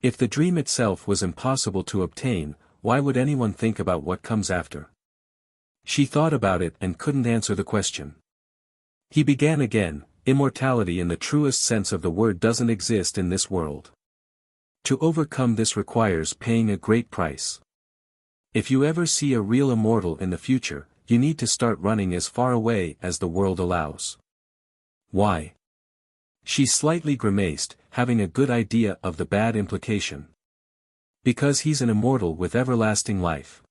If the dream itself was impossible to obtain, why would anyone think about what comes after? She thought about it and couldn't answer the question. He began again. Immortality in the truest sense of the word doesn't exist in this world. To overcome this requires paying a great price. If you ever see a real immortal in the future, you need to start running as far away as the world allows. Why? She slightly grimaced, having a good idea of the bad implication. Because he's an immortal with everlasting life.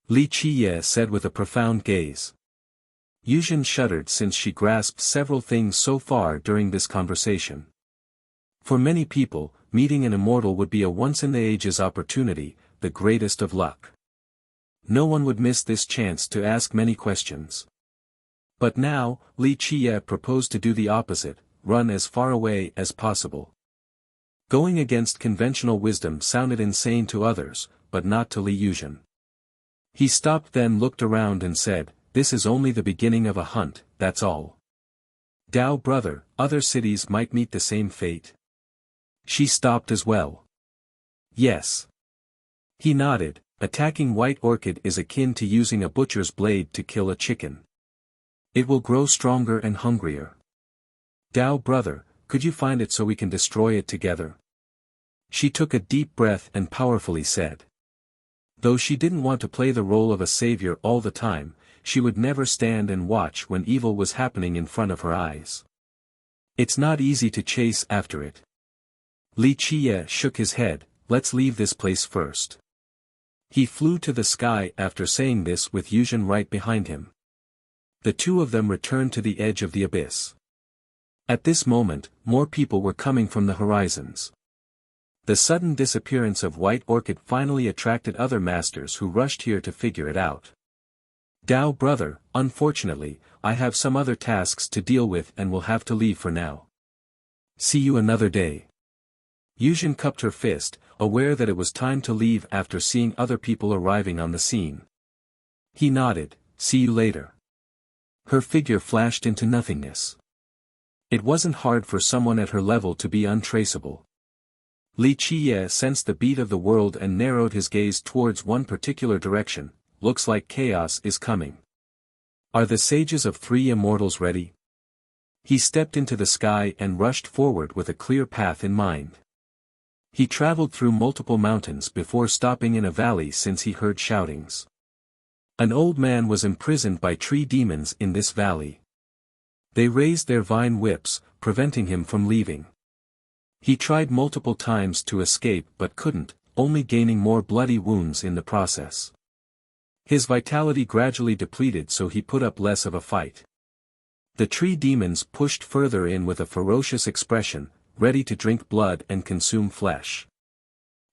Li Qiye said with a profound gaze. Yuzhen shuddered since she grasped several things so far during this conversation. For many people, meeting an immortal would be a once-in-the-ages opportunity, the greatest of luck. No one would miss this chance to ask many questions. But now, Li Qiye proposed to do the opposite, run as far away as possible. Going against conventional wisdom sounded insane to others, but not to Li Yuzhen. He stopped, then looked around and said, "This is only the beginning of a hunt, that's all. Dao brother, other cities might meet the same fate." She stopped as well. Yes. He nodded. Attacking White Orchid is akin to using a butcher's blade to kill a chicken. It will grow stronger and hungrier. Dao brother, could you find it so we can destroy it together? She took a deep breath and powerfully said. Though she didn't want to play the role of a savior all the time, she would never stand and watch when evil was happening in front of her eyes. It's not easy to chase after it. Li Qiye shook his head. Let's leave this place first. He flew to the sky after saying this with Yuzhen right behind him. The two of them returned to the edge of the abyss. At this moment, more people were coming from the horizons. The sudden disappearance of White Orchid finally attracted other masters who rushed here to figure it out. Dao brother, unfortunately, I have some other tasks to deal with and will have to leave for now. See you another day. Yuzhen cupped her fist, aware that it was time to leave after seeing other people arriving on the scene. He nodded, see you later. Her figure flashed into nothingness. It wasn't hard for someone at her level to be untraceable. Li Qiye sensed the beat of the world and narrowed his gaze towards one particular direction. Looks like chaos is coming. Are the sages of three immortals ready? He stepped into the sky and rushed forward with a clear path in mind. He traveled through multiple mountains before stopping in a valley since he heard shoutings. An old man was imprisoned by tree demons in this valley. They raised their vine whips, preventing him from leaving. He tried multiple times to escape but couldn't, only gaining more bloody wounds in the process. His vitality gradually depleted, so he put up less of a fight. The tree demons pushed further in with a ferocious expression, ready to drink blood and consume flesh.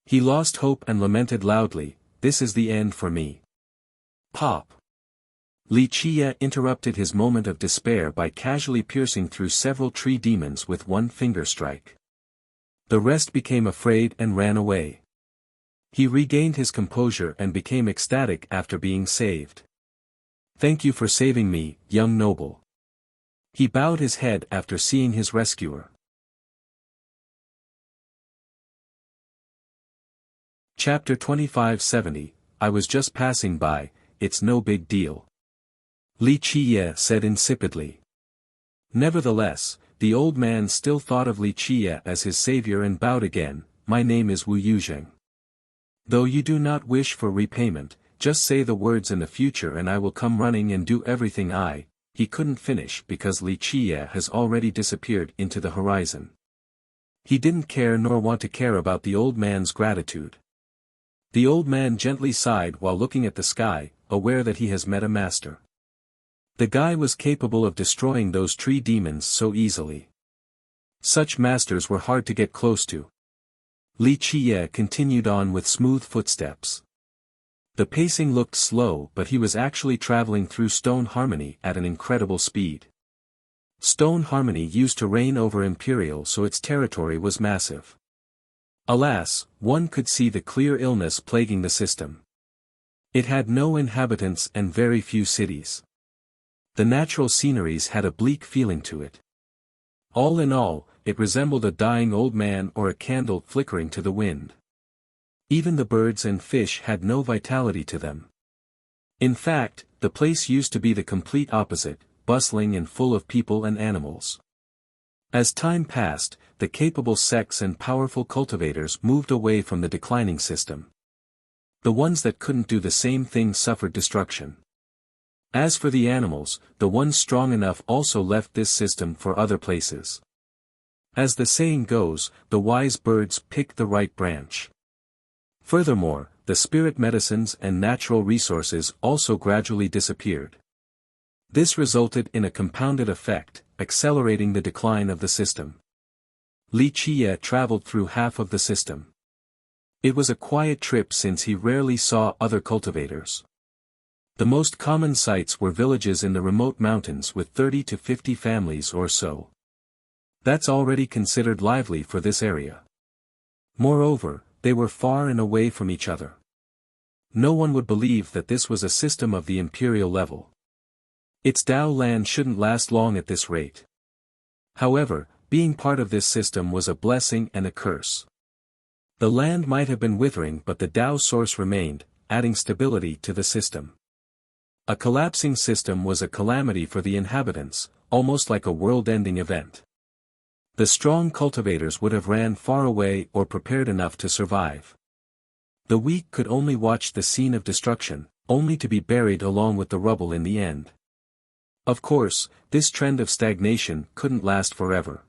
He lost hope and lamented loudly, "This is the end for me." Pop! Li Qiye interrupted his moment of despair by casually piercing through several tree demons with one finger strike. The rest became afraid and ran away. He regained his composure and became ecstatic after being saved. Thank you for saving me, young noble. He bowed his head after seeing his rescuer. Chapter 2570, I was just passing by, it's no big deal. Li Qiye said insipidly. Nevertheless, the old man still thought of Li Qiye as his savior and bowed again. My name is Wu Yuzheng. Though you do not wish for repayment, just say the words in the future and I will come running and do everything he couldn't finish because Li Qiye has already disappeared into the horizon. He didn't care nor want to care about the old man's gratitude. The old man gently sighed while looking at the sky, aware that he has met a master. The guy was capable of destroying those tree demons so easily. Such masters were hard to get close to. Li Qiye continued on with smooth footsteps. The pacing looked slow, but he was actually traveling through stone harmony at an incredible speed. Stone harmony used to reign over Imperial, so its territory was massive. Alas, one could see the clear illness plaguing the system. It had no inhabitants and very few cities. The natural sceneries had a bleak feeling to it. All in all, it resembled a dying old man or a candle flickering to the wind. Even the birds and fish had no vitality to them. In fact, the place used to be the complete opposite, bustling and full of people and animals. As time passed, the capable sects and powerful cultivators moved away from the declining system. The ones that couldn't do the same thing suffered destruction. As for the animals, the ones strong enough also left this system for other places. As the saying goes, the wise birds picked the right branch. Furthermore, the spirit medicines and natural resources also gradually disappeared. This resulted in a compounded effect, accelerating the decline of the system. Li Qiye traveled through half of the system. It was a quiet trip since he rarely saw other cultivators. The most common sites were villages in the remote mountains with 30 to 50 families or so. That's already considered lively for this area. Moreover, they were far and away from each other. No one would believe that this was a system of the imperial level. Its Dao land shouldn't last long at this rate. However, being part of this system was a blessing and a curse. The land might have been withering, but the Dao source remained, adding stability to the system. A collapsing system was a calamity for the inhabitants, almost like a world-ending event. The strong cultivators would have ran far away or prepared enough to survive. The weak could only watch the scene of destruction, only to be buried along with the rubble in the end. Of course, this trend of stagnation couldn't last forever.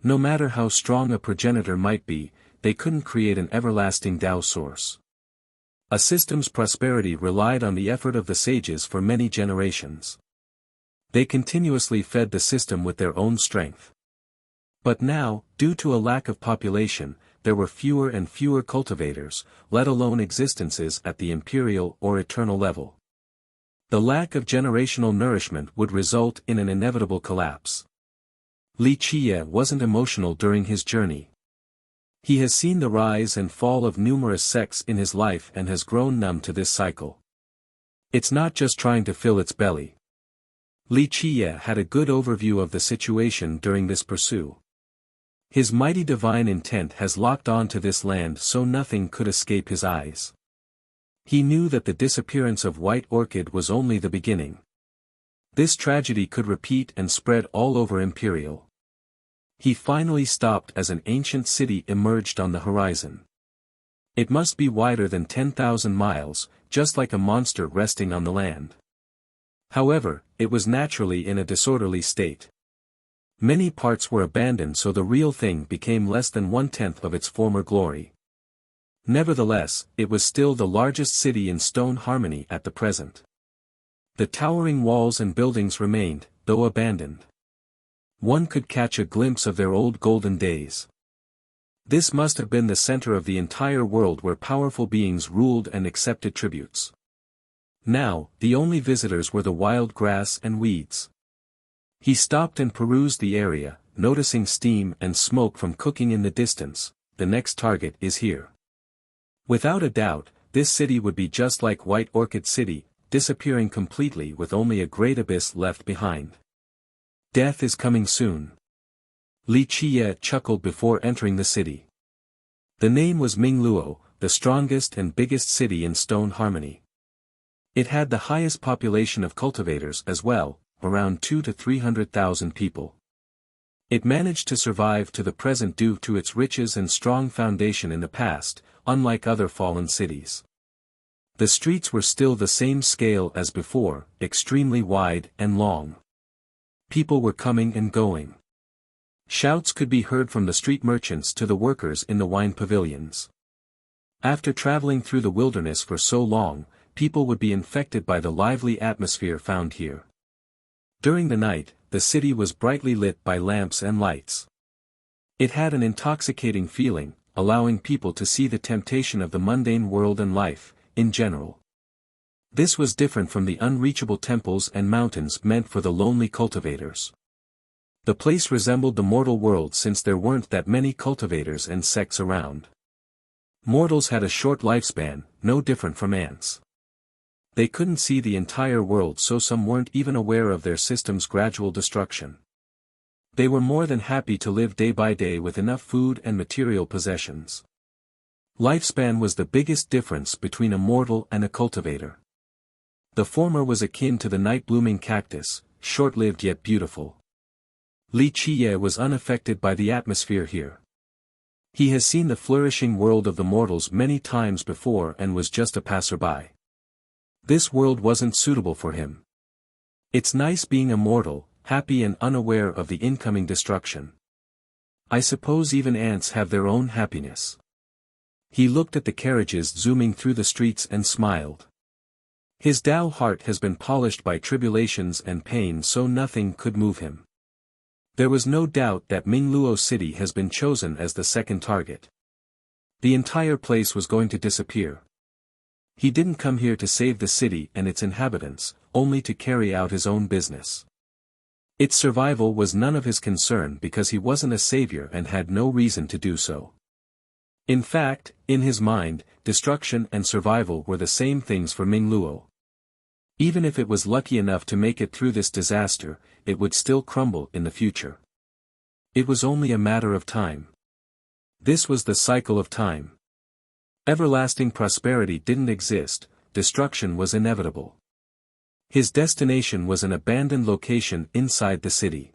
No matter how strong a progenitor might be, they couldn't create an everlasting Tao source. A system's prosperity relied on the effort of the sages for many generations. They continuously fed the system with their own strength. But now, due to a lack of population, there were fewer and fewer cultivators, let alone existences at the imperial or eternal level. The lack of generational nourishment would result in an inevitable collapse. Li Qiye wasn't emotional during his journey. He has seen the rise and fall of numerous sects in his life and has grown numb to this cycle. It's not just trying to fill its belly. Li Qiye had a good overview of the situation during this pursuit. His mighty divine intent has locked on to this land so nothing could escape his eyes. He knew that the disappearance of White Orchid was only the beginning. This tragedy could repeat and spread all over Imperial. He finally stopped as an ancient city emerged on the horizon. It must be wider than 10,000 miles, just like a monster resting on the land. However, it was naturally in a disorderly state. Many parts were abandoned, so the real thing became less than 1/10 of its former glory. Nevertheless, it was still the largest city in stone harmony at the present. The towering walls and buildings remained, though abandoned. One could catch a glimpse of their old golden days. This must have been the center of the entire world where powerful beings ruled and accepted tributes. Now, the only visitors were the wild grass and weeds. He stopped and perused the area, noticing steam and smoke from cooking in the distance. The next target is here. Without a doubt, this city would be just like White Orchid City, disappearing completely with only a great abyss left behind. Death is coming soon. Li Qiye chuckled before entering the city. The name was Mingluo, the strongest and biggest city in stone harmony. It had the highest population of cultivators as well, around 200,000 to 300,000 people. It managed to survive to the present due to its riches and strong foundation in the past, unlike other fallen cities. The streets were still the same scale as before, extremely wide and long. People were coming and going. Shouts could be heard from the street merchants to the workers in the wine pavilions. After traveling through the wilderness for so long, people would be infected by the lively atmosphere found here. During the night, the city was brightly lit by lamps and lights. It had an intoxicating feeling, allowing people to see the temptation of the mundane world and life, in general. This was different from the unreachable temples and mountains meant for the lonely cultivators. The place resembled the mortal world since there weren't that many cultivators and sects around. Mortals had a short lifespan, no different from ants. They couldn't see the entire world, so some weren't even aware of their system's gradual destruction. They were more than happy to live day by day with enough food and material possessions. Lifespan was the biggest difference between a mortal and a cultivator. The former was akin to the night-blooming cactus, short-lived yet beautiful. Li Qiye was unaffected by the atmosphere here. He has seen the flourishing world of the mortals many times before and was just a passerby. This world wasn't suitable for him. It's nice being a mortal, happy and unaware of the incoming destruction. I suppose even ants have their own happiness. He looked at the carriages zooming through the streets and smiled. His Tao heart has been polished by tribulations and pain, so nothing could move him. There was no doubt that Mingluo City has been chosen as the second target. The entire place was going to disappear. He didn't come here to save the city and its inhabitants, only to carry out his own business. Its survival was none of his concern because he wasn't a savior and had no reason to do so. In fact, in his mind, destruction and survival were the same things for Mingluo. Even if it was lucky enough to make it through this disaster, it would still crumble in the future. It was only a matter of time. This was the cycle of time. Everlasting prosperity didn't exist, destruction was inevitable. His destination was an abandoned location inside the city.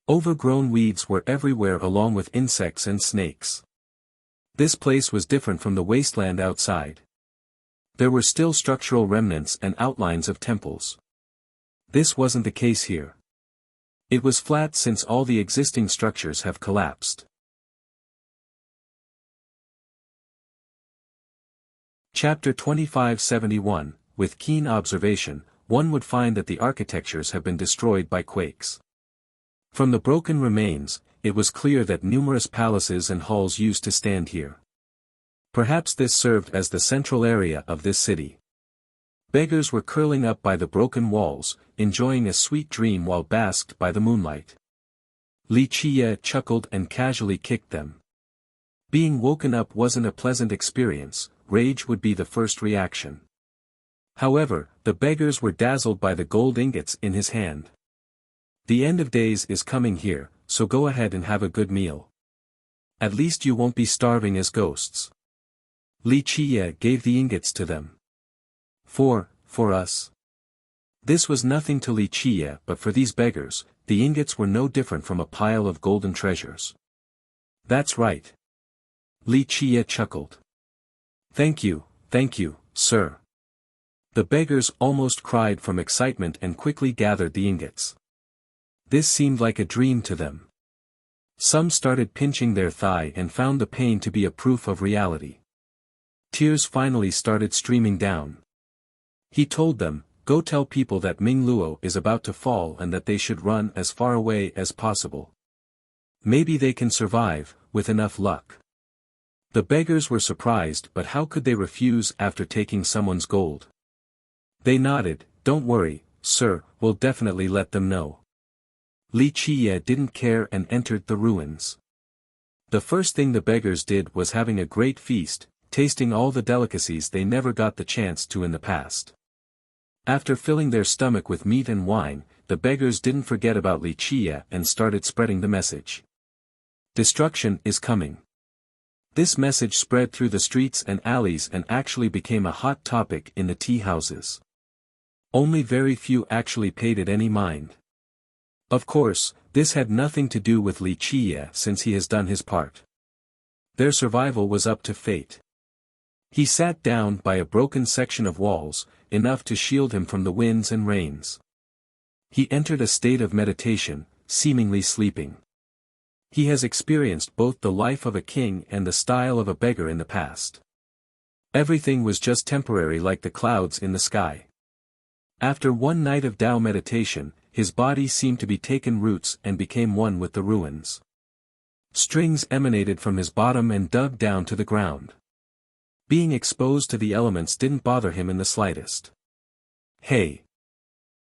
Overgrown weeds were everywhere along with insects and snakes. This place was different from the wasteland outside. There were still structural remnants and outlines of temples. This wasn't the case here. It was flat since all the existing structures have collapsed. Chapter 2571, with keen observation, one would find that the architectures have been destroyed by quakes. From the broken remains, it was clear that numerous palaces and halls used to stand here. Perhaps this served as the central area of this city. Beggars were curling up by the broken walls, enjoying a sweet dream while basked by the moonlight. Li Qiye chuckled and casually kicked them. Being woken up wasn't a pleasant experience, rage would be the first reaction. However, the beggars were dazzled by the gold ingots in his hand. The end of days is coming here, so go ahead and have a good meal. At least you won't be starving as ghosts. Li Qiye gave the ingots to them. For us. This was nothing to Li Qiye, but for these beggars, the ingots were no different from a pile of golden treasures. That's right. Li Qiye chuckled. Thank you, sir. The beggars almost cried from excitement and quickly gathered the ingots. This seemed like a dream to them. Some started pinching their thigh and found the pain to be a proof of reality. Tears finally started streaming down. He told them, "Go tell people that Mingluo is about to fall and that they should run as far away as possible. Maybe they can survive, with enough luck." The beggars were surprised, but how could they refuse after taking someone's gold? They nodded. "Don't worry, sir, we'll definitely let them know." Li Qiye didn't care and entered the ruins. The first thing the beggars did was having a great feast, tasting all the delicacies they never got the chance to in the past. After filling their stomach with meat and wine, the beggars didn't forget about Li Qiye and started spreading the message. Destruction is coming. This message spread through the streets and alleys and actually became a hot topic in the tea houses. Only very few actually paid it any mind. Of course, this had nothing to do with Li Qiye since he has done his part. Their survival was up to fate. He sat down by a broken section of walls, enough to shield him from the winds and rains. He entered a state of meditation, seemingly sleeping. He has experienced both the life of a king and the style of a beggar in the past. Everything was just temporary like the clouds in the sky. After one night of Tao meditation, his body seemed to be taken roots and became one with the ruins. Strings emanated from his bottom and dug down to the ground. Being exposed to the elements didn't bother him in the slightest. Hey!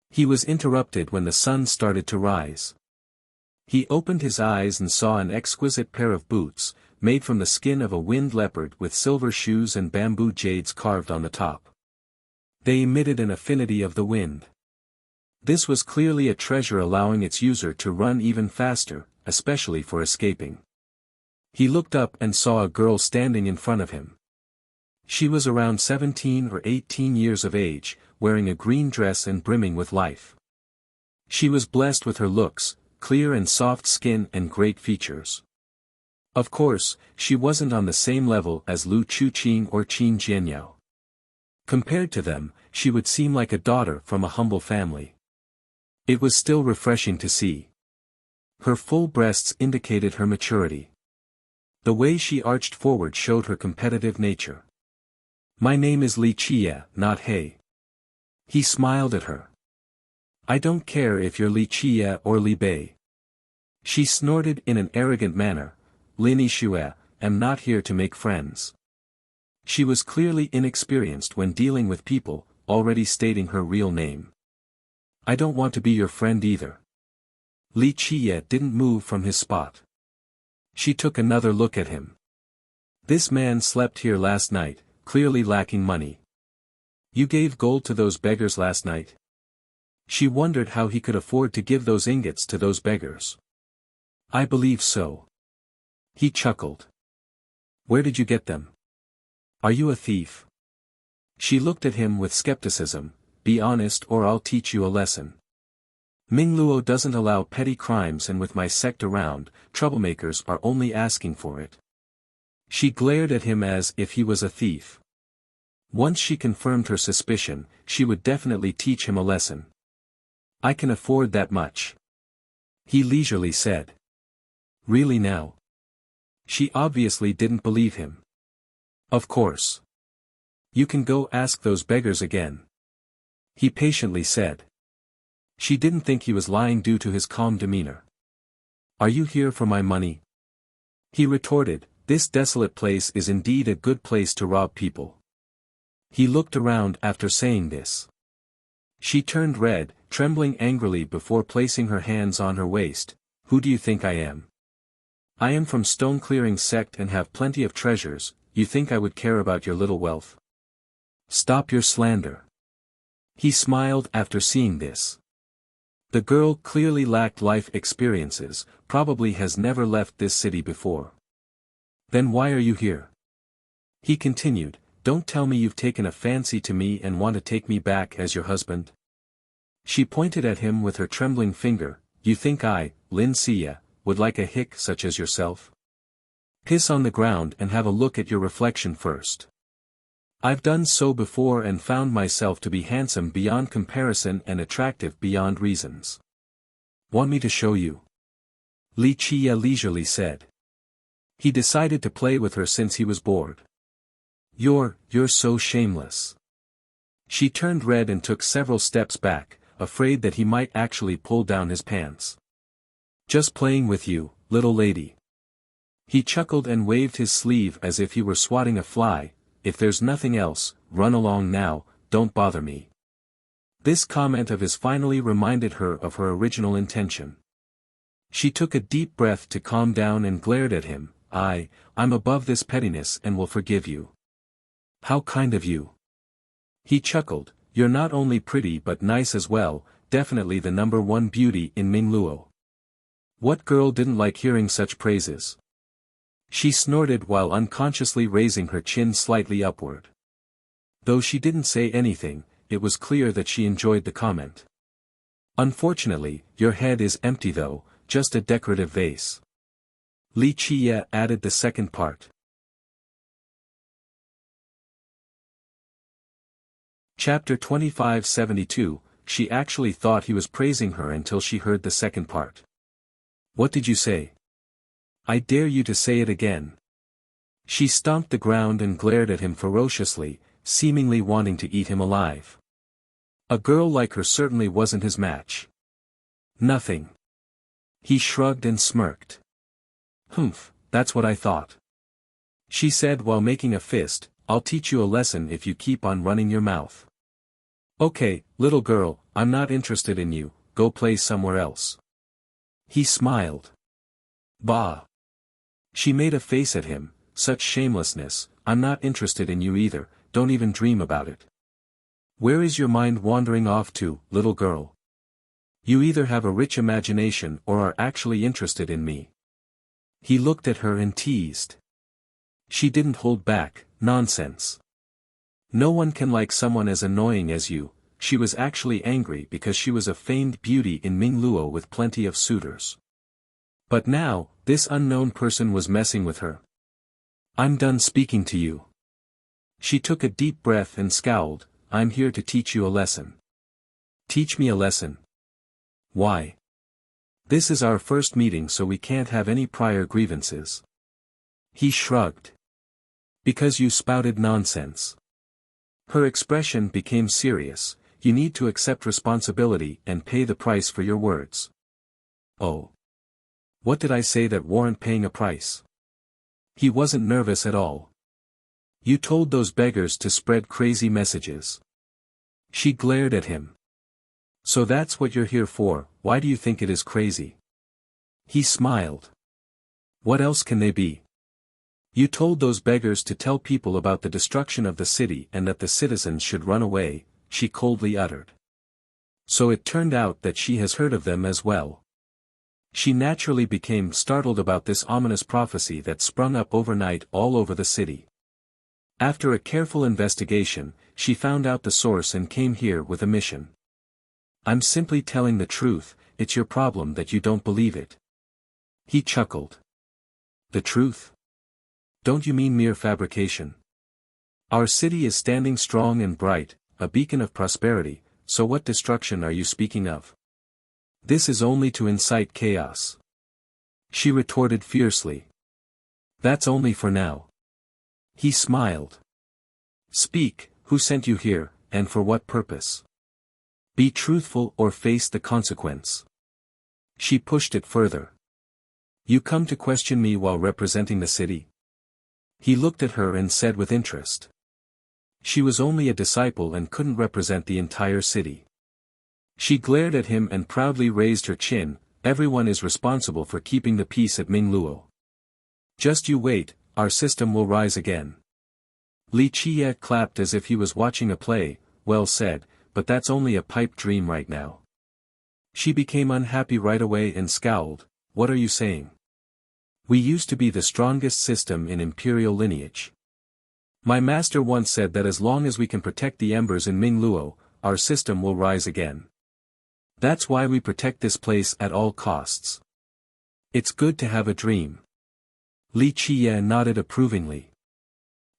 He was interrupted when the sun started to rise. He opened his eyes and saw an exquisite pair of boots, made from the skin of a winged leopard with silver shoes and bamboo jades carved on the top. They emitted an affinity of the wind. This was clearly a treasure allowing its user to run even faster, especially for escaping. He looked up and saw a girl standing in front of him. She was around 17 or 18 years of age, wearing a green dress and brimming with life. She was blessed with her looks, clear and soft skin and great features. Of course, she wasn't on the same level as Lu Chuqing or Qin Jianyao. Compared to them, she would seem like a daughter from a humble family. It was still refreshing to see. Her full breasts indicated her maturity. The way she arched forward showed her competitive nature. My name is Li Qie, not He. He smiled at her. I don't care if you're Li Qie or Li Bei. She snorted in an arrogant manner, Lin Yishue, am not here to make friends. She was clearly inexperienced when dealing with people, already stating her real name. I don't want to be your friend either. Li Qie didn't move from his spot. She took another look at him. This man slept here last night, clearly lacking money. You gave gold to those beggars last night? She wondered how he could afford to give those ingots to those beggars. I believe so. He chuckled. Where did you get them? Are you a thief? She looked at him with skepticism. Be honest or I'll teach you a lesson. Mingluo doesn't allow petty crimes, and with my sect around, troublemakers are only asking for it. She glared at him as if he was a thief. Once she confirmed her suspicion, she would definitely teach him a lesson. I can afford that much. He leisurely said. Really now? She obviously didn't believe him. Of course. You can go ask those beggars again. He patiently said. She didn't think he was lying due to his calm demeanor. Are you here for my money? He retorted, this desolate place is indeed a good place to rob people. He looked around after saying this. She turned red, trembling angrily before placing her hands on her waist. Who do you think I am? I am from Stone Clearing sect and have plenty of treasures. You think I would care about your little wealth? Stop your slander. He smiled after seeing this. The girl clearly lacked life experiences, probably has never left this city before. Then why are you here? He continued, don't tell me you've taken a fancy to me and want to take me back as your husband. She pointed at him with her trembling finger, you think I, Lin Xie, would like a hick such as yourself? Piss on the ground and have a look at your reflection first. I've done so before and found myself to be handsome beyond comparison and attractive beyond reasons. Want me to show you? Li Qie leisurely said. He decided to play with her since he was bored. You're so shameless. She turned red and took several steps back, afraid that he might actually pull down his pants. Just playing with you, little lady. He chuckled and waved his sleeve as if he were swatting a fly. If there's nothing else, run along now, don't bother me. This comment of his finally reminded her of her original intention. She took a deep breath to calm down and glared at him. I'm above this pettiness and will forgive you. How kind of you. He chuckled, you're not only pretty but nice as well, definitely the #1 beauty in Mingluo. What girl didn't like hearing such praises? She snorted while unconsciously raising her chin slightly upward. Though she didn't say anything, it was clear that she enjoyed the comment. Unfortunately, your head is empty though, just a decorative vase. Li Qie added the second part. Chapter 2572, she actually thought he was praising her until she heard the second part. What did you say? I dare you to say it again. She stomped the ground and glared at him ferociously, seemingly wanting to eat him alive. A girl like her certainly wasn't his match. Nothing. He shrugged and smirked. Humph, that's what I thought. She said while making a fist, I'll teach you a lesson if you keep on running your mouth. Okay, little girl, I'm not interested in you, go play somewhere else. He smiled. Bah. She made a face at him, such shamelessness, I'm not interested in you either, don't even dream about it. Where is your mind wandering off to, little girl? You either have a rich imagination or are actually interested in me. He looked at her and teased. She didn't hold back, nonsense. No one can like someone as annoying as you. She was actually angry because she was a famed beauty in Mingluo with plenty of suitors. But now, this unknown person was messing with her. I'm done speaking to you. She took a deep breath and scowled, I'm here to teach you a lesson. Teach me a lesson. Why? This is our first meeting so we can't have any prior grievances. He shrugged. Because you spouted nonsense. Her expression became serious, you need to accept responsibility and pay the price for your words. Oh. What did I say that warrant paying a price? He wasn't nervous at all. You told those beggars to spread crazy messages. She glared at him. So that's what you're here for, why do you think it is crazy? He smiled. What else can they be? You told those beggars to tell people about the destruction of the city and that the citizens should run away, she coldly uttered. So it turned out that she has heard of them as well. She naturally became startled about this ominous prophecy that sprung up overnight all over the city. After a careful investigation, she found out the source and came here with a mission. I'm simply telling the truth, it's your problem that you don't believe it. He chuckled. The truth? Don't you mean mere fabrication? Our city is standing strong and bright, a beacon of prosperity, so what destruction are you speaking of? This is only to incite chaos. She retorted fiercely. That's only for now. He smiled. Speak, who sent you here, and for what purpose? Be truthful or face the consequence. She pushed it further. You come to question me while representing the city? He looked at her and said with interest. She was only a disciple and couldn't represent the entire city. She glared at him and proudly raised her chin, everyone is responsible for keeping the peace at Mingluo. Just you wait, our system will rise again. Li Qie clapped as if he was watching a play, well said, but that's only a pipe dream right now. She became unhappy right away and scowled, what are you saying? We used to be the strongest system in imperial lineage. My master once said that as long as we can protect the embers in Mingluo, our system will rise again. That's why we protect this place at all costs. It's good to have a dream. Li Qie nodded approvingly.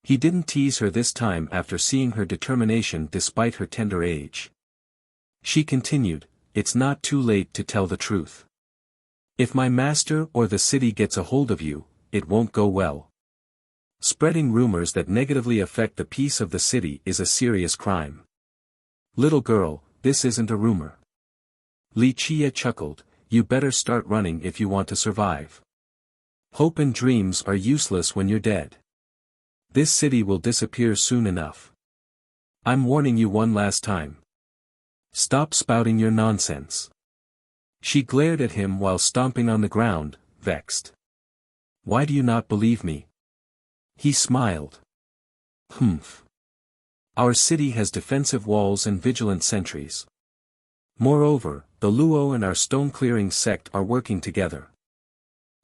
He didn't tease her this time after seeing her determination despite her tender age. She continued, it's not too late to tell the truth. If my master or the city gets a hold of you, it won't go well. Spreading rumors that negatively affect the peace of the city is a serious crime. Little girl, this isn't a rumor. Li Qie chuckled, you better start running if you want to survive. Hope and dreams are useless when you're dead. This city will disappear soon enough. I'm warning you one last time. Stop spouting your nonsense. She glared at him while stomping on the ground, vexed. Why do you not believe me? He smiled. Humph. Our city has defensive walls and vigilant sentries. Moreover, the Luo and our stone-clearing sect are working together.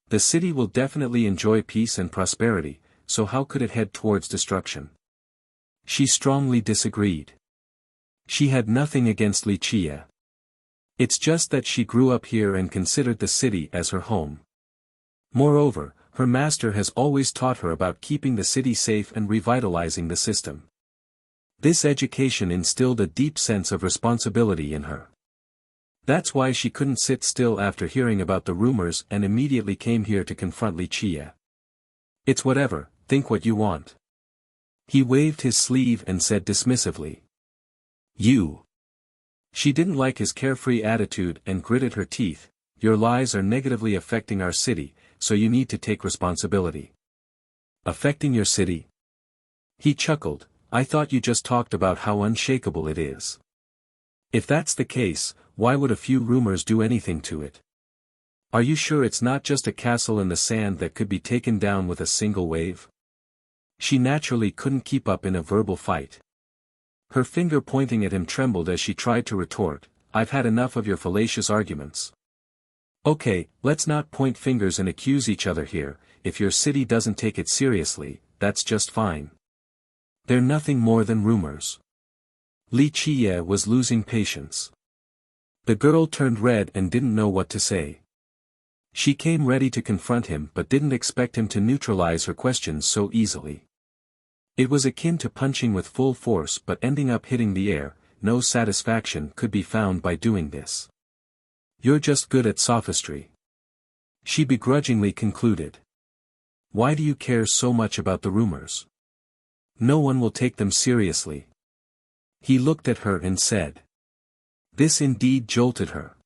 The city will definitely enjoy peace and prosperity, so how could it head towards destruction? She strongly disagreed. She had nothing against Li Qie. It's just that she grew up here and considered the city as her home. Moreover, her master has always taught her about keeping the city safe and revitalizing the system. This education instilled a deep sense of responsibility in her. That's why she couldn't sit still after hearing about the rumors and immediately came here to confront Li Qie. It's whatever, think what you want. He waved his sleeve and said dismissively. You. She didn't like his carefree attitude and gritted her teeth. Your lies are negatively affecting our city, so you need to take responsibility. Affecting your city? He chuckled. I thought you just talked about how unshakable it is. If that's the case, why would a few rumors do anything to it? Are you sure it's not just a castle in the sand that could be taken down with a single wave? She naturally couldn't keep up in a verbal fight. Her finger pointing at him trembled as she tried to retort, I've had enough of your fallacious arguments. Okay, let's not point fingers and accuse each other here. If your city doesn't take it seriously, that's just fine. They're nothing more than rumors. Li Qie was losing patience. The girl turned red and didn't know what to say. She came ready to confront him but didn't expect him to neutralize her questions so easily. It was akin to punching with full force but ending up hitting the air. No satisfaction could be found by doing this. You're just good at sophistry. She begrudgingly concluded. Why do you care so much about the rumors? No one will take them seriously. He looked at her and said. This indeed jolted her.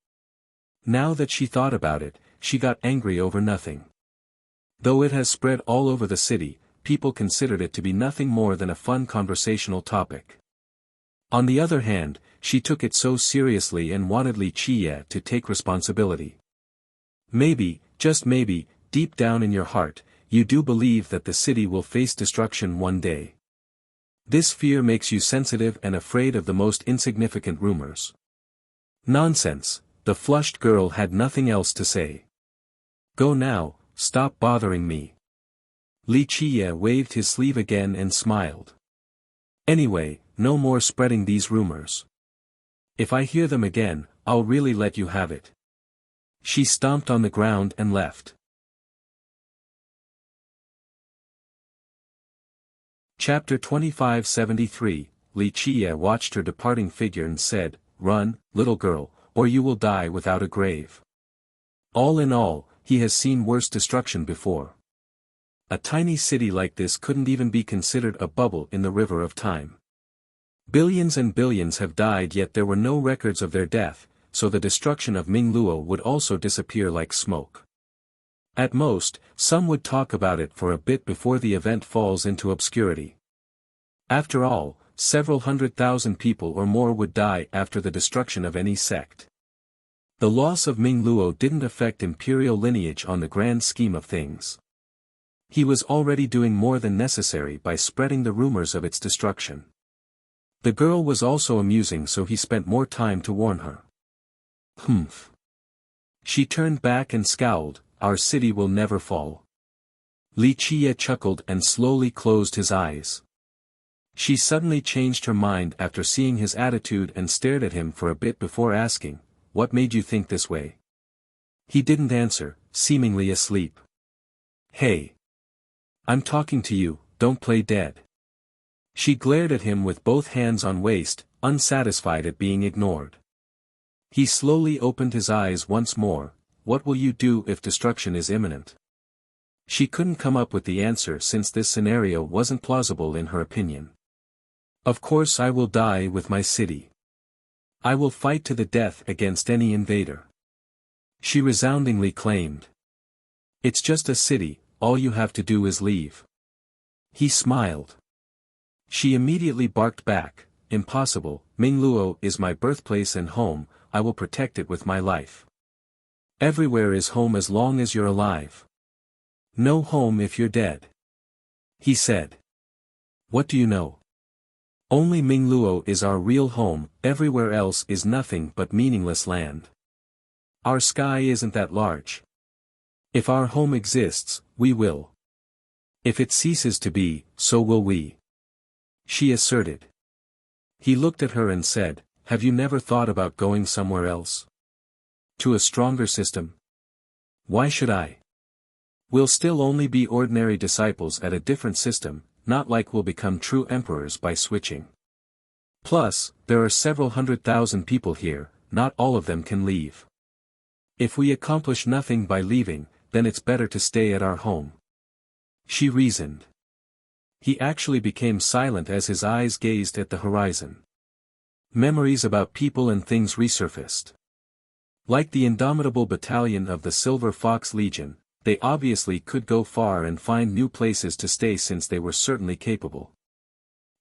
Now that she thought about it, she got angry over nothing. Though it has spread all over the city, people considered it to be nothing more than a fun conversational topic. On the other hand, she took it so seriously and wanted Li Qie to take responsibility. Maybe, just maybe, deep down in your heart, you do believe that the city will face destruction one day. This fear makes you sensitive and afraid of the most insignificant rumors. Nonsense, the flushed girl had nothing else to say. Go now, stop bothering me. Li Qie waved his sleeve again and smiled. Anyway, no more spreading these rumors. If I hear them again, I'll really let you have it. She stomped on the ground and left. Chapter 2573, Li Qie watched her departing figure and said, Run, little girl, or you will die without a grave. All in all, he has seen worse destruction before. A tiny city like this couldn't even be considered a bubble in the river of time. Billions and billions have died yet there were no records of their death, so the destruction of Mingluo would also disappear like smoke. At most, some would talk about it for a bit before the event falls into obscurity. After all, several 100,000 people or more would die after the destruction of any sect. The loss of Mingluo didn't affect imperial lineage on the grand scheme of things. He was already doing more than necessary by spreading the rumors of its destruction. The girl was also amusing, so he spent more time to warn her. Humph. She turned back and scowled, our city will never fall. Li Qie chuckled and slowly closed his eyes. She suddenly changed her mind after seeing his attitude and stared at him for a bit before asking, What made you think this way? He didn't answer, seemingly asleep. Hey. I'm talking to you, don't play dead. She glared at him with both hands on waist, unsatisfied at being ignored. He slowly opened his eyes once more. What will you do if destruction is imminent? She couldn't come up with the answer since this scenario wasn't plausible in her opinion. Of course I will die with my city. I will fight to the death against any invader. She resoundingly claimed. It's just a city, all you have to do is leave. He smiled. She immediately barked back, Impossible, Mingluo is my birthplace and home, I will protect it with my life. Everywhere is home as long as you're alive. No home if you're dead. He said. What do you know? Only Mingluo is our real home, everywhere else is nothing but meaningless land. Our sky isn't that large. If our home exists, we will. If it ceases to be, so will we. She asserted. He looked at her and said, Have you never thought about going somewhere else? To a stronger system? Why should I? We'll still only be ordinary disciples at a different system, not like we'll become true emperors by switching. Plus, there are several 100,000 people here, not all of them can leave. If we accomplish nothing by leaving, then it's better to stay at our home. She reasoned. He actually became silent as his eyes gazed at the horizon. Memories about people and things resurfaced. Like the indomitable battalion of the Silver Fox Legion, they obviously could go far and find new places to stay since they were certainly capable.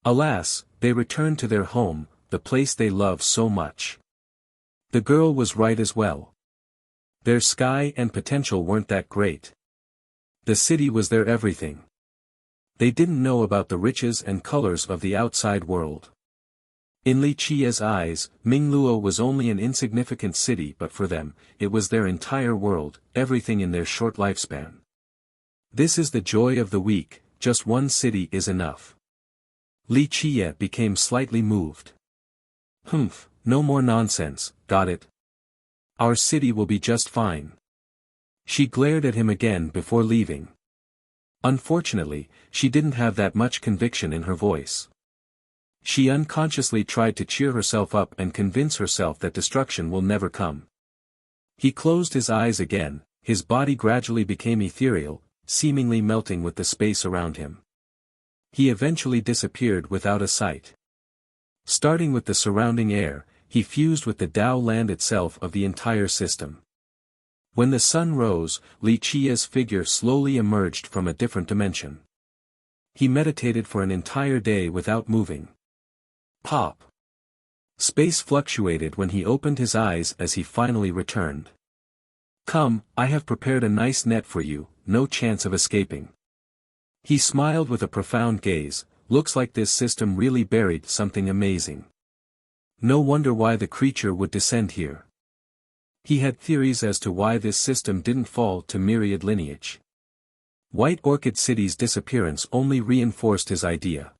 Alas, they returned to their home, the place they loved so much. The girl was right as well. Their sky and potential weren't that great. The city was their everything. They didn't know about the riches and colors of the outside world. In Li Qia's eyes, Mingluo was only an insignificant city, but for them, it was their entire world, everything in their short lifespan. This is the joy of the weak, just one city is enough. Li Qia became slightly moved. Humph, no more nonsense, got it? Our city will be just fine. She glared at him again before leaving. Unfortunately, she didn't have that much conviction in her voice. She unconsciously tried to cheer herself up and convince herself that destruction will never come. He closed his eyes again, his body gradually became ethereal, seemingly melting with the space around him. He eventually disappeared without a sight. Starting with the surrounding air, he fused with the Tao land itself of the entire system. When the sun rose, Li Qia's figure slowly emerged from a different dimension. He meditated for an entire day without moving. Pop! Space fluctuated when he opened his eyes as he finally returned. Come, I have prepared a nice net for you, no chance of escaping. He smiled with a profound gaze, looks like this system really buried something amazing. No wonder why the creature would descend here. He had theories as to why this system didn't fall to myriad lineage. White Orchid City's disappearance only reinforced his idea.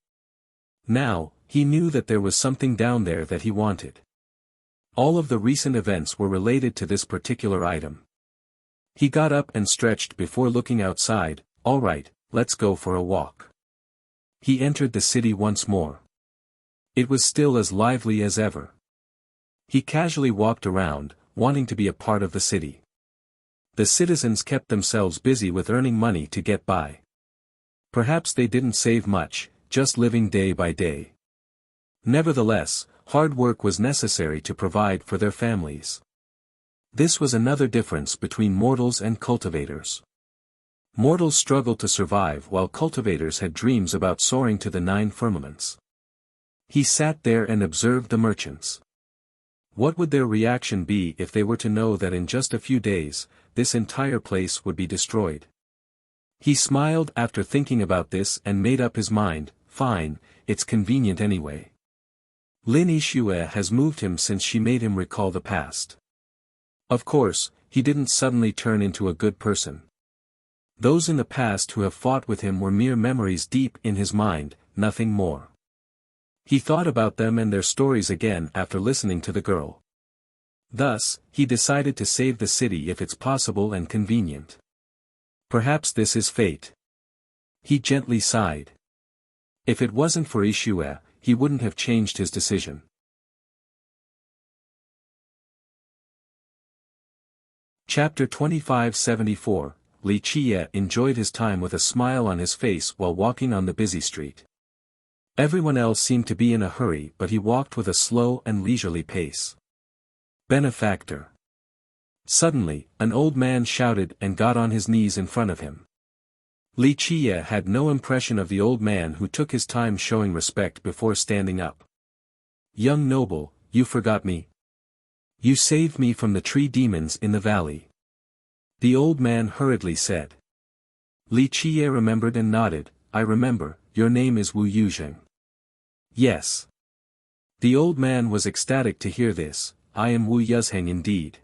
Now, he knew that there was something down there that he wanted. All of the recent events were related to this particular item. He got up and stretched before looking outside. All right, let's go for a walk. He entered the city once more. It was still as lively as ever. He casually walked around, wanting to be a part of the city. The citizens kept themselves busy with earning money to get by. Perhaps they didn't save much, just living day by day. Nevertheless, hard work was necessary to provide for their families. This was another difference between mortals and cultivators. Mortals struggled to survive while cultivators had dreams about soaring to the 9 firmaments. He sat there and observed the merchants. What would their reaction be if they were to know that in just a few days, this entire place would be destroyed? He smiled after thinking about this and made up his mind, fine, it's convenient anyway. Lin Yixue has moved him since she made him recall the past. Of course, he didn't suddenly turn into a good person. Those in the past who have fought with him were mere memories deep in his mind, nothing more. He thought about them and their stories again after listening to the girl. Thus, he decided to save the city if it's possible and convenient. Perhaps this is fate. He gently sighed. If it wasn't for Yixue, he wouldn't have changed his decision. Chapter 2574, Li Qia enjoyed his time with a smile on his face while walking on the busy street. Everyone else seemed to be in a hurry, but he walked with a slow and leisurely pace. Benefactor. Suddenly, an old man shouted and got on his knees in front of him. Li Qia had no impression of the old man who took his time showing respect before standing up. Young noble, you forgot me. You saved me from the tree demons in the valley. The old man hurriedly said. Li Qia remembered and nodded. I remember, your name is Wu Yuzheng. Yes. The old man was ecstatic to hear this. I am Wu Yuzheng indeed.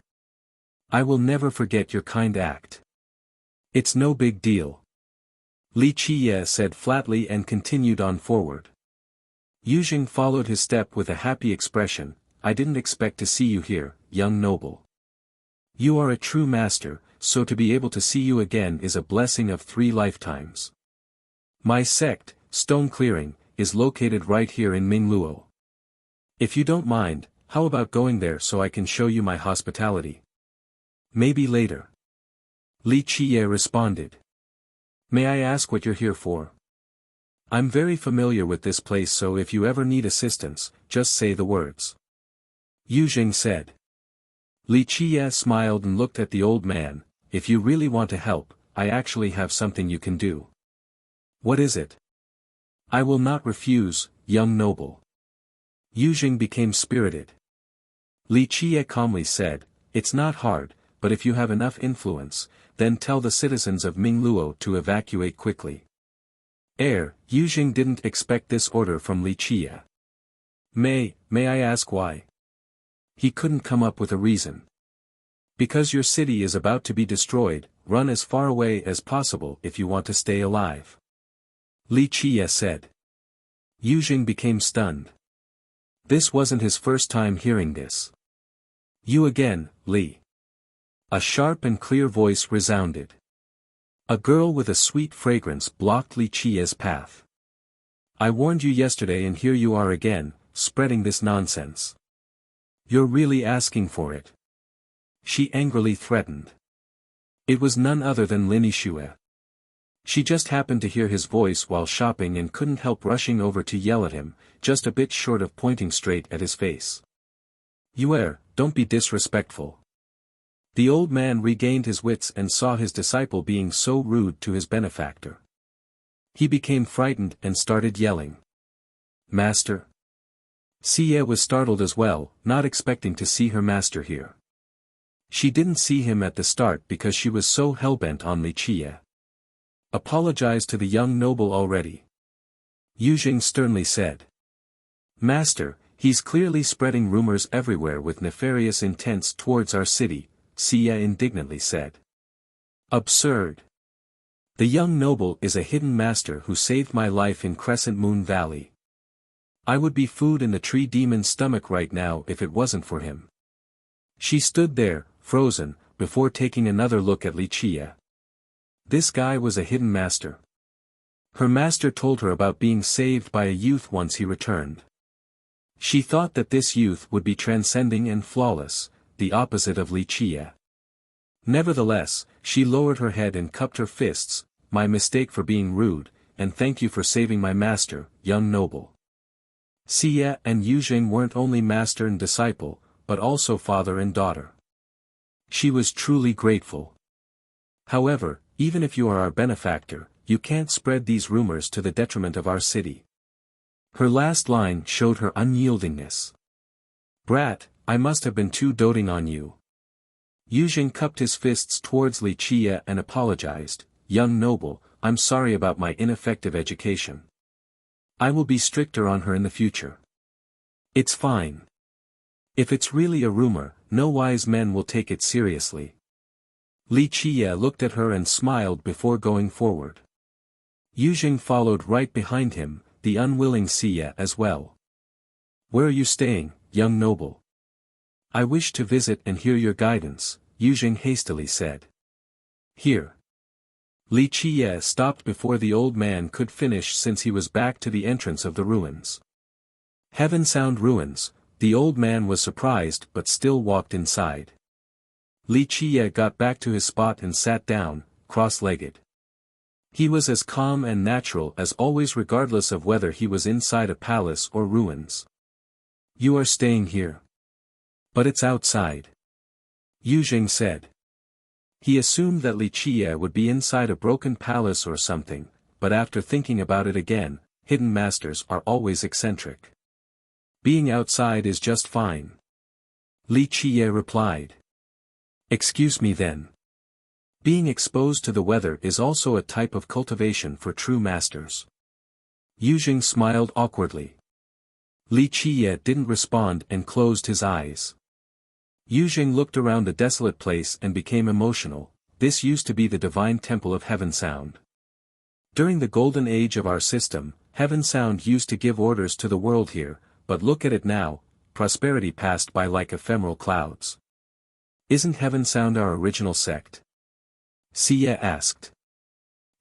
I will never forget your kind act. It's no big deal. Li Qia said flatly and continued on forward. Yuzheng followed his step with a happy expression. I didn't expect to see you here, young noble. You are a true master, so to be able to see you again is a blessing of 3 lifetimes. My sect, Stone Clearing, is located right here in Mingluo. If you don't mind, How about going there so I can show you my hospitality? Maybe later. Li Qiye responded. May I ask what you're here for? I'm very familiar with this place, so if you ever need assistance, just say the words. Yu Jing said. Li Qiye smiled and looked at the old man. If you really want to help, I actually have something you can do. What is it? I will not refuse, young noble. Yu Jing became spirited. Li Qiye calmly said, it's not hard, but if you have enough influence, then tell the citizens of Mingluo to evacuate quickly. Yu Jing didn't expect this order from Li Qiye. May I ask why? He couldn't come up with a reason. Because your city is about to be destroyed, run as far away as possible if you want to stay alive. Li Qiye said. Yu Jing became stunned. This wasn't his first time hearing this. You again, Li. A sharp and clear voice resounded. A girl with a sweet fragrance blocked Li Qiye's path. I warned you yesterday and here you are again, spreading this nonsense. You're really asking for it. She angrily threatened. It was none other than Lin Yixue. She just happened to hear his voice while shopping and couldn't help rushing over to yell at him, just a bit short of pointing straight at his face. Don't be disrespectful. The old man regained his wits and saw his disciple being so rude to his benefactor. He became frightened and started yelling. Master? Xie was startled as well, not expecting to see her master here. She didn't see him at the start because she was so hellbent on Li Qiye. Apologize to the young noble already. Yu Jing sternly said. Master, he's clearly spreading rumors everywhere with nefarious intents towards our city, Xie indignantly said. Absurd. The young noble is a hidden master who saved my life in Crescent Moon Valley. I would be food in the tree demon's stomach right now if it wasn't for him. She stood there, frozen, before taking another look at Li Qiye. This guy was a hidden master. Her master told her about being saved by a youth once he returned. She thought that this youth would be transcending and flawless, the opposite of Li Qiye. Nevertheless, she lowered her head and cupped her fists. My mistake for being rude, and thank you for saving my master, young noble. Xie and Yu Jing weren't only master and disciple, but also father and daughter. She was truly grateful. However, even if you are our benefactor, you can't spread these rumors to the detriment of our city. Her last line showed her unyieldingness. Brat, I must have been too doting on you. Yu Jing cupped his fists towards Li Qiye and apologized. Young noble, I'm sorry about my ineffective education. I will be stricter on her in the future. It's fine. If it's really a rumor, no wise men will take it seriously. Li Qiye looked at her and smiled before going forward. Yu Jing followed right behind him, the unwilling Xie as well. Where are you staying, young noble? I wish to visit and hear your guidance, Yu Jing hastily said. Here. Li Qiye stopped before the old man could finish since he was back to the entrance of the ruins. Heaven Sound Ruins, the old man was surprised but still walked inside. Li Qiye got back to his spot and sat down, cross-legged. He was as calm and natural as always regardless of whether he was inside a palace or ruins. You are staying here. But it's outside. Yu Jing said. He assumed that Li Qiye would be inside a broken palace or something, but after thinking about it again, hidden masters are always eccentric. Being outside is just fine. Li Qiye replied. Excuse me then. Being exposed to the weather is also a type of cultivation for true masters. Yu Jing smiled awkwardly. Li Qiye didn't respond and closed his eyes. Yu Jing looked around the desolate place and became emotional. This used to be the divine temple of Heaven Sound. During the golden age of our system, Heaven Sound used to give orders to the world here, but look at it now, prosperity passed by like ephemeral clouds. Isn't Heaven Sound our original sect? Xie asked.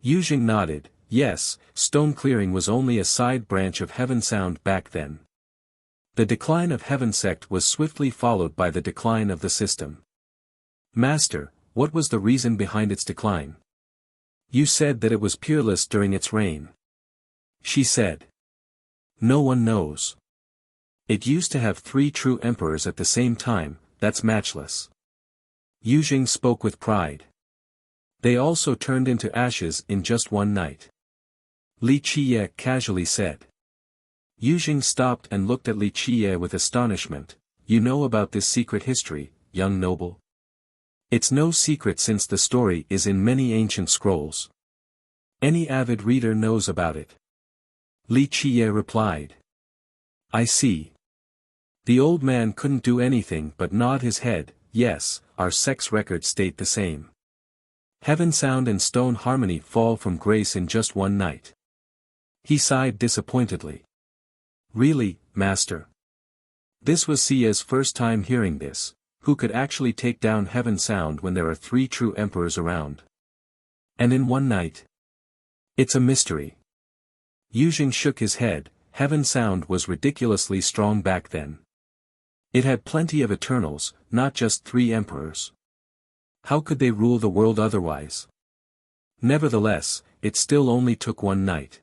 Yu Jing nodded. Yes, Stone Clearing was only a side branch of Heaven Sound back then. The decline of Heaven sect was swiftly followed by the decline of the system. Master, what was the reason behind its decline? You said that it was peerless during its reign. She said. No one knows. It used to have 3 true emperors at the same time, that's matchless. Yujing spoke with pride. They also turned into ashes in just one night. Li Qiye casually said. Yujing stopped and looked at Li Qiye with astonishment. You know about this secret history, young noble? It's no secret since the story is in many ancient scrolls. Any avid reader knows about it. Li Qiye replied. I see. The old man couldn't do anything but nod his head. Yes, our sect's records state the same. Heaven sound and stone harmony fall from grace in just one night. He sighed disappointedly. Really, master? This was Sia's first time hearing this. Who could actually take down Heaven sound when there are 3 true emperors around? And in one night? It's a mystery. Yujing shook his head. Heaven sound was ridiculously strong back then. It had plenty of Eternals, not just 3 emperors. How could they rule the world otherwise? Nevertheless, it still only took one night.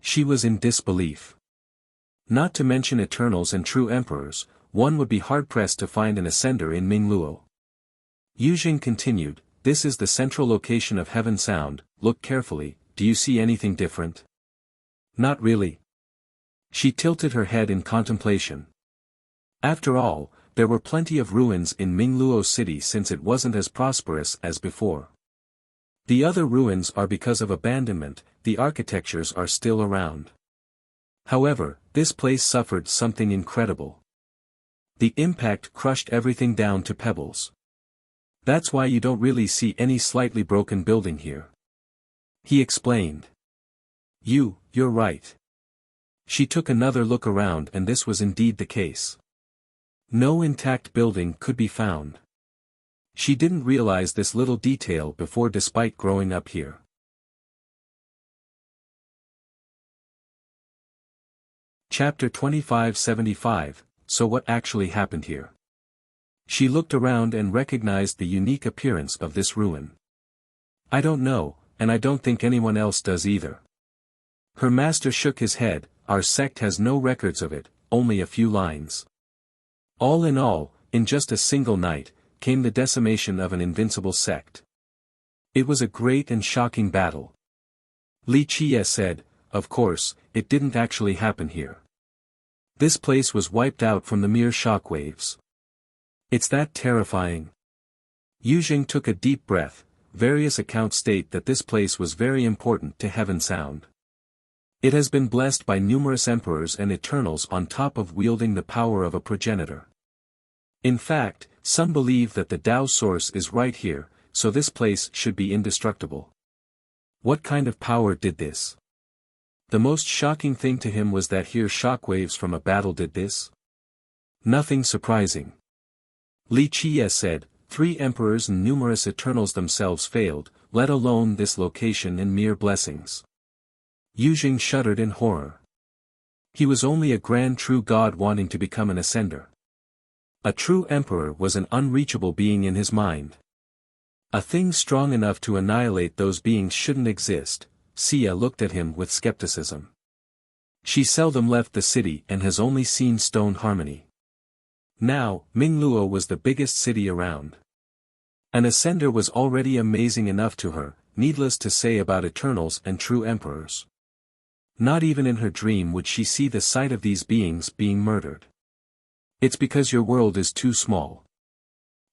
She was in disbelief. Not to mention Eternals and true emperors, one would be hard-pressed to find an ascender in Mingluo. Yujing continued, this is the central location of Heaven sound, look carefully, do you see anything different? Not really. She tilted her head in contemplation. After all, there were plenty of ruins in Mingluo City since it wasn't as prosperous as before. The other ruins are because of abandonment, the architectures are still around. However, this place suffered something incredible. The impact crushed everything down to pebbles. That's why you don't really see any slightly broken building here. He explained. You're right. She took another look around and this was indeed the case. No intact building could be found. She didn't realize this little detail before despite growing up here. Chapter 2575, So what actually happened here? She looked around and recognized the unique appearance of this ruin. I don't know, and I don't think anyone else does either. Her master shook his head, our sect has no records of it, only a few lines. All, in just a single night, came the decimation of an invincible sect. It was a great and shocking battle. Li Qiye said, of course, it didn't actually happen here. This place was wiped out from the mere shockwaves. It's that terrifying. Yujing took a deep breath. Various accounts state that this place was very important to Heaven sound. It has been blessed by numerous emperors and Eternals on top of wielding the power of a progenitor. In fact, some believe that the Tao source is right here, so this place should be indestructible. What kind of power did this? The most shocking thing to him was that here shockwaves from a battle did this? Nothing surprising. Li Qiye said, 3 emperors and numerous Eternals themselves failed, let alone this location and mere blessings. Yujing shuddered in horror. He was only a grand true god wanting to become an ascender. A true emperor was an unreachable being in his mind. A thing strong enough to annihilate those beings shouldn't exist. Sia looked at him with skepticism. She seldom left the city and has only seen stone harmony. Now, Mingluo was the biggest city around. An ascender was already amazing enough to her, needless to say about Eternals and true emperors. Not even in her dream would she see the sight of these beings being murdered. It's because your world is too small.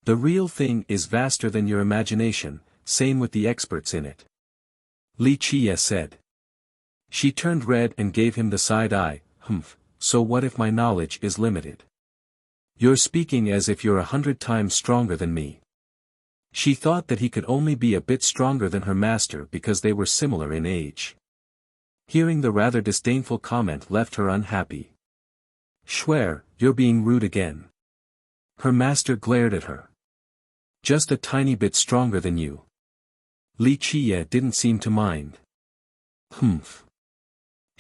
The real thing is vaster than your imagination, same with the experts in it. Li Qiye said. She turned red and gave him the side eye, so what if my knowledge is limited? You're speaking as if you're 100 times stronger than me. She thought that he could only be a bit stronger than her master because they were similar in age. Hearing the rather disdainful comment left her unhappy. Schwer, you're being rude again. Her master glared at her. Just a tiny bit stronger than you. Li Qiye didn't seem to mind.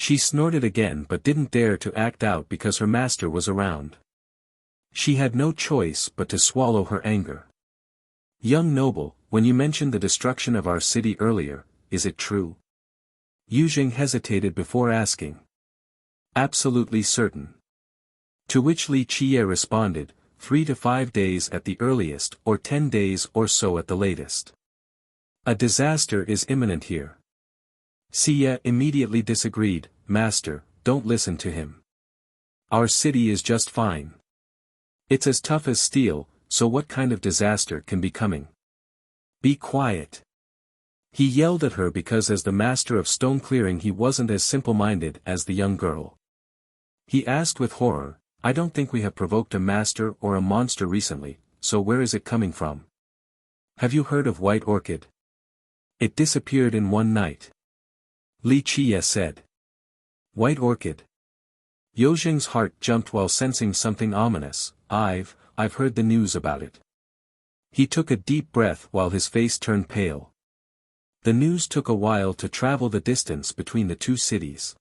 She snorted again but didn't dare to act out because her master was around. She had no choice but to swallow her anger. Young noble, when you mentioned the destruction of our city earlier, is it true? Yuzheng hesitated before asking. Absolutely certain. To which Li Qiye responded, 3 to 5 days at the earliest or 10 days or so at the latest. A disaster is imminent here. Xie immediately disagreed, Master, don't listen to him. Our city is just fine. It's as tough as steel, so what kind of disaster can be coming? Be quiet. He yelled at her because as the master of stone clearing he wasn't as simple-minded as the young girl. He asked with horror, I don't think we have provoked a master or a monster recently, so where is it coming from? Have you heard of White Orchid? It disappeared in one night. Li Qiye said. White Orchid. Yozheng's heart jumped while sensing something ominous. I've heard the news about it. He took a deep breath while his face turned pale. The news took a while to travel the distance between the two cities.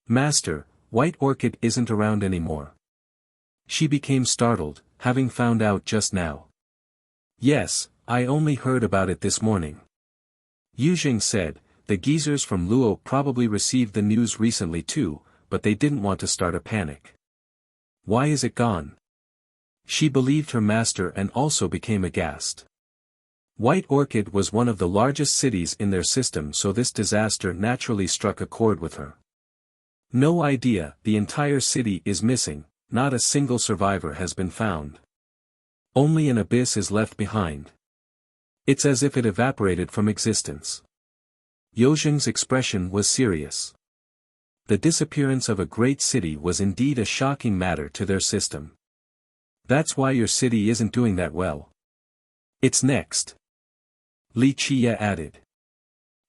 Master, White Orchid isn't around anymore. She became startled, having found out just now. Yes, I only heard about it this morning. Yuzheng said, the geezers from Luo probably received the news recently too, but they didn't want to start a panic. Why is it gone? She believed her master and also became aghast. White Orchid was one of the largest cities in their system, so this disaster naturally struck a chord with her. No idea, the entire city is missing, not a single survivor has been found. Only an abyss is left behind. It's as if it evaporated from existence. Yozheng's expression was serious. The disappearance of a great city was indeed a shocking matter to their system. That's why your city isn't doing that well. It's next. Li Qiye added.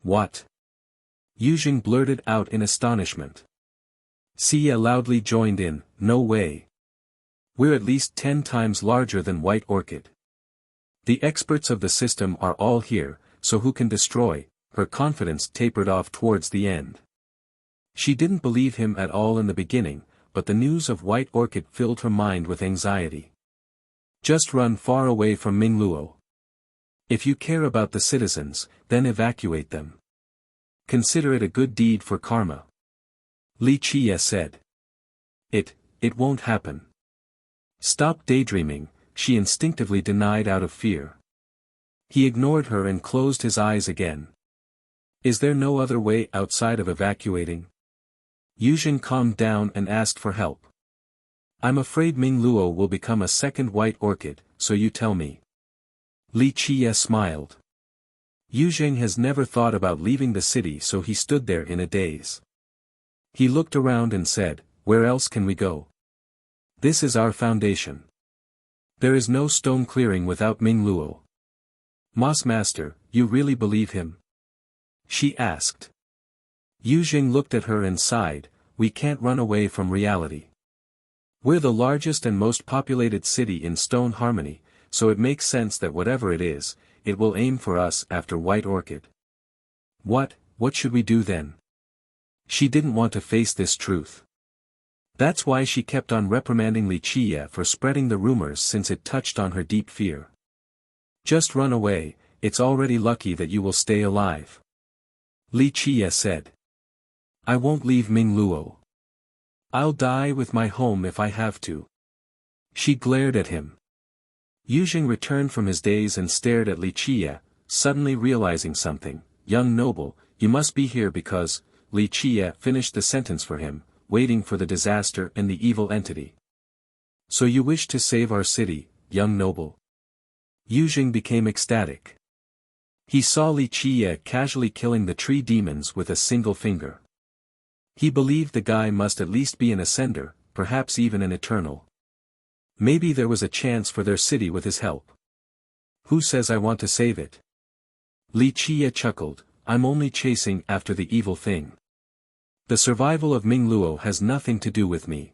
What? Yuzheng blurted out in astonishment. Xie loudly joined in, no way. We're at least 10 times larger than White Orchid. The experts of the system are all here, so who can destroy? Her confidence tapered off towards the end. She didn't believe him at all in the beginning, but the news of White Orchid filled her mind with anxiety. Just run far away from Mingluo. If you care about the citizens, then evacuate them. Consider it a good deed for karma. Li Qiye said. It won't happen. Stop daydreaming, she instinctively denied out of fear. He ignored her and closed his eyes again. Is there no other way outside of evacuating? Yuzheng calmed down and asked for help. I'm afraid Mingluo will become a second White Orchid, so you tell me. Li Qiye smiled. Yuzheng has never thought about leaving the city, so he stood there in a daze. He looked around and said, where else can we go? This is our foundation. There is no stone clearing without Mingluo. Moss Master, you really believe him? She asked. Yuzheng looked at her and sighed, we can't run away from reality. We're the largest and most populated city in Stone Harmony, so it makes sense that whatever it is, it will aim for us after White Orchid. What should we do then? She didn't want to face this truth. That's why she kept on reprimanding Li Qiye for spreading the rumors since it touched on her deep fear. Just run away, it's already lucky that you will stay alive. Li Qiye said. I won't leave Mingluo. I'll die with my home if I have to. She glared at him. Yuzheng returned from his daze and stared at Li Qiye, suddenly realizing something. Young noble, you must be here because, Li Qiye finished the sentence for him, waiting for the disaster and the evil entity. So you wish to save our city, young noble? Yuzheng became ecstatic. He saw Li Qiye casually killing the tree demons with a single finger. He believed the guy must at least be an ascender, perhaps even an eternal. Maybe there was a chance for their city with his help. Who says I want to save it? Li Qiye chuckled, I'm only chasing after the evil thing. The survival of Mingluo has nothing to do with me.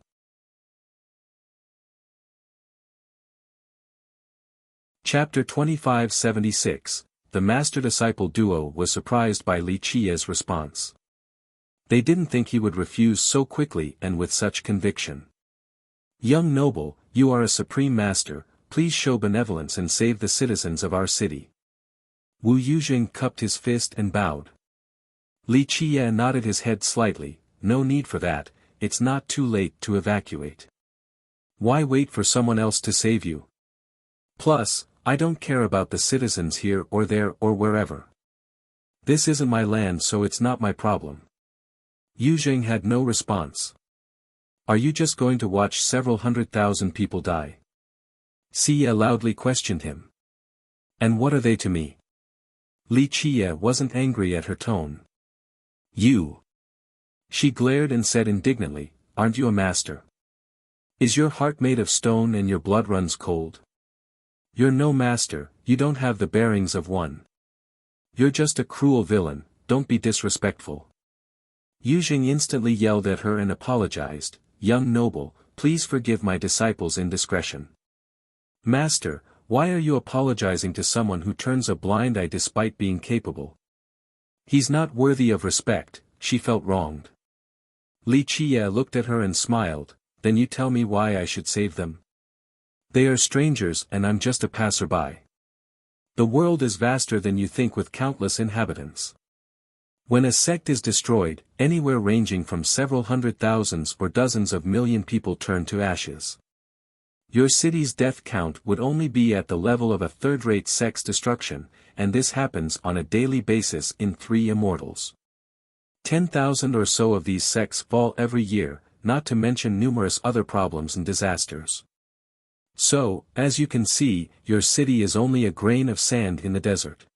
Chapter 2576, The Master-Disciple Duo was surprised by Li Qiye's response. They didn't think he would refuse so quickly and with such conviction. "Young noble, you are a supreme master, please show benevolence and save the citizens of our city." Wu Yuzheng cupped his fist and bowed. Li Qiye nodded his head slightly. "No need for that, it's not too late to evacuate. Why wait for someone else to save you? Plus, I don't care about the citizens here or there or wherever. This isn't my land, so it's not my problem." Yuzheng had no response. "Are you just going to watch several 100,000 people die?" Xie loudly questioned him. "And what are they to me?" Li Qiye wasn't angry at her tone. "You." She glared and said indignantly, "Aren't you a master? Is your heart made of stone and your blood runs cold? You're no master, you don't have the bearings of one. You're just a cruel villain, don't be disrespectful." Yuzheng instantly yelled at her and apologized, "Young noble, please forgive my disciple's indiscretion." "Master, why are you apologizing to someone who turns a blind eye despite being capable? He's not worthy of respect." She felt wronged. Li Qiye looked at her and smiled, "Then you tell me why I should save them? They are strangers and I'm just a passerby. The world is vaster than you think with countless inhabitants. When a sect is destroyed, anywhere ranging from several hundred thousands or dozens of million people turn to ashes. Your city's death count would only be at the level of a third-rate sect's destruction, and this happens on a daily basis in 3 immortals. 10,000 or so of these sects fall every year, not to mention numerous other problems and disasters. So, as you can see, your city is only a grain of sand in the desert.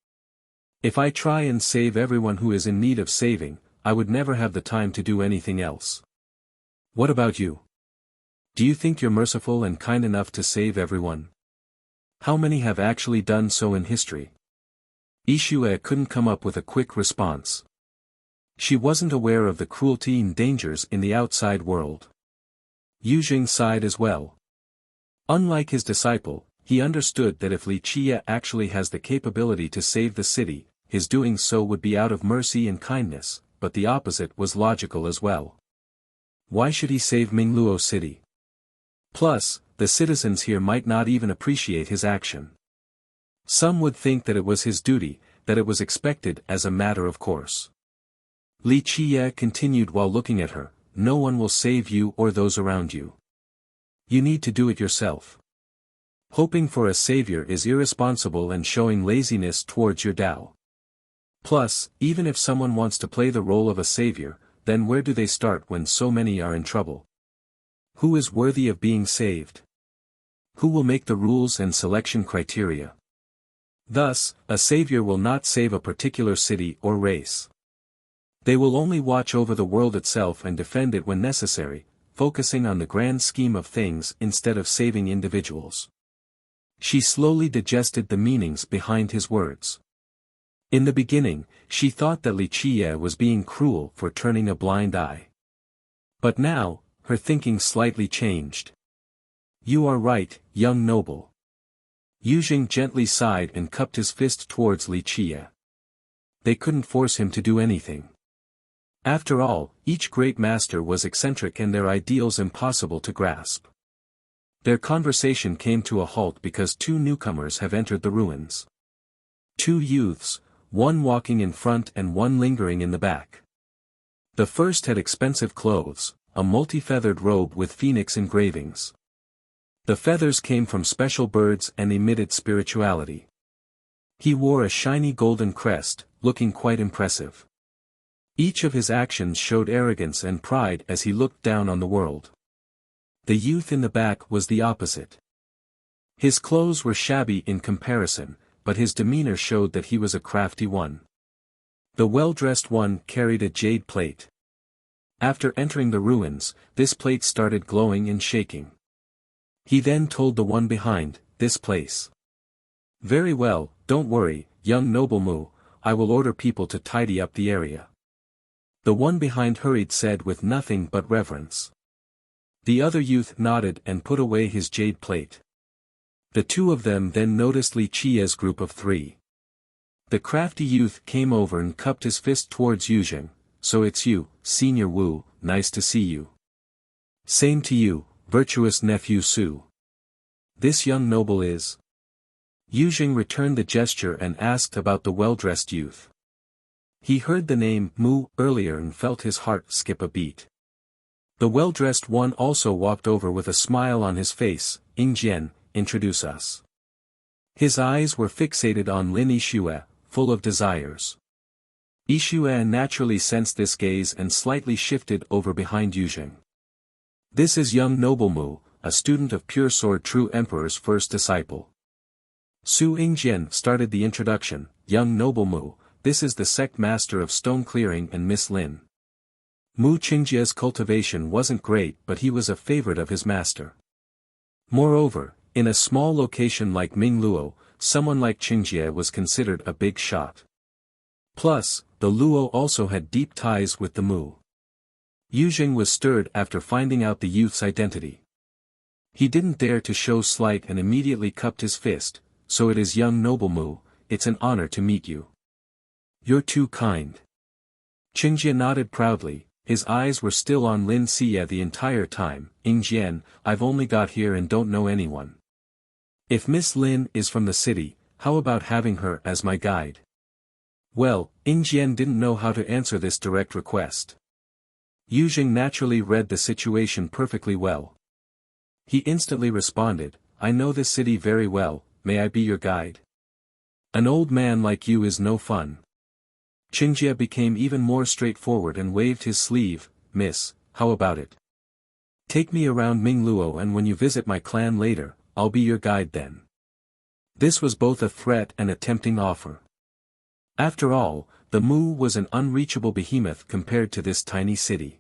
If I try and save everyone who is in need of saving, I would never have the time to do anything else. What about you? Do you think you're merciful and kind enough to save everyone? How many have actually done so in history?" Yixue couldn't come up with a quick response. She wasn't aware of the cruelty and dangers in the outside world. Yuzheng sighed as well. Unlike his disciple, he understood that if Li Qiye actually has the capability to save the city, his doing so would be out of mercy and kindness, but the opposite was logical as well. Why should he save Mingluo City? Plus, the citizens here might not even appreciate his action. Some would think that it was his duty, that it was expected as a matter of course. Li Qiye continued while looking at her, "No one will save you or those around you. You need to do it yourself. Hoping for a savior is irresponsible and showing laziness towards your Tao. Plus, even if someone wants to play the role of a savior, then where do they start when so many are in trouble? Who is worthy of being saved? Who will make the rules and selection criteria? Thus, a savior will not save a particular city or race. They will only watch over the world itself and defend it when necessary, focusing on the grand scheme of things instead of saving individuals." She slowly digested the meanings behind his words. In the beginning, she thought that Li Qiye was being cruel for turning a blind eye. But now, her thinking slightly changed. "You are right, young noble." Yuzheng gently sighed and cupped his fist towards Li Qiye. They couldn't force him to do anything. After all, each great master was eccentric and their ideals impossible to grasp. Their conversation came to a halt because 2 newcomers have entered the ruins. 2 youths, one walking in front and one lingering in the back. The first had expensive clothes, a multi-feathered robe with phoenix engravings. The feathers came from special birds and emitted spirituality. He wore a shiny golden crest, looking quite impressive. Each of his actions showed arrogance and pride as he looked down on the world. The youth in the back was the opposite. His clothes were shabby in comparison, but his demeanor showed that he was a crafty one. The well-dressed one carried a jade plate. After entering the ruins, this plate started glowing and shaking. He then told the one behind, "This place." "Very well, don't worry, young noble Mu, I will order people to tidy up the area." The one behind hurried said with nothing but reverence. The other youth nodded and put away his jade plate. The 2 of them then noticed Li Qiye's group of 3. The crafty youth came over and cupped his fist towards Yuzheng, "So it's you, Senior Wu, nice to see you. Same to you, virtuous nephew Su. This young noble is? Yujing returned the gesture and asked about the well-dressed youth. He heard the name Mu earlier and felt his heart skip a beat. The well-dressed one also walked over with a smile on his face. Yingjian, introduce us. His eyes were fixated on Lin Yixue, full of desires. Yixue naturally sensed this gaze and slightly shifted over behind Yujing. This is young noble Mu, a student of Pure Sword True Emperor's first disciple. Su Yingjian started the introduction. Young noble Mu, this is the sect master of stone clearing and Miss Lin. Mu Qingjia's cultivation wasn't great, but he was a favorite of his master. Moreover, in a small location like Mingluo, someone like Qingjie was considered a big shot. Plus, the Luo also had deep ties with the Mu. Yujing was stirred after finding out the youth's identity. He didn't dare to show slight and immediately cupped his fist. So it is young noble Mu, it's an honor to meet you. You're too kind. Qingjie nodded proudly, his eyes were still on Lin Xie the entire time. Yingjian, I've only got here and don't know anyone. If Miss Lin is from the city, how about having her as my guide? Well, Yingjian didn't know how to answer this direct request. Yujing naturally read the situation perfectly well. He instantly responded, I know this city very well. May I be your guide? An old man like you is no fun. Qingjie became even more straightforward and waved his sleeve. Miss, how about it? Take me around Mingluo and when you visit my clan later, I'll be your guide then. This was both a threat and a tempting offer. After all, the Mu was an unreachable behemoth compared to this tiny city.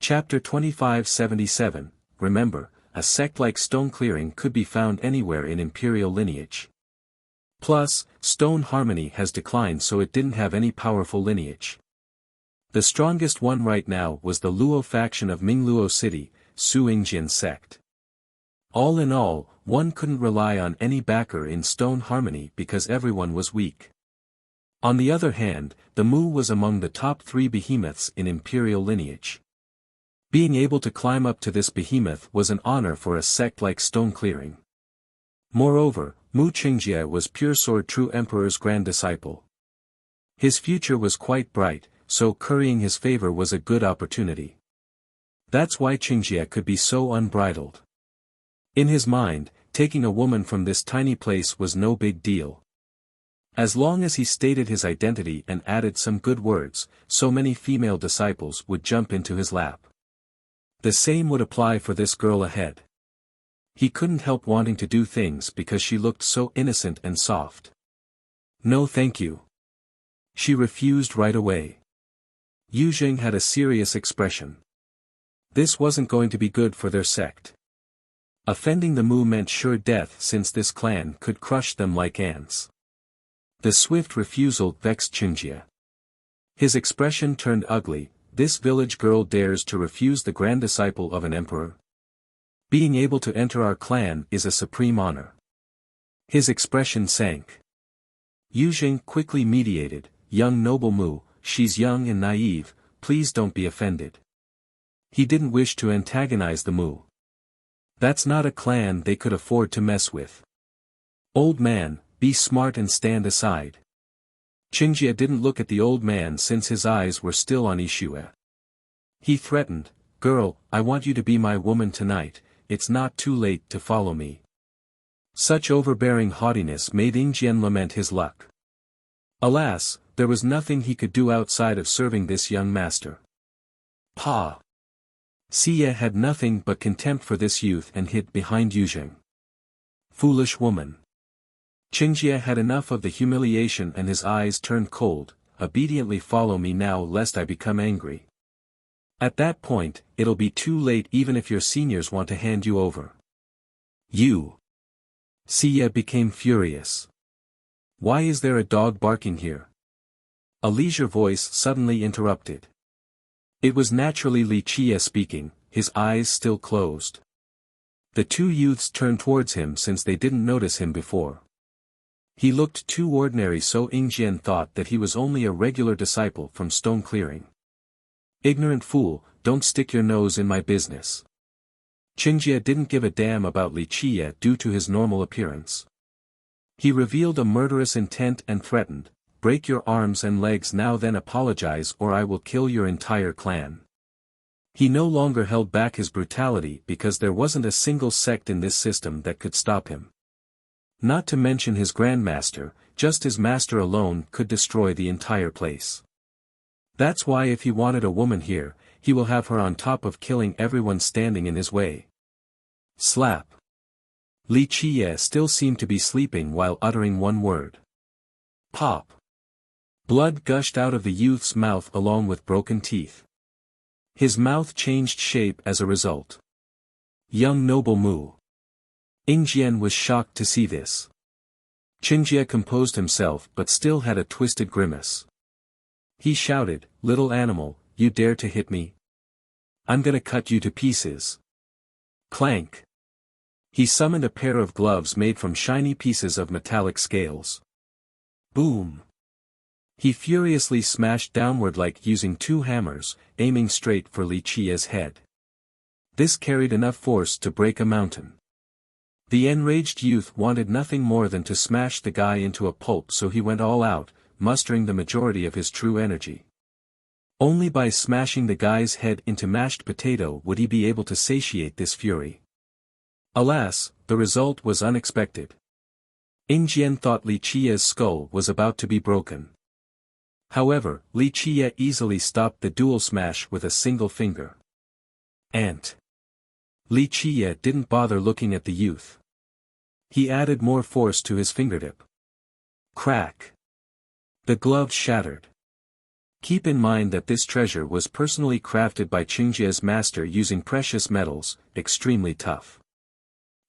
Chapter 2577, remember, a sect like stone clearing could be found anywhere in imperial lineage. Plus, stone harmony has declined so it didn't have any powerful lineage. The strongest one right now was the Luo faction of Mingluo City, Su Yingjian sect. All in all, one couldn't rely on any backer in stone harmony because everyone was weak. On the other hand, the Mu was among the top 3 behemoths in imperial lineage. Being able to climb up to this behemoth was an honor for a sect like stone clearing. Moreover, Mu Qingjie was Pure Sword True Emperor's grand disciple. His future was quite bright, so currying his favor was a good opportunity. That's why Qingjie could be so unbridled. In his mind, taking a woman from this tiny place was no big deal. As long as he stated his identity and added some good words, so many female disciples would jump into his lap. The same would apply for this girl ahead. He couldn't help wanting to do things because she looked so innocent and soft. No thank you. She refused right away. Yujing had a serious expression. This wasn't going to be good for their sect. Offending the Mu meant sure death since this clan could crush them like ants. The swift refusal vexed Qingjie. His expression turned ugly. This village girl dares to refuse the grand disciple of an emperor. Being able to enter our clan is a supreme honor. His expression sank. Yujing quickly mediated, young noble Mu, she's young and naive, please don't be offended. He didn't wish to antagonize the Mu. That's not a clan they could afford to mess with. Old man, be smart and stand aside. Qingjie didn't look at the old man since his eyes were still on Yixue. He threatened, girl, I want you to be my woman tonight, it's not too late to follow me. Such overbearing haughtiness made Yingjian lament his luck. Alas, there was nothing he could do outside of serving this young master. Pa! Xie had nothing but contempt for this youth and hid behind Yujing. Foolish woman. Qingjie had enough of the humiliation and his eyes turned cold. Obediently follow me now lest I become angry. At that point, it'll be too late even if your seniors want to hand you over. You. Xie became furious. Why is there a dog barking here? A leisure voice suddenly interrupted. It was naturally Li Qie speaking, his eyes still closed. The 2 youths turned towards him since they didn't notice him before. He looked too ordinary, so Yingjian thought that he was only a regular disciple from stone clearing. Ignorant fool, don't stick your nose in my business. Qingjie didn't give a damn about Li Qiye due to his normal appearance. He revealed a murderous intent and threatened, break your arms and legs now, then apologize or I will kill your entire clan. He no longer held back his brutality because there wasn't a single sect in this system that could stop him. Not to mention his grandmaster, just his master alone could destroy the entire place. That's why if he wanted a woman here, he will have her on top of killing everyone standing in his way. Slap. Li Qiye still seemed to be sleeping while uttering one word. Pop. Blood gushed out of the youth's mouth along with broken teeth. His mouth changed shape as a result. Young noble Mu. Yingjian was shocked to see this. Qingjie composed himself but still had a twisted grimace. He shouted, "Little animal, you dare to hit me? I'm gonna cut you to pieces." Clank. He summoned a pair of gloves made from shiny pieces of metallic scales. Boom. He furiously smashed downward like using two hammers, aiming straight for Li Qiye's head. This carried enough force to break a mountain. The enraged youth wanted nothing more than to smash the guy into a pulp, so he went all out, mustering the majority of his true energy. Only by smashing the guy's head into mashed potato would he be able to satiate this fury. Alas, the result was unexpected. Yingjian thought Li Qiye's skull was about to be broken. However, Li Qiye easily stopped the dual smash with a single finger. Ant. Li Qiye didn't bother looking at the youth. He added more force to his fingertip. Crack. The glove shattered. Keep in mind that this treasure was personally crafted by Qingjie's master using precious metals, extremely tough.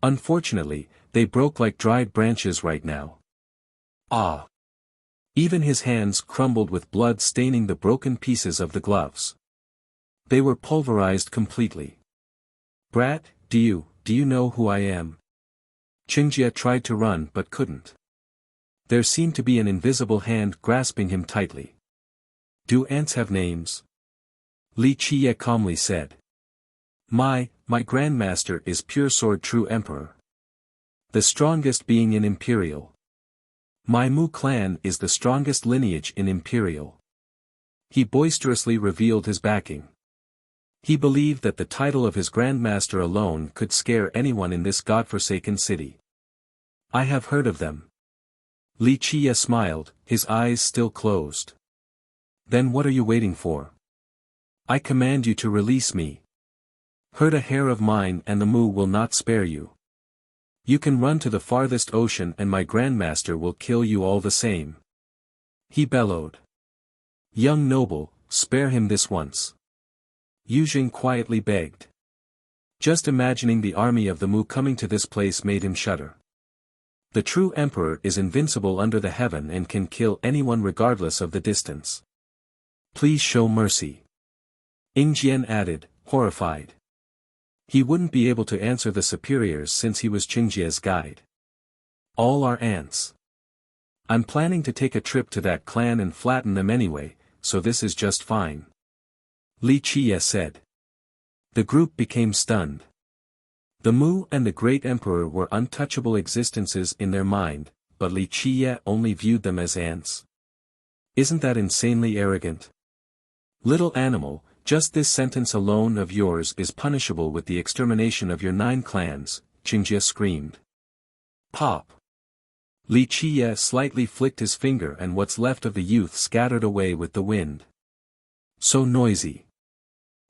Unfortunately, they broke like dried branches right now. Ah! Even his hands crumbled with blood staining the broken pieces of the gloves. They were pulverized completely. Brat, do you know who I am? Qingjie tried to run but couldn't. There seemed to be an invisible hand grasping him tightly. Do ants have names? Li Qiye calmly said. My grandmaster is pure sword true emperor. The strongest being in Imperial. My Mu clan is the strongest lineage in Imperial. He boisterously revealed his backing. He believed that the title of his grandmaster alone could scare anyone in this godforsaken city. I have heard of them. Li Qiye smiled, his eyes still closed. Then what are you waiting for? I command you to release me. Hurt a hair of mine and the Mu will not spare you. You can run to the farthest ocean and my grandmaster will kill you all the same. He bellowed. Young noble, spare him this once. Yujing quietly begged. Just imagining the army of the Mu coming to this place made him shudder. The true emperor is invincible under the heaven and can kill anyone regardless of the distance. Please show mercy. Yingjian added, horrified. He wouldn't be able to answer the superiors since he was Qingjie's guide. All are ants. I'm planning to take a trip to that clan and flatten them anyway, so this is just fine. Li Qiye said. The group became stunned. The Mu and the Great Emperor were untouchable existences in their mind, but Li Qiye only viewed them as ants. Isn't that insanely arrogant? Little animal, just this sentence alone of yours is punishable with the extermination of your 9 clans, Qingjie screamed. Pop! Li Qiye slightly flicked his finger and what's left of the youth scattered away with the wind. So noisy.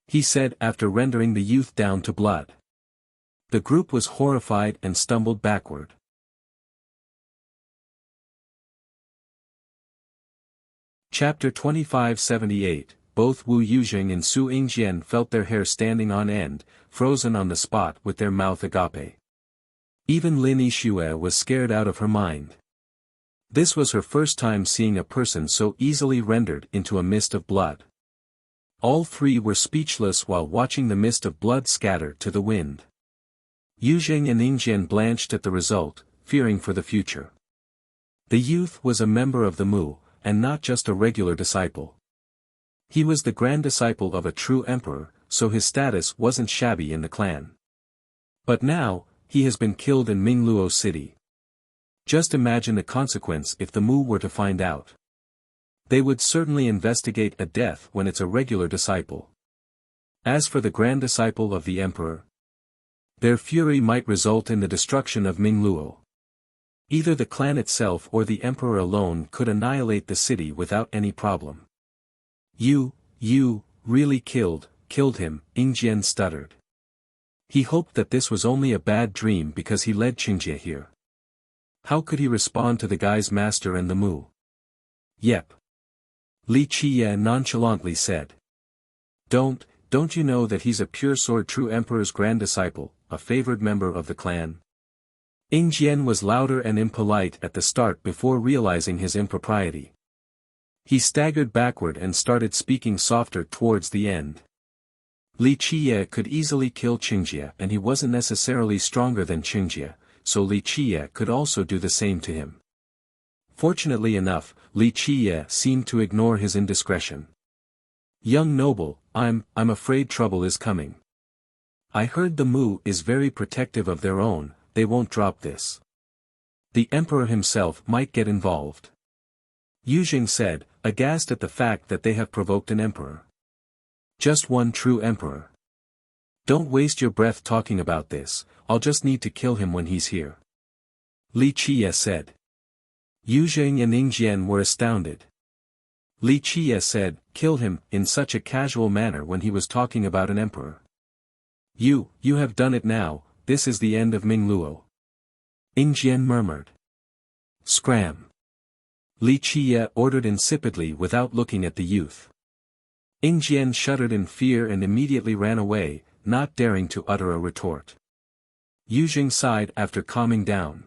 He said after rendering the youth down to blood. The group was horrified and stumbled backward. Chapter 2578. Both Wu Yujing and Su Yingjian felt their hair standing on end, frozen on the spot with their mouth agape. Even Lin Yixue was scared out of her mind. This was her first time seeing a person so easily rendered into a mist of blood. All three were speechless while watching the mist of blood scatter to the wind. Yujing and Yingjian blanched at the result, fearing for the future. The youth was a member of the Mu, and not just a regular disciple. He was the grand disciple of a true emperor, so his status wasn't shabby in the clan. But now, he has been killed in Mingluo City. Just imagine the consequence if the Mu were to find out. They would certainly investigate a death when it's a regular disciple. As for the grand disciple of the emperor, their fury might result in the destruction of Mingluo. Either the clan itself or the emperor alone could annihilate the city without any problem. You really killed him, Ingjian stuttered. He hoped that this was only a bad dream because he led Qingjie here. How could he respond to the guy's master and the Mu? Yep. Li Qiye nonchalantly said. Don't you know that he's a pure sword true emperor's grand disciple, a favored member of the clan? Ingjian was louder and impolite at the start before realizing his impropriety. He staggered backward and started speaking softer towards the end. Li Qiye could easily kill Qingjie and he wasn't necessarily stronger than Qingjie, so Li Qiye could also do the same to him. Fortunately enough, Li Qiye seemed to ignore his indiscretion. Young noble, I'm afraid trouble is coming. I heard the Mu is very protective of their own, they won't drop this. The emperor himself might get involved. Yujing said, aghast at the fact that they have provoked an emperor. Just one true emperor. Don't waste your breath talking about this, I'll just need to kill him when he's here. Li Qiye said. Yujing and Ingjian were astounded. Li Qiye said, kill him, in such a casual manner when he was talking about an emperor. You have done it now, this is the end of Mingluo. Ingjian murmured. Scram. Li Qiye ordered insipidly without looking at the youth. Ingjian shuddered in fear and immediately ran away, not daring to utter a retort. Yujing sighed after calming down.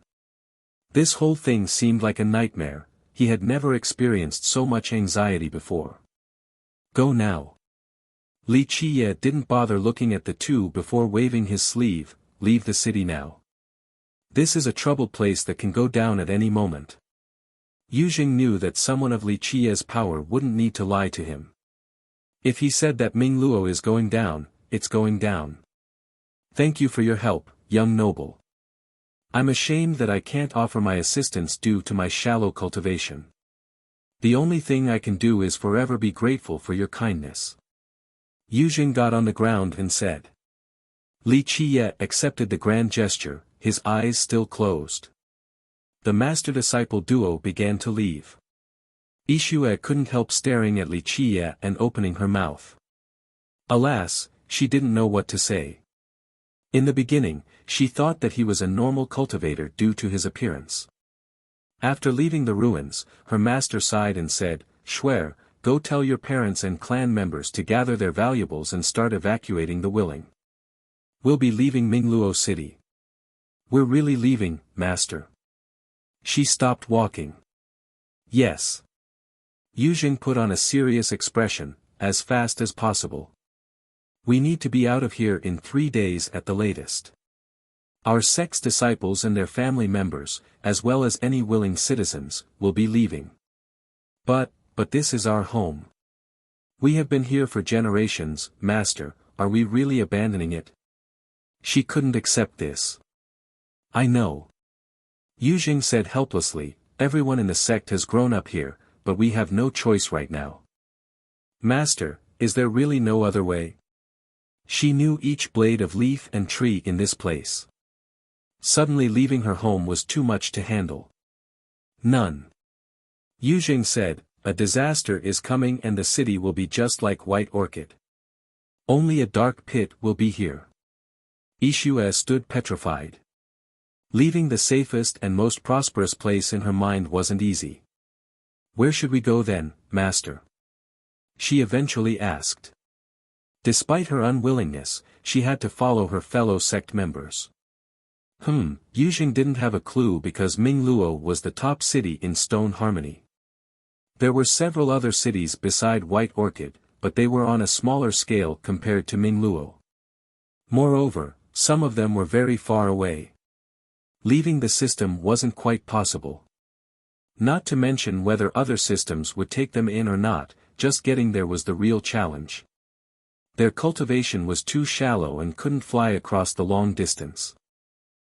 This whole thing seemed like a nightmare, he had never experienced so much anxiety before. Go now. Li Qiye didn't bother looking at the two before waving his sleeve, leave the city now. This is a troubled place that can go down at any moment. Yujing knew that someone of Li Qiye's power wouldn't need to lie to him. If he said that Mingluo is going down, it's going down. Thank you for your help, young noble. I'm ashamed that I can't offer my assistance due to my shallow cultivation. The only thing I can do is forever be grateful for your kindness. Yujing got on the ground and said. Li Qiye accepted the grand gesture, his eyes still closed. The master-disciple duo began to leave. Yixue couldn't help staring at Li Qiye and opening her mouth. Alas, she didn't know what to say. In the beginning, she thought that he was a normal cultivator due to his appearance. After leaving the ruins, her master sighed and said, Shuer, go tell your parents and clan members to gather their valuables and start evacuating the Willing. We'll be leaving Mingluo City. We're really leaving, master. She stopped walking. Yes. Yujing put on a serious expression, as fast as possible. We need to be out of here in 3 days at the latest. Our sect's disciples and their family members, as well as any willing citizens, will be leaving. But this is our home. We have been here for generations, master, are we really abandoning it? She couldn't accept this. I know. Yujing said helplessly, everyone in the sect has grown up here, but we have no choice right now. Master, is there really no other way? She knew each blade of leaf and tree in this place. Suddenly leaving her home was too much to handle. None. Yujing said, a disaster is coming and the city will be just like White Orchid. Only a dark pit will be here. Yixue stood petrified. Leaving the safest and most prosperous place in her mind wasn't easy. Where should we go then, master? She eventually asked. Despite her unwillingness, she had to follow her fellow sect members. Yujing didn't have a clue because Mingluo was the top city in Stone Harmony. There were several other cities beside White Orchid, but they were on a smaller scale compared to Mingluo. Moreover, some of them were very far away. Leaving the system wasn't quite possible. Not to mention whether other systems would take them in or not, just getting there was the real challenge. Their cultivation was too shallow and couldn't fly across the long distance.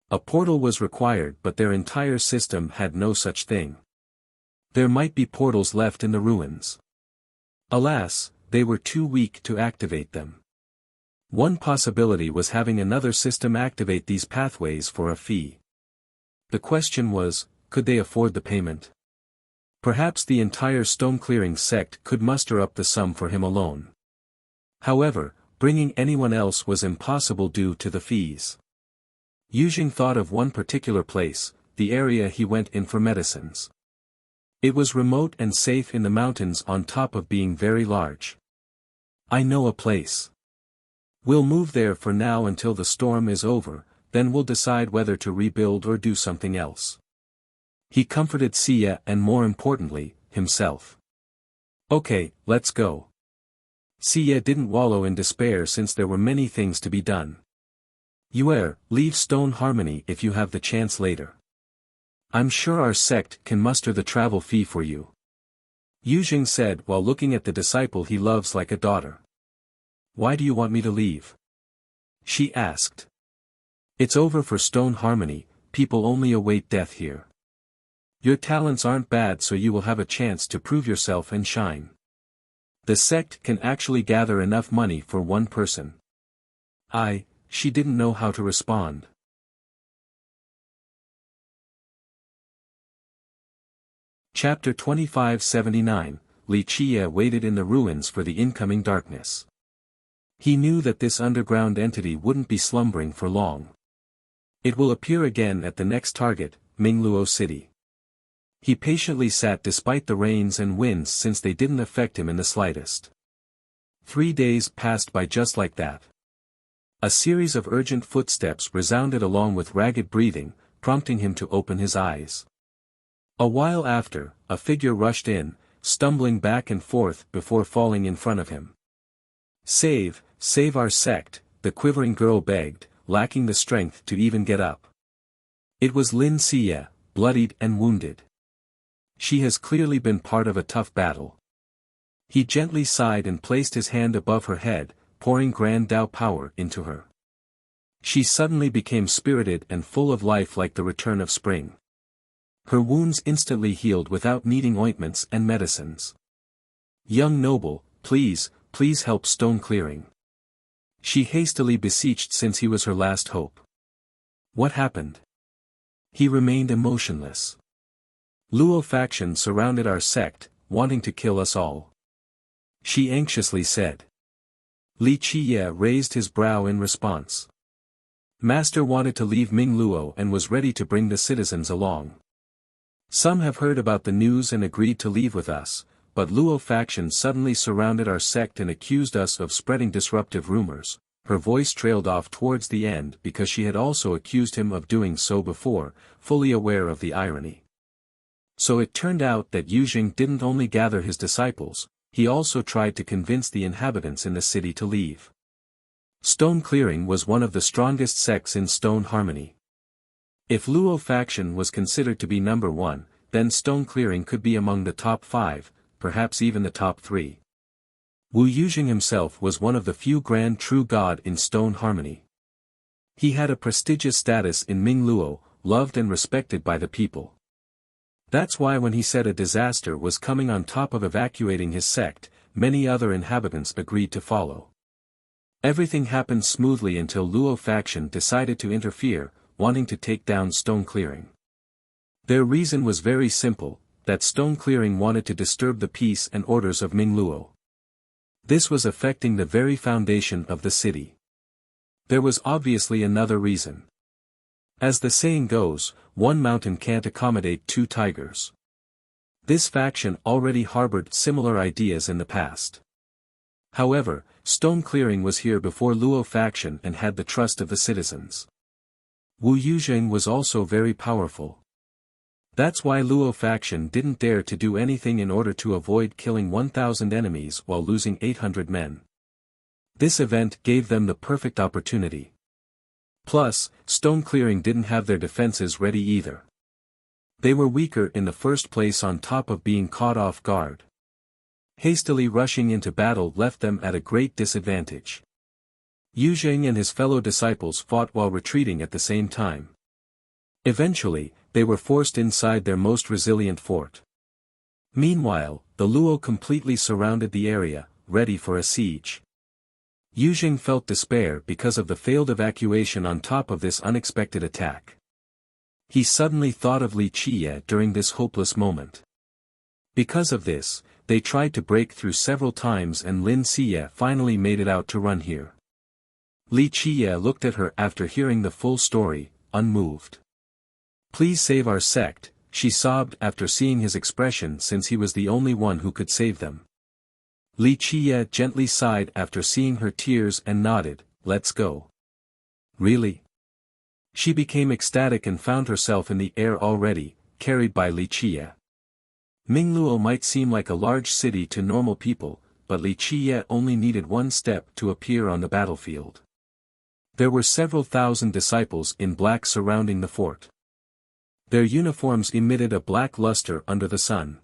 A portal was required, but their entire system had no such thing. There might be portals left in the ruins. Alas, they were too weak to activate them. One possibility was having another system activate these pathways for a fee. The question was, could they afford the payment? Perhaps the entire stone clearing sect could muster up the sum for him alone. However, bringing anyone else was impossible due to the fees. Yujing thought of one particular place, the area he went in for medicines. It was remote and safe in the mountains on top of being very large. I know a place. We'll move there for now until the storm is over, then we'll decide whether to rebuild or do something else. He comforted Sia and more importantly, himself. Okay, let's go. Sia didn't wallow in despair since there were many things to be done. Leave Stone Harmony if you have the chance later. I'm sure our sect can muster the travel fee for you. Yujing said while looking at the disciple he loves like a daughter. Why do you want me to leave? She asked. It's over for Stone Harmony, people only await death here. Your talents aren't bad, so you will have a chance to prove yourself and shine. The sect can actually gather enough money for one person. She didn't know how to respond. Chapter 2579, Li Chia waited in the ruins for the incoming darkness. He knew that this underground entity wouldn't be slumbering for long. It will appear again at the next target, Mingluo City. He patiently sat despite the rains and winds since they didn't affect him in the slightest. 3 days passed by just like that. A series of urgent footsteps resounded along with ragged breathing, prompting him to open his eyes. A while after, a figure rushed in, stumbling back and forth before falling in front of him. Save our sect, the quivering girl begged, lacking the strength to even get up. It was Lin Xie, bloodied and wounded. She has clearly been part of a tough battle. He gently sighed and placed his hand above her head, pouring Grand Dao power into her. She suddenly became spirited and full of life like the return of spring. Her wounds instantly healed without needing ointments and medicines. Young noble, please help Stone Clearing. She hastily beseeched since he was her last hope. What happened? He remained emotionless. Luo faction surrounded our sect, wanting to kill us all. She anxiously said. Li Chia raised his brow in response. Master wanted to leave Mingluo and was ready to bring the citizens along. Some have heard about the news and agreed to leave with us, but Luo faction suddenly surrounded our sect and accused us of spreading disruptive rumors. Her voice trailed off towards the end because she had also accused him of doing so before, fully aware of the irony. So it turned out that Yujing didn't only gather his disciples, he also tried to convince the inhabitants in the city to leave. Stone Clearing was one of the strongest sects in Stone Harmony. If Luo faction was considered to be number 1, then Stone Clearing could be among the top 5, perhaps even the top 3. Wu Yujing himself was one of the few grand true god in Stone Harmony. He had a prestigious status in Mingluo, loved and respected by the people. That's why when he said a disaster was coming on top of evacuating his sect, many other inhabitants agreed to follow. Everything happened smoothly until Luo faction decided to interfere, wanting to take down Stone Clearing. Their reason was very simple, that Stone Clearing wanted to disturb the peace and orders of Mingluo. This was affecting the very foundation of the city. There was obviously another reason. As the saying goes, one mountain can't accommodate 2 tigers. This faction already harbored similar ideas in the past. However, Stone Clearing was here before Luo faction and had the trust of the citizens. Wu Yujing was also very powerful. That's why Luo faction didn't dare to do anything in order to avoid killing 1,000 enemies while losing 800 men. This event gave them the perfect opportunity. Plus, Stone Clearing didn't have their defenses ready either. They were weaker in the first place on top of being caught off guard. Hastily rushing into battle left them at a great disadvantage. Yu Zheng and his fellow disciples fought while retreating at the same time. Eventually, they were forced inside their most resilient fort. Meanwhile, the Luo completely surrounded the area, ready for a siege. Yu Zheng felt despair because of the failed evacuation on top of this unexpected attack. He suddenly thought of Li Qiye during this hopeless moment. Because of this, they tried to break through several times and Lin Siye finally made it out to run here. Li Qiye looked at her after hearing the full story, unmoved. "Please save our sect," she sobbed after seeing his expression since he was the only one who could save them. Li Qiye gently sighed after seeing her tears and nodded, "Let's go." "Really?" She became ecstatic and found herself in the air already, carried by Li Qiye. Mingluo might seem like a large city to normal people, but Li Qiye only needed one step to appear on the battlefield. There were several thousand disciples in black surrounding the fort. Their uniforms emitted a black luster under the sun.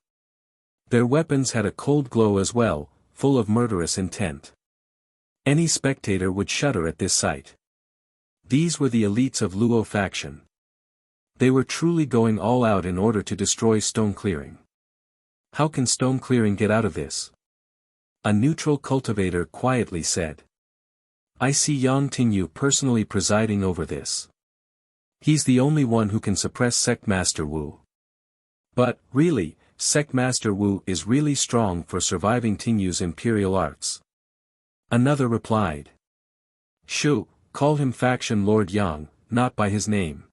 Their weapons had a cold glow as well, full of murderous intent. Any spectator would shudder at this sight. These were the elites of Luo faction. They were truly going all out in order to destroy Stone Clearing. How can Stone Clearing get out of this? A neutral cultivator quietly said. I see Yang Tingyu personally presiding over this. He's the only one who can suppress Sectmaster Wu. But, really, Sectmaster Wu is really strong for surviving Tingyu's imperial arts. Another replied. Shu, call him Faction Lord Yang, not by his name.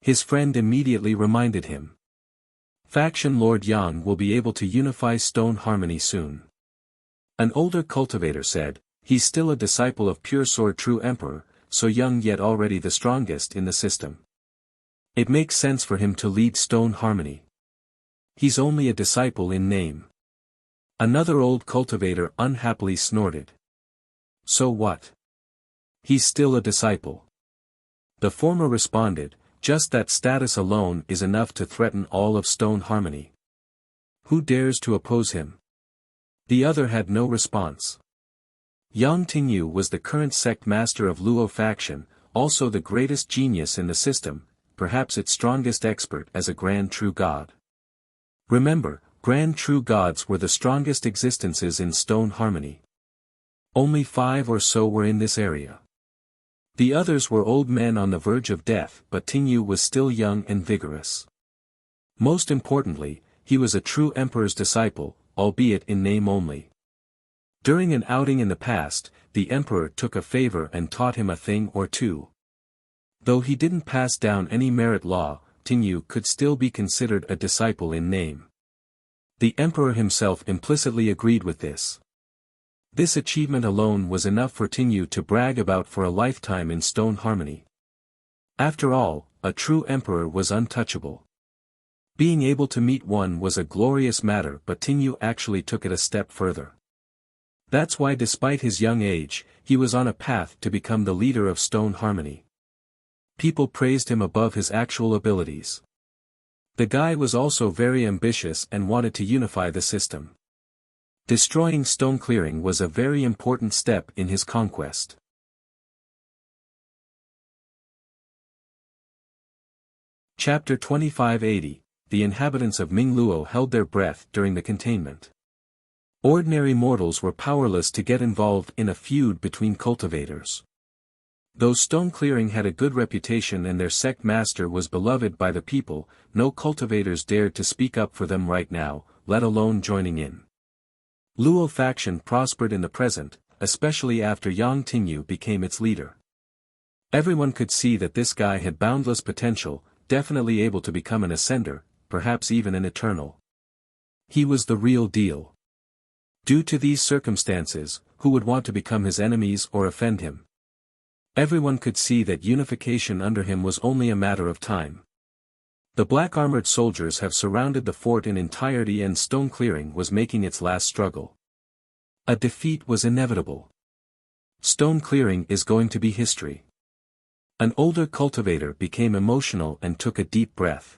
His friend immediately reminded him. Faction Lord Yang will be able to unify Stone Harmony soon. An older cultivator said, he's still a disciple of Pure Sword True Emperor, so young yet already the strongest in the system. It makes sense for him to lead Stone Harmony. He's only a disciple in name. Another old cultivator unhappily snorted. So what? He's still a disciple. The former responded, just that status alone is enough to threaten all of Stone Harmony. Who dares to oppose him? The other had no response. Yang Tingyu was the current sect master of Luo faction, also the greatest genius in the system, perhaps its strongest expert as a Grand True God. Remember, Grand True Gods were the strongest existences in Stone Harmony. Only 5 or so were in this area. The others were old men on the verge of death, but Tingyu was still young and vigorous. Most importantly, he was a true emperor's disciple, albeit in name only. During an outing in the past, the emperor took a favor and taught him a thing or two. Though he didn't pass down any merit law, Tingyu could still be considered a disciple in name. The emperor himself implicitly agreed with this. This achievement alone was enough for Tingyu to brag about for a lifetime in Stone Harmony. After all, a true emperor was untouchable. Being able to meet one was a glorious matter, but Tingyu actually took it a step further. That's why despite his young age, he was on a path to become the leader of Stone Harmony. People praised him above his actual abilities. The guy was also very ambitious and wanted to unify the system. Destroying Stone Clearing was a very important step in his conquest. Chapter 2580, The inhabitants of Mingluo held their breath during the containment. Ordinary mortals were powerless to get involved in a feud between cultivators. Though Stone Clearing had a good reputation and their sect master was beloved by the people, no cultivators dared to speak up for them right now, let alone joining in. Luo faction prospered in the present, especially after Yang Tingyu became its leader. Everyone could see that this guy had boundless potential, definitely able to become an ascender, perhaps even an eternal. He was the real deal. Due to these circumstances, who would want to become his enemies or offend him? Everyone could see that unification under him was only a matter of time. The black-armored soldiers have surrounded the fort in entirety and Stone Clearing was making its last struggle. A defeat was inevitable. Stone Clearing is going to be history. An older cultivator became emotional and took a deep breath.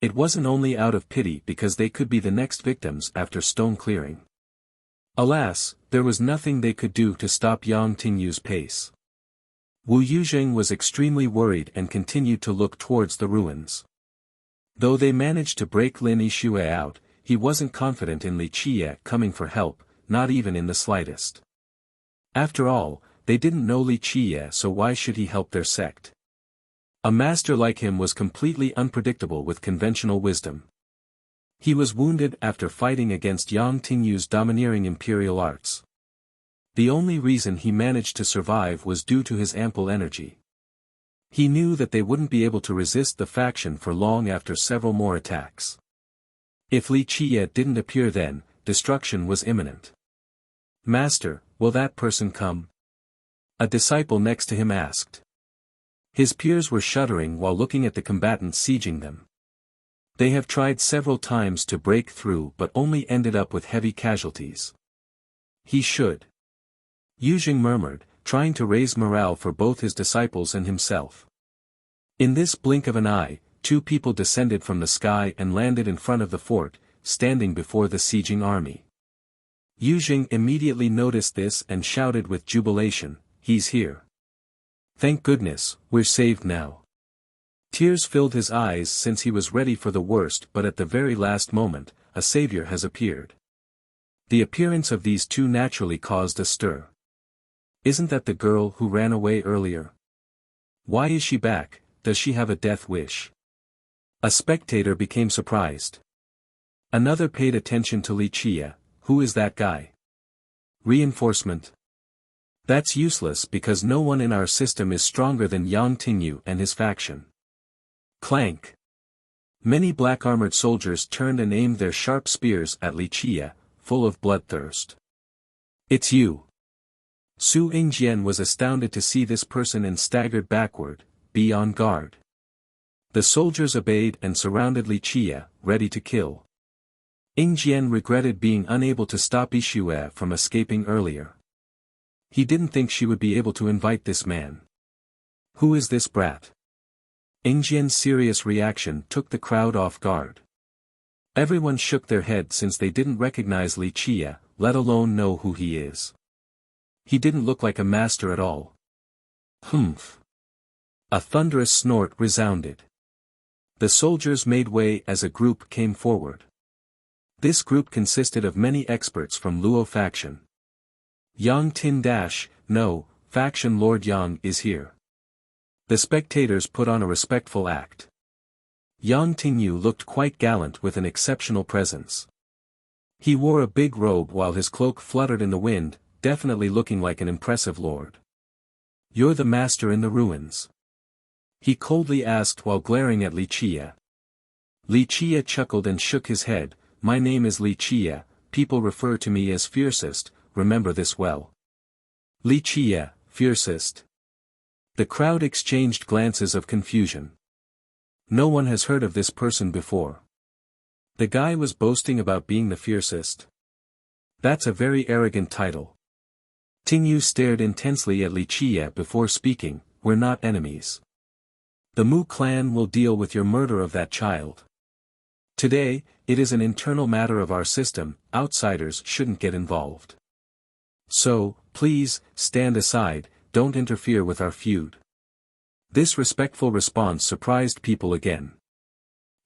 It wasn't only out of pity because they could be the next victims after stone clearing. Alas, there was nothing they could do to stop Yang Tingyu's pace. Wu Yuzheng was extremely worried and continued to look towards the ruins. Though they managed to break Lin Yixue out, he wasn't confident in Li Qiye coming for help, not even in the slightest. After all, they didn't know Li Qiye, so why should he help their sect? A master like him was completely unpredictable with conventional wisdom. He was wounded after fighting against Yang Tingyu's domineering imperial arts. The only reason he managed to survive was due to his ample energy. He knew that they wouldn't be able to resist the faction for long after several more attacks. If Li Qiye didn't appear then, destruction was imminent. "Master, will that person come?" a disciple next to him asked. His peers were shuddering while looking at the combatants sieging them. They have tried several times to break through but only ended up with heavy casualties. "He should." Yuzheng murmured, trying to raise morale for both his disciples and himself. In this blink of an eye, 2 people descended from the sky and landed in front of the fort, standing before the sieging army. Yuzheng immediately noticed this and shouted with jubilation, "He's here. Thank goodness, we're saved now." Tears filled his eyes since he was ready for the worst, but at the very last moment, a savior has appeared. The appearance of these 2 naturally caused a stir. "Isn't that the girl who ran away earlier? Why is she back? Does she have a death wish?" A spectator became surprised. Another paid attention to Li Qiye. "Who is that guy?" "Reinforcement." "That's useless because no one in our system is stronger than Yang Tingyu and his faction." Clank. Many black-armored soldiers turned and aimed their sharp spears at Li Qiye, full of bloodthirst. "It's you." Su Yingjian was astounded to see this person and staggered backward. "Be on guard." The soldiers obeyed and surrounded Li Qiye, ready to kill. Yingjian regretted being unable to stop Yixue from escaping earlier. He didn't think she would be able to invite this man. "Who is this brat?" Yingjian's serious reaction took the crowd off guard. Everyone shook their head since they didn't recognize Li Qiye, let alone know who he is. He didn't look like a master at all. "Humph." A thunderous snort resounded. The soldiers made way as a group came forward. This group consisted of many experts from Luo faction. "Yang Tin no, faction Lord Yang is here." The spectators put on a respectful act. Yang Tingyu looked quite gallant with an exceptional presence. He wore a big robe while his cloak fluttered in the wind, definitely looking like an impressive lord. "You're the master in the ruins?" he coldly asked while glaring at Li Qiye. Li Qiye chuckled and shook his head. "My name is Li Qiye, people refer to me as Fiercest, remember this well." Li Qiye, Fiercest. The crowd exchanged glances of confusion. No one has heard of this person before. The guy was boasting about being the fiercest. That's a very arrogant title. Tingyu stared intensely at Li Qiye before speaking, "We're not enemies. The Mu clan will deal with your murder of that child. Today, it is an internal matter of our system, outsiders shouldn't get involved. So, please, stand aside, don't interfere with our feud." This respectful response surprised people again.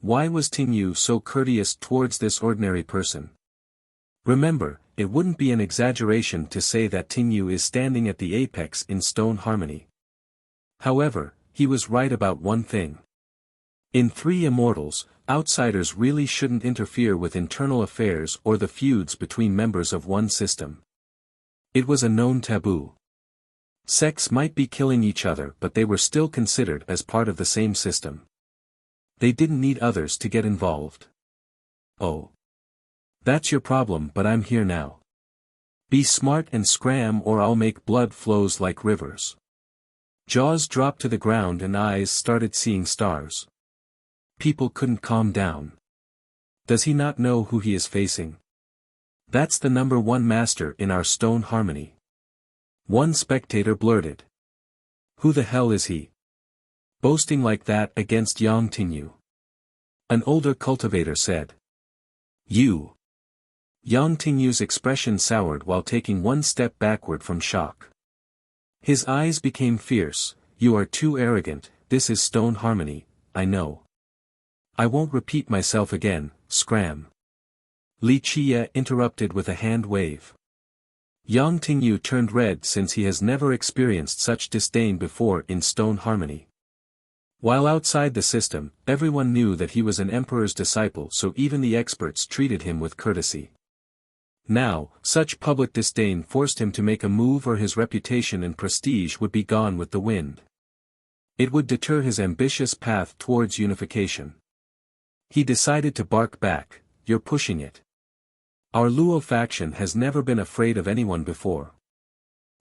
Why was Tingyu so courteous towards this ordinary person? Remember, it wouldn't be an exaggeration to say that Tingyu is standing at the apex in stone harmony. However, he was right about one thing. In 3 Immortals, outsiders really shouldn't interfere with internal affairs or the feuds between members of one system. It was a known taboo. Sects might be killing each other, but they were still considered as part of the same system. They didn't need others to get involved. "Oh. That's your problem, but I'm here now. Be smart and scram or I'll make blood flows like rivers." Jaws dropped to the ground and eyes started seeing stars. People couldn't calm down. Does he not know who he is facing? That's the #1 master in our stone harmony. One spectator blurted. Who the hell is he? Boasting like that against Yang Tingyu. An older cultivator said. You. Yang Tingyu's expression soured while taking one step backward from shock. His eyes became fierce. You are too arrogant, this is stone harmony, I know. I won't repeat myself again, scram. Li Qiye interrupted with a hand wave. Yang Tingyu turned red since he has never experienced such disdain before in stone harmony. While outside the system, everyone knew that he was an emperor's disciple, so even the experts treated him with courtesy. Now, such public disdain forced him to make a move or his reputation and prestige would be gone with the wind. It would deter his ambitious path towards unification. He decided to bark back, you're pushing it. Our Luo faction has never been afraid of anyone before.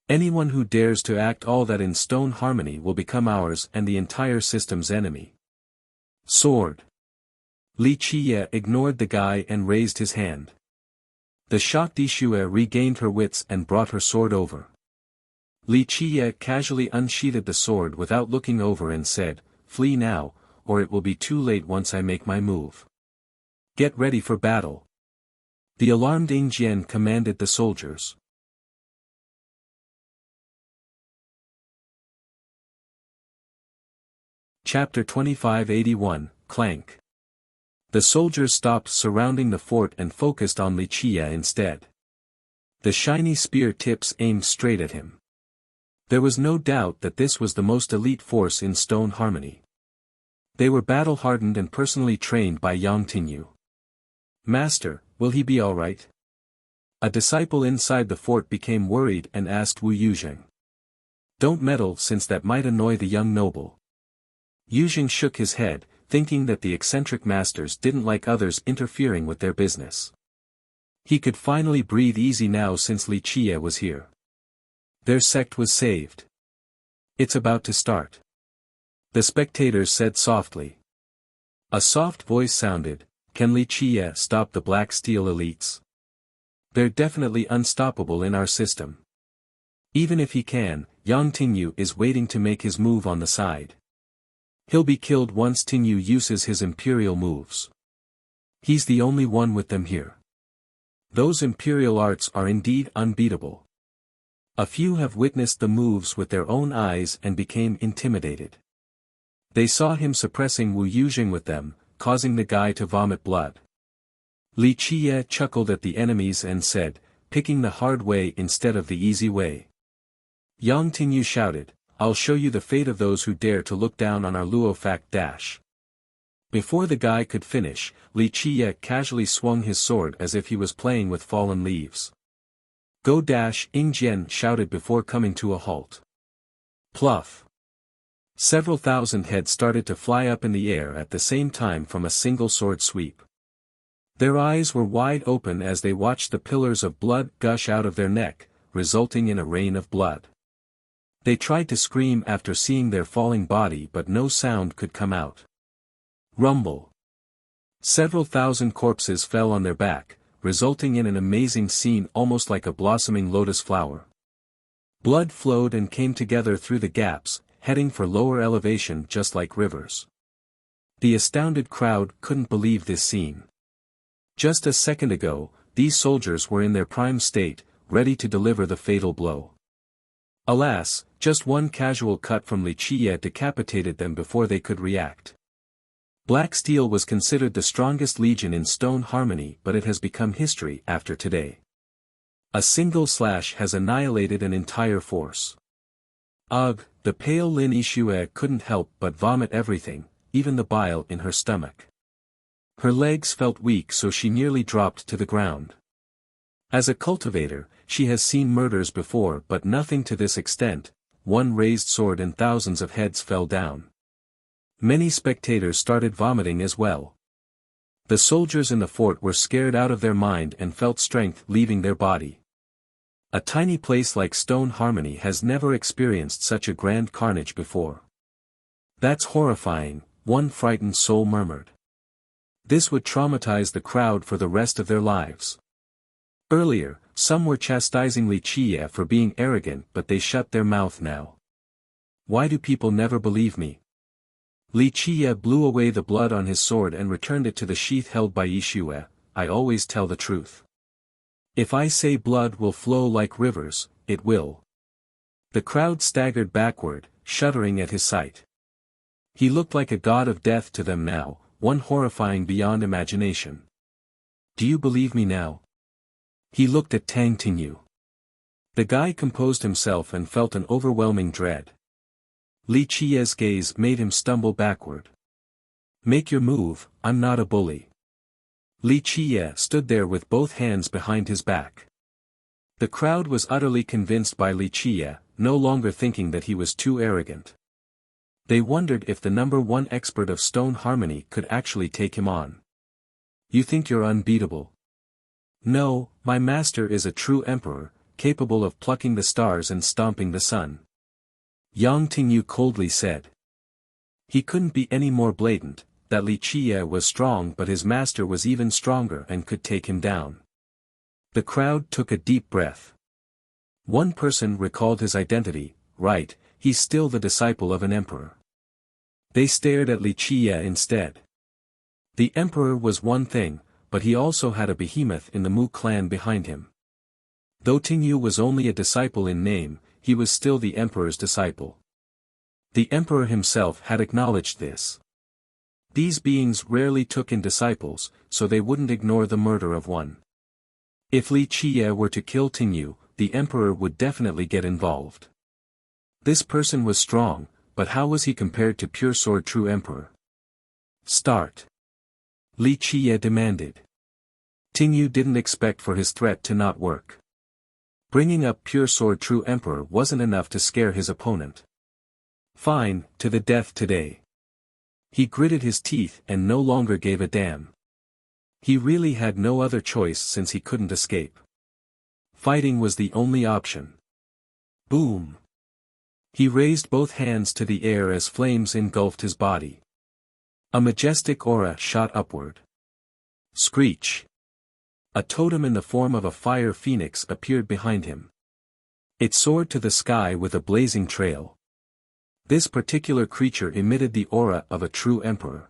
Anyone who dares to act all that in stone harmony will become ours and the entire system's enemy. Sword. Li Qiye ignored the guy and raised his hand. The shocked Ishue regained her wits and brought her sword over. Li Qiye casually unsheathed the sword without looking over and said, flee now, or it will be too late once I make my move. Get ready for battle. The alarmed Ingjian commanded the soldiers. Chapter 2581, Clank. The soldiers stopped surrounding the fort and focused on Li Qiye instead. The shiny spear tips aimed straight at him. There was no doubt that this was the most elite force in stone harmony. They were battle-hardened and personally trained by Yang Tingyu. Master, will he be all right? A disciple inside the fort became worried and asked Wu Yuzheng. Don't meddle since that might annoy the young noble. Yuzheng shook his head, thinking that the eccentric masters didn't like others interfering with their business. He could finally breathe easy now since Li Qiye was here. Their sect was saved. It's about to start. The spectators said softly. A soft voice sounded, can Li Qiye stop the Black Steel elites? They're definitely unstoppable in our system. Even if he can, Yang Tingyu is waiting to make his move on the side. He'll be killed once Tingyu uses his imperial moves. He's the only one with them here. Those imperial arts are indeed unbeatable. A few have witnessed the moves with their own eyes and became intimidated. They saw him suppressing Wu Yuzheng with them, causing the guy to vomit blood. Li Qiye chuckled at the enemies and said, picking the hard way instead of the easy way. Yang Tingyu shouted, I'll show you the fate of those who dare to look down on our Luo fact dash. Before the guy could finish, Li Qiye casually swung his sword as if he was playing with fallen leaves. Go dash, Ingjian shouted before coming to a halt. Pluff. Several thousand heads started to fly up in the air at the same time from a single sword sweep. Their eyes were wide open as they watched the pillars of blood gush out of their neck, resulting in a rain of blood. They tried to scream after seeing their falling body but no sound could come out. Rumble. Several thousand corpses fell on their back, resulting in an amazing scene almost like a blossoming lotus flower. Blood flowed and came together through the gaps, heading for lower elevation just like rivers. The astounded crowd couldn't believe this scene. Just a second ago, these soldiers were in their prime state, ready to deliver the fatal blow. Alas, just one casual cut from Li Qiye decapitated them before they could react. Black Steel was considered the strongest legion in stone harmony, but it has become history after today. A single slash has annihilated an entire force. Ugh, the pale Lin Yishue couldn't help but vomit everything, even the bile in her stomach. Her legs felt weak so she nearly dropped to the ground. As a cultivator, she has seen murders before but nothing to this extent. One raised sword and thousands of heads fell down. Many spectators started vomiting as well. The soldiers in the fort were scared out of their mind and felt strength leaving their body. A tiny place like Stone Harmony has never experienced such a grand carnage before. That's horrifying, one frightened soul murmured. This would traumatize the crowd for the rest of their lives. Earlier, some were chastising Li Qiye for being arrogant but they shut their mouth now. Why do people never believe me? Li Qiye blew away the blood on his sword and returned it to the sheath held by Yishue. I always tell the truth. If I say blood will flow like rivers, it will. The crowd staggered backward, shuddering at his sight. He looked like a god of death to them now, one horrifying beyond imagination. Do you believe me now? He looked at Tang Tingyu. The guy composed himself and felt an overwhelming dread. Li Qiye's gaze made him stumble backward. Make your move, I'm not a bully. Li Qiye stood there with both hands behind his back. The crowd was utterly convinced by Li Qiye, no longer thinking that he was too arrogant. They wondered if the #1 expert of stone harmony could actually take him on. You think you're unbeatable? No, my master is a true emperor, capable of plucking the stars and stomping the sun. Yang Tingyu coldly said. He couldn't be any more blatant, that Li Qiye was strong but his master was even stronger and could take him down. The crowd took a deep breath. One person recalled his identity, right, he's still the disciple of an emperor. They stared at Li Qiye instead. The emperor was one thing, but he also had a behemoth in the Mu clan behind him. Though Tingyu was only a disciple in name, he was still the emperor's disciple. The emperor himself had acknowledged this. These beings rarely took in disciples, so they wouldn't ignore the murder of one. If Li Qiye were to kill Tingyu, the emperor would definitely get involved. This person was strong, but how was he compared to pure sword true emperor? Start. Li Qiye demanded. Tingyu didn't expect for his threat to not work. Bringing up pure sword true emperor wasn't enough to scare his opponent. Fine, to the death today. He gritted his teeth and no longer gave a damn. He really had no other choice since he couldn't escape. Fighting was the only option. Boom. He raised both hands to the air as flames engulfed his body. A majestic aura shot upward. Screech. A totem in the form of a fire phoenix appeared behind him. It soared to the sky with a blazing trail. This particular creature emitted the aura of a true emperor.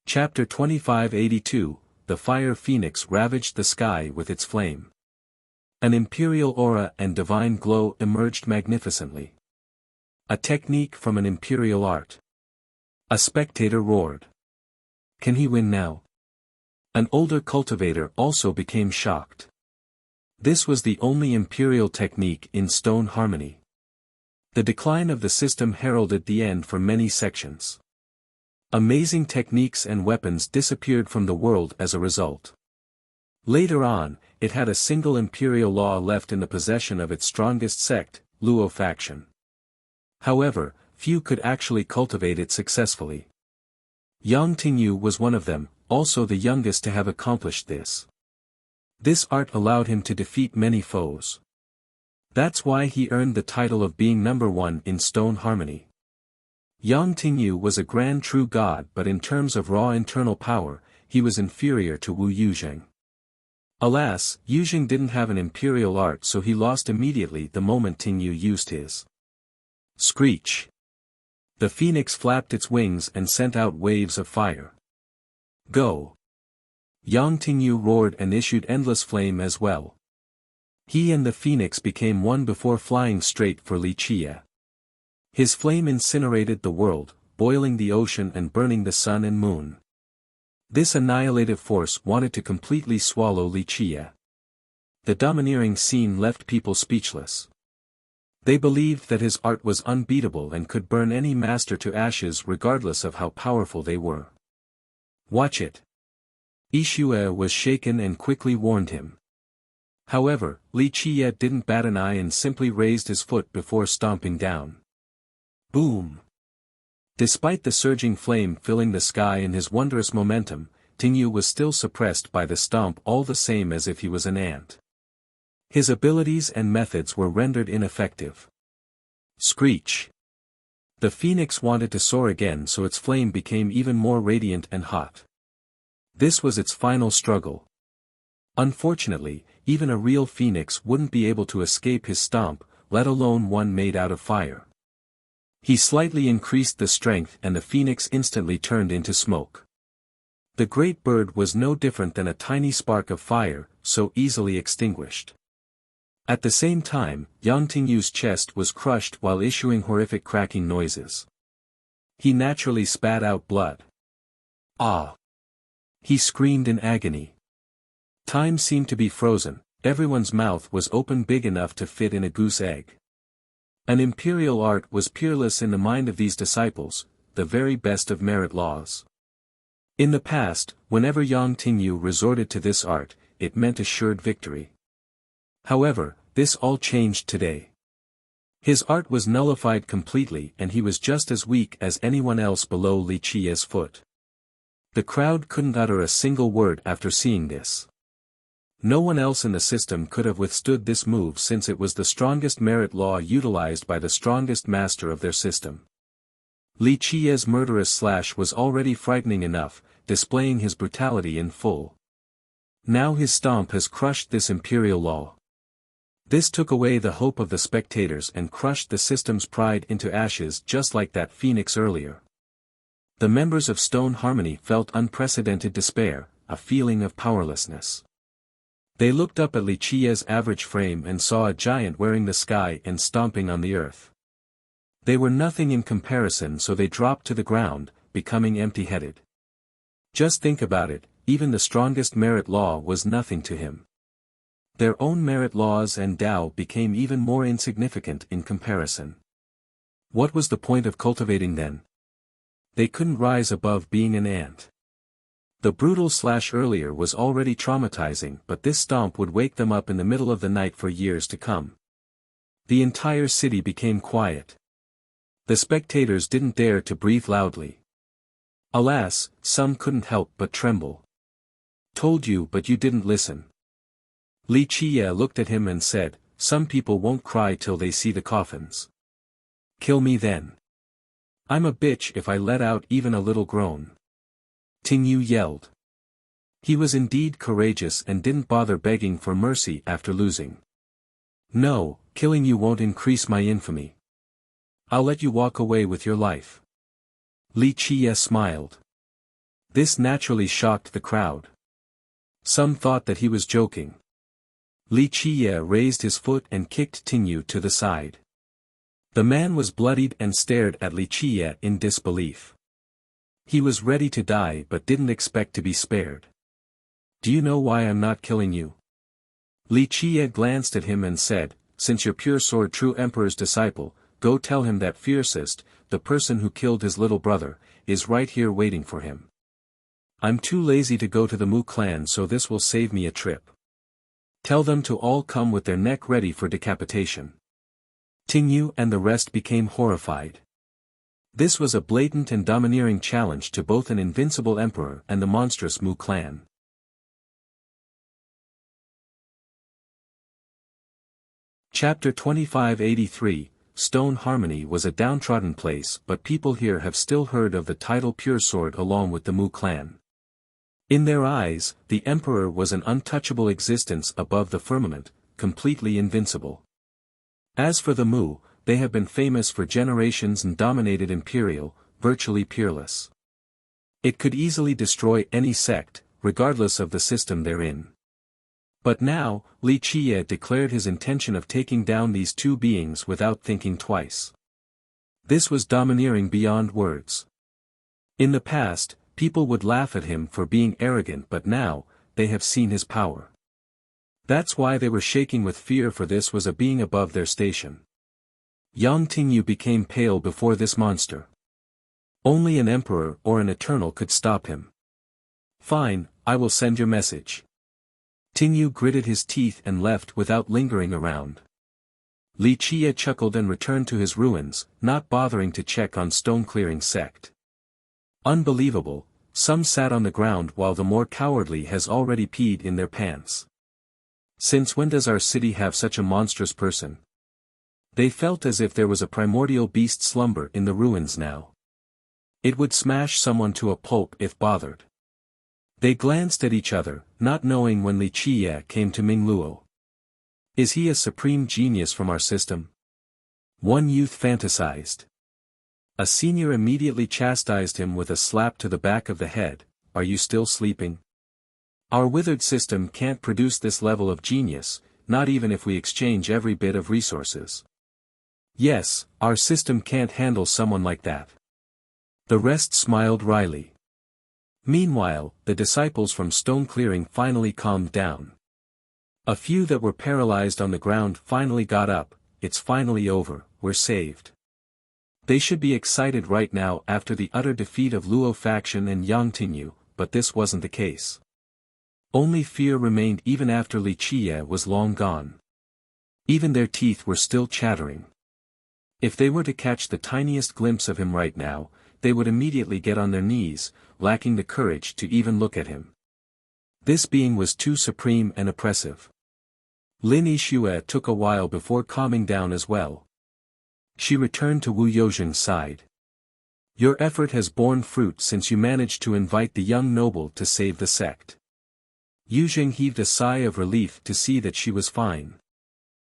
Chapter 2582, The Fire Phoenix ravaged the sky with its flame. An imperial aura and divine glow emerged magnificently. A technique from an imperial art. A spectator roared. Can he win now? An older cultivator also became shocked. This was the only imperial technique in stone harmony. The decline of the system heralded the end for many sections. Amazing techniques and weapons disappeared from the world as a result. Later on, it had a single imperial law left in the possession of its strongest sect, Luo faction. However, few could actually cultivate it successfully. Yang Tingyu was one of them, also the youngest to have accomplished this. This art allowed him to defeat many foes. That's why he earned the title of being #1 in stone harmony. Yang Tingyu was a grand true god, but in terms of raw internal power, he was inferior to Wu Yuzheng. Alas, Yuzheng didn't have an imperial art, so he lost immediately the moment Tingyu used his. Screech. The phoenix flapped its wings and sent out waves of fire. Go. Yang Tingyu roared and issued endless flame as well. He and the phoenix became one before flying straight for Li Qiye. His flame incinerated the world, boiling the ocean and burning the sun and moon. This annihilative force wanted to completely swallow Li Qiye. The domineering scene left people speechless. They believed that his art was unbeatable and could burn any master to ashes regardless of how powerful they were. Watch it. Yishue was shaken and quickly warned him. However, Li Qiye didn't bat an eye and simply raised his foot before stomping down. Boom! Despite the surging flame filling the sky and his wondrous momentum, Tingyu was still suppressed by the stomp all the same as if he was an ant. His abilities and methods were rendered ineffective. Screech! The phoenix wanted to soar again, so its flame became even more radiant and hot. This was its final struggle. Unfortunately, even a real phoenix wouldn't be able to escape his stomp, let alone one made out of fire. He slightly increased the strength and the phoenix instantly turned into smoke. The great bird was no different than a tiny spark of fire, so easily extinguished. At the same time, Yang Tingyu's chest was crushed while issuing horrific cracking noises. He naturally spat out blood. Ah! He screamed in agony. Time seemed to be frozen, everyone's mouth was open big enough to fit in a goose egg. An imperial art was peerless in the mind of these disciples, the very best of merit laws. In the past, whenever Yang Tingyu resorted to this art, it meant assured victory. However, this all changed today. His art was nullified completely and he was just as weak as anyone else below Li Qiye's foot. The crowd couldn't utter a single word after seeing this. No one else in the system could have withstood this move since it was the strongest merit law utilized by the strongest master of their system. Li Qiye's murderous slash was already frightening enough, displaying his brutality in full. Now his stomp has crushed this imperial law. This took away the hope of the spectators and crushed the system's pride into ashes just like that phoenix earlier. The members of Stone Harmony felt unprecedented despair, a feeling of powerlessness. They looked up at Li Qiye's average frame and saw a giant wearing the sky and stomping on the earth. They were nothing in comparison, so they dropped to the ground, becoming empty-headed. Just think about it, even the strongest merit law was nothing to him. Their own merit laws and Tao became even more insignificant in comparison. What was the point of cultivating then? They couldn't rise above being an ant. The brutal slash earlier was already traumatizing, but this stomp would wake them up in the middle of the night for years to come. The entire city became quiet. The spectators didn't dare to breathe loudly. Alas, some couldn't help but tremble. Told you, but you didn't listen. Li Qiye looked at him and said, "Some people won't cry till they see the coffins. Kill me then. I'm a bitch if I let out even a little groan." Tingyu yelled. He was indeed courageous and didn't bother begging for mercy after losing. "No, killing you won't increase my infamy. I'll let you walk away with your life." Li Qiye smiled. This naturally shocked the crowd. Some thought that he was joking. Li Qiye raised his foot and kicked Tingyu to the side. The man was bloodied and stared at Li Qiye in disbelief. He was ready to die but didn't expect to be spared. "Do you know why I'm not killing you?" Li Qiye glanced at him and said, "Since you're pure sword true emperor's disciple, go tell him that fiercest, the person who killed his little brother, is right here waiting for him. I'm too lazy to go to the Mu clan, so this will save me a trip. Tell them to all come with their neck ready for decapitation." Tingyu and the rest became horrified. This was a blatant and domineering challenge to both an invincible emperor and the monstrous Mu clan. Chapter 2583, Stone Harmony was a downtrodden place, but people here have still heard of the title Pure Sword along with the Mu clan. In their eyes, the emperor was an untouchable existence above the firmament, completely invincible. As for the Mu, they have been famous for generations and dominated imperial, virtually peerless. It could easily destroy any sect, regardless of the system they're in. But now, Li Qiye declared his intention of taking down these two beings without thinking twice. This was domineering beyond words. In the past, people would laugh at him for being arrogant, but now, they have seen his power. That's why they were shaking with fear, for this was a being above their station. Yang Tingyu became pale before this monster. Only an emperor or an eternal could stop him. "Fine, I will send your message." Tingyu gritted his teeth and left without lingering around. Li Qiye chuckled and returned to his ruins, not bothering to check on Stone Clearing sect. Unbelievable, some sat on the ground while the more cowardly has already peed in their pants. Since when does our city have such a monstrous person? They felt as if there was a primordial beast slumber in the ruins now. It would smash someone to a pulp if bothered. They glanced at each other, not knowing when Li Qiye came to Mingluo. Is he a supreme genius from our system? One youth fantasized. A senior immediately chastised him with a slap to the back of the head. Are you still sleeping? Our withered system can't produce this level of genius, not even if we exchange every bit of resources. Yes, our system can't handle someone like that. The rest smiled wryly. Meanwhile, the disciples from Stone Clearing finally calmed down. A few that were paralyzed on the ground finally got up. It's finally over, we're saved. They should be excited right now after the utter defeat of Luo faction and Yangtinyu, but this wasn't the case. Only fear remained even after Li Qiye was long gone. Even their teeth were still chattering. If they were to catch the tiniest glimpse of him right now, they would immediately get on their knees, lacking the courage to even look at him. This being was too supreme and oppressive. Lin Yixue took a while before calming down as well. She returned to Wu Youzheng's side. Your effort has borne fruit since you managed to invite the young noble to save the sect. Youzheng heaved a sigh of relief to see that she was fine.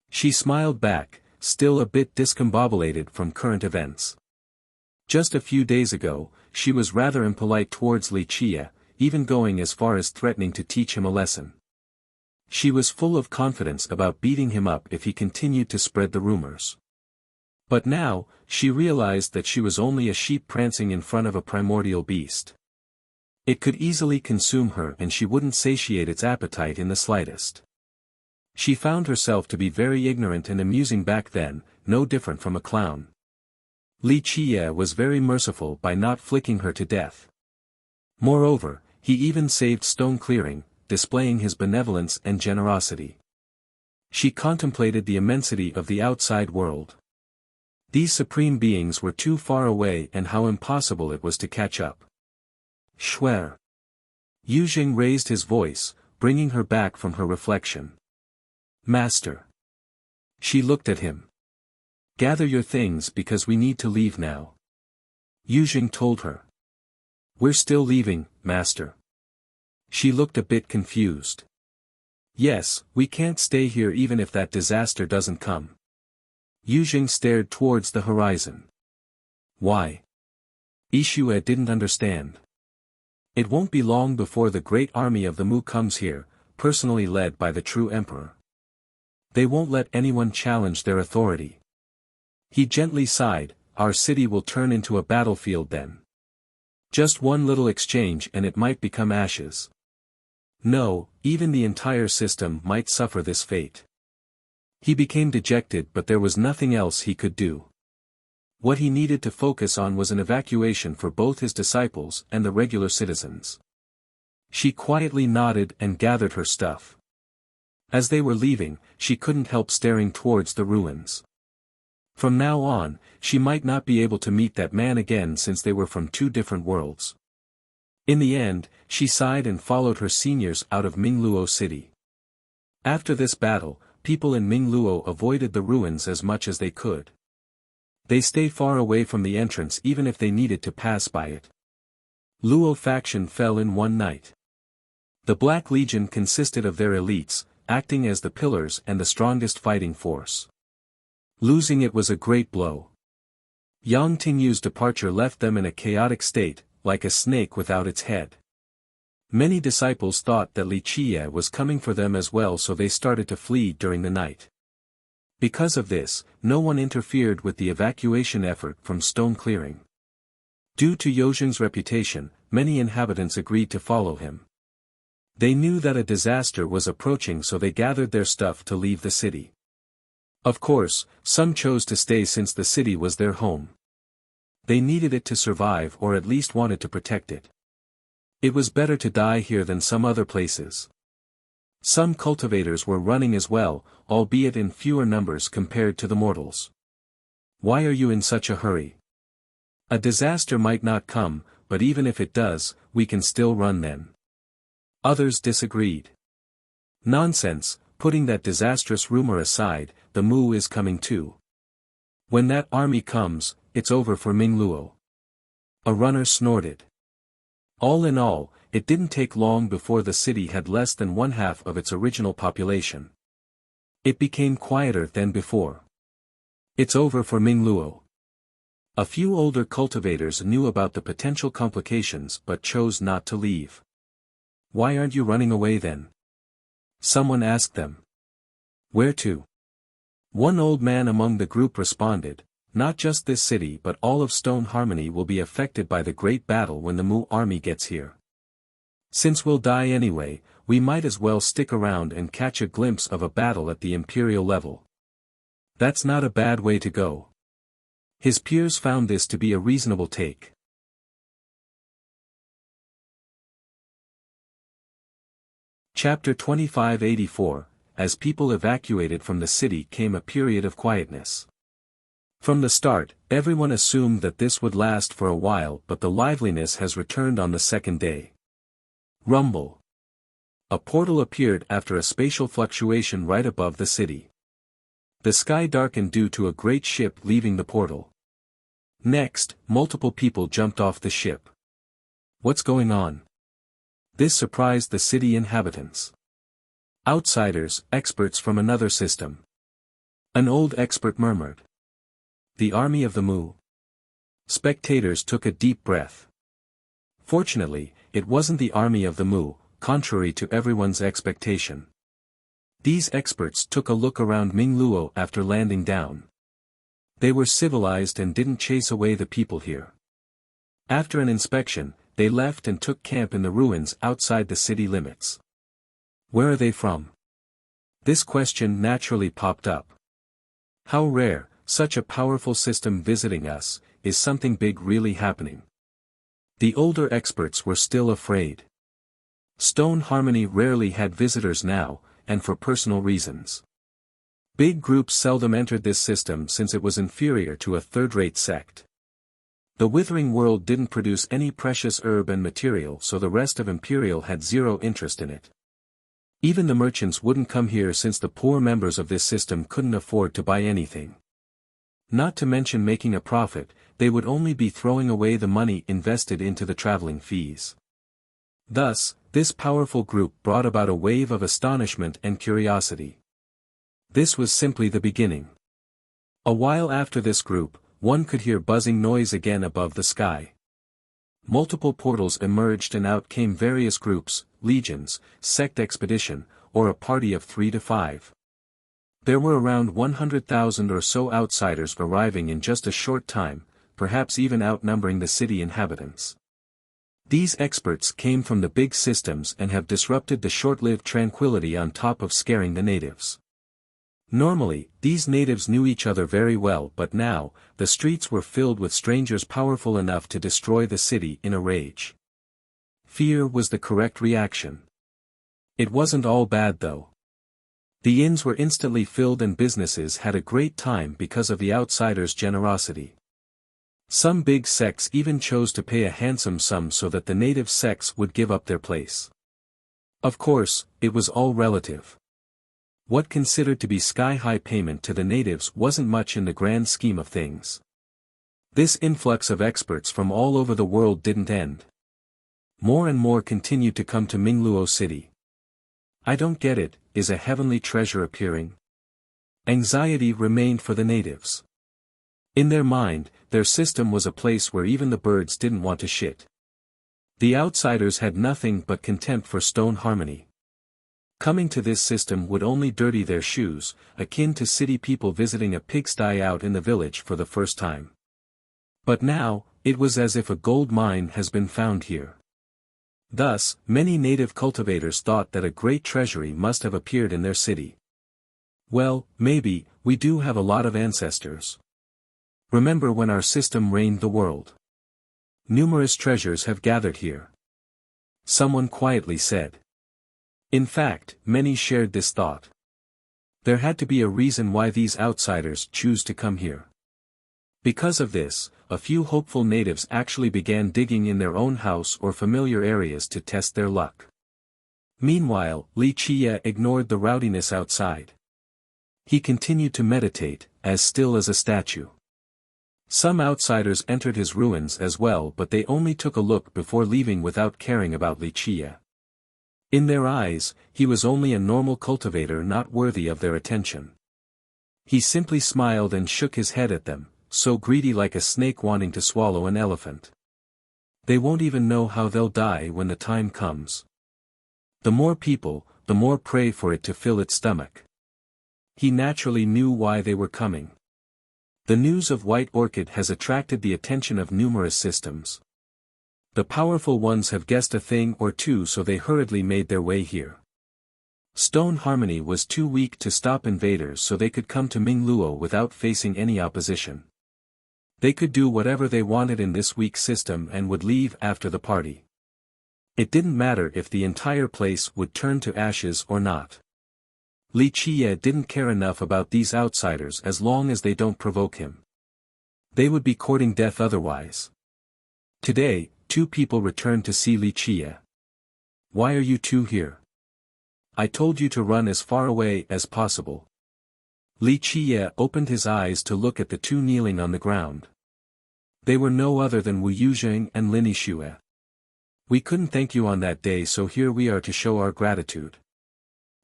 She smiled back, still a bit discombobulated from current events. Just a few days ago, she was rather impolite towards Li Qiye, even going as far as threatening to teach him a lesson. She was full of confidence about beating him up if he continued to spread the rumors. But now, she realized that she was only a sheep prancing in front of a primordial beast. It could easily consume her and she wouldn't satiate its appetite in the slightest. She found herself to be very ignorant and amusing back then, no different from a clown. Li Qiye was very merciful by not flicking her to death. Moreover, he even saved Stone Clearing, displaying his benevolence and generosity. She contemplated the immensity of the outside world. These supreme beings were too far away and how impossible it was to catch up. Schwer. Youzheng raised his voice, bringing her back from her reflection. Master. She looked at him. Gather your things because we need to leave now. Youzheng told her. We're still leaving, Master. She looked a bit confused. Yes, we can't stay here even if that disaster doesn't come. Youzheng stared towards the horizon. Why? Yixue didn't understand. It won't be long before the great army of the Mu comes here, personally led by the true emperor. They won't let anyone challenge their authority. He gently sighed, our city will turn into a battlefield then. Just one little exchange and it might become ashes. No, even the entire system might suffer this fate. He became dejected but there was nothing else he could do. What he needed to focus on was an evacuation for both his disciples and the regular citizens. She quietly nodded and gathered her stuff. As they were leaving, she couldn't help staring towards the ruins. From now on, she might not be able to meet that man again since they were from two different worlds. In the end, she sighed and followed her seniors out of Mingluo City. After this battle, people in Mingluo avoided the ruins as much as they could. They stayed far away from the entrance even if they needed to pass by it. Luo faction fell in one night. The Black Legion consisted of their elites, acting as the pillars and the strongest fighting force. Losing it was a great blow. Yang Tingyu's departure left them in a chaotic state, like a snake without its head. Many disciples thought that Li Qiye was coming for them as well, so they started to flee during the night. Because of this, no one interfered with the evacuation effort from Stone Clearing. Due to Youzheng's reputation, many inhabitants agreed to follow him. They knew that a disaster was approaching, so they gathered their stuff to leave the city. Of course, some chose to stay since the city was their home. They needed it to survive or at least wanted to protect it. It was better to die here than some other places. Some cultivators were running as well, albeit in fewer numbers compared to the mortals. Why are you in such a hurry? A disaster might not come, but even if it does, we can still run then. Others disagreed. Nonsense, putting that disastrous rumor aside, the Mu is coming too. When that army comes, it's over for Mingluo. A runner snorted. All in all, it didn't take long before the city had less than one-half of its original population. It became quieter than before. It's over for Mingluo. A few older cultivators knew about the potential complications but chose not to leave. Why aren't you running away then? Someone asked them. Where to? One old man among the group responded, not just this city but all of Stone Harmony will be affected by the great battle when the Mu army gets here. Since we'll die anyway, we might as well stick around and catch a glimpse of a battle at the imperial level. That's not a bad way to go. His peers found this to be a reasonable take. Chapter 2584, As people evacuated from the city came a period of quietness. From the start, everyone assumed that this would last for a while but the liveliness has returned on the second day. Rumble. A portal appeared after a spatial fluctuation right above the city. The sky darkened due to a great ship leaving the portal. Next, multiple people jumped off the ship. What's going on? This surprised the city inhabitants. Outsiders, experts from another system. An old expert murmured. The army of the Mu. Spectators took a deep breath. Fortunately, it wasn't the army of the Mu, contrary to everyone's expectation. These experts took a look around Mingluo after landing down. They were civilized and didn't chase away the people here. After an inspection, they left and took camp in the ruins outside the city limits. Where are they from? This question naturally popped up. How rare, such a powerful system visiting us, is something big really happening? The older experts were still afraid. Stone Harmony rarely had visitors now, and for personal reasons. Big groups seldom entered this system since it was inferior to a third-rate sect. The Withering World didn't produce any precious herb and material so the rest of Imperial had zero interest in it. Even the merchants wouldn't come here since the poor members of this system couldn't afford to buy anything. Not to mention making a profit, they would only be throwing away the money invested into the traveling fees. Thus, this powerful group brought about a wave of astonishment and curiosity. This was simply the beginning. A while after this group, one could hear buzzing noise again above the sky. Multiple portals emerged and out came various groups, legions, sect expedition, or a party of 3 to 5. There were around 100,000 or so outsiders arriving in just a short time, perhaps even outnumbering the city inhabitants. These experts came from the big systems and have disrupted the short-lived tranquility on top of scaring the natives. Normally, these natives knew each other very well but now, the streets were filled with strangers powerful enough to destroy the city in a rage. Fear was the correct reaction. It wasn't all bad though. The inns were instantly filled and businesses had a great time because of the outsiders' generosity. Some big sects even chose to pay a handsome sum so that the native sects would give up their place. Of course, it was all relative. What considered to be sky-high payment to the natives wasn't much in the grand scheme of things. This influx of experts from all over the world didn't end. More and more continued to come to Mingluo City. I don't get it, is a heavenly treasure appearing? Anxiety remained for the natives. In their mind, their system was a place where even the birds didn't want to shit. The outsiders had nothing but contempt for Stone Harmony. Coming to this system would only dirty their shoes, akin to city people visiting a pigsty out in the village for the first time. But now, it was as if a gold mine has been found here. Thus, many native cultivators thought that a great treasury must have appeared in their city. Well, maybe, we do have a lot of ancestors. Remember when our system reigned the world? Numerous treasures have gathered here. Someone quietly said. In fact, many shared this thought. There had to be a reason why these outsiders choose to come here. Because of this, a few hopeful natives actually began digging in their own house or familiar areas to test their luck. Meanwhile, Li Chia ignored the rowdiness outside. He continued to meditate, as still as a statue. Some outsiders entered his ruins as well but they only took a look before leaving without caring about Li Chia. In their eyes, he was only a normal cultivator not worthy of their attention. He simply smiled and shook his head at them, so greedy like a snake wanting to swallow an elephant. They won't even know how they'll die when the time comes. The more people, the more prey for it to fill its stomach. He naturally knew why they were coming. The news of White Orchid has attracted the attention of numerous systems. The powerful ones have guessed a thing or two, so they hurriedly made their way here. Stone Harmony was too weak to stop invaders, so they could come to Mingluo without facing any opposition. They could do whatever they wanted in this weak system and would leave after the party. It didn't matter if the entire place would turn to ashes or not. Li Qiye didn't care enough about these outsiders as long as they don't provoke him. They would be courting death otherwise. Today, 2 people returned to see Li Qiye. Why are you 2 here? I told you to run as far away as possible. Li Qiye opened his eyes to look at the 2 kneeling on the ground. They were no other than Wu Yuzheng and Lin Yixue. We couldn't thank you on that day, so here we are to show our gratitude.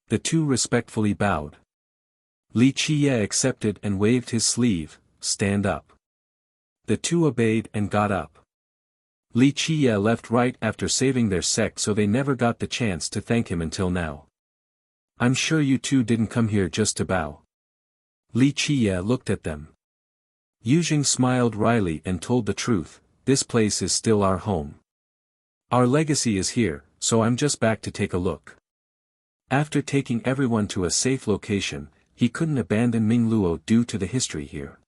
The 2 respectfully bowed. Li Qiye accepted and waved his sleeve, stand up. The 2 obeyed and got up. Li Qiye left right after saving their sect, so they never got the chance to thank him until now. I'm sure you 2 didn't come here just to bow. Li Qiye looked at them. Yuzheng smiled wryly and told the truth, this place is still our home. Our legacy is here, so I'm just back to take a look. After taking everyone to a safe location, he couldn't abandon Mingluo due to the history here.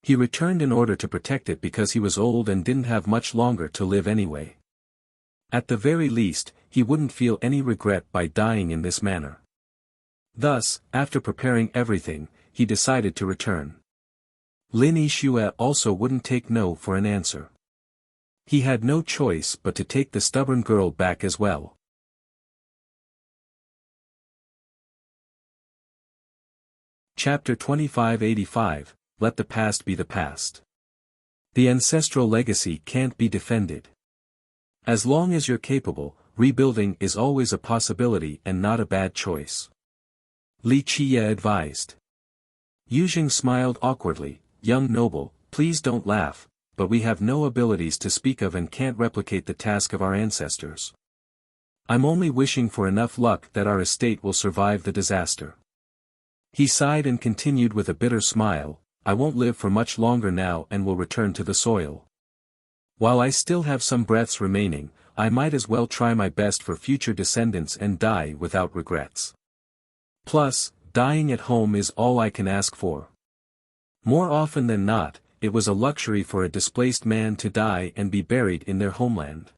He returned in order to protect it because he was old and didn't have much longer to live anyway. At the very least, he wouldn't feel any regret by dying in this manner. Thus, after preparing everything, he decided to return. Lin Yixue also wouldn't take no for an answer. He had no choice but to take the stubborn girl back as well. Chapter 2585, Let the Past Be the Past. The ancestral legacy can't be defended. As long as you're capable, rebuilding is always a possibility and not a bad choice. Li Qiye advised. Yuzheng smiled awkwardly, young noble, please don't laugh, but we have no abilities to speak of and can't replicate the task of our ancestors. I'm only wishing for enough luck that our estate will survive the disaster. He sighed and continued with a bitter smile, I won't live for much longer now and will return to the soil. While I still have some breaths remaining, I might as well try my best for future descendants and die without regrets. Plus, dying at home is all I can ask for. More often than not, it was a luxury for a displaced man to die and be buried in their homeland.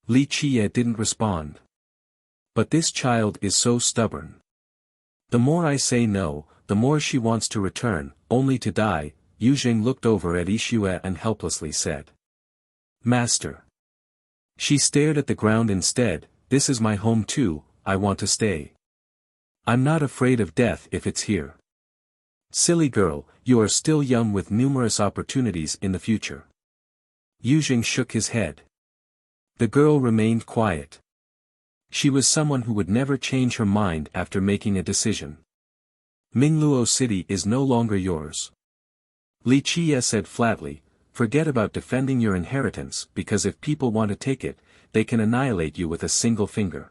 Li Qiye didn't respond. But this child is so stubborn. The more I say no, the more she wants to return, only to die. Yuzheng looked over at Yixue and helplessly said. Master. She stared at the ground instead, this is my home too, I want to stay. I'm not afraid of death if it's here. Silly girl, you are still young with numerous opportunities in the future. Yuzheng shook his head. The girl remained quiet. She was someone who would never change her mind after making a decision. Mingluo City is no longer yours. Li Qiye said flatly, forget about defending your inheritance because if people want to take it, they can annihilate you with a single finger.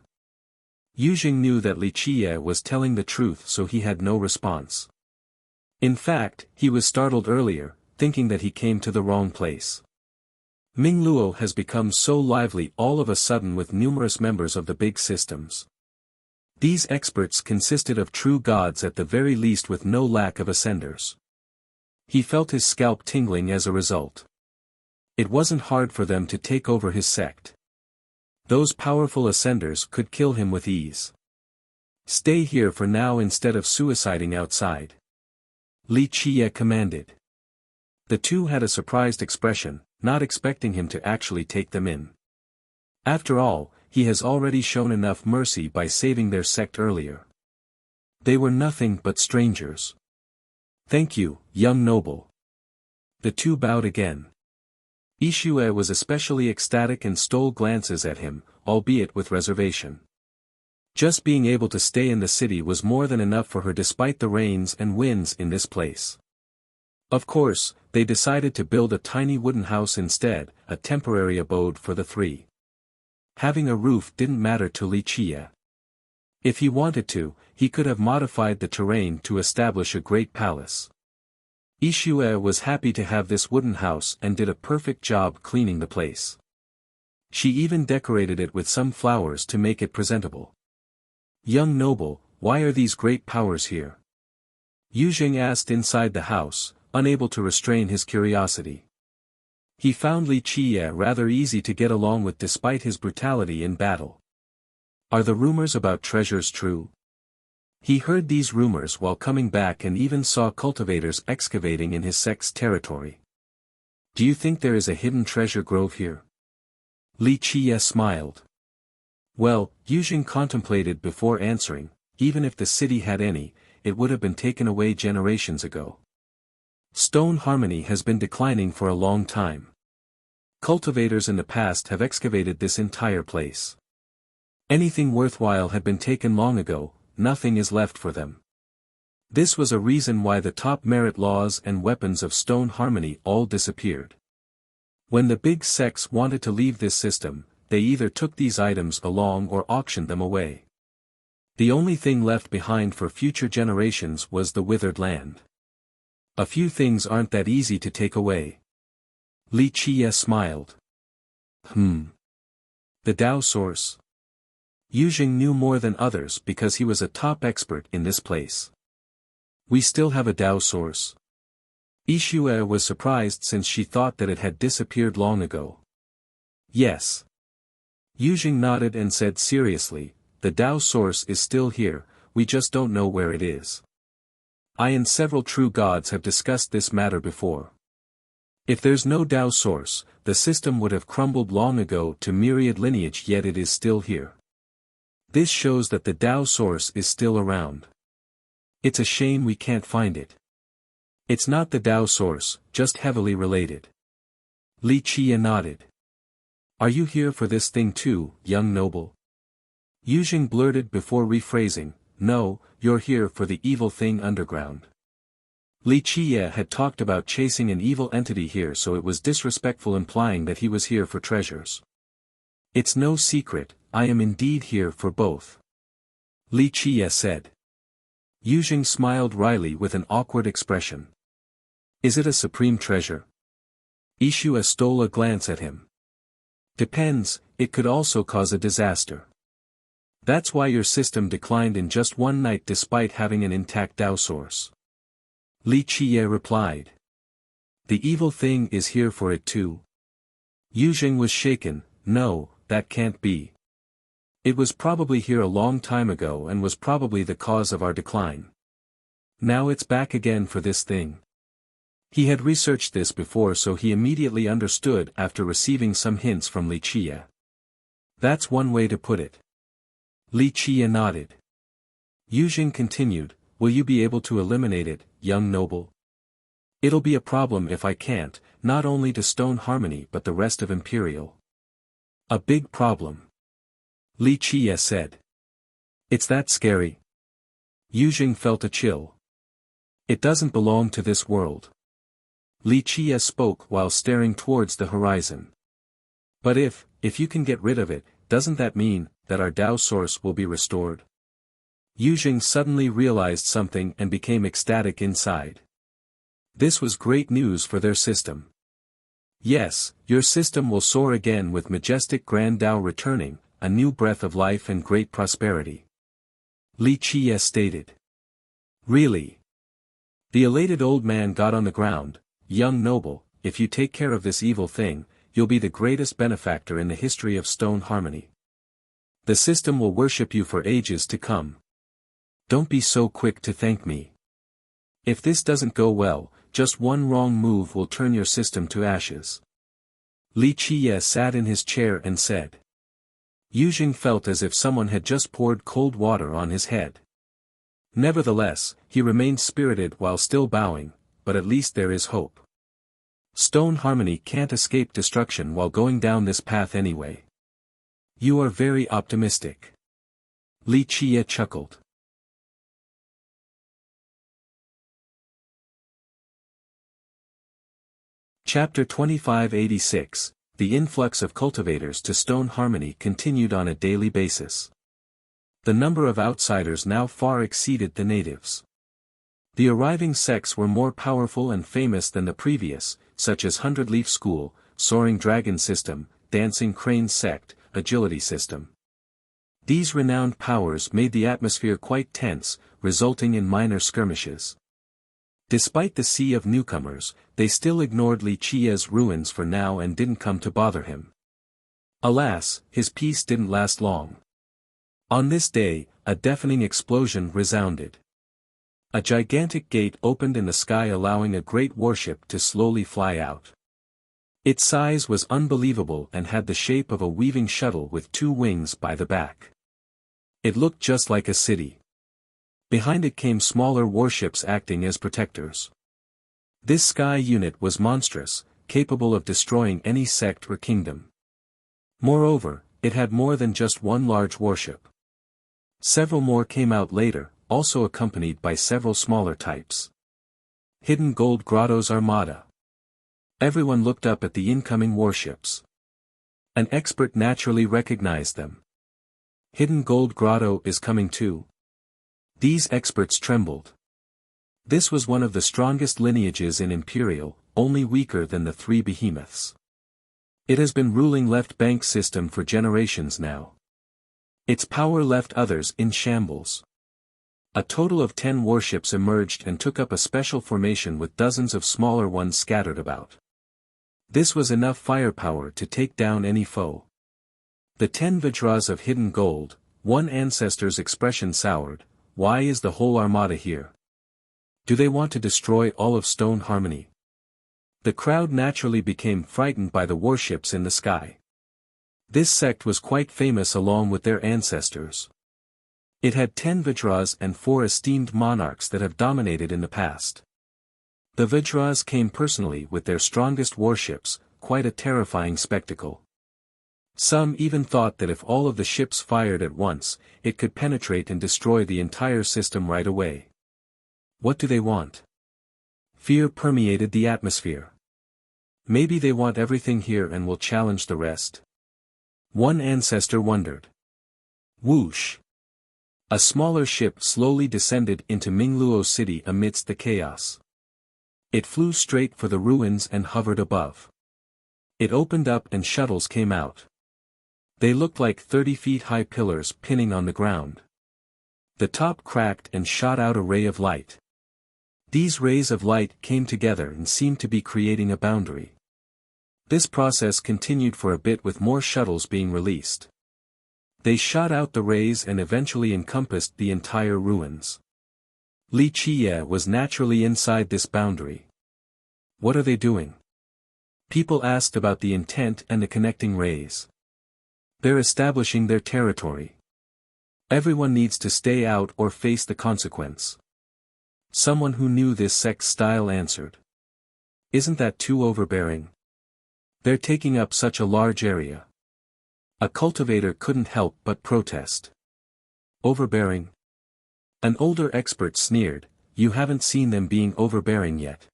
Yuzheng knew that Li Qiye was telling the truth, so he had no response. In fact, he was startled earlier, thinking that he came to the wrong place. Mingluo has become so lively all of a sudden with numerous members of the big systems. These experts consisted of true gods at the very least with no lack of ascenders. He felt his scalp tingling as a result. It wasn't hard for them to take over his sect. Those powerful ascenders could kill him with ease. Stay here for now instead of suiciding outside. Li Qiye commanded. The 2 had a surprised expression, not expecting him to actually take them in. After all, he has already shown enough mercy by saving their sect earlier. They were nothing but strangers. Thank you, young noble. The 2 bowed again. Yixue was especially ecstatic and stole glances at him, albeit with reservation. Just being able to stay in the city was more than enough for her despite the rains and winds in this place. Of course, they decided to build a tiny wooden house instead, a temporary abode for the three. Having a roof didn't matter to Li Qie. If he wanted to, he could have modified the terrain to establish a great palace. Yixue was happy to have this wooden house and did a perfect job cleaning the place. She even decorated it with some flowers to make it presentable. "Young noble, why are these great powers here?" Yuzheng asked inside the house, unable to restrain his curiosity. He found Li Qie rather easy to get along with despite his brutality in battle. "Are the rumors about treasures true?" He heard these rumors while coming back and even saw cultivators excavating in his sect's territory. "Do you think there is a hidden treasure grove here?" Li Qie smiled. Well, Yuzheng contemplated before answering, even if the city had any, it would have been taken away generations ago. Stone harmony has been declining for a long time. Cultivators in the past have excavated this entire place. Anything worthwhile had been taken long ago, nothing is left for them. This was a reason why the top merit laws and weapons of stone harmony all disappeared. When the big sects wanted to leave this system, they either took these items along or auctioned them away. The only thing left behind for future generations was the withered land. A few things aren't that easy to take away. Li Qie smiled. The Tao source. Yuzheng knew more than others because he was a top expert in this place. We still have a Tao source. Yixue was surprised since she thought that it had disappeared long ago. Yes. Yuzheng nodded and said seriously, the Tao source is still here, we just don't know where it is. I and several true gods have discussed this matter before. If there's no Tao source, the system would have crumbled long ago to myriad lineage, yet it is still here. This shows that the Tao source is still around. It's a shame we can't find it. It's not the Tao source, just heavily related. Li Qie nodded. Are you here for this thing too, young noble? Yuzheng blurted before rephrasing, no, you're here for the evil thing underground. Li Qie had talked about chasing an evil entity here, so it was disrespectful implying that he was here for treasures. It's no secret, I am indeed here for both. Li Qie said. Yuzheng smiled wryly with an awkward expression. Is it a supreme treasure? Yixue stole a glance at him. Depends, it could also cause a disaster. That's why your system declined in just one night despite having an intact Tao source. Li Qie replied. The evil thing is here for it too. Yuzheng was shaken, no, that can't be. It was probably here a long time ago and was probably the cause of our decline. Now it's back again for this thing. He had researched this before, so he immediately understood after receiving some hints from Li Qie. That's one way to put it. Li Qie nodded. Yuzheng continued, will you be able to eliminate it, young noble? It'll be a problem if I can't, not only to Stone Harmony but the rest of Imperial. A big problem. Li Qie said. It's that scary. Yuzheng felt a chill. It doesn't belong to this world. Li Qie spoke while staring towards the horizon. But if you can get rid of it, doesn't that mean that our Tao source will be restored? Yuzheng suddenly realized something and became ecstatic inside. This was great news for their system. Yes, your system will soar again with majestic grand Tao returning, a new breath of life and great prosperity. Li Qie stated. Really? The elated old man got on the ground. Young noble, if you take care of this evil thing, you'll be the greatest benefactor in the history of Stone Harmony. The system will worship you for ages to come. Don't be so quick to thank me. If this doesn't go well, just one wrong move will turn your system to ashes. Li Qie sat in his chair and said. Yuzheng felt as if someone had just poured cold water on his head. Nevertheless, he remained spirited while still bowing, but at least there is hope. Stone Harmony can't escape destruction while going down this path anyway. You are very optimistic. Li Qie chuckled. Chapter 2586, The influx of cultivators to Stone Harmony continued on a daily basis. The number of outsiders now far exceeded the natives. The arriving sects were more powerful and famous than the previous, such as Hundred Leaf School, Soaring Dragon System, Dancing Crane Sect, Agility System. These renowned powers made the atmosphere quite tense, resulting in minor skirmishes. Despite the sea of newcomers, they still ignored Li Qie's ruins for now and didn't come to bother him. Alas, his peace didn't last long. On this day, a deafening explosion resounded. A gigantic gate opened in the sky, allowing a great warship to slowly fly out. Its size was unbelievable and had the shape of a weaving shuttle with 2 wings by the back. It looked just like a city. Behind it came smaller warships acting as protectors. This sky unit was monstrous, capable of destroying any sect or kingdom. Moreover, it had more than just one large warship. Several more came out later, also accompanied by several smaller types. Hidden Gold Grotto's Armada. Everyone looked up at the incoming warships. An expert naturally recognized them. Hidden Gold Grotto is coming too. These experts trembled. This was one of the strongest lineages in Imperial, only weaker than the 3 behemoths. It has been ruling Left Bank system for generations now. Its power left others in shambles. A total of 10 warships emerged and took up a special formation with dozens of smaller ones scattered about. This was enough firepower to take down any foe. The 10 Vajras of Hidden Gold, one ancestor's expression soured. Why is the whole armada here? Do they want to destroy all of Stone Harmony? The crowd naturally became frightened by the warships in the sky. This sect was quite famous along with their ancestors. It had 10 Vajras and 4 esteemed monarchs that have dominated in the past. The Vajras came personally with their strongest warships, quite a terrifying spectacle. Some even thought that if all of the ships fired at once, it could penetrate and destroy the entire system right away. What do they want? Fear permeated the atmosphere. Maybe they want everything here and will challenge the rest. One ancestor wondered. Whoosh! A smaller ship slowly descended into Mingluo City amidst the chaos. It flew straight for the ruins and hovered above. It opened up and shuttles came out. They looked like 30 feet high pillars pinning on the ground. The top cracked and shot out a ray of light. These rays of light came together and seemed to be creating a boundary. This process continued for a bit with more shuttles being released. They shot out the rays and eventually encompassed the entire ruins. Li Qie was naturally inside this boundary. What are they doing? People asked about the intent and the connecting rays. They're establishing their territory. Everyone needs to stay out or face the consequence. Someone who knew this sect's style answered. Isn't that too overbearing? They're taking up such a large area. A cultivator couldn't help but protest. Overbearing? An older expert sneered, you haven't seen them being overbearing yet.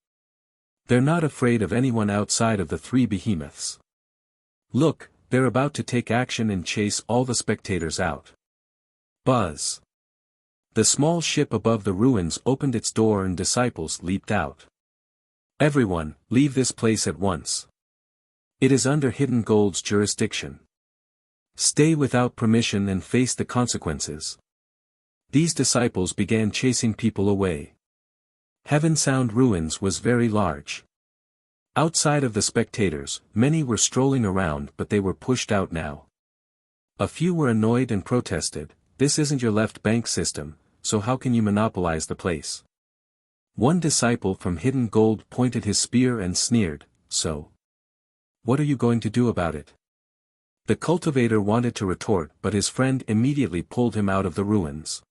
They're not afraid of anyone outside of the 3 behemoths. Look, they're about to take action and chase all the spectators out. Buzz. The small ship above the ruins opened its door and disciples leaped out. Everyone, leave this place at once. It is under Hidden Gold's jurisdiction. Stay without permission and face the consequences. These disciples began chasing people away. Heaven Sound Ruins was very large. Outside of the spectators, many were strolling around but they were pushed out now. A few were annoyed and protested, this isn't your Left Bank system, so how can you monopolize the place? One disciple from Hidden Gold pointed his spear and sneered, so? What are you going to do about it? The cultivator wanted to retort but his friend immediately pulled him out of the ruins.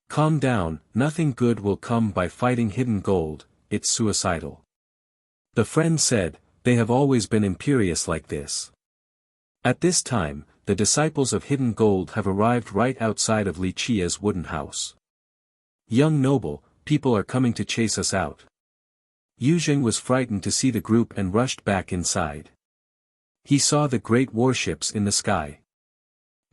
Calm down, nothing good will come by fighting Hidden Gold, it's suicidal. The friend said, they have always been imperious like this. At this time, the disciples of Hidden Gold have arrived right outside of Li Qia's wooden house. Young noble, people are coming to chase us out. Yuzheng was frightened to see the group and rushed back inside. He saw the great warships in the sky.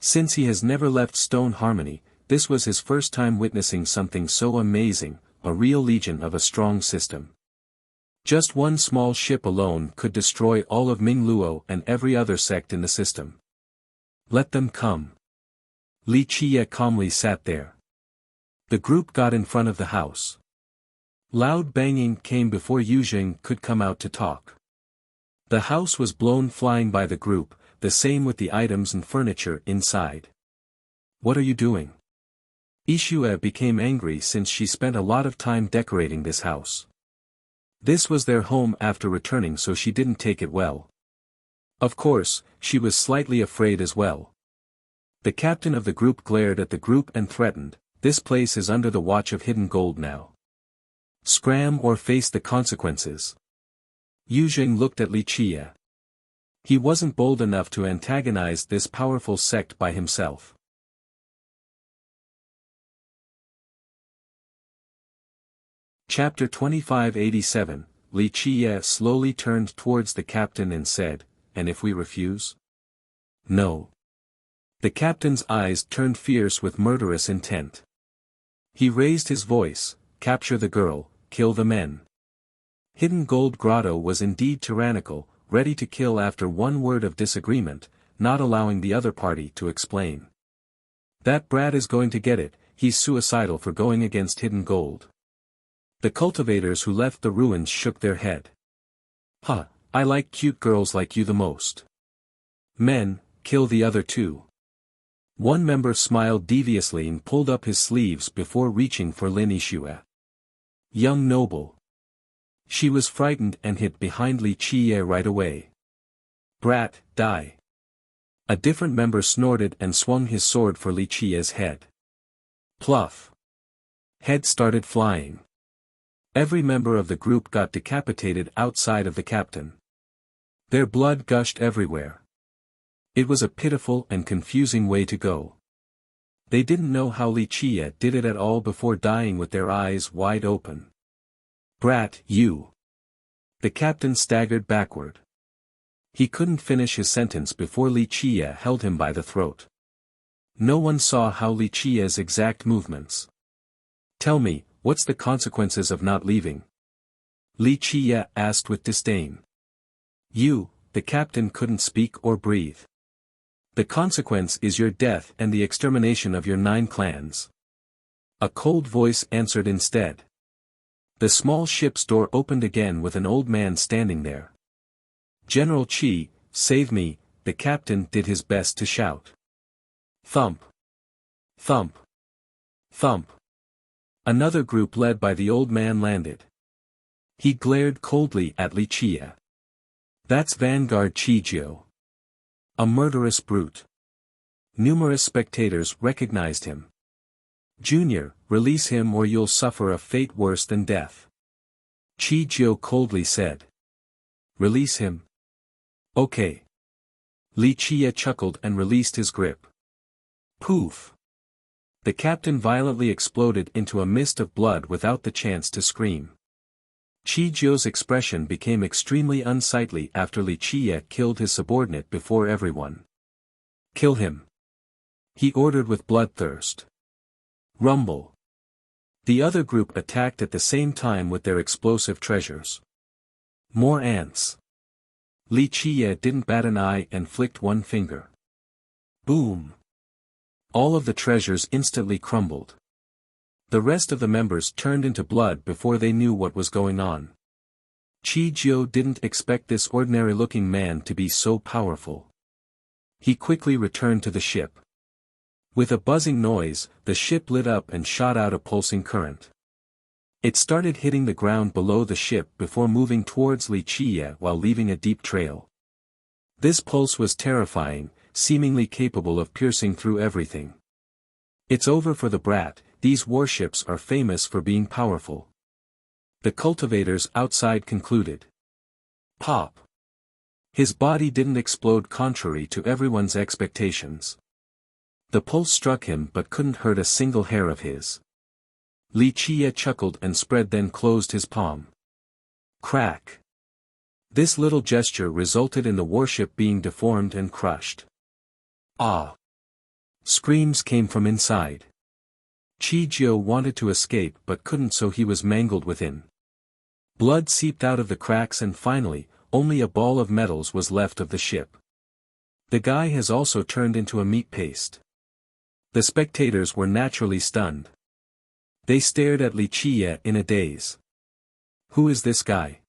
Since he has never left Stone Harmony, this was his first time witnessing something so amazing, a real legion of a strong system. Just one small ship alone could destroy all of Mingluo and every other sect in the system. Let them come. Li Qie calmly sat there. The group got in front of the house. Loud banging came before Yuzheng could come out to talk. The house was blown flying by the group, the same with the items and furniture inside. What are you doing? Yishue became angry since she spent a lot of time decorating this house. This was their home after returning, so she didn't take it well. Of course, she was slightly afraid as well. The captain of the group glared at the group and threatened, "This place is under the watch of Hidden Gold now. Scram or face the consequences." Yuzheng looked at Li Qie. He wasn't bold enough to antagonize this powerful sect by himself. Chapter 2587, Li Qie slowly turned towards the captain and said, "And if we refuse?" "No." The captain's eyes turned fierce with murderous intent. He raised his voice, "Capture the girl, kill the men." Hidden Gold Grotto was indeed tyrannical, ready to kill after one word of disagreement, not allowing the other party to explain. "That brat is going to get it, he's suicidal for going against Hidden Gold." The cultivators who left the ruins shook their head. "Huh, I like cute girls like you the most. Men, kill the other two." One member smiled deviously and pulled up his sleeves before reaching for Lin Yishue. "Young noble." She was frightened and hid behind Li Qie right away. "Brat, die." A different member snorted and swung his sword for Li Qie's head. Pluff. Head started flying. Every member of the group got decapitated outside of the captain. Their blood gushed everywhere. It was a pitiful and confusing way to go. They didn't know how Li Qie did it at all before dying with their eyes wide open. "Brat, you!" The captain staggered backward. He couldn't finish his sentence before Li Qie held him by the throat. No one saw how Li Qie's exact movements. "Tell me, what's the consequences of not leaving?" Li Qie asked with disdain. The captain couldn't speak or breathe. "The consequence is your death and the extermination of your 9 clans." A cold voice answered instead. The small ship's door opened again with an old man standing there. "General Qi, save me," the captain did his best to shout. Thump. Thump. Thump. Another group led by the old man landed. He glared coldly at Li Qie. "That's Vanguard Qijio. A murderous brute." Numerous spectators recognized him. "Junior, release him or you'll suffer a fate worse than death." Qijio coldly said. "Release him." "Okay." Li Qie chuckled and released his grip. Poof. The captain violently exploded into a mist of blood without the chance to scream. Qijio's expression became extremely unsightly after Li Qie killed his subordinate before everyone. "Kill him," he ordered with bloodthirst. Rumble. The other group attacked at the same time with their explosive treasures. More ants. Li Qie didn't bat an eye and flicked one finger. Boom. All of the treasures instantly crumbled. The rest of the members turned into blood before they knew what was going on. Qijio didn't expect this ordinary-looking man to be so powerful. He quickly returned to the ship. With a buzzing noise, the ship lit up and shot out a pulsing current. It started hitting the ground below the ship before moving towards Li Qie while leaving a deep trail. This pulse was terrifying, seemingly capable of piercing through everything. "It's over for the brat, these warships are famous for being powerful." The cultivators outside concluded. Pop. His body didn't explode contrary to everyone's expectations. The pulse struck him but couldn't hurt a single hair of his. Li Qie chuckled and spread then closed his palm. Crack. This little gesture resulted in the warship being deformed and crushed. Ah! Screams came from inside. Qi Jiu wanted to escape but couldn't, so he was mangled within. Blood seeped out of the cracks and finally, only a ball of metals was left of the ship. The guy has also turned into a meat paste. The spectators were naturally stunned. They stared at Li Qie in a daze. Who is this guy?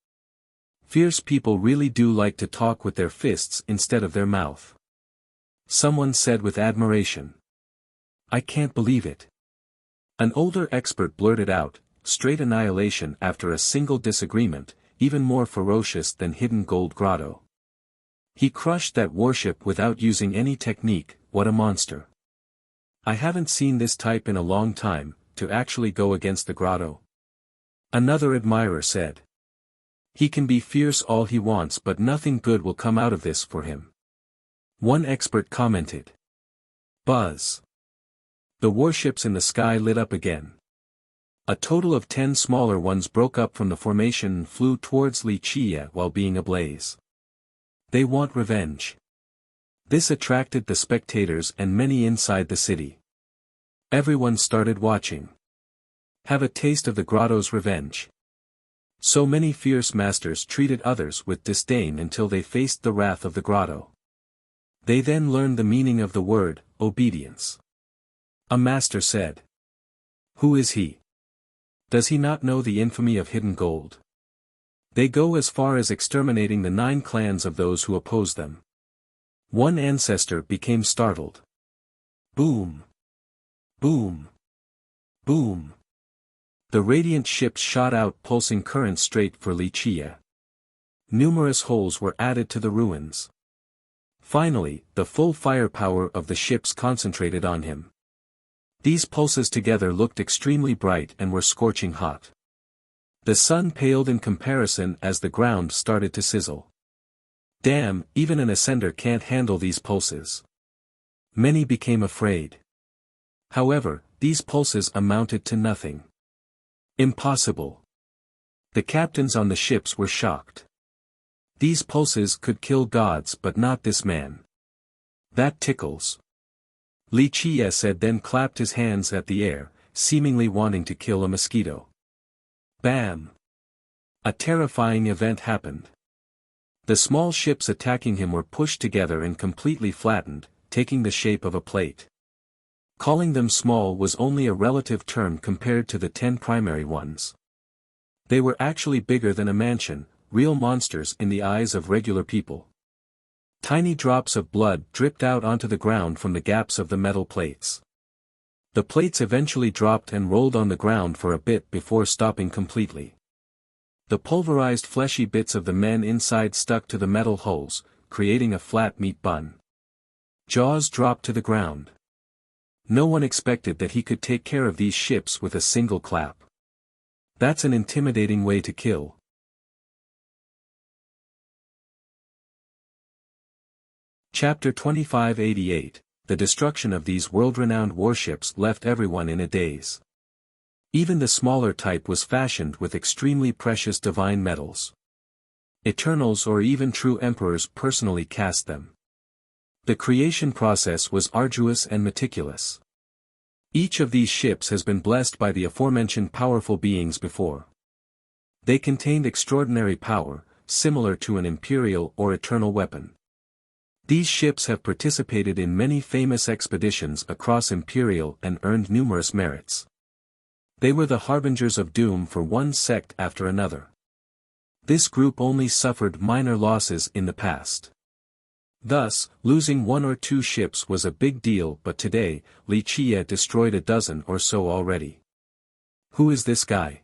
Fierce people really do like to talk with their fists instead of their mouth. Someone said with admiration. I can't believe it. An older expert blurted out, straight annihilation after a single disagreement, even more ferocious than Hidden Gold Grotto. He crushed that warship without using any technique, what a monster. I haven't seen this type in a long time, to actually go against the grotto. Another admirer said. He can be fierce all he wants but nothing good will come out of this for him. One expert commented. Buzz. The warships in the sky lit up again. A total of 10 smaller ones broke up from the formation and flew towards Li Qie while being ablaze. They want revenge. This attracted the spectators and many inside the city. Everyone started watching. Have a taste of the grotto's revenge. So many fierce masters treated others with disdain until they faced the wrath of the grotto. They then learned the meaning of the word, obedience. A master said. Who is he? Does he not know the infamy of hidden gold? They go as far as exterminating the 9 clans of those who oppose them. One ancestor became startled. Boom! Boom! Boom! The radiant ships shot out pulsing currents straight for Li Qie. Numerous holes were added to the ruins. Finally, the full firepower of the ships concentrated on him. These pulses together looked extremely bright and were scorching hot. The sun paled in comparison as the ground started to sizzle. Damn, even an ascender can't handle these pulses. Many became afraid. However, these pulses amounted to nothing. Impossible. The captains on the ships were shocked. These pulses could kill gods but not this man. That tickles. Li Qie said, then clapped his hands at the air, seemingly wanting to kill a mosquito. Bam! A terrifying event happened. The small ships attacking him were pushed together and completely flattened, taking the shape of a plate. Calling them small was only a relative term compared to the 10 primary ones. They were actually bigger than a mansion, real monsters in the eyes of regular people. Tiny drops of blood dripped out onto the ground from the gaps of the metal plates. The plates eventually dropped and rolled on the ground for a bit before stopping completely. The pulverized fleshy bits of the men inside stuck to the metal hulls, creating a flat meat bun. Jaws dropped to the ground. No one expected that he could take care of these ships with a single clap. That's an intimidating way to kill. Chapter 2588, The destruction of these world-renowned warships left everyone in a daze. Even the smaller type was fashioned with extremely precious divine metals. Eternals or even true emperors personally cast them. The creation process was arduous and meticulous. Each of these ships has been blessed by the aforementioned powerful beings before. They contained extraordinary power, similar to an imperial or eternal weapon. These ships have participated in many famous expeditions across Imperial and earned numerous merits. They were the harbingers of doom for one sect after another. This group only suffered minor losses in the past. Thus, losing 1 or 2 ships was a big deal, but today, Li Qie destroyed a dozen or so already. Who is this guy?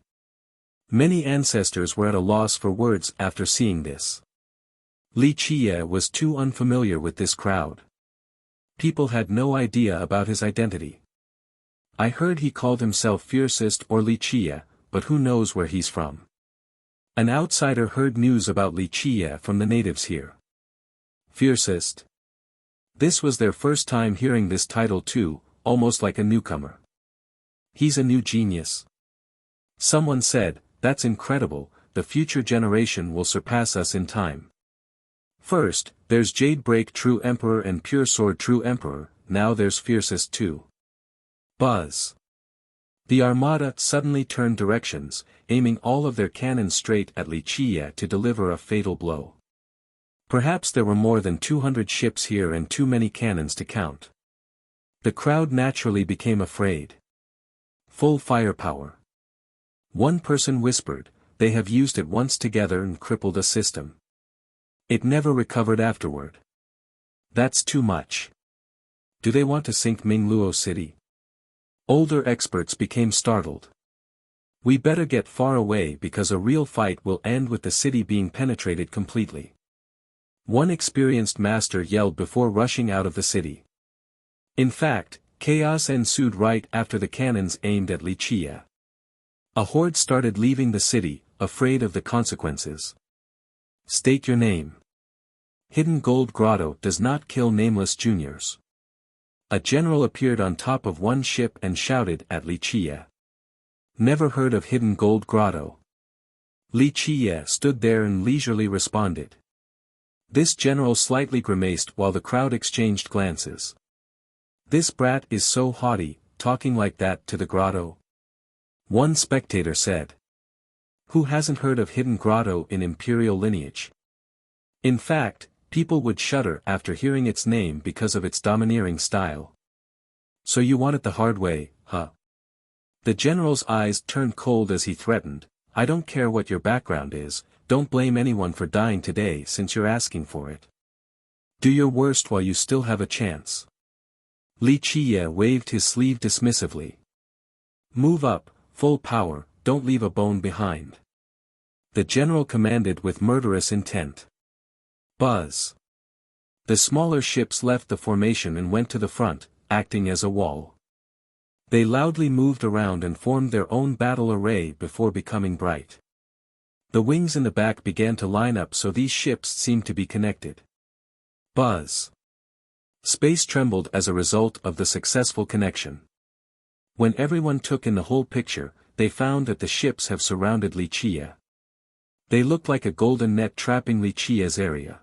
Many ancestors were at a loss for words after seeing this. Li Qie was too unfamiliar with this crowd. People had no idea about his identity. I heard he called himself Fiercest or Li Qie, but who knows where he's from. An outsider heard news about Li Qie from the natives here. Fiercest. This was their first time hearing this title too, almost like a newcomer. He's a new genius. Someone said, that's incredible, the future generation will surpass us in time. First, there's Jadebreak True Emperor and Pure Sword True Emperor, now there's Fiercest too. Buzz. The armada suddenly turned directions, aiming all of their cannons straight at Wuxia to deliver a fatal blow. Perhaps there were more than 200 ships here and too many cannons to count. The crowd naturally became afraid. Full firepower. One person whispered, they have used it once together and crippled a system. It never recovered afterward. That's too much. Do they want to sink Mingluo City? Older experts became startled. We better get far away because a real fight will end with the city being penetrated completely. One experienced master yelled before rushing out of the city. In fact, chaos ensued right after the cannons aimed at Wuxia. A horde started leaving the city, afraid of the consequences. State your name. Hidden Gold Grotto does not kill nameless juniors. A general appeared on top of one ship and shouted at Wuxia. Never heard of Hidden Gold Grotto. Wuxia stood there and leisurely responded. This general slightly grimaced while the crowd exchanged glances. This brat is so haughty, talking like that to the grotto. One spectator said. Who hasn't heard of Hidden Grotto in imperial lineage? In fact, people would shudder after hearing its name because of its domineering style. So you want it the hard way, huh? The general's eyes turned cold as he threatened, I don't care what your background is, don't blame anyone for dying today since you're asking for it. Do your worst while you still have a chance. Wuxia waved his sleeve dismissively. Move up, full power, don't leave a bone behind. The general commanded with murderous intent. Buzz. The smaller ships left the formation and went to the front, acting as a wall. They loudly moved around and formed their own battle array before becoming bright. The wings in the back began to line up so these ships seemed to be connected. Buzz. Space trembled as a result of the successful connection. When everyone took in the whole picture, they found that the ships have surrounded Wuxia. They looked like a golden net trapping Wuxia's area.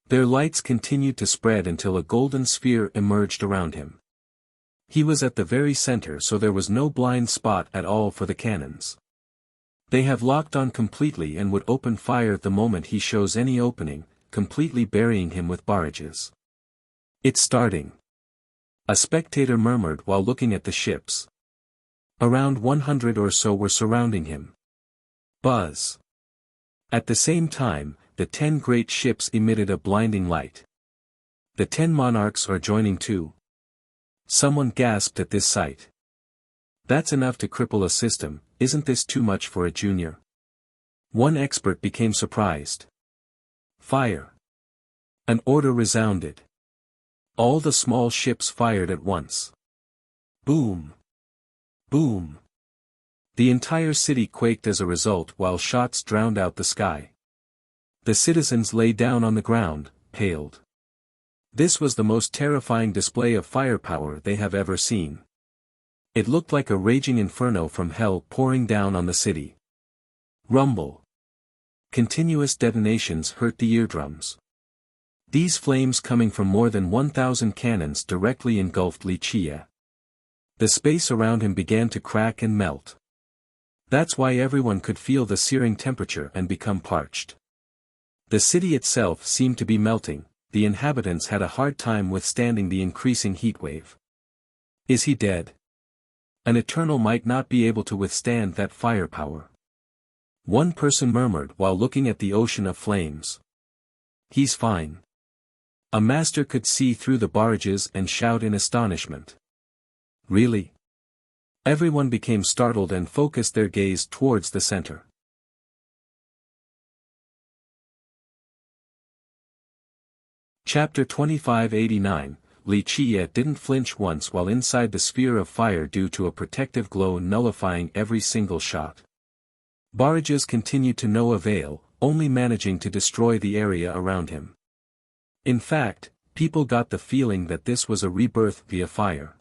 Their lights continued to spread until a golden sphere emerged around him. He was at the very center so there was no blind spot at all for the cannons. They have locked on completely and would open fire the moment he shows any opening, completely burying him with barrages. It's starting. A spectator murmured while looking at the ships. Around 100 or so were surrounding him. Buzz. At the same time, the 10 great ships emitted a blinding light. The 10 monarchs are joining too. Someone gasped at this sight. That's enough to cripple a system, isn't this too much for a junior? One expert became surprised. Fire. An order resounded. All the small ships fired at once. Boom. Boom. The entire city quaked as a result while shots drowned out the sky. The citizens lay down on the ground, paled. This was the most terrifying display of firepower they have ever seen. It looked like a raging inferno from hell pouring down on the city. Rumble. Continuous detonations hurt the eardrums. These flames coming from more than 1,000 cannons directly engulfed Wuxia. The space around him began to crack and melt. That's why everyone could feel the searing temperature and become parched. The city itself seemed to be melting, the inhabitants had a hard time withstanding the increasing heatwave. Is he dead? An Eternal might not be able to withstand that firepower. One person murmured while looking at the ocean of flames. He's fine. A master could see through the barrages and shout in astonishment. Really? Everyone became startled and focused their gaze towards the center. Chapter 2589, Wuxia didn't flinch once while inside the sphere of fire due to a protective glow nullifying every single shot. Barrages continued to no avail, only managing to destroy the area around him. In fact, people got the feeling that this was a rebirth via fire.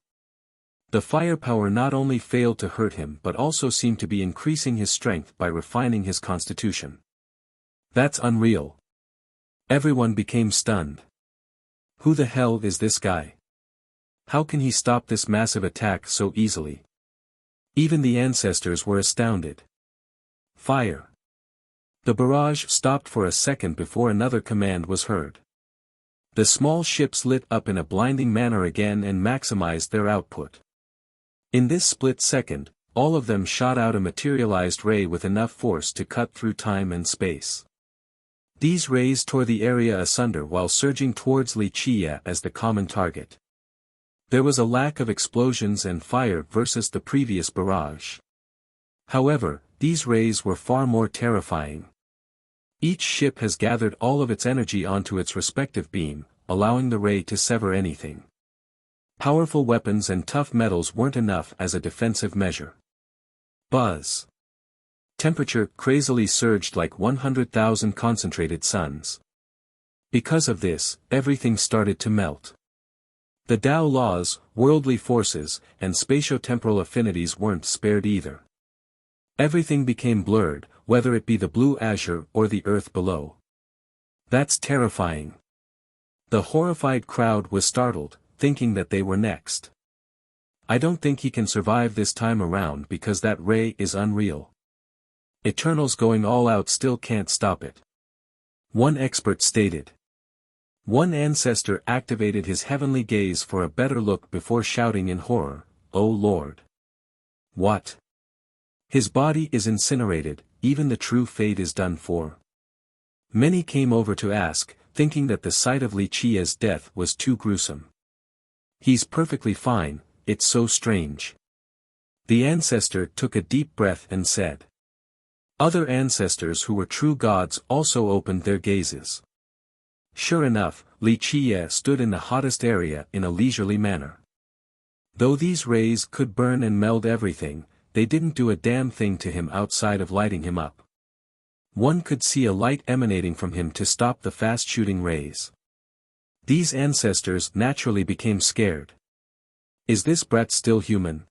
The firepower not only failed to hurt him but also seemed to be increasing his strength by refining his constitution. That's unreal. Everyone became stunned. Who the hell is this guy? How can he stop this massive attack so easily? Even the ancestors were astounded. Fire. The barrage stopped for a second before another command was heard. The small ships lit up in a blinding manner again and maximized their output. In this split second, all of them shot out a materialized ray with enough force to cut through time and space. These rays tore the area asunder while surging towards Wuxia as the common target. There was a lack of explosions and fire versus the previous barrage. However, these rays were far more terrifying. Each ship has gathered all of its energy onto its respective beam, allowing the ray to sever anything. Powerful weapons and tough metals weren't enough as a defensive measure. Buzz. Temperature crazily surged like 100,000 concentrated suns. Because of this, everything started to melt. The Tao laws, worldly forces, and spatio-temporal affinities weren't spared either. Everything became blurred, whether it be the blue azure or the earth below. That's terrifying. The horrified crowd was startled, thinking that they were next. I don't think he can survive this time around because that ray is unreal. Eternals going all out still can't stop it. One expert stated. One ancestor activated his heavenly gaze for a better look before shouting in horror, "Oh Lord! What? His body is incinerated, even the true fate is done for." Many came over to ask, thinking that the sight of Wuxia's death was too gruesome. He's perfectly fine, it's so strange. The ancestor took a deep breath and said. Other ancestors who were true gods also opened their gazes. Sure enough, Wuxia stood in the hottest area in a leisurely manner. Though these rays could burn and meld everything, they didn't do a damn thing to him outside of lighting him up. One could see a light emanating from him to stop the fast-shooting rays. These ancestors naturally became scared. Is this brat still human?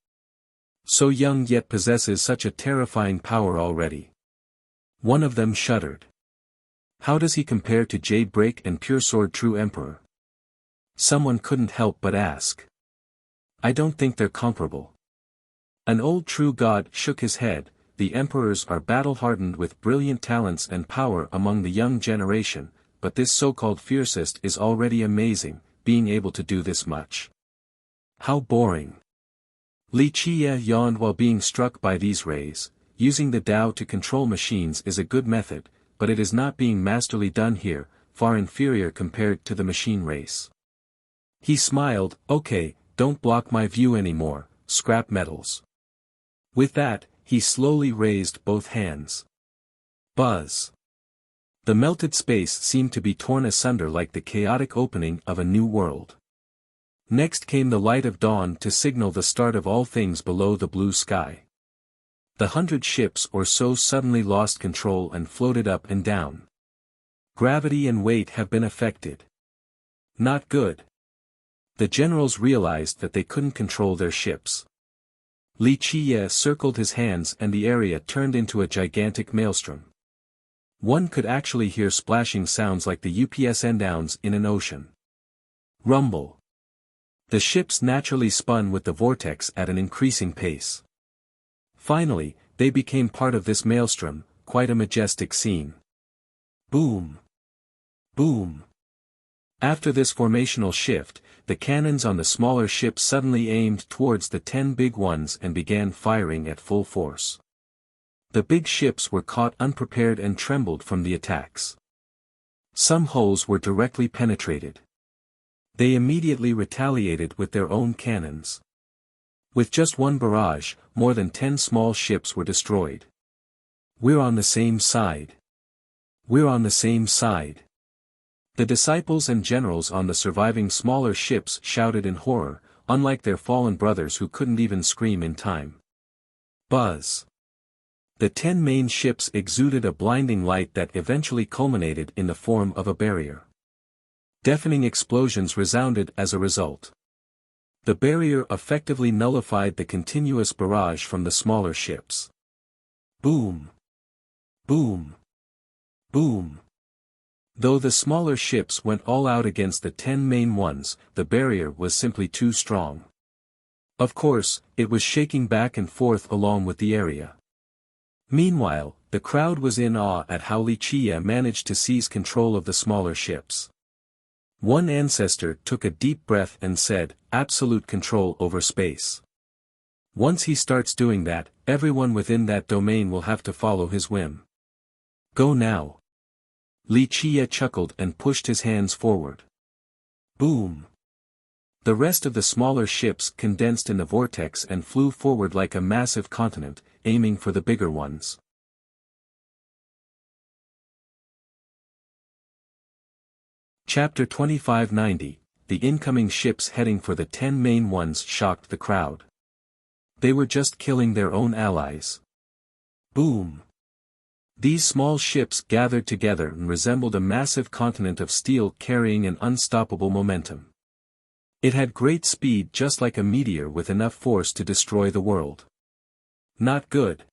So young yet possesses such a terrifying power already. One of them shuddered. How does he compare to Jade Break and Pure Sword True Emperor? Someone couldn't help but ask. I don't think they're comparable. An old true god shook his head. The emperors are battle-hardened with brilliant talents and power among the young generation, but this so-called fiercest is already amazing, being able to do this much. How boring. Wuxia yawned while being struck by these rays. Using the Tao to control machines is a good method, but it is not being masterly done here, far inferior compared to the machine race. He smiled, okay, don't block my view anymore, scrap metals. With that, he slowly raised both hands. Buzz. The melted space seemed to be torn asunder like the chaotic opening of a new world. Next came the light of dawn to signal the start of all things below the blue sky. The 100 ships or so suddenly lost control and floated up and down. Gravity and weight have been affected. Not good. The generals realized that they couldn't control their ships. Wuxia circled his hands and the area turned into a gigantic maelstrom. One could actually hear splashing sounds like the UPS downs in an ocean. Rumble. The ships naturally spun with the vortex at an increasing pace. Finally, they became part of this maelstrom, quite a majestic scene. Boom. Boom. After this formational shift, the cannons on the smaller ships suddenly aimed towards the 10 big ones and began firing at full force. The big ships were caught unprepared and trembled from the attacks. Some hulls were directly penetrated. They immediately retaliated with their own cannons. With just one barrage, more than 10 small ships were destroyed. We're on the same side. We're on the same side. The disciples and generals on the surviving smaller ships shouted in horror, unlike their fallen brothers who couldn't even scream in time. Buzz. The 10 main ships exuded a blinding light that eventually culminated in the form of a barrier. Deafening explosions resounded as a result. The barrier effectively nullified the continuous barrage from the smaller ships. Boom! Boom! Boom! Though the smaller ships went all out against the 10 main ones, the barrier was simply too strong. Of course, it was shaking back and forth along with the area. Meanwhile, the crowd was in awe at how Wuxia managed to seize control of the smaller ships. One ancestor took a deep breath and said, "Absolute control over space. Once he starts doing that, everyone within that domain will have to follow his whim. Go now." Wuxia chuckled and pushed his hands forward. Boom! The rest of the smaller ships condensed in the vortex and flew forward like a massive continent, aiming for the bigger ones. Chapter 2590, The incoming ships heading for the 10 main ones shocked the crowd. They were just killing their own allies. Boom! These small ships gathered together and resembled a massive continent of steel carrying an unstoppable momentum. It had great speed just like a meteor with enough force to destroy the world. Not good.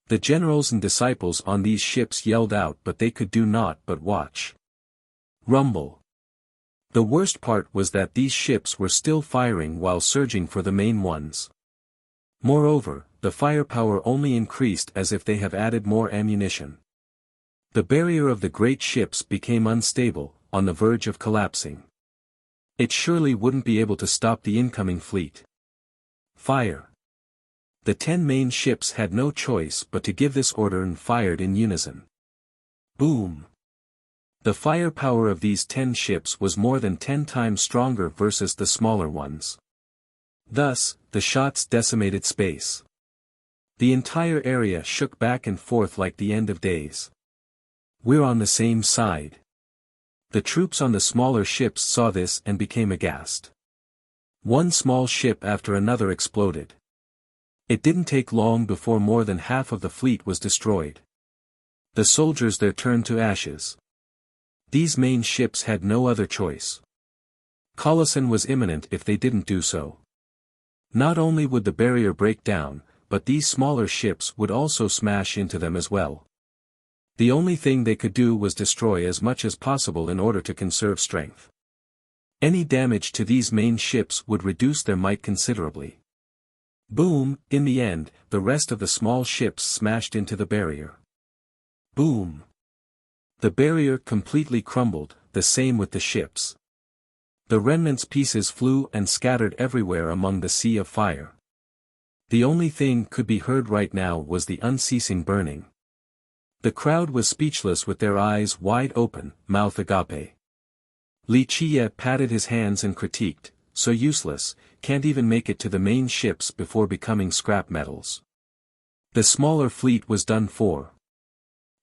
The generals and disciples on these ships yelled out, but they could do naught but watch. Rumble. The worst part was that these ships were still firing while surging for the main ones. Moreover, the firepower only increased as if they have added more ammunition. The barrier of the great ships became unstable, on the verge of collapsing. It surely wouldn't be able to stop the incoming fleet. Fire. The 10 main ships had no choice but to give this order and fired in unison. Boom! The firepower of these 10 ships was more than 10 times stronger versus the smaller ones. Thus, the shots decimated space. The entire area shook back and forth like the end of days. We're on the same side. The troops on the smaller ships saw this and became aghast. One small ship after another exploded. It didn't take long before more than half of the fleet was destroyed. The soldiers there turned to ashes. These main ships had no other choice. Collison was imminent if they didn't do so. Not only would the barrier break down, but these smaller ships would also smash into them as well. The only thing they could do was destroy as much as possible in order to conserve strength. Any damage to these main ships would reduce their might considerably. Boom! In the end, the rest of the small ships smashed into the barrier. Boom! The barrier completely crumbled, the same with the ships. The remnants pieces flew and scattered everywhere among the sea of fire. The only thing could be heard right now was the unceasing burning. The crowd was speechless with their eyes wide open, mouth agape. Wuxia patted his hands and critiqued, "So useless, can't even make it to the main ships before becoming scrap metals. The smaller fleet was done for.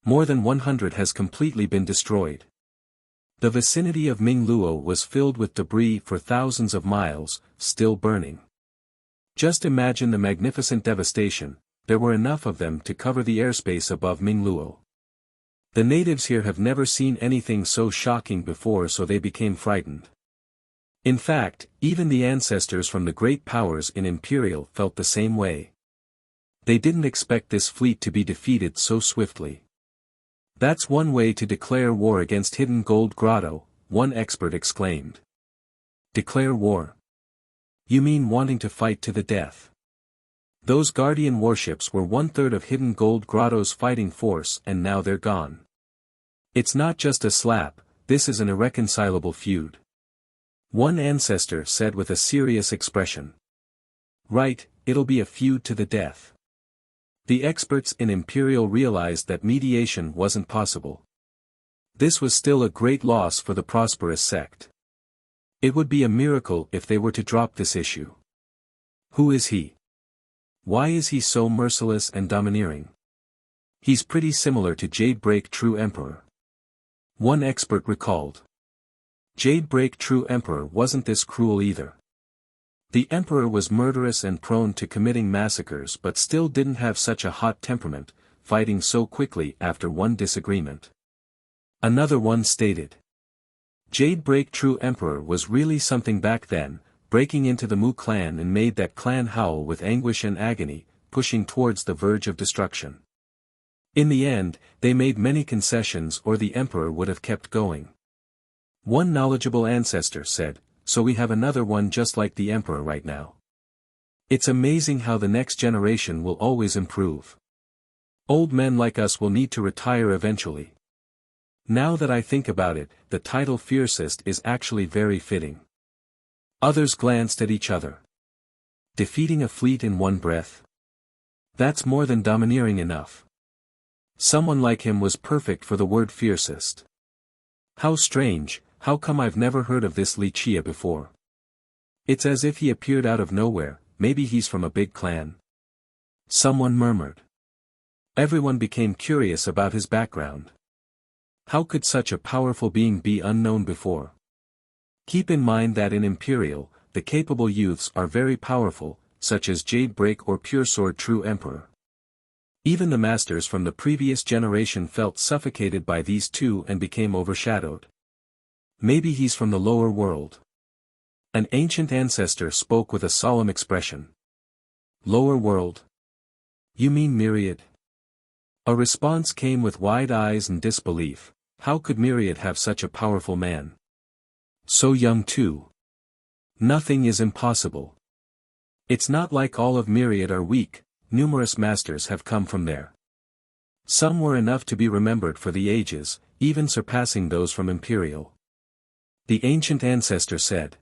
More than 100 has completely been destroyed." The vicinity of Mingluo was filled with debris for thousands of miles, still burning. Just imagine the magnificent devastation. There were enough of them to cover the airspace above Mingluo. The natives here have never seen anything so shocking before, so they became frightened. In fact, even the ancestors from the great powers in Imperial felt the same way. They didn't expect this fleet to be defeated so swiftly. "That's one way to declare war against Hidden Gold Grotto," one expert exclaimed. "Declare war? You mean wanting to fight to the death?" Those Guardian warships were 1/3 of Hidden Gold Grotto's fighting force, and now they're gone. It's not just a slap, this is an irreconcilable feud. One ancestor said with a serious expression. "Right, it'll be a feud to the death." The experts in Imperial realized that mediation wasn't possible. This was still a great loss for the prosperous sect. It would be a miracle if they were to drop this issue. Who is he? Why is he so merciless and domineering? He's pretty similar to Jadebreak True Emperor. One expert recalled. Jadebreak True Emperor wasn't this cruel either. The Emperor was murderous and prone to committing massacres but still didn't have such a hot temperament, fighting so quickly after one disagreement. Another one stated. Jade Break True Emperor was really something back then, breaking into the Mu clan and made that clan howl with anguish and agony, pushing towards the verge of destruction. In the end, they made many concessions or the Emperor would have kept going. One knowledgeable ancestor said, "So we have another one just like the Emperor right now. It's amazing how the next generation will always improve. Old men like us will need to retire eventually. Now that I think about it, the title Fiercest is actually very fitting." Others glanced at each other. Defeating a fleet in one breath? That's more than domineering enough. Someone like him was perfect for the word fiercest. How strange, how come I've never heard of this Wuxia before? It's as if he appeared out of nowhere, maybe he's from a big clan. Someone murmured. Everyone became curious about his background. How could such a powerful being be unknown before? Keep in mind that in Imperial, the capable youths are very powerful, such as Jade Break or Pure Sword True Emperor. Even the masters from the previous generation felt suffocated by these two and became overshadowed. Maybe he's from the lower world. An ancient ancestor spoke with a solemn expression. Lower world? You mean Myriad? A response came with wide eyes and disbelief. How could Myriad have such a powerful man? So young too. Nothing is impossible. It's not like all of Myriad are weak, numerous masters have come from there. Some were enough to be remembered for the ages, even surpassing those from Imperial. The ancient ancestor said.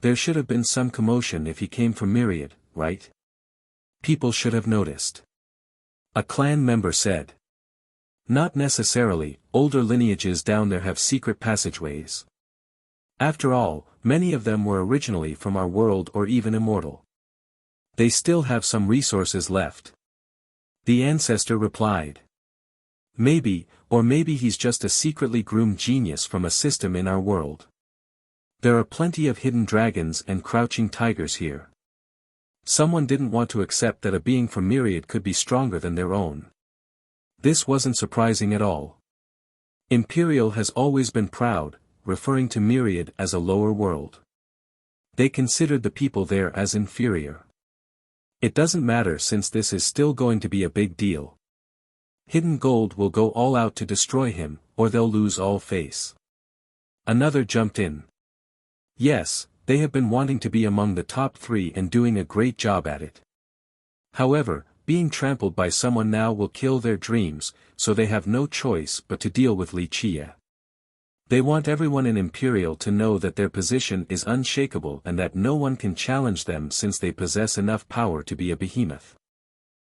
There should have been some commotion if he came from Myriad, right? People should have noticed. A clan member said. Not necessarily, older lineages down there have secret passageways. After all, many of them were originally from our world or even immortal. They still have some resources left. The ancestor replied. Maybe, or maybe he's just a secretly groomed genius from a system in our world. There are plenty of hidden dragons and crouching tigers here. Someone didn't want to accept that a being from Myriad could be stronger than their own. This wasn't surprising at all. Imperial has always been proud, referring to Myriad as a lower world. They considered the people there as inferior. It doesn't matter since this is still going to be a big deal. Hidden Gold will go all out to destroy him, or they'll lose all face. Another jumped in. Yes, they have been wanting to be among the top 3 and doing a great job at it. However, being trampled by someone now will kill their dreams, so they have no choice but to deal with Wuxia. They want everyone in Imperial to know that their position is unshakable and that no one can challenge them since they possess enough power to be a behemoth.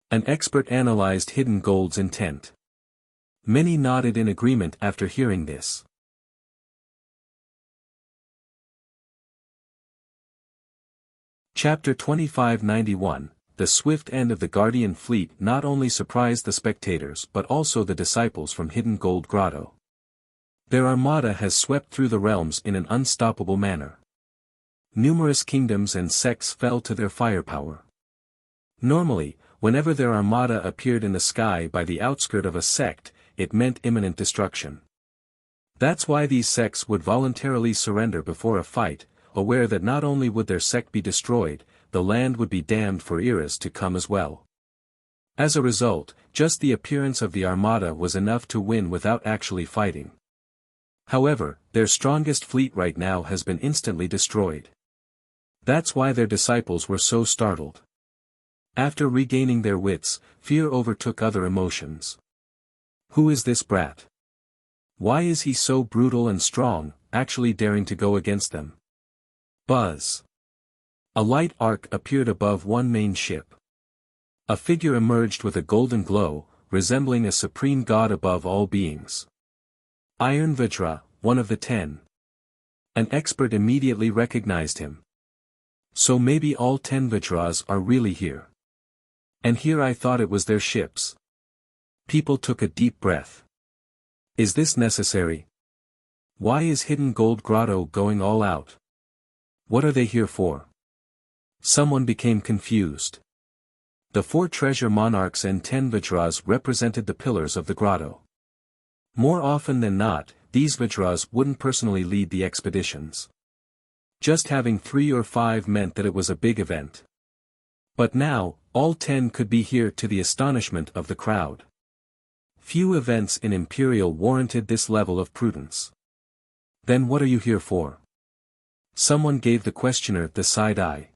An expert analyzed Hidden Gold's intent. Many nodded in agreement after hearing this. Chapter 2591, The swift end of the Guardian fleet not only surprised the spectators but also the disciples from Hidden Gold Grotto. Their armada has swept through the realms in an unstoppable manner. Numerous kingdoms and sects fell to their firepower. Normally, whenever their armada appeared in the sky by the outskirt of a sect, it meant imminent destruction. That's why these sects would voluntarily surrender before a fight, aware that not only would their sect be destroyed, the land would be damned for eras to come as well. As a result, just the appearance of the armada was enough to win without actually fighting. However, their strongest fleet right now has been instantly destroyed. That's why their disciples were so startled. After regaining their wits, fear overtook other emotions. Who is this brat? Why is he so brutal and strong, actually daring to go against them? Buzz. A light arc appeared above one main ship. A figure emerged with a golden glow, resembling a supreme god above all beings. Iron Vajra, one of the 10. An expert immediately recognized him. So maybe all 10 Vajras are really here. And here I thought it was their ships. People took a deep breath. Is this necessary? Why is Hidden Gold Grotto going all out? What are they here for? Someone became confused. The 4 treasure monarchs and 10 Vajras represented the pillars of the grotto. More often than not, these Vajras wouldn't personally lead the expeditions. Just having 3 or 5 meant that it was a big event. But now, all 10 could be here to the astonishment of the crowd. Few events in Imperial warranted this level of prudence. Then what are you here for? Someone gave the questioner the side eye.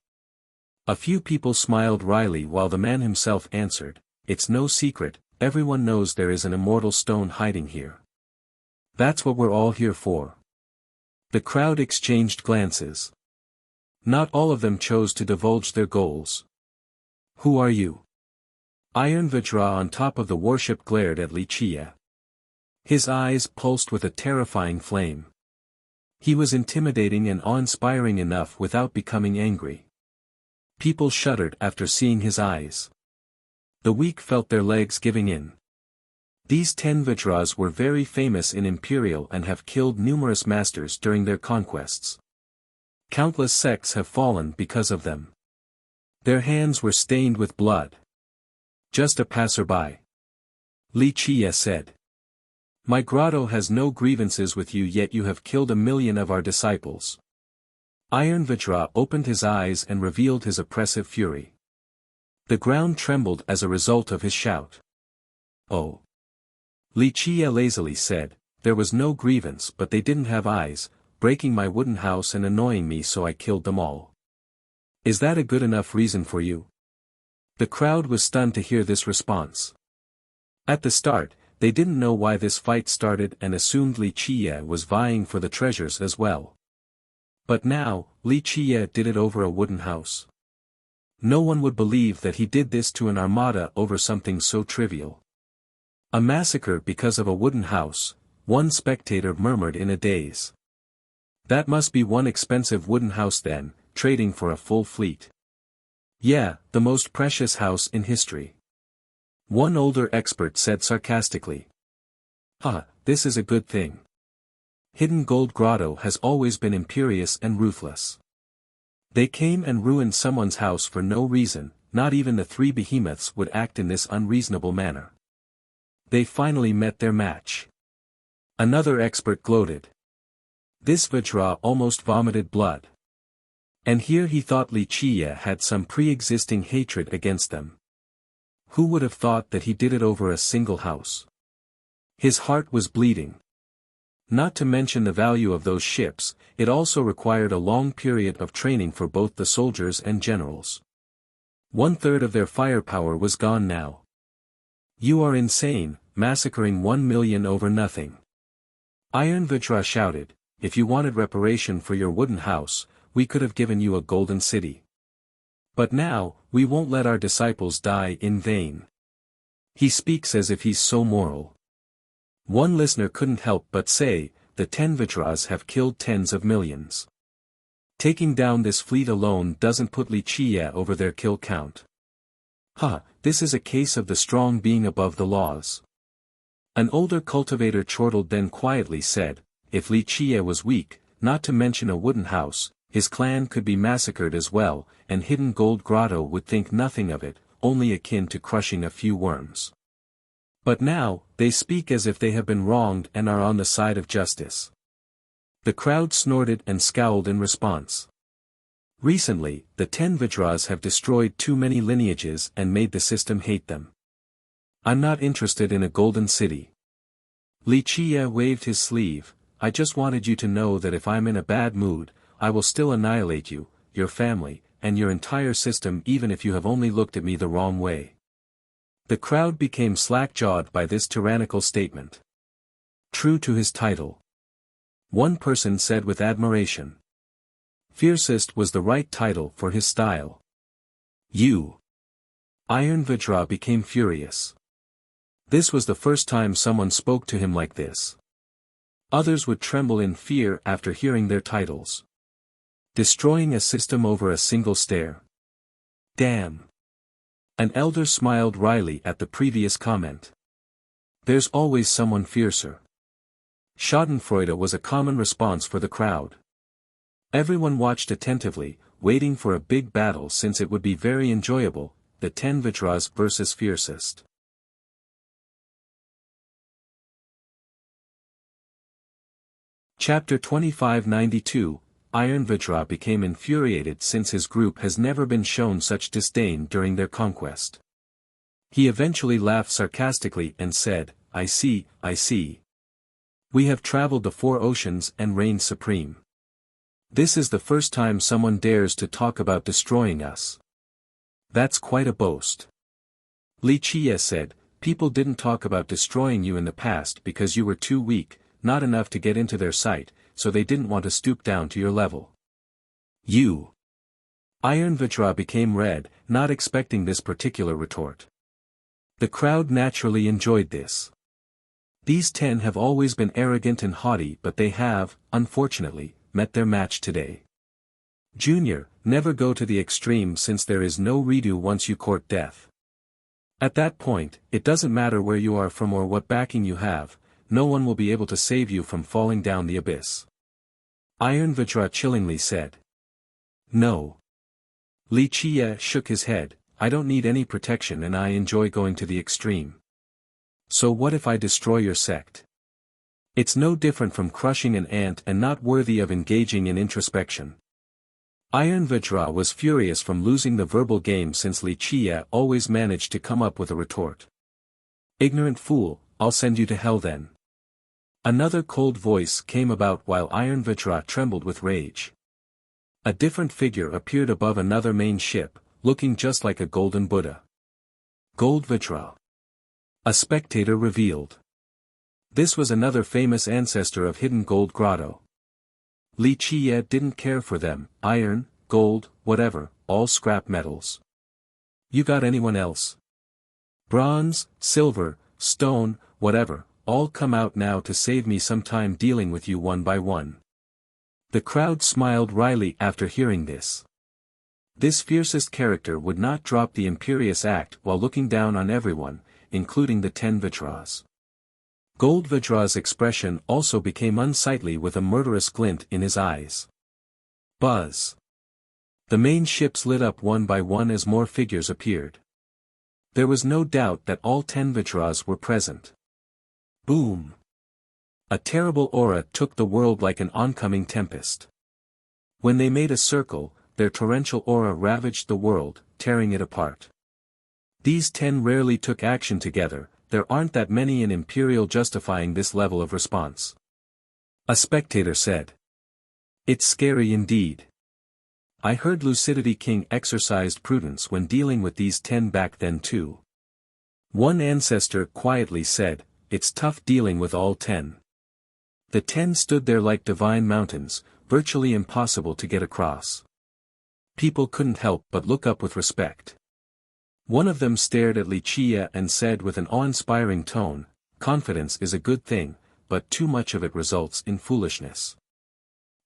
A few people smiled wryly while the man himself answered, "It's no secret, everyone knows there is an immortal stone hiding here. That's what we're all here for." The crowd exchanged glances. Not all of them chose to divulge their goals. "Who are you?" Iron Vajra on top of the warship glared at Li Chia. His eyes pulsed with a terrifying flame. He was intimidating and awe-inspiring enough without becoming angry. People shuddered after seeing his eyes. The weak felt their legs giving in. These 10 Vajras were very famous in Imperial and have killed numerous masters during their conquests. Countless sects have fallen because of them. Their hands were stained with blood. "Just a passerby," Li Chia said. "My grotto has no grievances with you, yet you have killed 1,000,000 of our disciples." Iron Vajra opened his eyes and revealed his oppressive fury. The ground trembled as a result of his shout. "Oh." Li Chia lazily said, "There was no grievance, but they didn't have eyes, breaking my wooden house and annoying me, so I killed them all. Is that a good enough reason for you?" The crowd was stunned to hear this response. At the start, they didn't know why this fight started and assumed Li Chia was vying for the treasures as well. But now, Li Chia did it over a wooden house. No one would believe that he did this to an armada over something so trivial. "A massacre because of a wooden house," one spectator murmured in a daze. "That must be one expensive wooden house then, trading for a full fleet." "Yeah, the most precious house in history," one older expert said sarcastically. This is a good thing. Hidden Gold Grotto has always been imperious and ruthless. They came and ruined someone's house for no reason, not even the 3 behemoths would act in this unreasonable manner. They finally met their match. Another expert gloated. This Vajra almost vomited blood. And here he thought Li Chia had some pre-existing hatred against them. Who would have thought that he did it over a single house? His heart was bleeding. Not to mention the value of those ships, it also required a long period of training for both the soldiers and generals. 1/3 of their firepower was gone now. "You are insane, massacring 1,000,000 over nothing." Iron Vajra shouted, "If you wanted reparation for your wooden house, we could have given you a golden city. But now, we won't let our disciples die in vain. He speaks as if he's so moral." One listener couldn't help but say, "The 10 Vajras have killed tens of millions. Taking down this fleet alone doesn't put Li Chia over their kill count. This is a case of the strong being above the laws." An older cultivator chortled, then quietly said, "If Li Chia was weak, not to mention a wooden house, his clan could be massacred as well, and Hidden Gold Grotto would think nothing of it, only akin to crushing a few worms. But now, they speak as if they have been wronged and are on the side of justice." The crowd snorted and scowled in response. Recently, the 10 Vajras have destroyed too many lineages and made the system hate them. "I'm not interested in a golden city." Li Chia waved his sleeve, "I just wanted you to know that if I'm in a bad mood, I will still annihilate you, your family, and your entire system, even if you have only looked at me the wrong way." The crowd became slack-jawed by this tyrannical statement. True to his title. One person said with admiration. Fiercest was the right title for his style. "You." Iron Vajra became furious. This was the first time someone spoke to him like this. Others would tremble in fear after hearing their titles. Destroying a system over a single stare. Damn. An elder smiled wryly at the previous comment. There's always someone fiercer. Schadenfreude was a common response for the crowd. Everyone watched attentively, waiting for a big battle since it would be very enjoyable, the 10 Vajras versus fiercest. Chapter 2592, Iron Vajra became infuriated since his group has never been shown such disdain during their conquest. He eventually laughed sarcastically and said, I see. We have traveled the 4 oceans and reigned supreme. This is the first time someone dares to talk about destroying us. That's quite a boast. Li Qie said, people didn't talk about destroying you in the past because you were too weak, not enough to get into their sight, so they didn't want to stoop down to your level. You. Iron Vajra became red, not expecting this particular retort. The crowd naturally enjoyed this. These 10 have always been arrogant and haughty, but they have, unfortunately, met their match today. Junior, never go to the extreme since there is no redo once you court death. At that point, it doesn't matter where you are from or what backing you have, no one will be able to save you from falling down the abyss. Iron Vajra chillingly said. No. Li Qie shook his head, I don't need any protection and I enjoy going to the extreme. So what if I destroy your sect? It's no different from crushing an ant and not worthy of engaging in introspection. Iron Vajra was furious from losing the verbal game since Li Qie always managed to come up with a retort. Ignorant fool, I'll send you to hell then. Another cold voice came about while Iron Vajra trembled with rage. A different figure appeared above another main ship, looking just like a golden Buddha. Gold Vajra. A spectator revealed. This was another famous ancestor of Hidden Gold Grotto. Li Qie didn't care for them, iron, gold, whatever, all scrap metals. You got anyone else? Bronze, silver, stone, whatever, all come out now to save me some time dealing with you one by one. The crowd smiled wryly after hearing this. This fiercest character would not drop the imperious act while looking down on everyone, including the 10 Vajras. Gold Vajra's expression also became unsightly with a murderous glint in his eyes. Buzz. The main ships lit up one by one as more figures appeared. There was no doubt that all 10 Vajras were present. Boom. A terrible aura took the world like an oncoming tempest. When they made a circle, their torrential aura ravaged the world, tearing it apart. These 10 rarely took action together, there aren't that many in Imperial justifying this level of response. A spectator said. It's scary indeed. I heard Lucidity King exercised prudence when dealing with these 10 back then too. One ancestor quietly said, it's tough dealing with all 10. The 10 stood there like divine mountains, virtually impossible to get across. People couldn't help but look up with respect. One of them stared at Li Qie and said with an awe-inspiring tone, confidence is a good thing, but too much of it results in foolishness.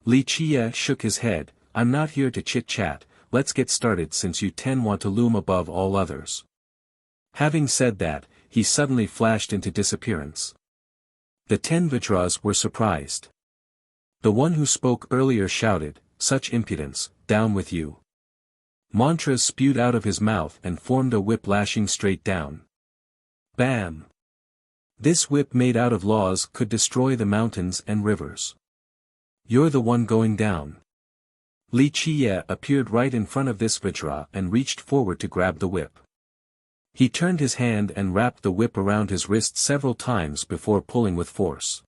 Li Qie shook his head, I'm not here to chit-chat, let's get started since you 10 want to loom above all others. Having said that, he suddenly flashed into disappearance. The 10 Vajras were surprised. The one who spoke earlier shouted, such impudence, down with you. Mantras spewed out of his mouth and formed a whip lashing straight down. Bam! This whip made out of laws could destroy the mountains and rivers. You're the one going down. Li Qie appeared right in front of this Vajra and reached forward to grab the whip. He turned his hand and wrapped the whip around his wrist several times before pulling with force.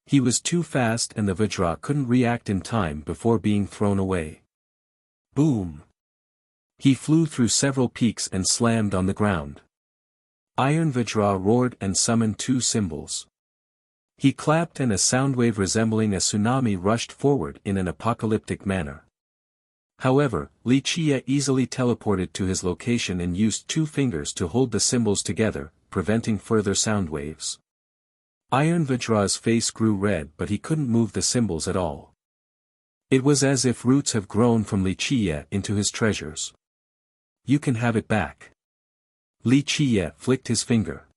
He was too fast and the Vajra couldn't react in time before being thrown away. Boom! He flew through several peaks and slammed on the ground. Iron Vajra roared and summoned 2 symbols. He clapped and a soundwave resembling a tsunami rushed forward in an apocalyptic manner. However, Li Qie easily teleported to his location and used 2 fingers to hold the symbols together, preventing further sound waves. Iron Vajra's face grew red but he couldn't move the symbols at all. It was as if roots have grown from Li Qie into his treasures. You can have it back. Li Qie flicked his finger.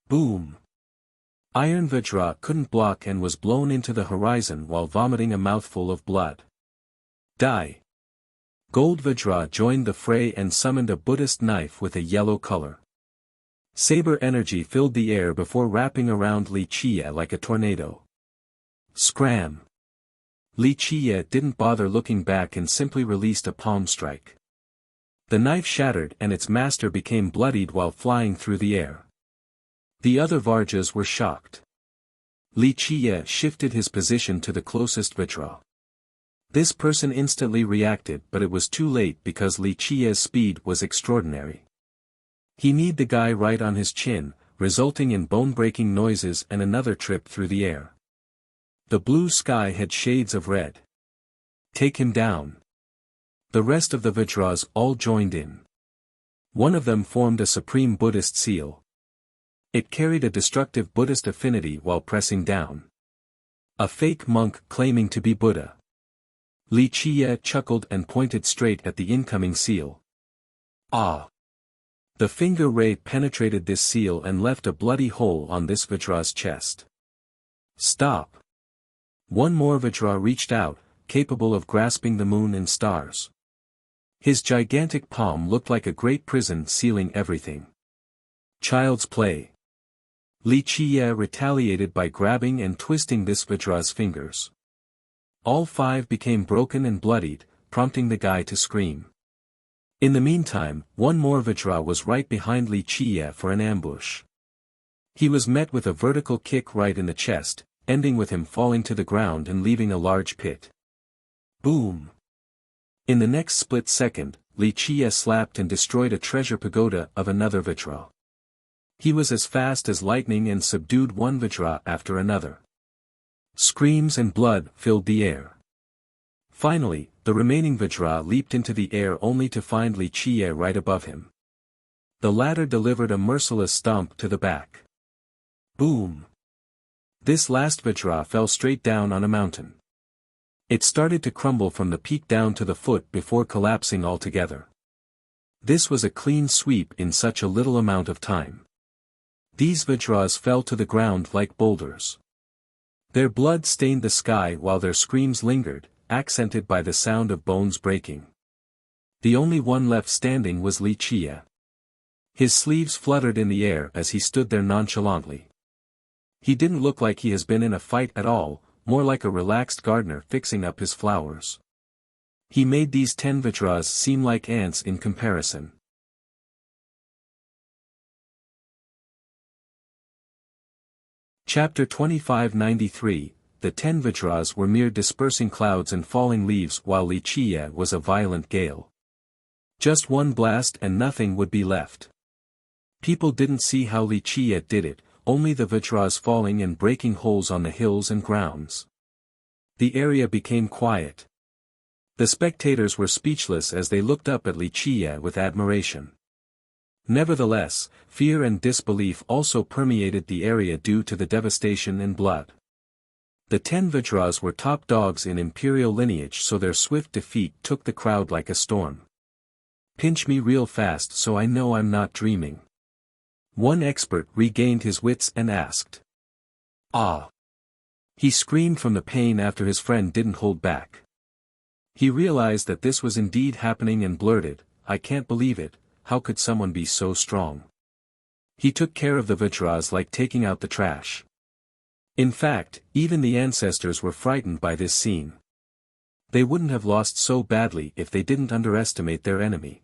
Boom! Iron Vajra couldn't block and was blown into the horizon while vomiting a mouthful of blood. Die! Gold Vajra joined the fray and summoned a Buddhist knife with a yellow color. Saber energy filled the air before wrapping around Li Qie like a tornado. Scram! Li Qiye didn't bother looking back and simply released a palm strike. The knife shattered and its master became bloodied while flying through the air. The other Varjas were shocked. Li Qiye shifted his position to the closest Vajra. This person instantly reacted, but it was too late because Li Qiye's speed was extraordinary. He kneed the guy right on his chin, resulting in bone-breaking noises and another trip through the air. The blue sky had shades of red. Take him down. The rest of the Vajras all joined in. One of them formed a supreme Buddhist seal. It carried a destructive Buddhist affinity while pressing down. A fake monk claiming to be Buddha. Li Qiye chuckled and pointed straight at the incoming seal. Ah! The finger ray penetrated this seal and left a bloody hole on this Vajra's chest. Stop! One more Vajra reached out, capable of grasping the moon and stars. His gigantic palm looked like a great prison sealing everything. Child's play. Li Qiye retaliated by grabbing and twisting this Vajra's fingers. All 5 became broken and bloodied, prompting the guy to scream. In the meantime, one more Vajra was right behind Li Qiye for an ambush. He was met with a vertical kick right in the chest, ending with him falling to the ground and leaving a large pit. Boom! In the next split second, Li Qiye slapped and destroyed a treasure pagoda of another Vajra. He was as fast as lightning and subdued one Vajra after another. Screams and blood filled the air. Finally, the remaining Vajra leaped into the air only to find Li Qiye right above him. The latter delivered a merciless stomp to the back. Boom! This last Vajra fell straight down on a mountain. It started to crumble from the peak down to the foot before collapsing altogether. This was a clean sweep in such a little amount of time. These Vajras fell to the ground like boulders. Their blood stained the sky while their screams lingered, accented by the sound of bones breaking. The only one left standing was Li Qiye. His sleeves fluttered in the air as he stood there nonchalantly. He didn't look like he has been in a fight at all, more like a relaxed gardener fixing up his flowers. He made these 10 Vajras seem like ants in comparison. Chapter 2593, The 10 Vajras were mere dispersing clouds and falling leaves while Li Qiye was a violent gale. Just one blast and nothing would be left. People didn't see how Li Qiye did it, only the Vajras falling and breaking holes on the hills and grounds. The area became quiet. The spectators were speechless as they looked up at Li Qiye with admiration. Nevertheless, fear and disbelief also permeated the area due to the devastation and blood. The 10 Vajras were top dogs in imperial lineage, so their swift defeat took the crowd like a storm. Pinch me real fast so I know I'm not dreaming. One expert regained his wits and asked. Ah! He screamed from the pain after his friend didn't hold back. He realized that this was indeed happening and blurted, I can't believe it, how could someone be so strong? He took care of the Vajras like taking out the trash. In fact, even the ancestors were frightened by this scene. They wouldn't have lost so badly if they didn't underestimate their enemy.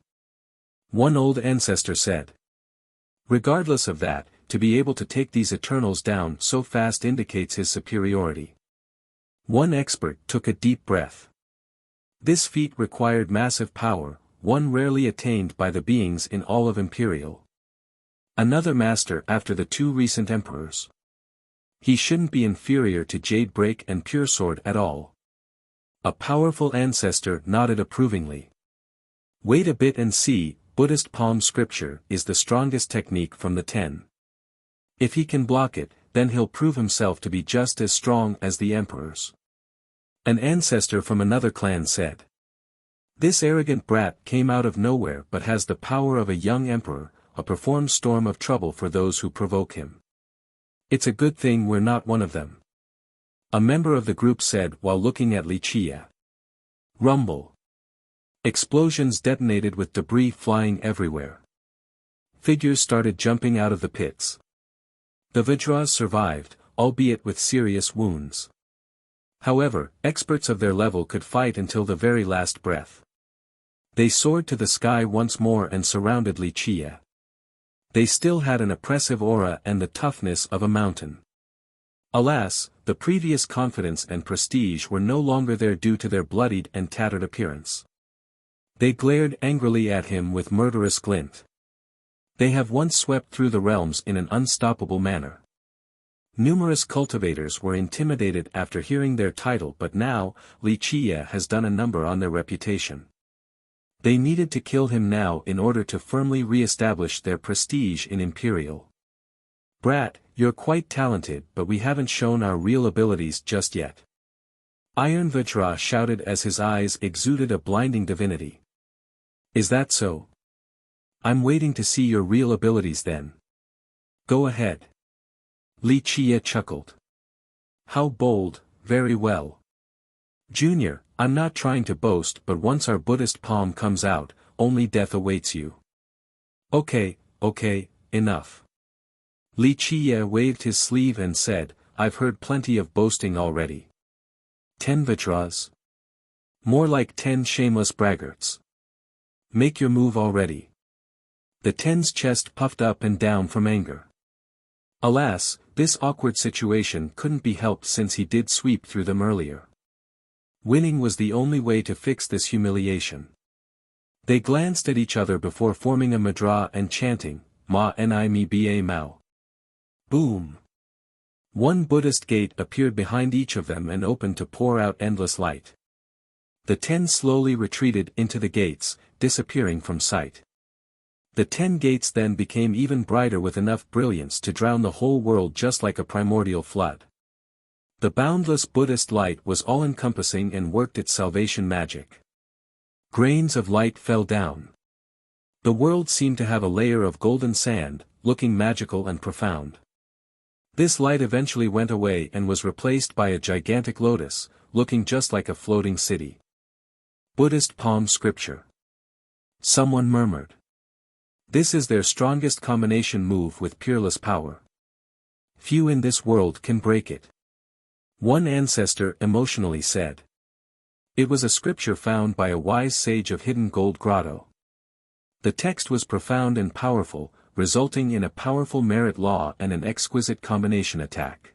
One old ancestor said. Regardless of that, to be able to take these Eternals down so fast indicates his superiority. One expert took a deep breath. This feat required massive power, one rarely attained by the beings in all of Imperial. Another master after the 2 recent emperors. He shouldn't be inferior to Jade Break and Pure Sword at all. A powerful ancestor nodded approvingly. Wait a bit and see, Buddhist palm scripture is the strongest technique from the 10. If he can block it, then he'll prove himself to be just as strong as the emperors. An ancestor from another clan said. This arrogant brat came out of nowhere but has the power of a young emperor, a performed storm of trouble for those who provoke him. It's a good thing we're not one of them. A member of the group said while looking at Li Qiye. Rumble. Explosions detonated with debris flying everywhere. Figures started jumping out of the pits. The Vajras survived, albeit with serious wounds. However, experts of their level could fight until the very last breath. They soared to the sky once more and surrounded Wuxia. They still had an oppressive aura and the toughness of a mountain. Alas, the previous confidence and prestige were no longer there due to their bloodied and tattered appearance. They glared angrily at him with murderous glint. They have once swept through the realms in an unstoppable manner. Numerous cultivators were intimidated after hearing their title, but now, Wuxia has done a number on their reputation. They needed to kill him now in order to firmly re-establish their prestige in Imperial. Brat, you're quite talented, but we haven't shown our real abilities just yet. Iron Vajra shouted as his eyes exuded a blinding divinity. Is that so? I'm waiting to see your real abilities then. Go ahead. Wuxia chuckled. How bold, very well. Junior, I'm not trying to boast, but once our Buddhist palm comes out, only death awaits you. Okay, enough. Wuxia waved his sleeve and said, I've heard plenty of boasting already. 10 Vajras? More like 10 shameless braggarts. Make your move already. The 10's chest puffed up and down from anger. Alas, this awkward situation couldn't be helped since he did sweep through them earlier. Winning was the only way to fix this humiliation. They glanced at each other before forming a mudra and chanting, Ma Ni Mi Ba Mao. Boom! One Buddhist gate appeared behind each of them and opened to pour out endless light. The 10 slowly retreated into the gates, disappearing from sight. The 10 gates then became even brighter with enough brilliance to drown the whole world just like a primordial flood. The boundless Buddhist light was all-encompassing and worked its salvation magic. Grains of light fell down. The world seemed to have a layer of golden sand, looking magical and profound. This light eventually went away and was replaced by a gigantic lotus, looking just like a floating city. Buddhist palm scripture. Someone murmured. This is their strongest combination move with peerless power. Few in this world can break it. One ancestor emotionally said. It was a scripture found by a wise sage of Hidden Gold Grotto. The text was profound and powerful, resulting in a powerful merit law and an exquisite combination attack.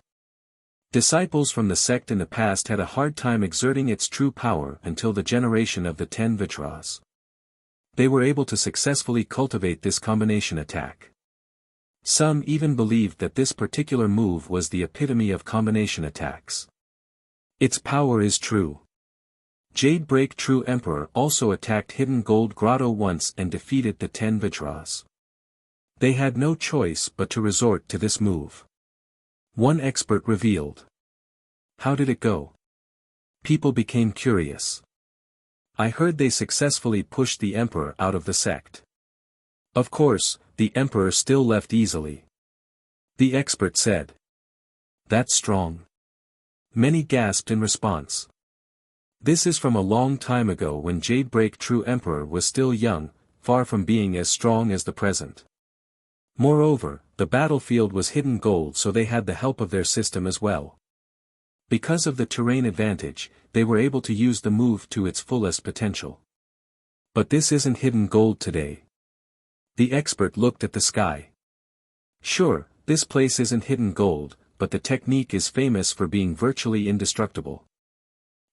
Disciples from the sect in the past had a hard time exerting its true power until the generation of the 10 Vajras. They were able to successfully cultivate this combination attack. Some even believed that this particular move was the epitome of combination attacks. Its power is true. Jade Break True Emperor also attacked Hidden Gold Grotto once and defeated the 10 Vajras. They had no choice but to resort to this move. One expert revealed. How did it go? People became curious. I heard they successfully pushed the Emperor out of the sect. Of course, the Emperor still left easily. The expert said. That's strong. Many gasped in response. This is from a long time ago when Jadebreak True Emperor was still young, far from being as strong as the present. Moreover, the battlefield was hidden gold, so they had the help of their system as well. Because of the terrain advantage, they were able to use the move to its fullest potential. But this isn't hidden gold today. The expert looked at the sky. Sure, this place isn't hidden gold, but the technique is famous for being virtually indestructible.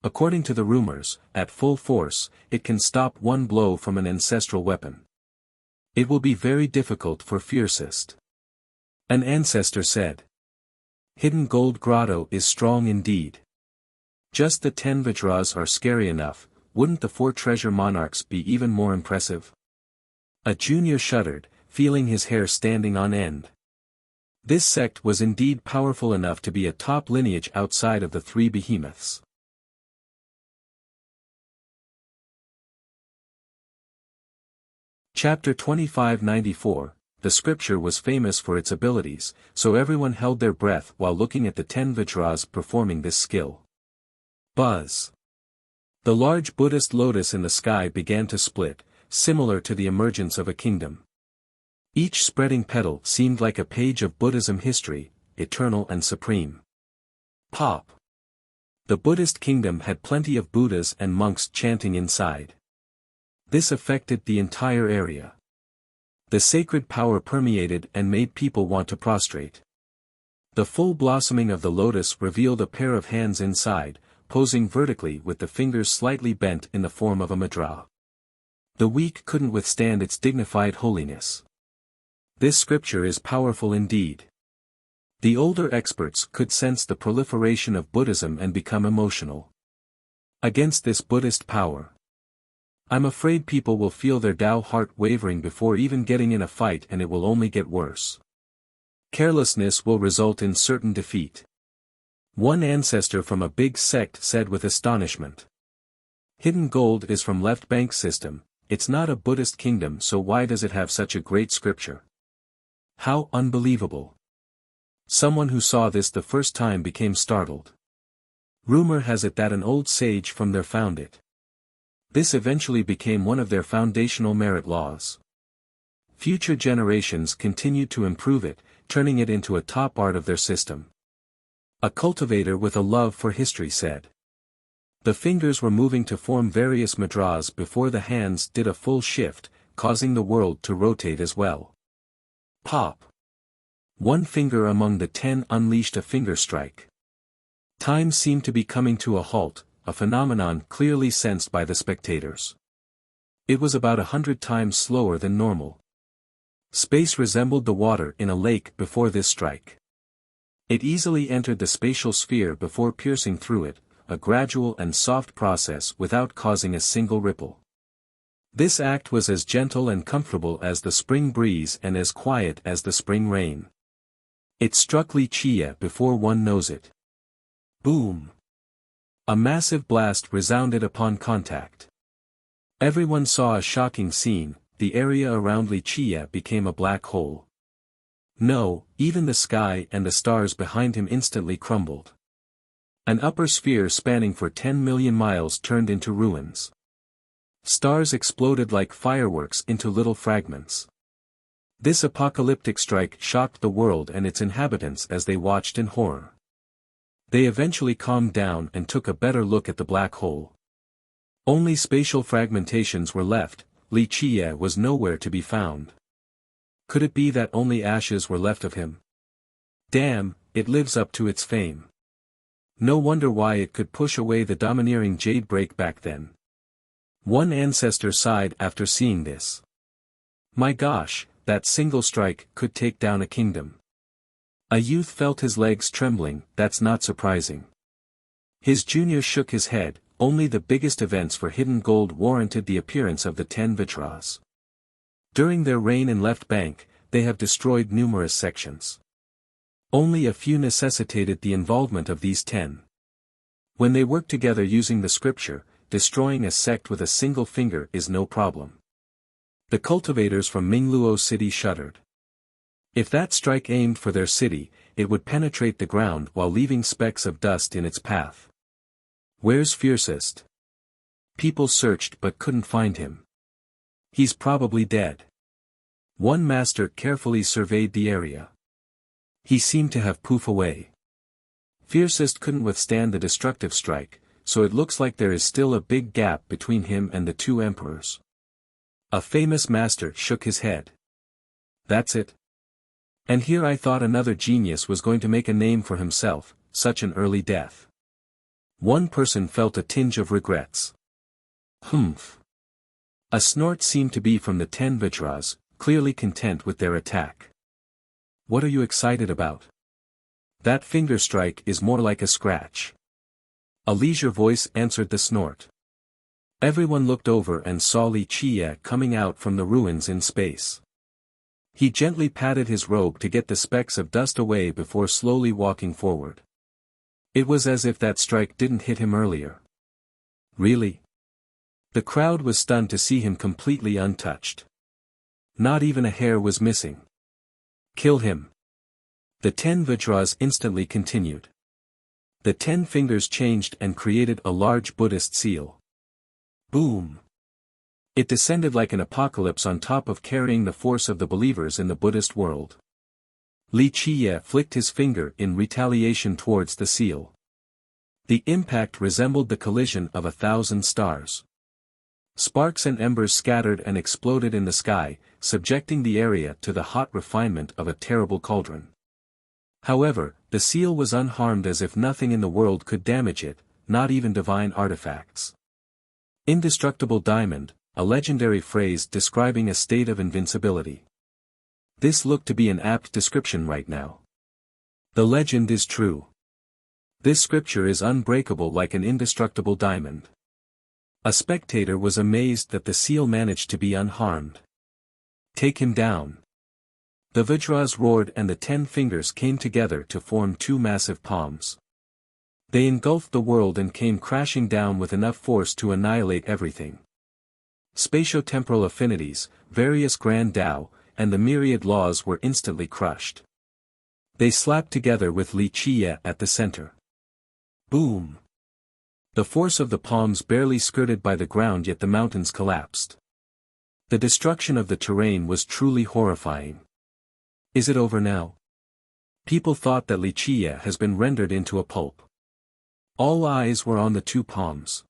According to the rumors, at full force, it can stop one blow from an ancestral weapon. It will be very difficult for Fiercest. An ancestor said. Hidden Gold Grotto is strong indeed. Just the 10 Vajras are scary enough, wouldn't the 4 treasure monarchs be even more impressive? A junior shuddered, feeling his hair standing on end. This sect was indeed powerful enough to be a top lineage outside of the 3 behemoths. Chapter 2594, The scripture was famous for its abilities, so everyone held their breath while looking at the 10 Vajras performing this skill. Buzz. The large Buddhist lotus in the sky began to split, similar to the emergence of a kingdom. Each spreading petal seemed like a page of Buddhism history, eternal and supreme. Pop. The Buddhist kingdom had plenty of Buddhas and monks chanting inside. This affected the entire area. The sacred power permeated and made people want to prostrate. The full blossoming of the lotus revealed a pair of hands inside, posing vertically with the fingers slightly bent in the form of a mudra. The weak couldn't withstand its dignified holiness. This scripture is powerful indeed. The older experts could sense the proliferation of Buddhism and become emotional against this Buddhist power. I'm afraid people will feel their Tao heart wavering before even getting in a fight, and it will only get worse. Carelessness will result in certain defeat. One ancestor from a big sect said with astonishment. Hidden gold is from Left Bank system. It's not a Buddhist kingdom, so why does it have such a great scripture? How unbelievable. Someone who saw this the first time became startled. Rumor has it that an old sage from there found it. This eventually became one of their foundational merit laws. Future generations continued to improve it, turning it into a top art of their system. A cultivator with a love for history said. The fingers were moving to form various mudras before the hands did a full shift, causing the world to rotate as well. Pop. One finger among the 10 unleashed a finger strike. Time seemed to be coming to a halt, a phenomenon clearly sensed by the spectators. It was about 100 times slower than normal. Space resembled the water in a lake before this strike. It easily entered the spatial sphere before piercing through it, a gradual and soft process without causing a single ripple. This act was as gentle and comfortable as the spring breeze and as quiet as the spring rain. It struck Li Chia before one knows it. Boom! A massive blast resounded upon contact. Everyone saw a shocking scene. The area around Li Chia became a black hole. No, even the sky and the stars behind him instantly crumbled. An upper sphere spanning for 10 million miles turned into ruins. Stars exploded like fireworks into little fragments. This apocalyptic strike shocked the world and its inhabitants as they watched in horror. They eventually calmed down and took a better look at the black hole. Only spatial fragmentations were left. Li Chia was nowhere to be found. Could it be that only ashes were left of him? Damn, it lives up to its fame. No wonder why it could push away the domineering jade break back then. One ancestor sighed after seeing this. My gosh, that single strike could take down a kingdom. A youth felt his legs trembling. That's not surprising. His junior shook his head. Only the biggest events for hidden gold warranted the appearance of the 10 Vitras. During their reign in Left Bank, they have destroyed numerous sections. Only a few necessitated the involvement of these 10. When they work together using the scripture, destroying a sect with a single finger is no problem. The cultivators from Mingluo City shuddered. If that strike aimed for their city, it would penetrate the ground while leaving specks of dust in its path. Where's Fiercest? People searched but couldn't find him. He's probably dead. One master carefully surveyed the area. He seemed to have poof away. Fiercest couldn't withstand the destructive strike, so it looks like there is still a big gap between him and the 2 emperors. A famous master shook his head. That's it. And here I thought another genius was going to make a name for himself, such an early death. One person felt a tinge of regrets. Humph. A snort seemed to be from the 10 Vitras, clearly content with their attack. What are you excited about? That finger strike is more like a scratch. A leisure voice answered the snort. Everyone looked over and saw Li Chia coming out from the ruins in space. He gently patted his robe to get the specks of dust away before slowly walking forward. It was as if that strike didn't hit him earlier. Really? The crowd was stunned to see him completely untouched. Not even a hair was missing. Kill him. The 10 Vitras instantly continued. The 10 fingers changed and created a large Buddhist seal. Boom. It descended like an apocalypse on top of carrying the force of the believers in the Buddhist world. Li Chia flicked his finger in retaliation towards the seal. The impact resembled the collision of 1,000 stars. Sparks and embers scattered and exploded in the sky, subjecting the area to the hot refinement of a terrible cauldron. However, the seal was unharmed as if nothing in the world could damage it, not even divine artifacts. Indestructible diamond, a legendary phrase describing a state of invincibility. This looked to be an apt description right now. The legend is true. This scripture is unbreakable like an indestructible diamond. A spectator was amazed that the seal managed to be unharmed. Take him down. The Vajras roared and the 10 fingers came together to form 2 massive palms. They engulfed the world and came crashing down with enough force to annihilate everything. Spatio-temporal affinities, various grand Tao, and the myriad laws were instantly crushed. They slapped together with Li Qie at the center. Boom! The force of the palms barely skirted by the ground, yet the mountains collapsed. The destruction of the terrain was truly horrifying. Is it over now? People thought that Li Qie has been rendered into a pulp. All eyes were on the 2 palms.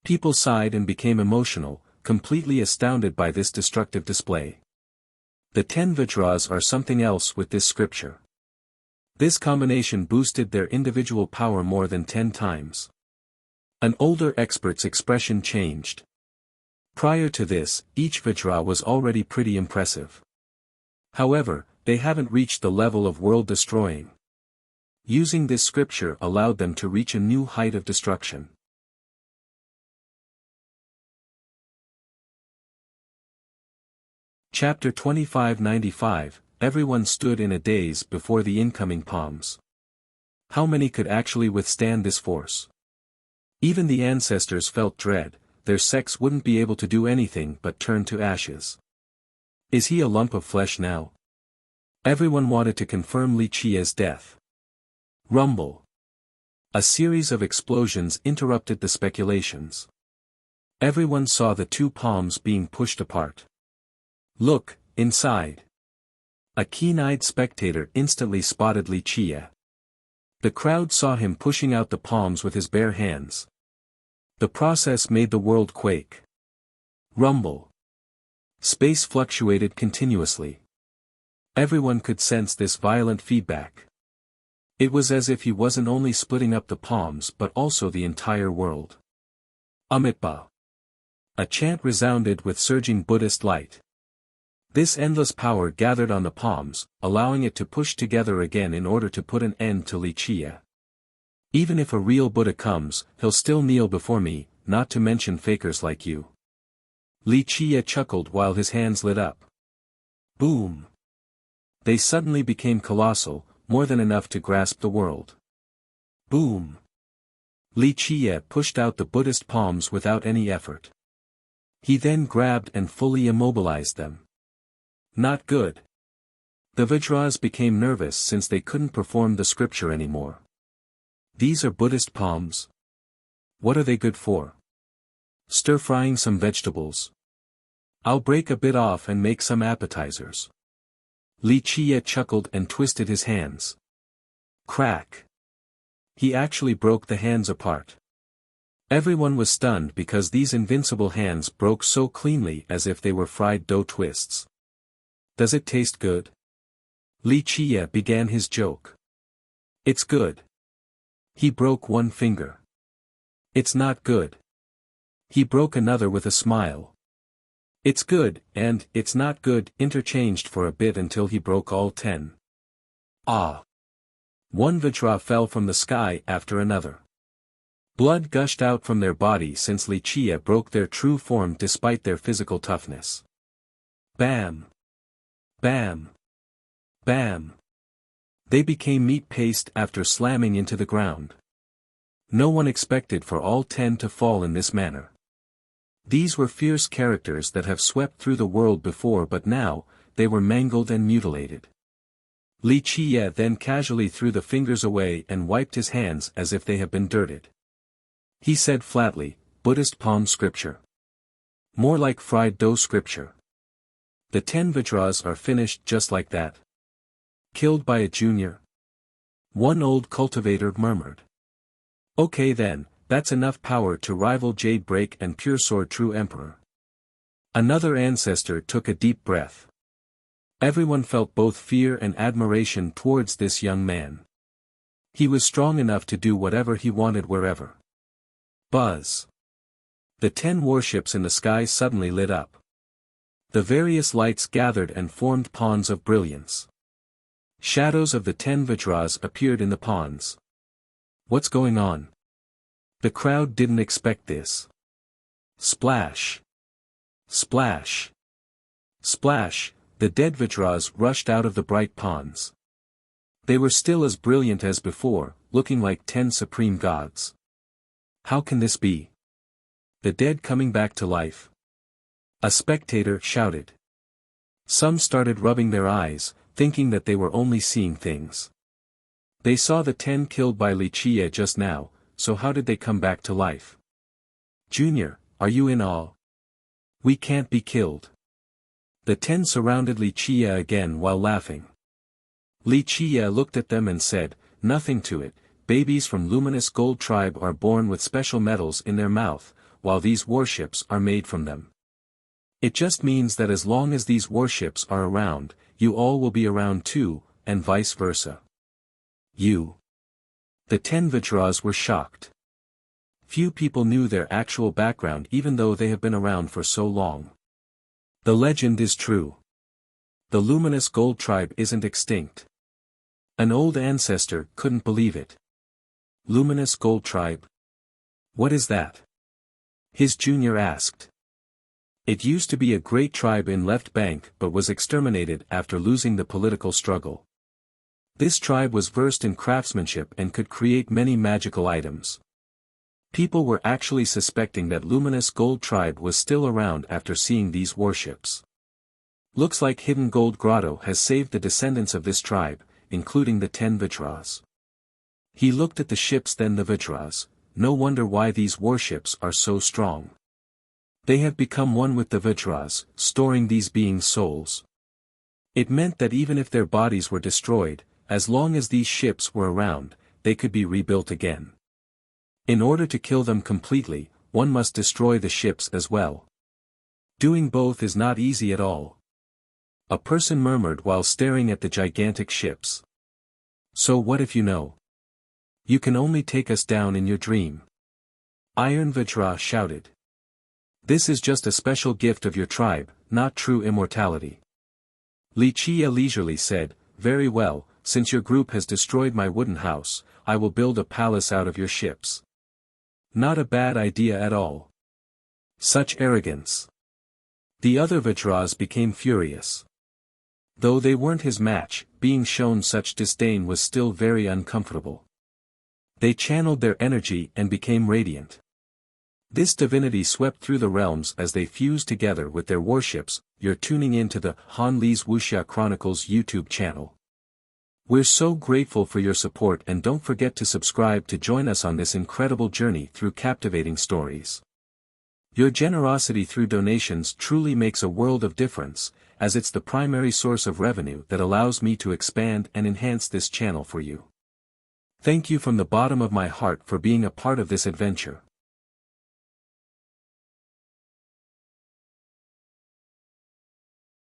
People sighed and became emotional, completely astounded by this destructive display. The 10 Vajras are something else with this scripture. This combination boosted their individual power more than 10 times. An older expert's expression changed. Prior to this, each Vajra was already pretty impressive. However, they haven't reached the level of world-destroying. Using this scripture allowed them to reach a new height of destruction. Chapter 2595, Everyone stood in a daze before the incoming palms. How many could actually withstand this force? Even the ancestors felt dread, their sex wouldn't be able to do anything but turn to ashes. Is he a lump of flesh now? Everyone wanted to confirm Li Qie's death. Rumble. A series of explosions interrupted the speculations. Everyone saw the 2 palms being pushed apart. Look, inside. A keen-eyed spectator instantly spotted Li Qie. The crowd saw him pushing out the palms with his bare hands. The process made the world quake. Rumble. Space fluctuated continuously. Everyone could sense this violent feedback. It was as if he wasn't only splitting up the palms but also the entire world. Amitba. A chant resounded with surging Buddhist light. This endless power gathered on the palms, allowing it to push together again in order to put an end to Li Qie. Even if a real Buddha comes, he'll still kneel before me, not to mention fakers like you. Li Qie chuckled while his hands lit up. Boom! They suddenly became colossal, more than enough to grasp the world. Boom! Li Qie pushed out the Buddhist palms without any effort. He then grabbed and fully immobilized them. Not good. The Vajras became nervous since they couldn't perform the scripture anymore. These are Buddhist palms. What are they good for? Stir-frying some vegetables. I'll break a bit off and make some appetizers. Li Qie chuckled and twisted his hands. Crack. He actually broke the hands apart. Everyone was stunned because these invincible hands broke so cleanly as if they were fried dough twists. Does it taste good? Li Qie began his joke. It's good. He broke one finger. It's not good. He broke another with a smile. It's good, and it's not good interchanged for a bit until he broke all 10. Ah! One Vajra fell from the sky after another. Blood gushed out from their body since Li Qie broke their true form despite their physical toughness. Bam! Bam! Bam! They became meat paste after slamming into the ground. No one expected for all 10 to fall in this manner. These were fierce characters that have swept through the world before, but now, they were mangled and mutilated. Li Qie then casually threw the fingers away and wiped his hands as if they had been dirted. He said flatly, Buddhist palm scripture. More like fried dough scripture. The 10 Vajras are finished just like that. Killed by a junior? One old cultivator murmured. Okay then, that's enough power to rival Jade Break and Pure Sword True Emperor. Another ancestor took a deep breath. Everyone felt both fear and admiration towards this young man. He was strong enough to do whatever he wanted wherever. Buzz. The 10 warships in the sky suddenly lit up. The various lights gathered and formed pawns of brilliance. Shadows of the 10 Vajras appeared in the pawns. What's going on? The crowd didn't expect this. Splash. Splash. Splash, the dead Vajras rushed out of the bright pawns. They were still as brilliant as before, looking like 10 supreme gods. How can this be? The dead coming back to life? A spectator shouted. Some started rubbing their eyes, thinking that they were only seeing things. They saw the 10 killed by Wuxia just now, so how did they come back to life? Junior, are you in awe? We can't be killed. The 10 surrounded Wuxia again while laughing. Wuxia looked at them and said, nothing to it, babies from Luminous Gold Tribe are born with special metals in their mouth, while these warships are made from them. It just means that as long as these warships are around, you all will be around too, and vice versa. You. The 10 Vajras were shocked. Few people knew their actual background even though they have been around for so long. The legend is true. The Luminous Gold Tribe isn't extinct. An old ancestor couldn't believe it. Luminous Gold Tribe? What is that? His junior asked. It used to be a great tribe in Left Bank but was exterminated after losing the political struggle. This tribe was versed in craftsmanship and could create many magical items. People were actually suspecting that Luminous Gold Tribe was still around after seeing these warships. Looks like Hidden Gold Grotto has saved the descendants of this tribe, including the 10 Vajras. He looked at the ships, then the Vajras. No wonder why these warships are so strong. They have become one with the Vajras, storing these beings' souls. It meant that even if their bodies were destroyed, as long as these ships were around, they could be rebuilt again. In order to kill them completely, one must destroy the ships as well. Doing both is not easy at all. A person murmured while staring at the gigantic ships. So what if you know? You can only take us down in your dream. Iron Vajra shouted. This is just a special gift of your tribe, not true immortality. Wuxia leisurely said, very well, since your group has destroyed my wooden house, I will build a palace out of your ships. Not a bad idea at all. Such arrogance. The other Vajras became furious. Though they weren't his match, being shown such disdain was still very uncomfortable. They channeled their energy and became radiant. This divinity swept through the realms as they fused together with their warships. You're tuning in to the Han Li's Wuxia Chronicles YouTube channel. We're so grateful for your support, and don't forget to subscribe to join us on this incredible journey through captivating stories. Your generosity through donations truly makes a world of difference, as it's the primary source of revenue that allows me to expand and enhance this channel for you. Thank you from the bottom of my heart for being a part of this adventure.